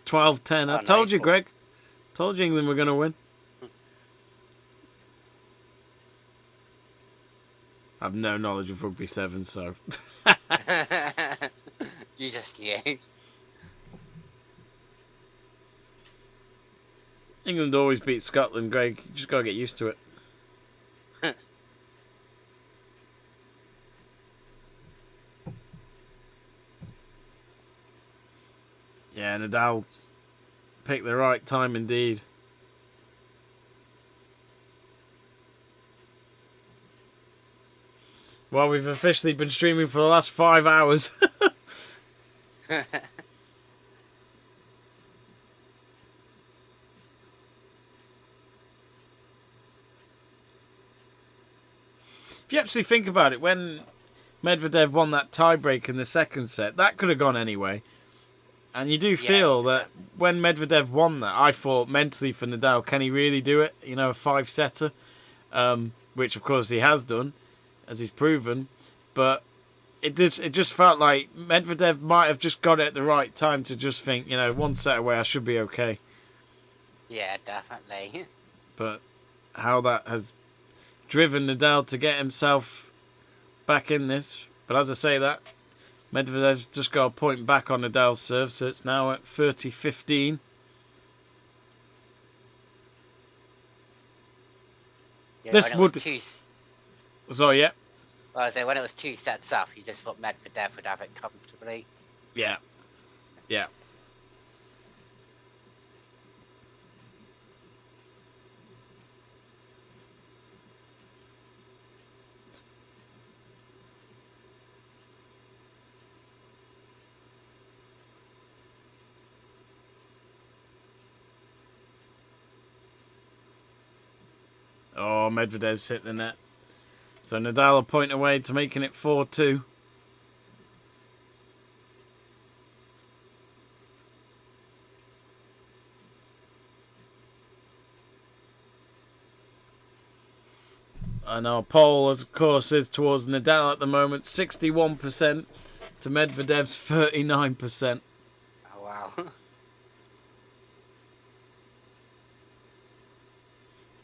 12-10. I told you, Greg. Told you England were going to win. I have no knowledge of rugby sevens, so. You just knew. England always beat Scotland, Greg. You just got to get used to it. Yeah, Nadal picked the right time indeed. Well, we've officially been streaming for the last 5 hours. If you actually think about it, when Medvedev won that tiebreak in the second set, that could have gone anyway. And you do feel that when Medvedev won that, I thought mentally for Nadal, can he really do it? You know, a 5-setter, which of course he has done, as he's proven. But it just felt like Medvedev might have just got it at the right time to just think, you know, 1 set away, I should be okay. Yeah, definitely. But how that has driven Nadal to get himself back in this. But as I say that, Medvedev's just got a point back on Nadal's serve, so it's now at 30-15. Yeah, This would... Sorry, yeah. Well, I say when it was 2 sets up, you just thought Medvedev would have it comfortably. Yeah. Yeah. Oh, Medvedev's hit the net. So Nadal a point away to making it 4-2. And our poll, of course, is towards Nadal at the moment. 61% to Medvedev's 39%. Oh, wow.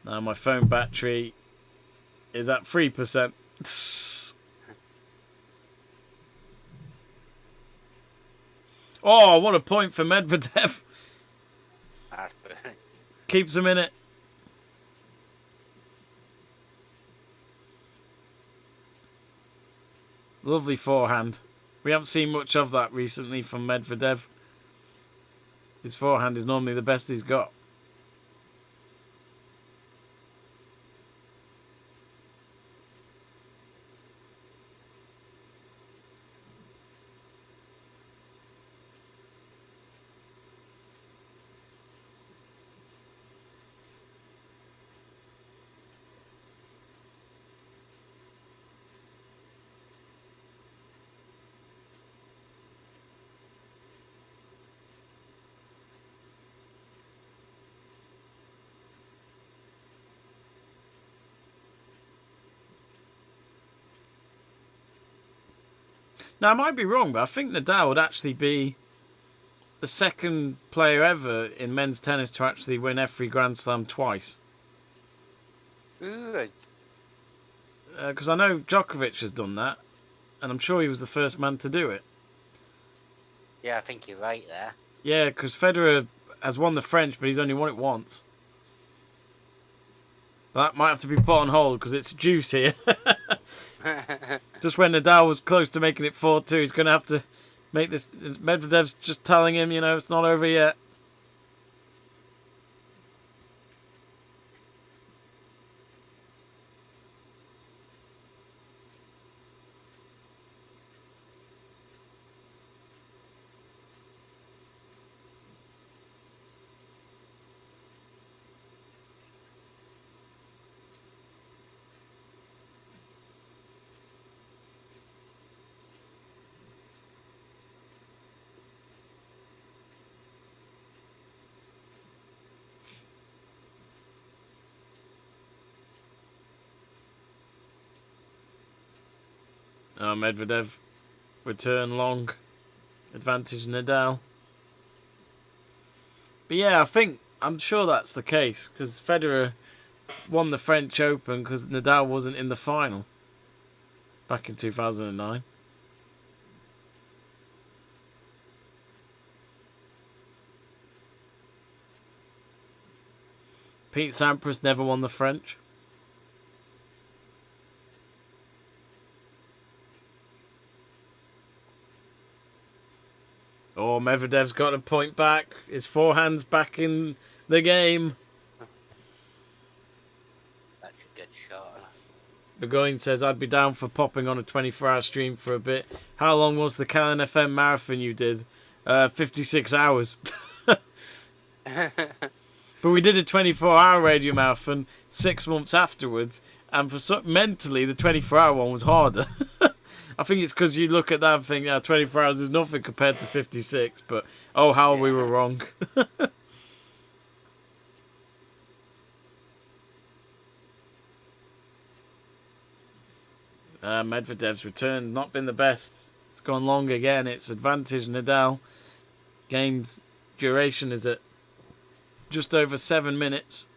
Now my phone battery is at 3%. Oh, what a point for Medvedev. That's brilliant. Keeps him in it. Lovely forehand. We haven't seen much of that recently from Medvedev. His forehand is normally the best he's got. Now, I might be wrong, but I think Nadal would actually be the second player ever in men's tennis to actually win every Grand Slam twice. Ooh, Because I know Djokovic has done that, and I'm sure he was the first man to do it. yeah, I think you're right there. Yeah, because Federer has won the French, but he's only won it once. That might have to be put on hold because it's juice here. Just when Nadal was close to making it 4-2, he's going to have to make this. Medvedev's just telling him, you know, it's not over yet. Medvedev return long, advantage Nadal. But yeah, I'm sure that's the case because Federer won the French Open because Nadal wasn't in the final back in 2009. Pete Sampras never won the French. Oh, Medvedev's got a point back. His forehand's back in the game. Such a good shot. Burgoyne says, I'd be down for popping on a 24-hour stream for a bit. How long was the Callan FM marathon you did? 56 hours. But we did a 24-hour radio marathon 6 months afterwards. And mentally, the 24-hour one was harder. I think it's because you look at that and think, 24 hours is nothing compared to 56. But, oh, how we were wrong. Medvedev's return not been the best. It's gone long again. It's advantage Nadal. Game's duration is at just over 7 minutes.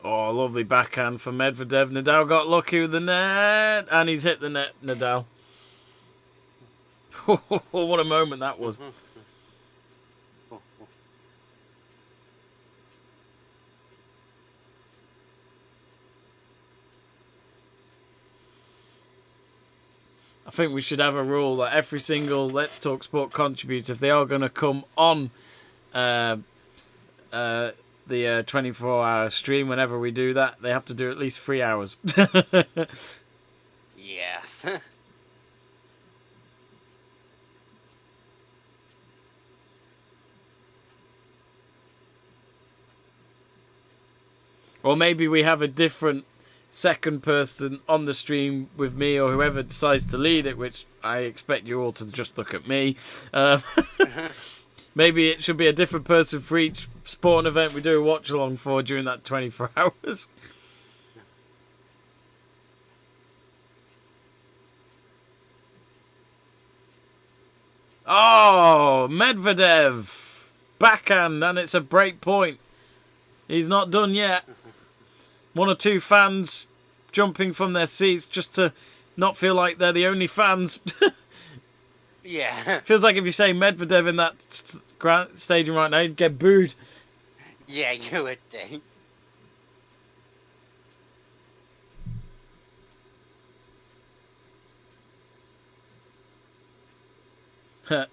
Oh, lovely backhand for Medvedev. Nadal got lucky with the net, and he's hit the net, Nadal. What a moment that was. I think we should have a rule that every single Let's Talk Sport contributor, if they are going to come on the 24-hour stream, whenever we do that, they have to do at least 3 hours. Yes. Or maybe we have a different second person on the stream with me or whoever decides to lead it, which I expect you all to just look at me. Maybe it should be a different person for each sporting event we do a watch along for during that 24 hours. Oh, Medvedev. Backhand, and it's a break point. He's not done yet. One or two fans jumping from their seats just to not feel like they're the only fans. Yeah. Feels like if you say Medvedev in that stadium right now, you'd get booed. Yeah, you would think.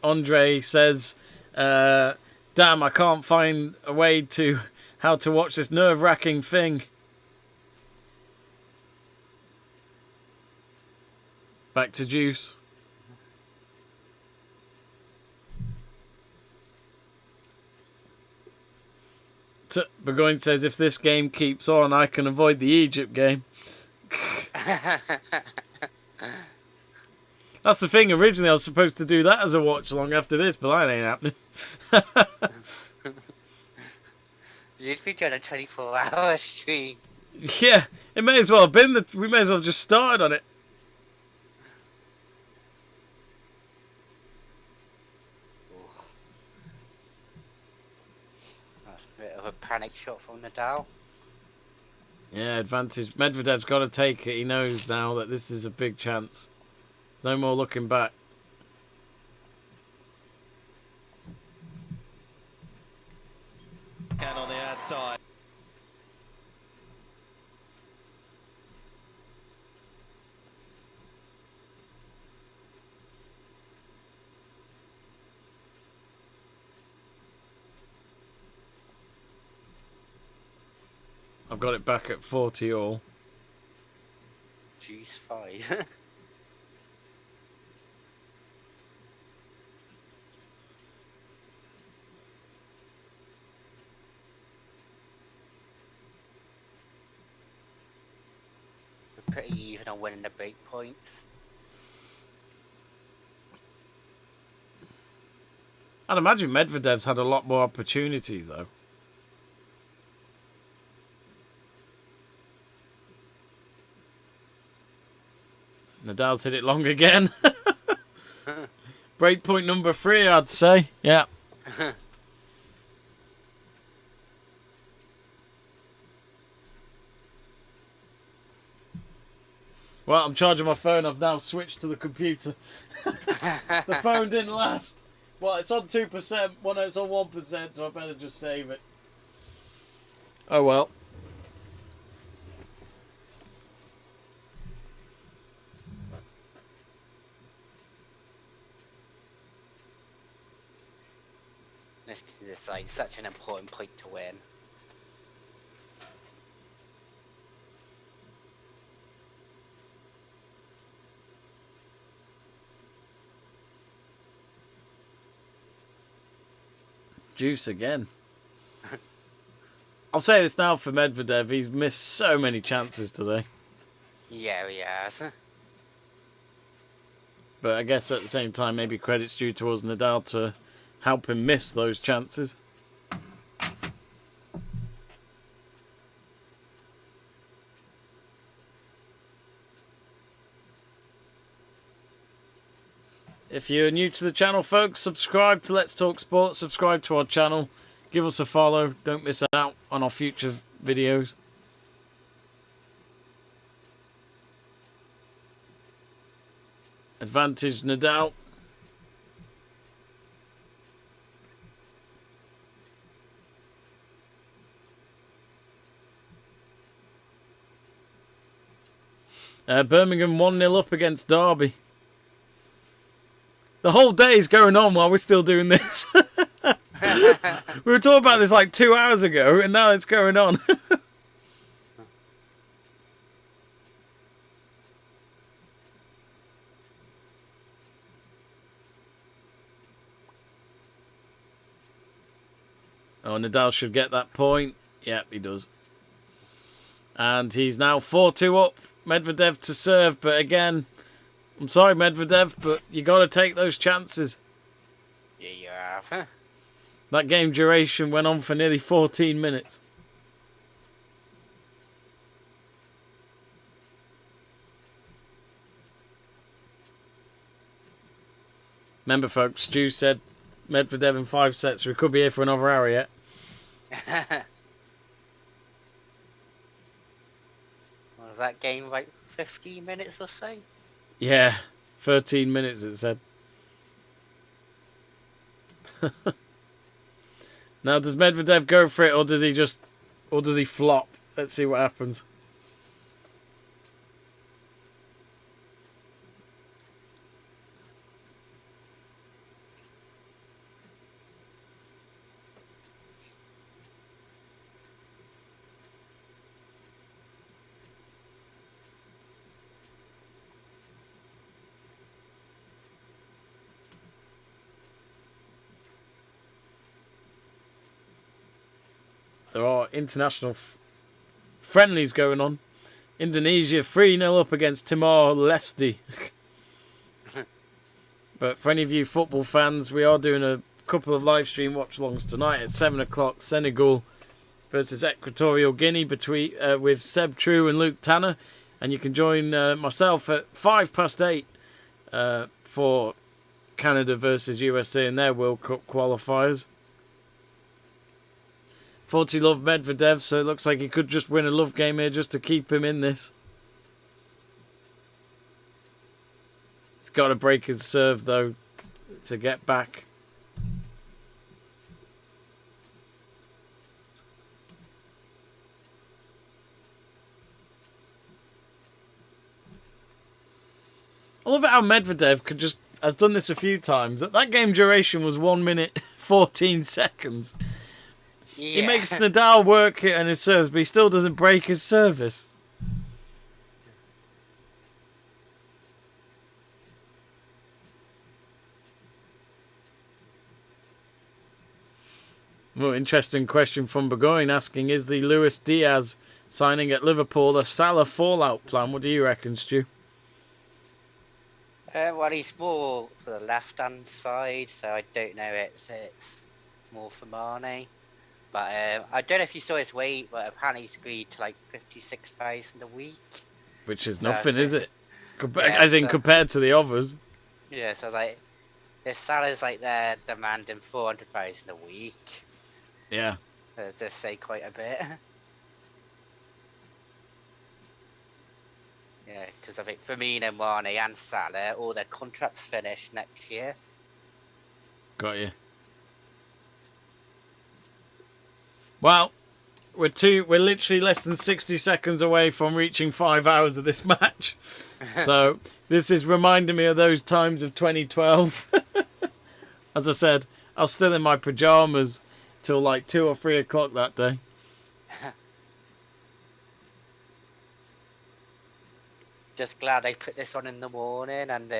Andre says, damn, I can't find a way to how to watch this nerve-wracking thing. Back to Juice. Burgoyne says, if this game keeps on, I can avoid the Egypt game. That's the thing. Originally, I was supposed to do that as a watch-along after this, but that ain't happening. You'd be doing a 24-hour stream. Yeah, it may as well have been that. We may as well have just started on it. That's a bit of a panic shot from Nadal. Yeah, advantage. Medvedev's got to take it. He knows now that this is a big chance. There's no more looking back. And on the outside. I've got it back at 40 all. Jeez, 5. We're pretty even on winning the break points. I'd imagine Medvedev's had a lot more opportunities, though. Nadal's hit it long again. Breakpoint number 3, I'd say. Yeah. Well, I'm charging my phone. I've now switched to the computer. The phone didn't last. Well, it's on 2%. Well, no, it's on 1%, so I better just save it. Oh, well. This is like such an important point to win. Juice again. I'll say this now for Medvedev. He's missed so many chances today. Yeah, he has. But I guess at the same time, maybe credit's due towards Nadal to help him miss those chances. If you're new to the channel, folks, subscribe to Let's Talk Sports. Subscribe to our channel. Give us a follow. Don't miss out on our future videos. Advantage Nadal. Birmingham 1-0 up against Derby. The whole day is going on while we're still doing this. We were talking about this like 2 hours ago, and now it's going on. Oh, Nadal should get that point. Yep, he does. And he's now 4-2 up. Medvedev to serve, but again, I'm sorry, Medvedev, but you got to take those chances. Yeah, you have. That game duration went on for nearly 14 minutes. Remember, folks, Stu said Medvedev in 5 sets. We could be here for another hour yet. Was that game like 15 minutes or so? Yeah, 13 minutes it said. Now, does Medvedev go for it, or does he flop? Let's see what happens. There are international friendlies going on. Indonesia 3-0 up against Timor-Leste. But for any of you football fans, we are doing a couple of live stream watch-alongs tonight at 7 o'clock. Senegal versus Equatorial Guinea with Seb True and Luke Tanner. And you can join myself at 8:05 for Canada versus USA in their World Cup qualifiers. 40 love Medvedev, so it looks like he could just win a love game here just to keep him in this. He's got to break his serve, though, to get back. I love it how Medvedev has done this a few times. That game duration was 1 minute 14 seconds. Yeah. He makes Nadal work it and his serves, but he still doesn't break his service. Well, interesting question from Burgoyne asking, is the Luis Diaz signing at Liverpool a Salah fallout plan? What do you reckon, Stu? Well, he's more for the left-hand side, so I don't know it's more for Mane. But I don't know if you saw his weight, but apparently he's agreed to like 56,000 a week. Which is nothing, is it? Yeah, Compared to the others. Yeah, so like, this Salah's like they're demanding 400,000 a week. Yeah. Just say quite a bit. Yeah, because I think Firmino, Mane and Salah, all their contracts finish next year. Got you. Well, we're literally less than 60 seconds away from reaching 5 hours of this match. So this is reminding me of those times of 2012. As I said, I was still in my pajamas till like 2 or 3 o'clock that day. Just glad they put this on in the morning, and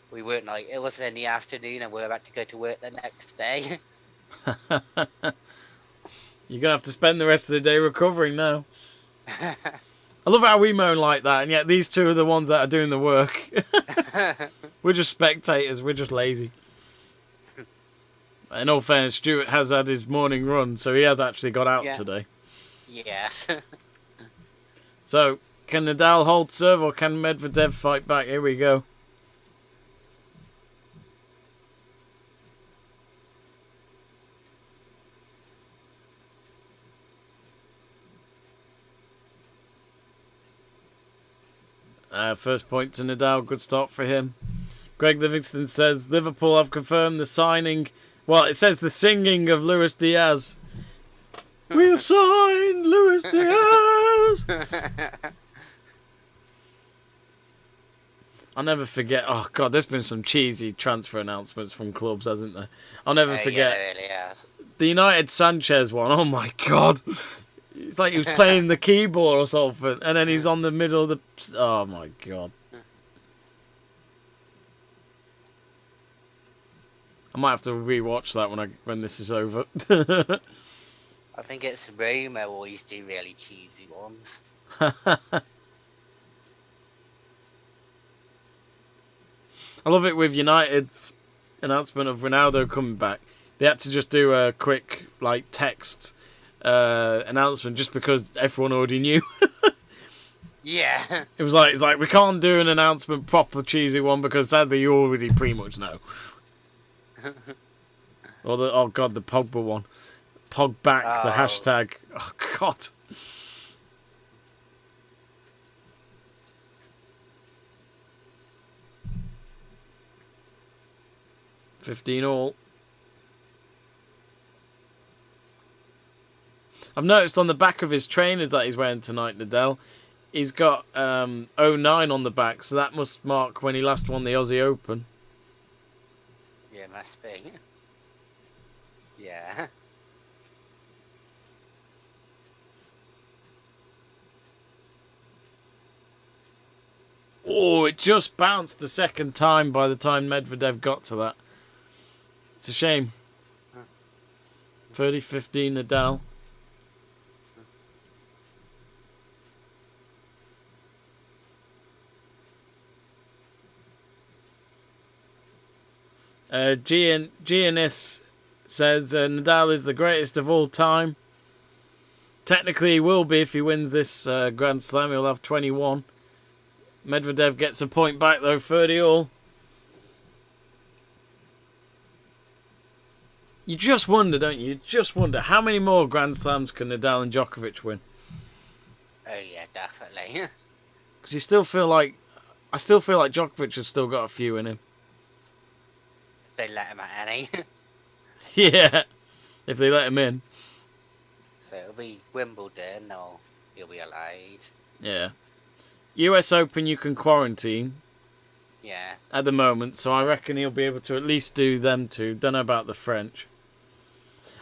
we weren't like, it wasn't in the afternoon and we were about to go to work the next day. You're going to have to spend the rest of the day recovering now. I love how we moan like that, and yet these two are the ones that are doing the work. We're just spectators. We're just lazy. In all fairness, Stuart has had his morning run, so he has actually got out today. Yes. So, can Nadal hold serve, or can Medvedev fight back? Here we go. First point to Nadal. Good start for him. Greg Livingston says Liverpool have confirmed the signing. Well, it says the singing of Luis Diaz. We have signed Luis Diaz. I'll never forget. Oh God, there's been some cheesy transfer announcements from clubs, hasn't there? I'll never forget. Yeah, it really has. The United Sanchez one. Oh my God. It's like he was playing the keyboard or something, and then he's on the middle of the... Oh, my God. I might have to rewatch that when this is over. I think it's Roma always do really cheesy ones. I love it with United's announcement of Ronaldo coming back. They had to just do a quick text announcement just because everyone already knew. Yeah. It's like we can't do an announcement, proper cheesy one, because sadly you already pretty much know. Or the Pogba one. Pog back, the hashtag. Oh God. $15 all. I've noticed on the back of his trainers that he's wearing tonight, Nadal, he's got 09 on the back, so that must mark when he last won the Aussie Open. Yeah, must be. Yeah. Oh, it just bounced the second time by the time Medvedev got to that. It's a shame. 30-15 Nadal. Giannis says Nadal is the greatest of all time. Technically he will be if he wins this Grand Slam. He'll have 21. Medvedev gets a point back though, 30 all. You just wonder, don't you? You just wonder how many more Grand Slams can Nadal and Djokovic win? Oh yeah, definitely. Because I still feel like Djokovic has still got a few in him. They let him at any. Yeah, if they let him in. So it'll be Wimbledon or he'll be allowed. Yeah. US Open you can quarantine. Yeah. At the moment, so I reckon he'll be able to at least do them two. Don't know about the French.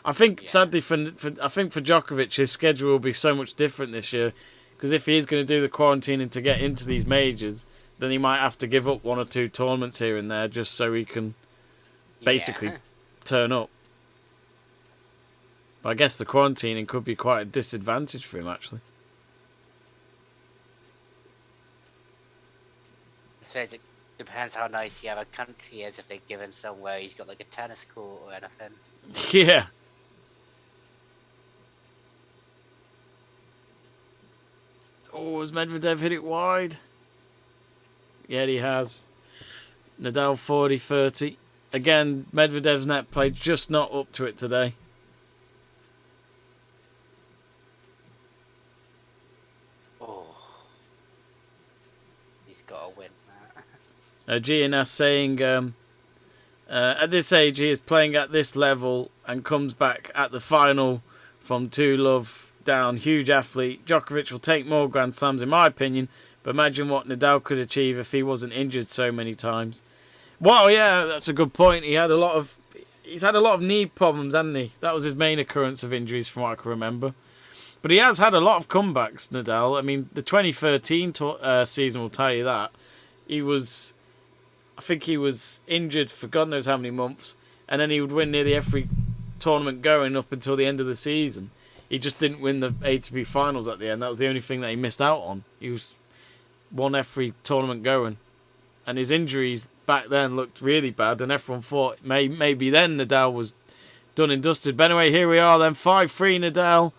I think, sadly, for Djokovic, his schedule will be so much different this year. Because if he is going to do the quarantining to get into these majors, then he might have to give up 1 or 2 tournaments here and there just so he can basically turn up. But I guess the quarantining could be quite a disadvantage for him, actually. I suppose it depends how nice the other country is, if they give him somewhere he's got like a tennis court or anything. Yeah. Oh, has Medvedev hit it wide? Yeah, he has. Nadal 40-30. Again, Medvedev's net play just not up to it today. Oh. He's got to win that. GNS saying, at this age he is playing at this level and comes back at the final from 2-love down. Huge athlete. Djokovic will take more Grand Slams in my opinion, but imagine what Nadal could achieve if he wasn't injured so many times. Well, yeah, that's a good point. He's had a lot of knee problems, hasn't he? That was his main occurrence of injuries from what I can remember. But he has had a lot of comebacks, Nadal. I mean, the 2013 season will tell you that. I think he was injured for God knows how many months, and then he would win nearly every tournament going up until the end of the season. He just didn't win the ATP finals at the end. That was the only thing that he missed out on. He won every tournament going. And his injuries back then looked really bad, and everyone thought maybe then Nadal was done and dusted. But anyway, here we are then, 5-3 Nadal.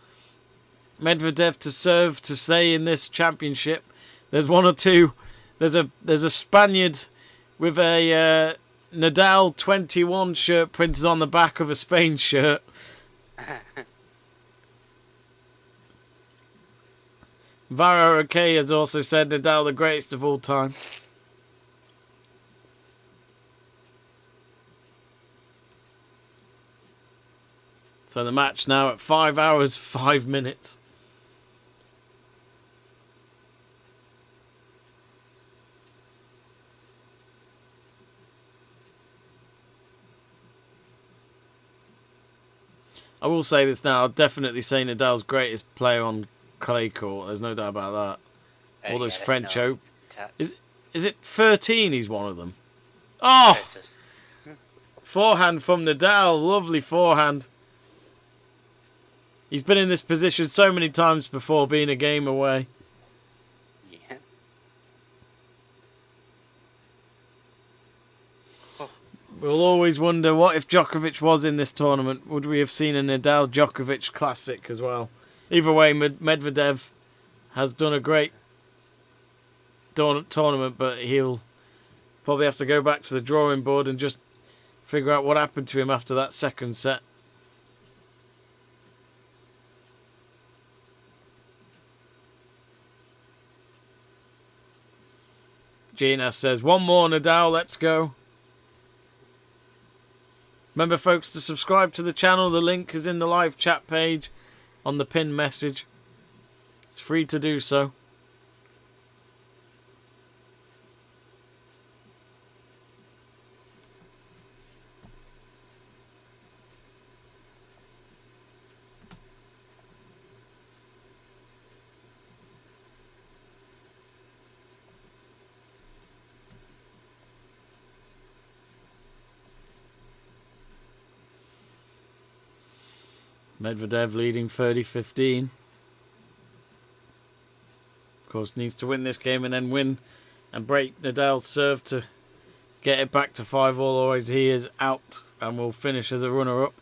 Medvedev to serve to stay in this championship. There's 1 or 2. There's a Spaniard with a Nadal 21 shirt printed on the back of a Spain shirt. Vara OK has also said Nadal the greatest of all time. So the match now at 5 hours, 5 minutes. I will say this now. I'll definitely say Nadal's greatest player on clay court. There's no doubt about that. All those French Open. Is it 13 he's one of them? Oh! Forehand from Nadal. Lovely forehand. He's been in this position so many times before, being a game away. Yeah. We'll always wonder, what if Djokovic was in this tournament? Would we have seen a Nadal-Djokovic classic as well? Either way, Medvedev has done a great tournament, but he'll probably have to go back to the drawing board and just figure out what happened to him after that second set. Gina says, one more Nadal, let's go. Remember, folks, to subscribe to the channel. The link is in the live chat page on the pinned message. It's free to do so. Medvedev leading 30-15. Of course, needs to win this game and then win and break Nadal's serve to get it back to 5-all. Otherwise, he is out and will finish as a runner-up.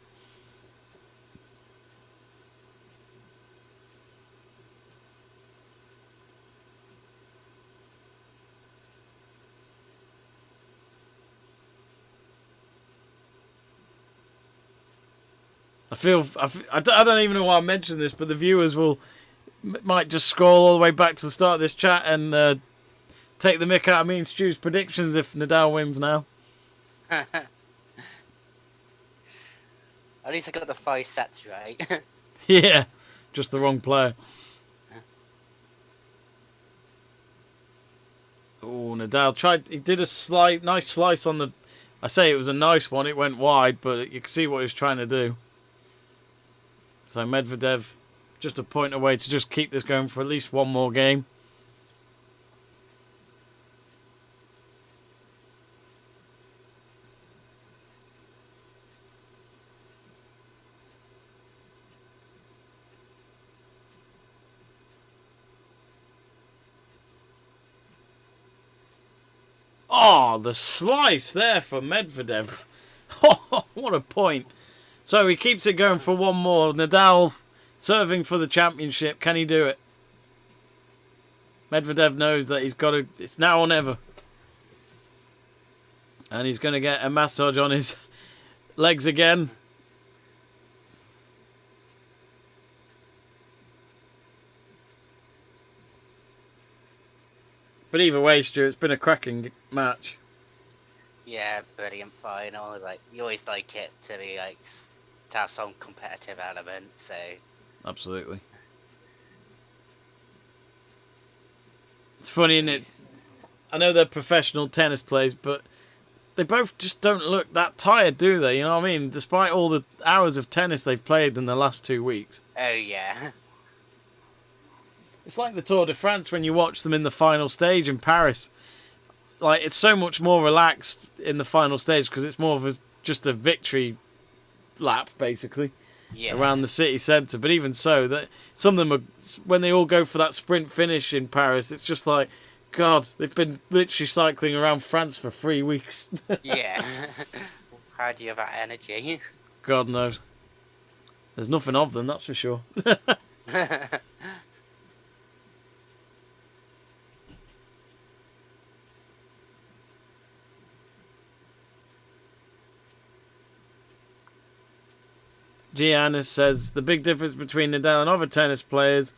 I don't even know why I mentioned this, but the viewers might just scroll all the way back to the start of this chat and take the mick out of me and Stu's predictions if Nadal wins now. At least I got the 5 sets right. Yeah, just the wrong player. Oh, Nadal he did a nice slice on the, I say it was a nice one, it went wide, but you can see what he was trying to do. So Medvedev just a point away to just keep this going for at least one more game. Oh, the slice there for Medvedev. Oh, what a point. So he keeps it going for one more. Nadal serving for the championship. Can he do it? Medvedev knows that he's got to... It's now or never. And he's going to get a massage on his legs again. But either way, Stuart, it's been a cracking match. Yeah, brilliant final. Like, you always like it to be like to have some competitive element. So absolutely, it's funny, isn't it? I know they're professional tennis players, but they both just don't look that tired, do they? You know what I mean? Despite all the hours of tennis they've played in the last 2 weeks. Oh yeah. It's like the Tour de France when you watch them in the final stage in Paris. Like, it's so much more relaxed in the final stage because it's more of just a victory lap, basically, around the city centre. But even so, that some of them are, when they all go for that sprint finish in Paris, it's just like, God, they've been literally cycling around France for 3 weeks. Yeah. How do you have that energy? God knows. There's nothing of them, that's for sure. Giannis says the big difference between Nadal and other tennis players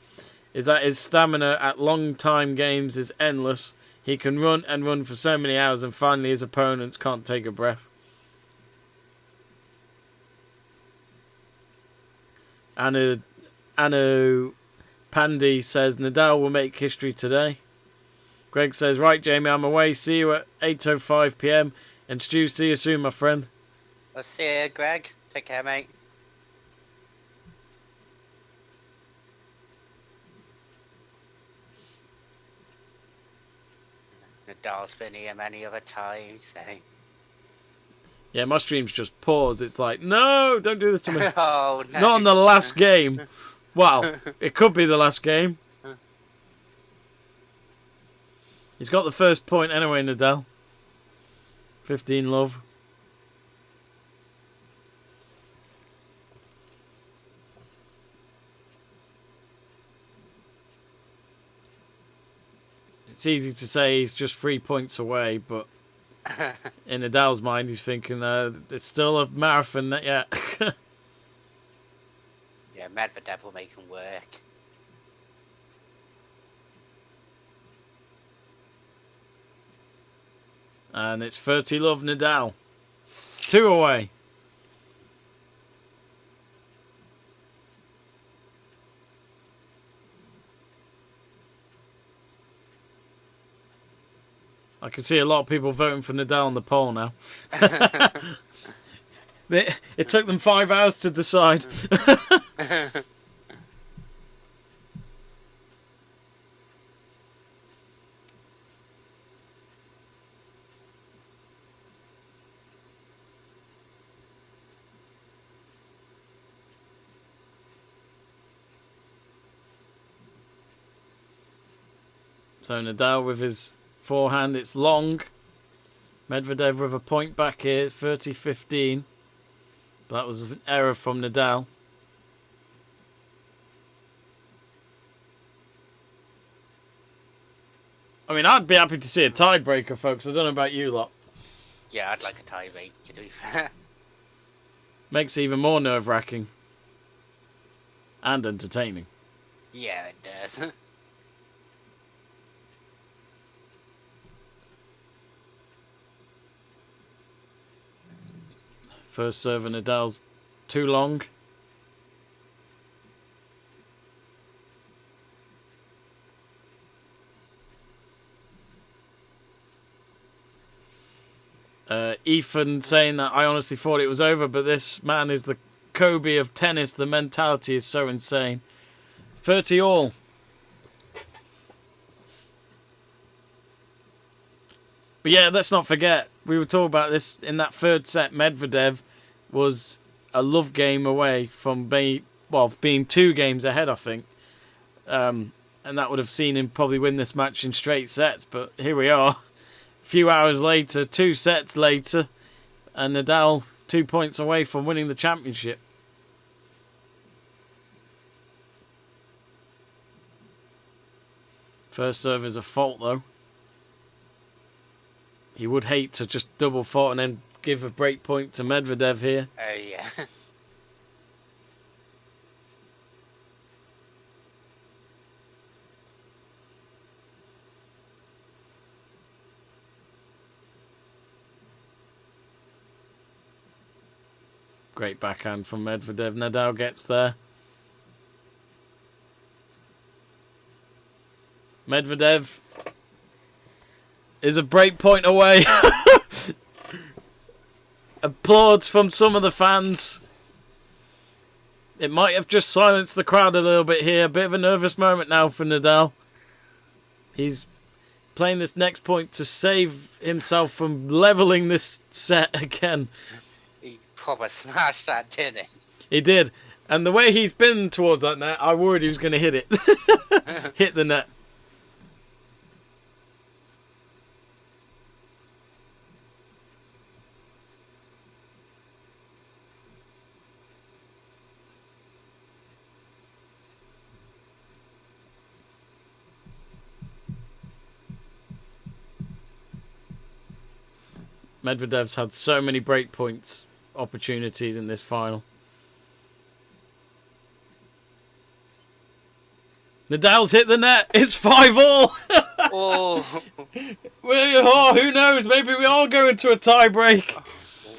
is that his stamina at long time games is endless. He can run and run for so many hours and finally his opponents can't take a breath. Anu Pandy says Nadal will make history today. Greg says, right Jamie, I'm away. See you at 8:05 PM. And Stu, see you soon, my friend. I'll see you, Greg. Take care, mate. Nadal's been here many other times, so. Yeah, my stream's just paused. It's like, no, don't do this to me. Oh no. Not on the last game. Well, it could be the last game. He's got the first point anyway, Nadal. 15 love. It's easy to say he's just 3 points away, but in Nadal's mind, he's thinking it's still a marathon yet. Yeah, Medvedev will make him work. And it's 30 love Nadal. 2 away. I can see a lot of people voting for Nadal on the poll now. It took them 5 hours to decide. So Nadal with his forehand, it's long. Medvedev with a point back here, 30-15. But that was an error from Nadal. I mean, I'd be happy to see a tiebreaker, folks. I don't know about you lot. Yeah, I'd like a tiebreak, to be fair. Makes it even more nerve-wracking. And entertaining. Yeah, it does. First serve of Nadal's too long. Ethan saying that I honestly thought it was over, but this man is the Kobe of tennis. The mentality is so insane. 30 all. But yeah, let's not forget, we were talking about this in that third set. Medvedev was a love game away from being 2 games ahead, I think. And that would have seen him probably win this match in straight sets. But here we are, a few hours later, 2 sets later, and Nadal 2 points away from winning the championship. First serve is a fault, though. He would hate to just double fault and then give a break point to Medvedev here. Oh, yeah. Great backhand from Medvedev. Nadal gets there. Medvedev is a break point away. Applauds from some of the fans. It might have just silenced the crowd a little bit here. A bit of a nervous moment now for Nadal. He's playing this next point to save himself from levelling this set again. He probably smashed that, didn't he? He did. And the way he's been towards that net, I worried he was going to hit it. Hit the net. Medvedev's had so many break points opportunities in this final. Nadal's hit the net. It's 5-all. Oh. Well, who knows? Maybe we are going to a tie break.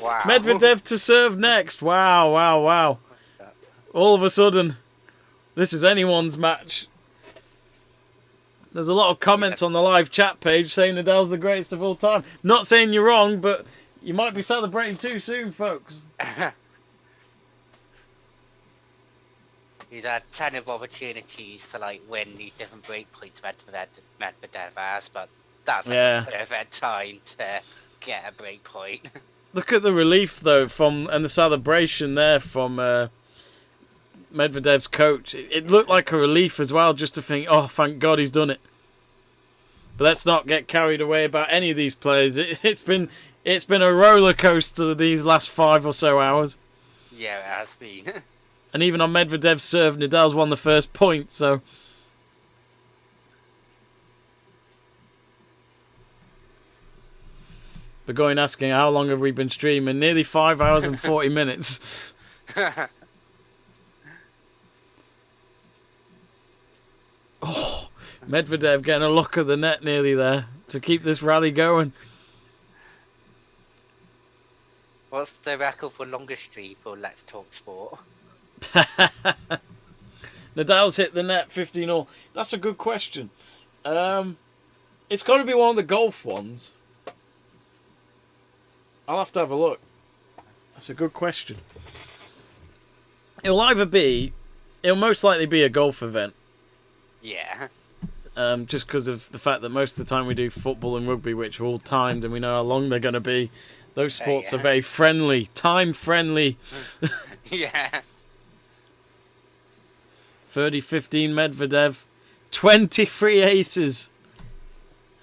Wow. Medvedev to serve next. Wow, wow, wow. All of a sudden, this is anyone's match. There's a lot of comments on the live chat page saying Nadal's the greatest of all time. Not saying you're wrong, but you might be celebrating too soon, folks. He's had plenty of opportunities to win these different break points Medvedev has, but that's the perfect time to get a break point. Look at the relief though and the celebration there from Medvedev's coach. It looked like a relief as well, just to think, oh, thank God he's done it. But let's not get carried away about any of these players. It's been a roller coaster these last 5 or so hours. Yeah, it has been. And even on Medvedev's serve, Nadal's won the first point. So. But going asking how long have we been streaming? Nearly 5 hours and 40 minutes. Oh, Medvedev getting a look at the net nearly there to keep this rally going. What's the record for longest stream for Let's Talk Sport? Nadal's hit the net 15-all. That's a good question. It's got to be one of the golf ones. I'll have to have a look. That's a good question. It'll most likely be a golf event. Yeah. Just because of the fact that most of the time we do football and rugby, which are all timed and we know how long they're going to be. Those sports are very friendly, time friendly. Yeah. 30-15 Medvedev, 23 aces.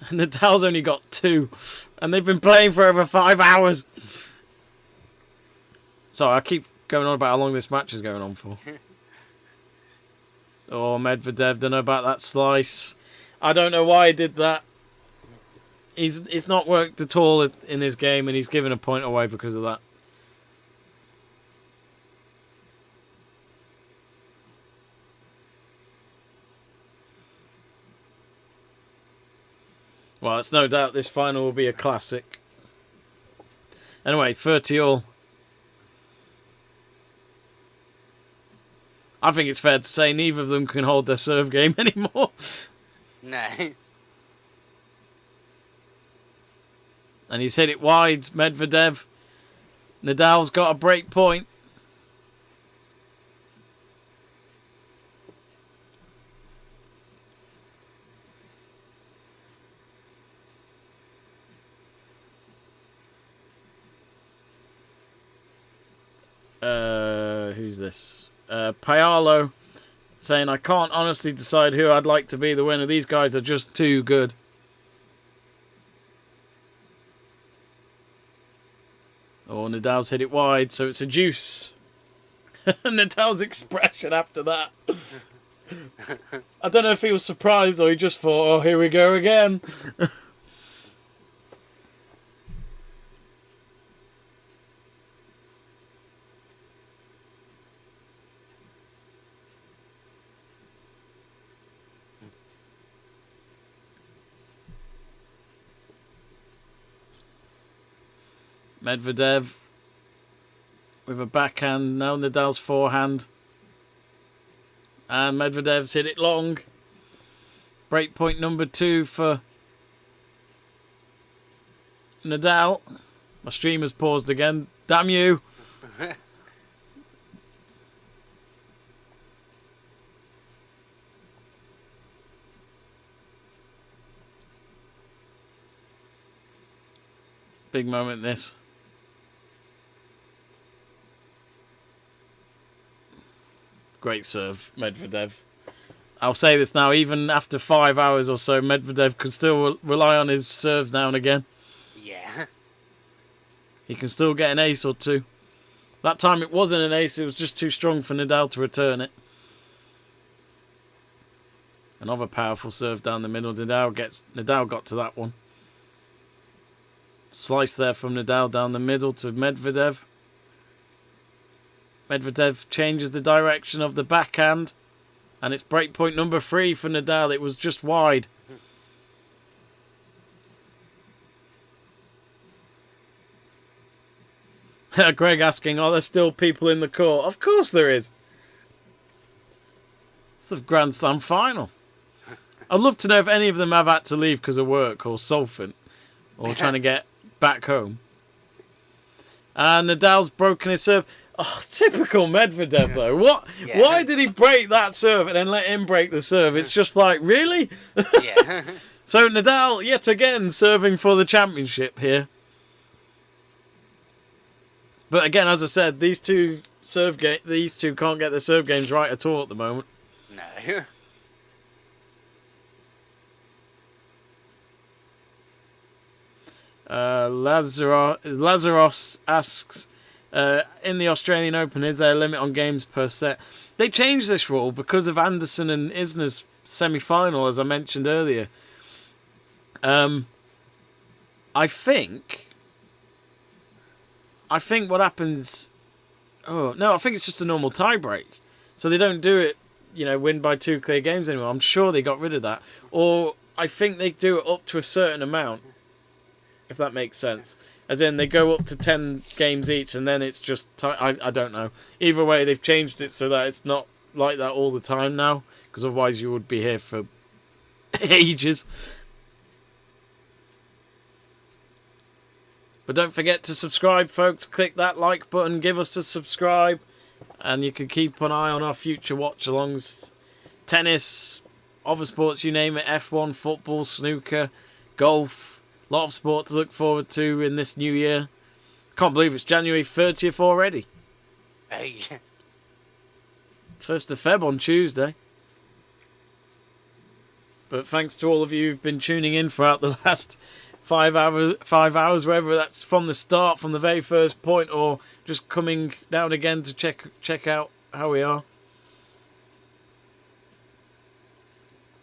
And Nadal's only got 2. And they've been playing for over 5 hours. Sorry, I keep going on about how long this match is going on for. Oh, Medvedev, don't know about that slice. I don't know why he did that. It's not worked at all in his game, and he's given a point away because of that. Well, it's no doubt this final will be a classic. Anyway, 30-all. I think it's fair to say neither of them can hold their serve game anymore. No. And he's hit it wide, Medvedev. Nadal's got a break point. Who's this? Paolo saying, I can't honestly decide who I'd like to be the winner. These guys are just too good. Oh, Nadal's hit it wide, so it's a deuce. Nadal's expression after that. I don't know if he was surprised or he just thought, oh, here we go again. Medvedev with a backhand. Now Nadal's forehand. And Medvedev's hit it long. Break point number 2 for Nadal. My stream has paused again. Damn you. Big moment this. Great serve, Medvedev. I'll say this now, even after 5 hours or so, Medvedev can still rely on his serves now and again. Yeah. He can still get an ace or two. That time it wasn't an ace, it was just too strong for Nadal to return it. Another powerful serve down the middle. Nadal got to that one. Slice there from Nadal down the middle to Medvedev. Medvedev changes the direction of the backhand. And it's breakpoint number 3 for Nadal. It was just wide. Greg asking, are there still people in the court? Of course there is. It's the Grand Slam final. I'd love to know if any of them have had to leave because of work or Salford or trying to get back home. And Nadal's broken his serve. Oh, typical Medvedev, though. What? Yeah. Why did he break that serve and then let him break the serve? It's just like, really? Yeah. So Nadal, yet again, serving for the championship here. But again, as I said, these two can't get their serve games right at all at the moment. No. Lazaros asks, in the Australian Open, is there a limit on games per set? They changed this rule because of Anderson and Isner's semi-final, as I mentioned earlier. I think what happens... Oh, no, I think it's just a normal tie-break. So they don't do it, win by 2 clear games anymore. I'm sure they got rid of that. Or I think they do it up to a certain amount, if that makes sense. As in, they go up to 10 games each, and then it's just... I don't know. Either way, they've changed it so that it's not like that all the time now, because otherwise you would be here for ages. But don't forget to subscribe, folks. Click that like button, give us a subscribe, and you can keep an eye on our future watch-alongs. Tennis, other sports, you name it, F1, football, snooker, golf. A lot of sport to look forward to in this new year. Can't believe it's January 30th already. Hey. 1st of Feb on Tuesday. But thanks to all of you who've been tuning in throughout the last 5 hours, whether that's from the start, from the very first point, or just coming down again to check out how we are.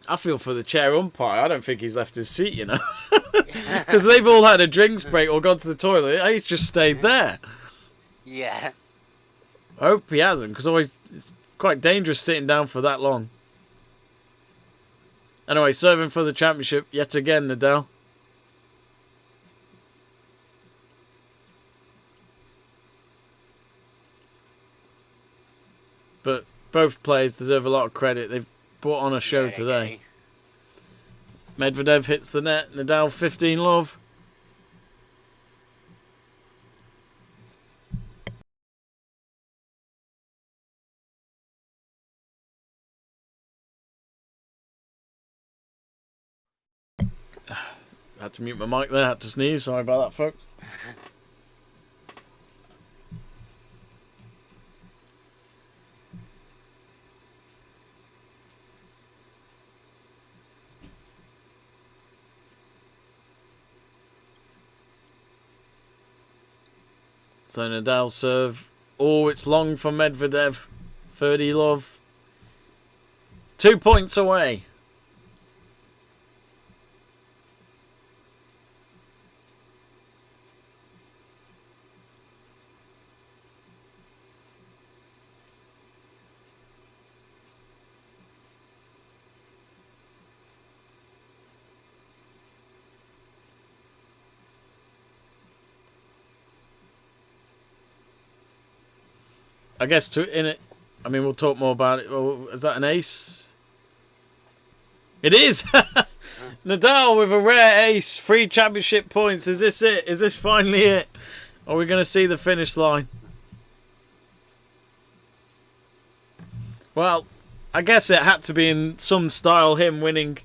I feel for the chair umpire. I don't think he's left his seat, because they've all had a drinks break or gone to the toilet. He's just stayed there. Yeah. I hope he hasn't, because it's quite dangerous sitting down for that long. Anyway, serving for the championship yet again, Nadal. But both players deserve a lot of credit. They've put on a show today. Medvedev hits the net. Nadal 15 love. Had to mute my mic there. Had to sneeze. Sorry about that, folks. So Nadal serve. Oh, it's long for Medvedev. 30 love. 2 points away. I guess we'll talk more about it. Oh, is that an ace? It is! Nadal with a rare ace. 3 championship points. Is this it? Is this finally it? Are we going to see the finish line? Well, I guess it had to be in some style, him winning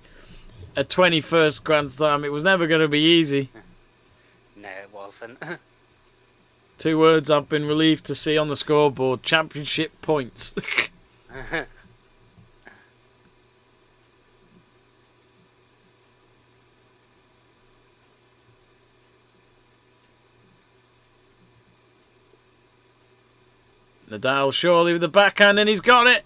a 21st Grand Slam. It was never going to be easy. No, it wasn't. 2 words I've been relieved to see on the scoreboard. Championship points. Nadal surely with the backhand, and he's got it.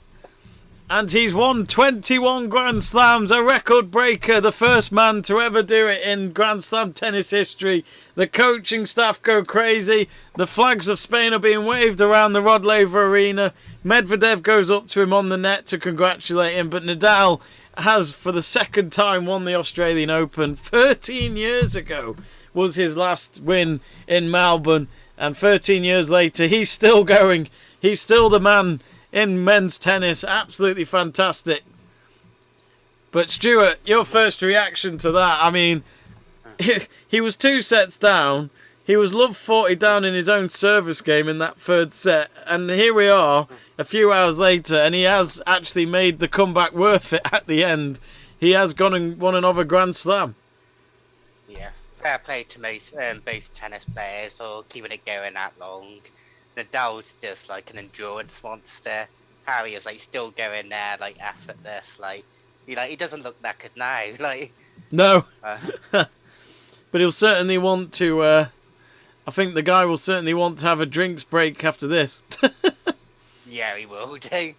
And he's won 21 Grand Slams, a record breaker, the first man to ever do it in Grand Slam tennis history. The coaching staff go crazy. The flags of Spain are being waved around the Rod Laver Arena. Medvedev goes up to him on the net to congratulate him, but Nadal has for the second time won the Australian Open. 13 years ago was his last win in Melbourne, and 13 years later he's still going. He's still the man in men's tennis. Absolutely fantastic. But Stuart, your first reaction to that, I mean, he was 2 sets down. He was love 40 down in his own service game in that 3rd set. And here we are a few hours later, and he has actually made the comeback worth it at the end. He has gone and won another Grand Slam. Yeah, fair play to both tennis players for keeping it going that long. Nadal's just like an endurance monster. Harry is like still going there, like effortless. Like he doesn't look that good now. Like No. But he'll certainly want to. I think the guy will certainly want to have a drinks break after this. yeah, he will do.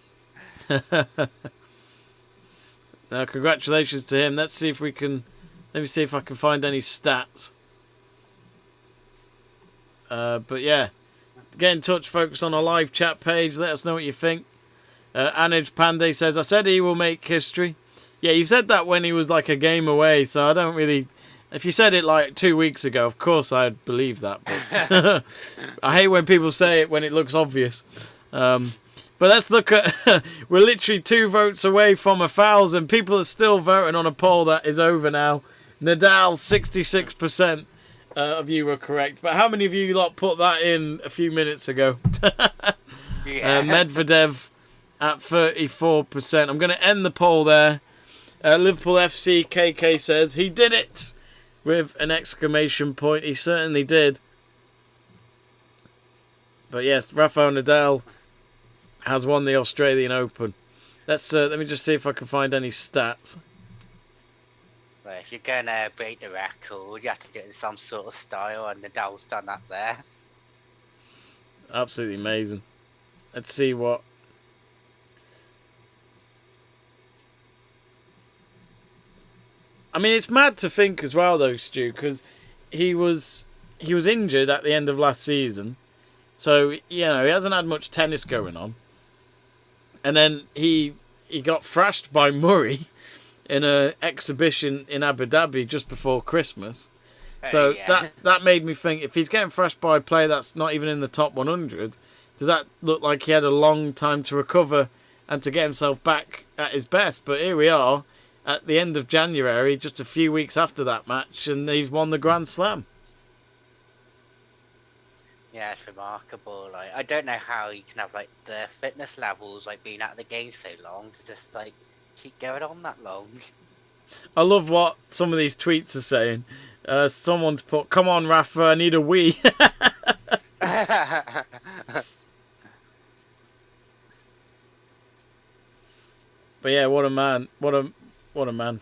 Now, congratulations to him. Let's see if we can. Let me see if I can find any stats. But yeah, get in touch, folks, on our live chat page. Let us know what you think. Anuj Pandey says, I said he will make history. Yeah, you said that when he was like a game away, so I don't really... If you said it like 2 weeks ago, of course I'd believe that. But I hate when people say it when it looks obvious. But let's look at... We're literally 2 votes away from 1,000. People are still voting on a poll that is over now. Nadal, 66% of you were correct. But how many of you lot put that in a few minutes ago? Yeah. Medvedev at 34%. I'm going to end the poll there. Liverpool FC KK says, he did it! With an exclamation point. He certainly did. But yes, Rafael Nadal has won the Australian Open. Let me just see if I can find any stats. Well, if you're going to break the record, you have to do it in some sort of style, and Nadal's done that there. Absolutely amazing. Let's see what... I mean, it's mad to think as well, though, Stu, because he was injured at the end of last season. So, he hasn't had much tennis going on. And then he got thrashed by Murray in an exhibition in Abu Dhabi just before Christmas. So yeah. that made me think, if he's getting thrashed by a player that's not even in the top 100, does that look like he had a long time to recover and to get himself back at his best? But here we are at the end of January, just a few weeks after that match, and he's won the Grand Slam. Yeah, it's remarkable. Like, I don't know how you can have like the fitness levels, like being out of the game so long, to just like keep going on that long. I love what some of these tweets are saying. Someone's put, "Come on, Rafa, I need a wee." But yeah, what a man! What a man!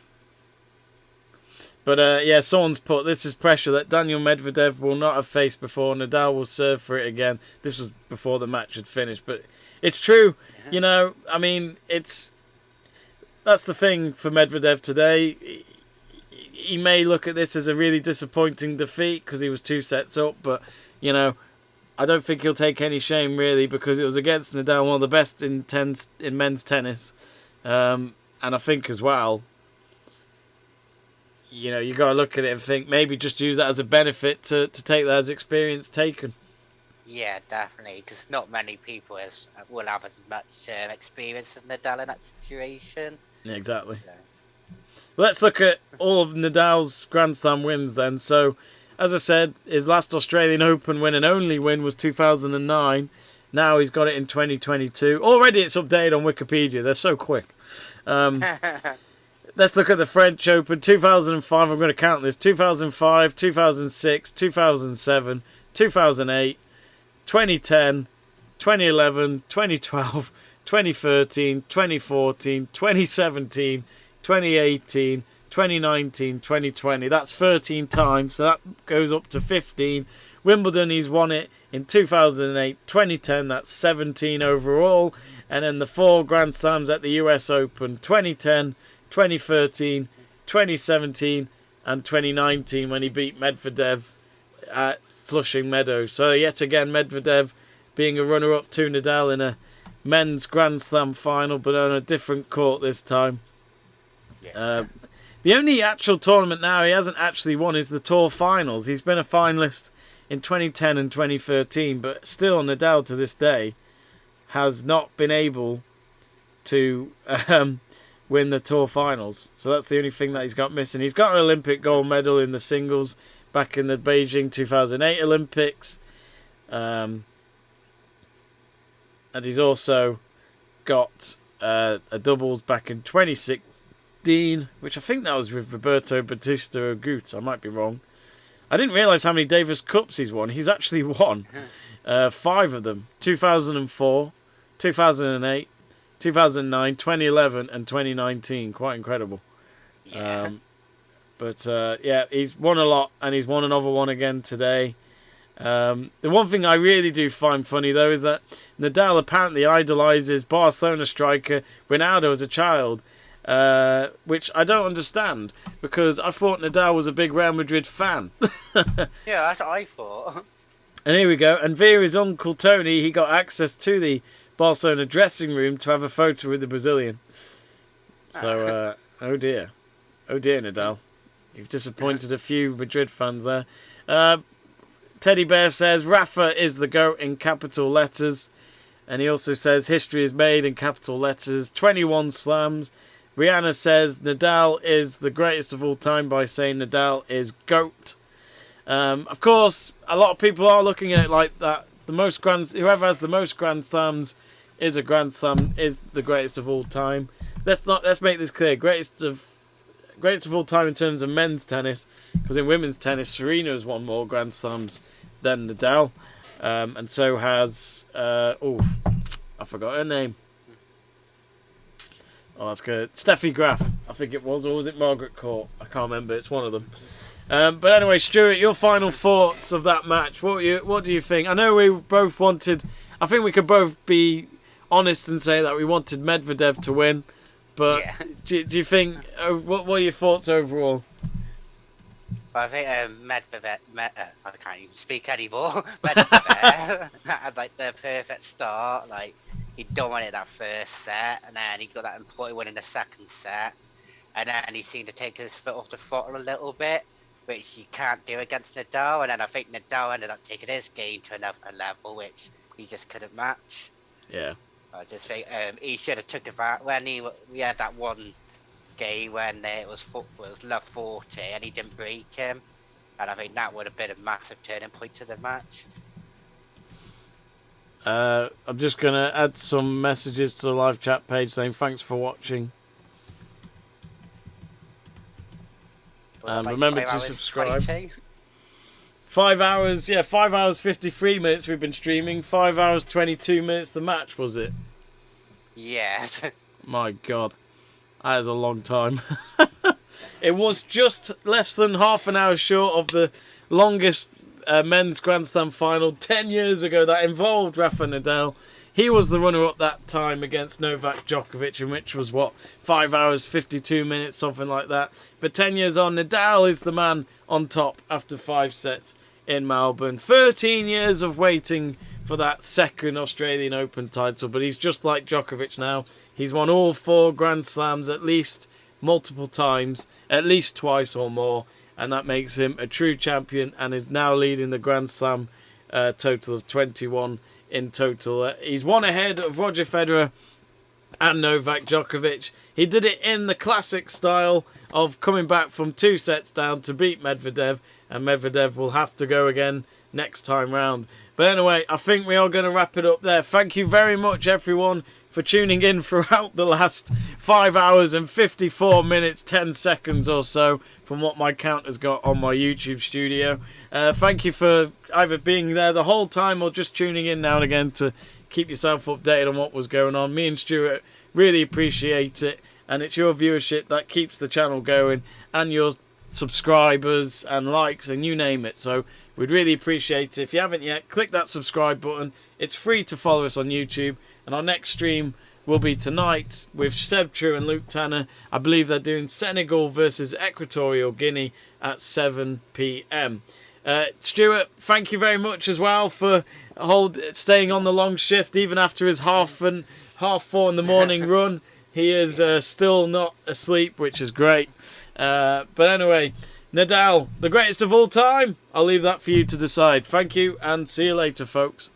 But yeah, someone's put, this is pressure that Daniil Medvedev will not have faced before. Nadal will serve for it again. This was before the match had finished, but it's true. I mean, that's the thing for Medvedev today. He may look at this as a really disappointing defeat because he was 2 sets up, but I don't think he'll take any shame really, because it was against Nadal, one of the best in men's tennis, and I think as well, you got to look at it and think maybe just use that as a benefit to take that as experience taken. Yeah, definitely, because not many people will have as much experience as Nadal in that situation. Yeah, exactly. So. Let's look at all of Nadal's Grand Slam wins then. So, as I said, his last Australian Open win and only win was 2009. Now he's got it in 2022. Already it's updated on Wikipedia. They're so quick. Let's look at the French Open. 2005, I'm going to count this. 2005, 2006, 2007, 2008, 2010, 2011, 2012, 2013, 2014, 2017, 2018, 2019, 2020. That's 13 times, so that goes up to 15. Wimbledon, he's won it in 2008, 2010, that's 17 overall. And then the 4 Grand Slams at the US Open, 2010, 2013, 2017, and 2019 when he beat Medvedev at Flushing Meadows. So yet again, Medvedev being a runner-up to Nadal in a men's Grand Slam final, but on a different court this time. Yeah. The only actual tournament now he hasn't actually won is the Tour Finals. He's been a finalist in 2010 and 2013, but still Nadal to this day has not been able to win the Tour Finals. So that's the only thing that he's got missing. He's got an Olympic gold medal in the singles back in the Beijing 2008 Olympics. And he's also got a doubles back in 2016, which I think that was with Roberto Bautista Agut. I might be wrong. I didn't realise how many Davis Cups he's won. He's actually won 5 of them. 2004, 2008, 2009, 2011 and 2019. Quite incredible. Yeah. Yeah, he's won a lot, and he's won another one again today. The one thing I really do find funny, though, is that Nadal apparently idolises Barcelona striker Ronaldo as a child, which I don't understand, because I thought Nadal was a big Real Madrid fan. Yeah, that's what I thought. And here we go. And via his uncle Tony, he got access to the Barcelona dressing room to have a photo with the Brazilian. So, oh dear, Nadal. You've disappointed a few Madrid fans there. Teddy Bear says Rafa is the GOAT in capital letters. And he also says history is made in capital letters. 21 slams. Rihanna says Nadal is the greatest of all time by saying Nadal is GOAT. Of course, a lot of people are looking at it like that. Whoever has the most Grand Slams is a Grand Slam, is the greatest of all time. Let's make this clear. Greatest of all time in terms of men's tennis, because in women's tennis, Serena has won more Grand Slams than Nadal, and so has I forgot her name. Oh, that's good. Steffi Graf, I think it was, or was it Margaret Court? I can't remember. It's one of them. But anyway, Stuart, your final thoughts of that match. What do you think? I know we both wanted. I think we could both be honest and say that we wanted Medvedev to win. But Yeah. do you think? What are your thoughts overall? Well, I think Medvedev, I can't even speak anymore. Medvedev had like the perfect start. Like he dominated that first set, and then he got that important win in the second set, and then he seemed to take his foot off the throttle a little bit, which you can't do against Nadal. And then I think Nadal ended up taking his game to another level, which he just couldn't match. Yeah. I just think he should have took it back when we had that one game when it was love 40 and he didn't break him, and I think that would have been a massive turning point to the match. I'm just gonna add some messages to the live chat page saying thanks for watching. And remember to subscribe. 22? 5 hours, 5 hours 53 minutes we've been streaming. 5 hours 22 minutes the match, was it? Yeah. My God, that is a long time. It was just less than half an hour short of the longest men's Grand Slam final 10 years ago that involved Rafa Nadal. He was the runner-up that time against Novak Djokovic, in which was, 5 hours, 52 minutes, something like that. But 10 years on, Nadal is the man on top after 5 sets in Melbourne. 13 years of waiting for that second Australian Open title, but he's just like Djokovic now. He's won all 4 Grand Slams at least multiple times, at least twice or more, and that makes him a true champion and is now leading the Grand Slam total of 21 in total. He's one ahead of Roger Federer and Novak Djokovic. He did it in the classic style of coming back from 2 sets down to beat Medvedev, and Medvedev will have to go again next time round. But anyway, I think we are going to wrap it up there. Thank you very much, everyone, for tuning in throughout the last 5 hours and 54 minutes, 10 seconds or so from what my count has got on my YouTube studio. Thank you for either being there the whole time or just tuning in now and again to keep yourself updated on what was going on. Me and Stuart really appreciate it, and it's your viewership that keeps the channel going, and your subscribers and likes and you name it. So we'd really appreciate it. If you haven't yet, click that subscribe button. It's free to follow us on YouTube, and our next stream will be tonight with Seb True and Luke Tanner. I believe they're doing Senegal versus Equatorial Guinea at 7 p.m. Stuart, thank you very much as well for staying on the long shift even after his half 4 in the morning run. He is still not asleep, which is great. But anyway, Nadal, the greatest of all time. I'll leave that for you to decide. Thank you, and see you later, folks.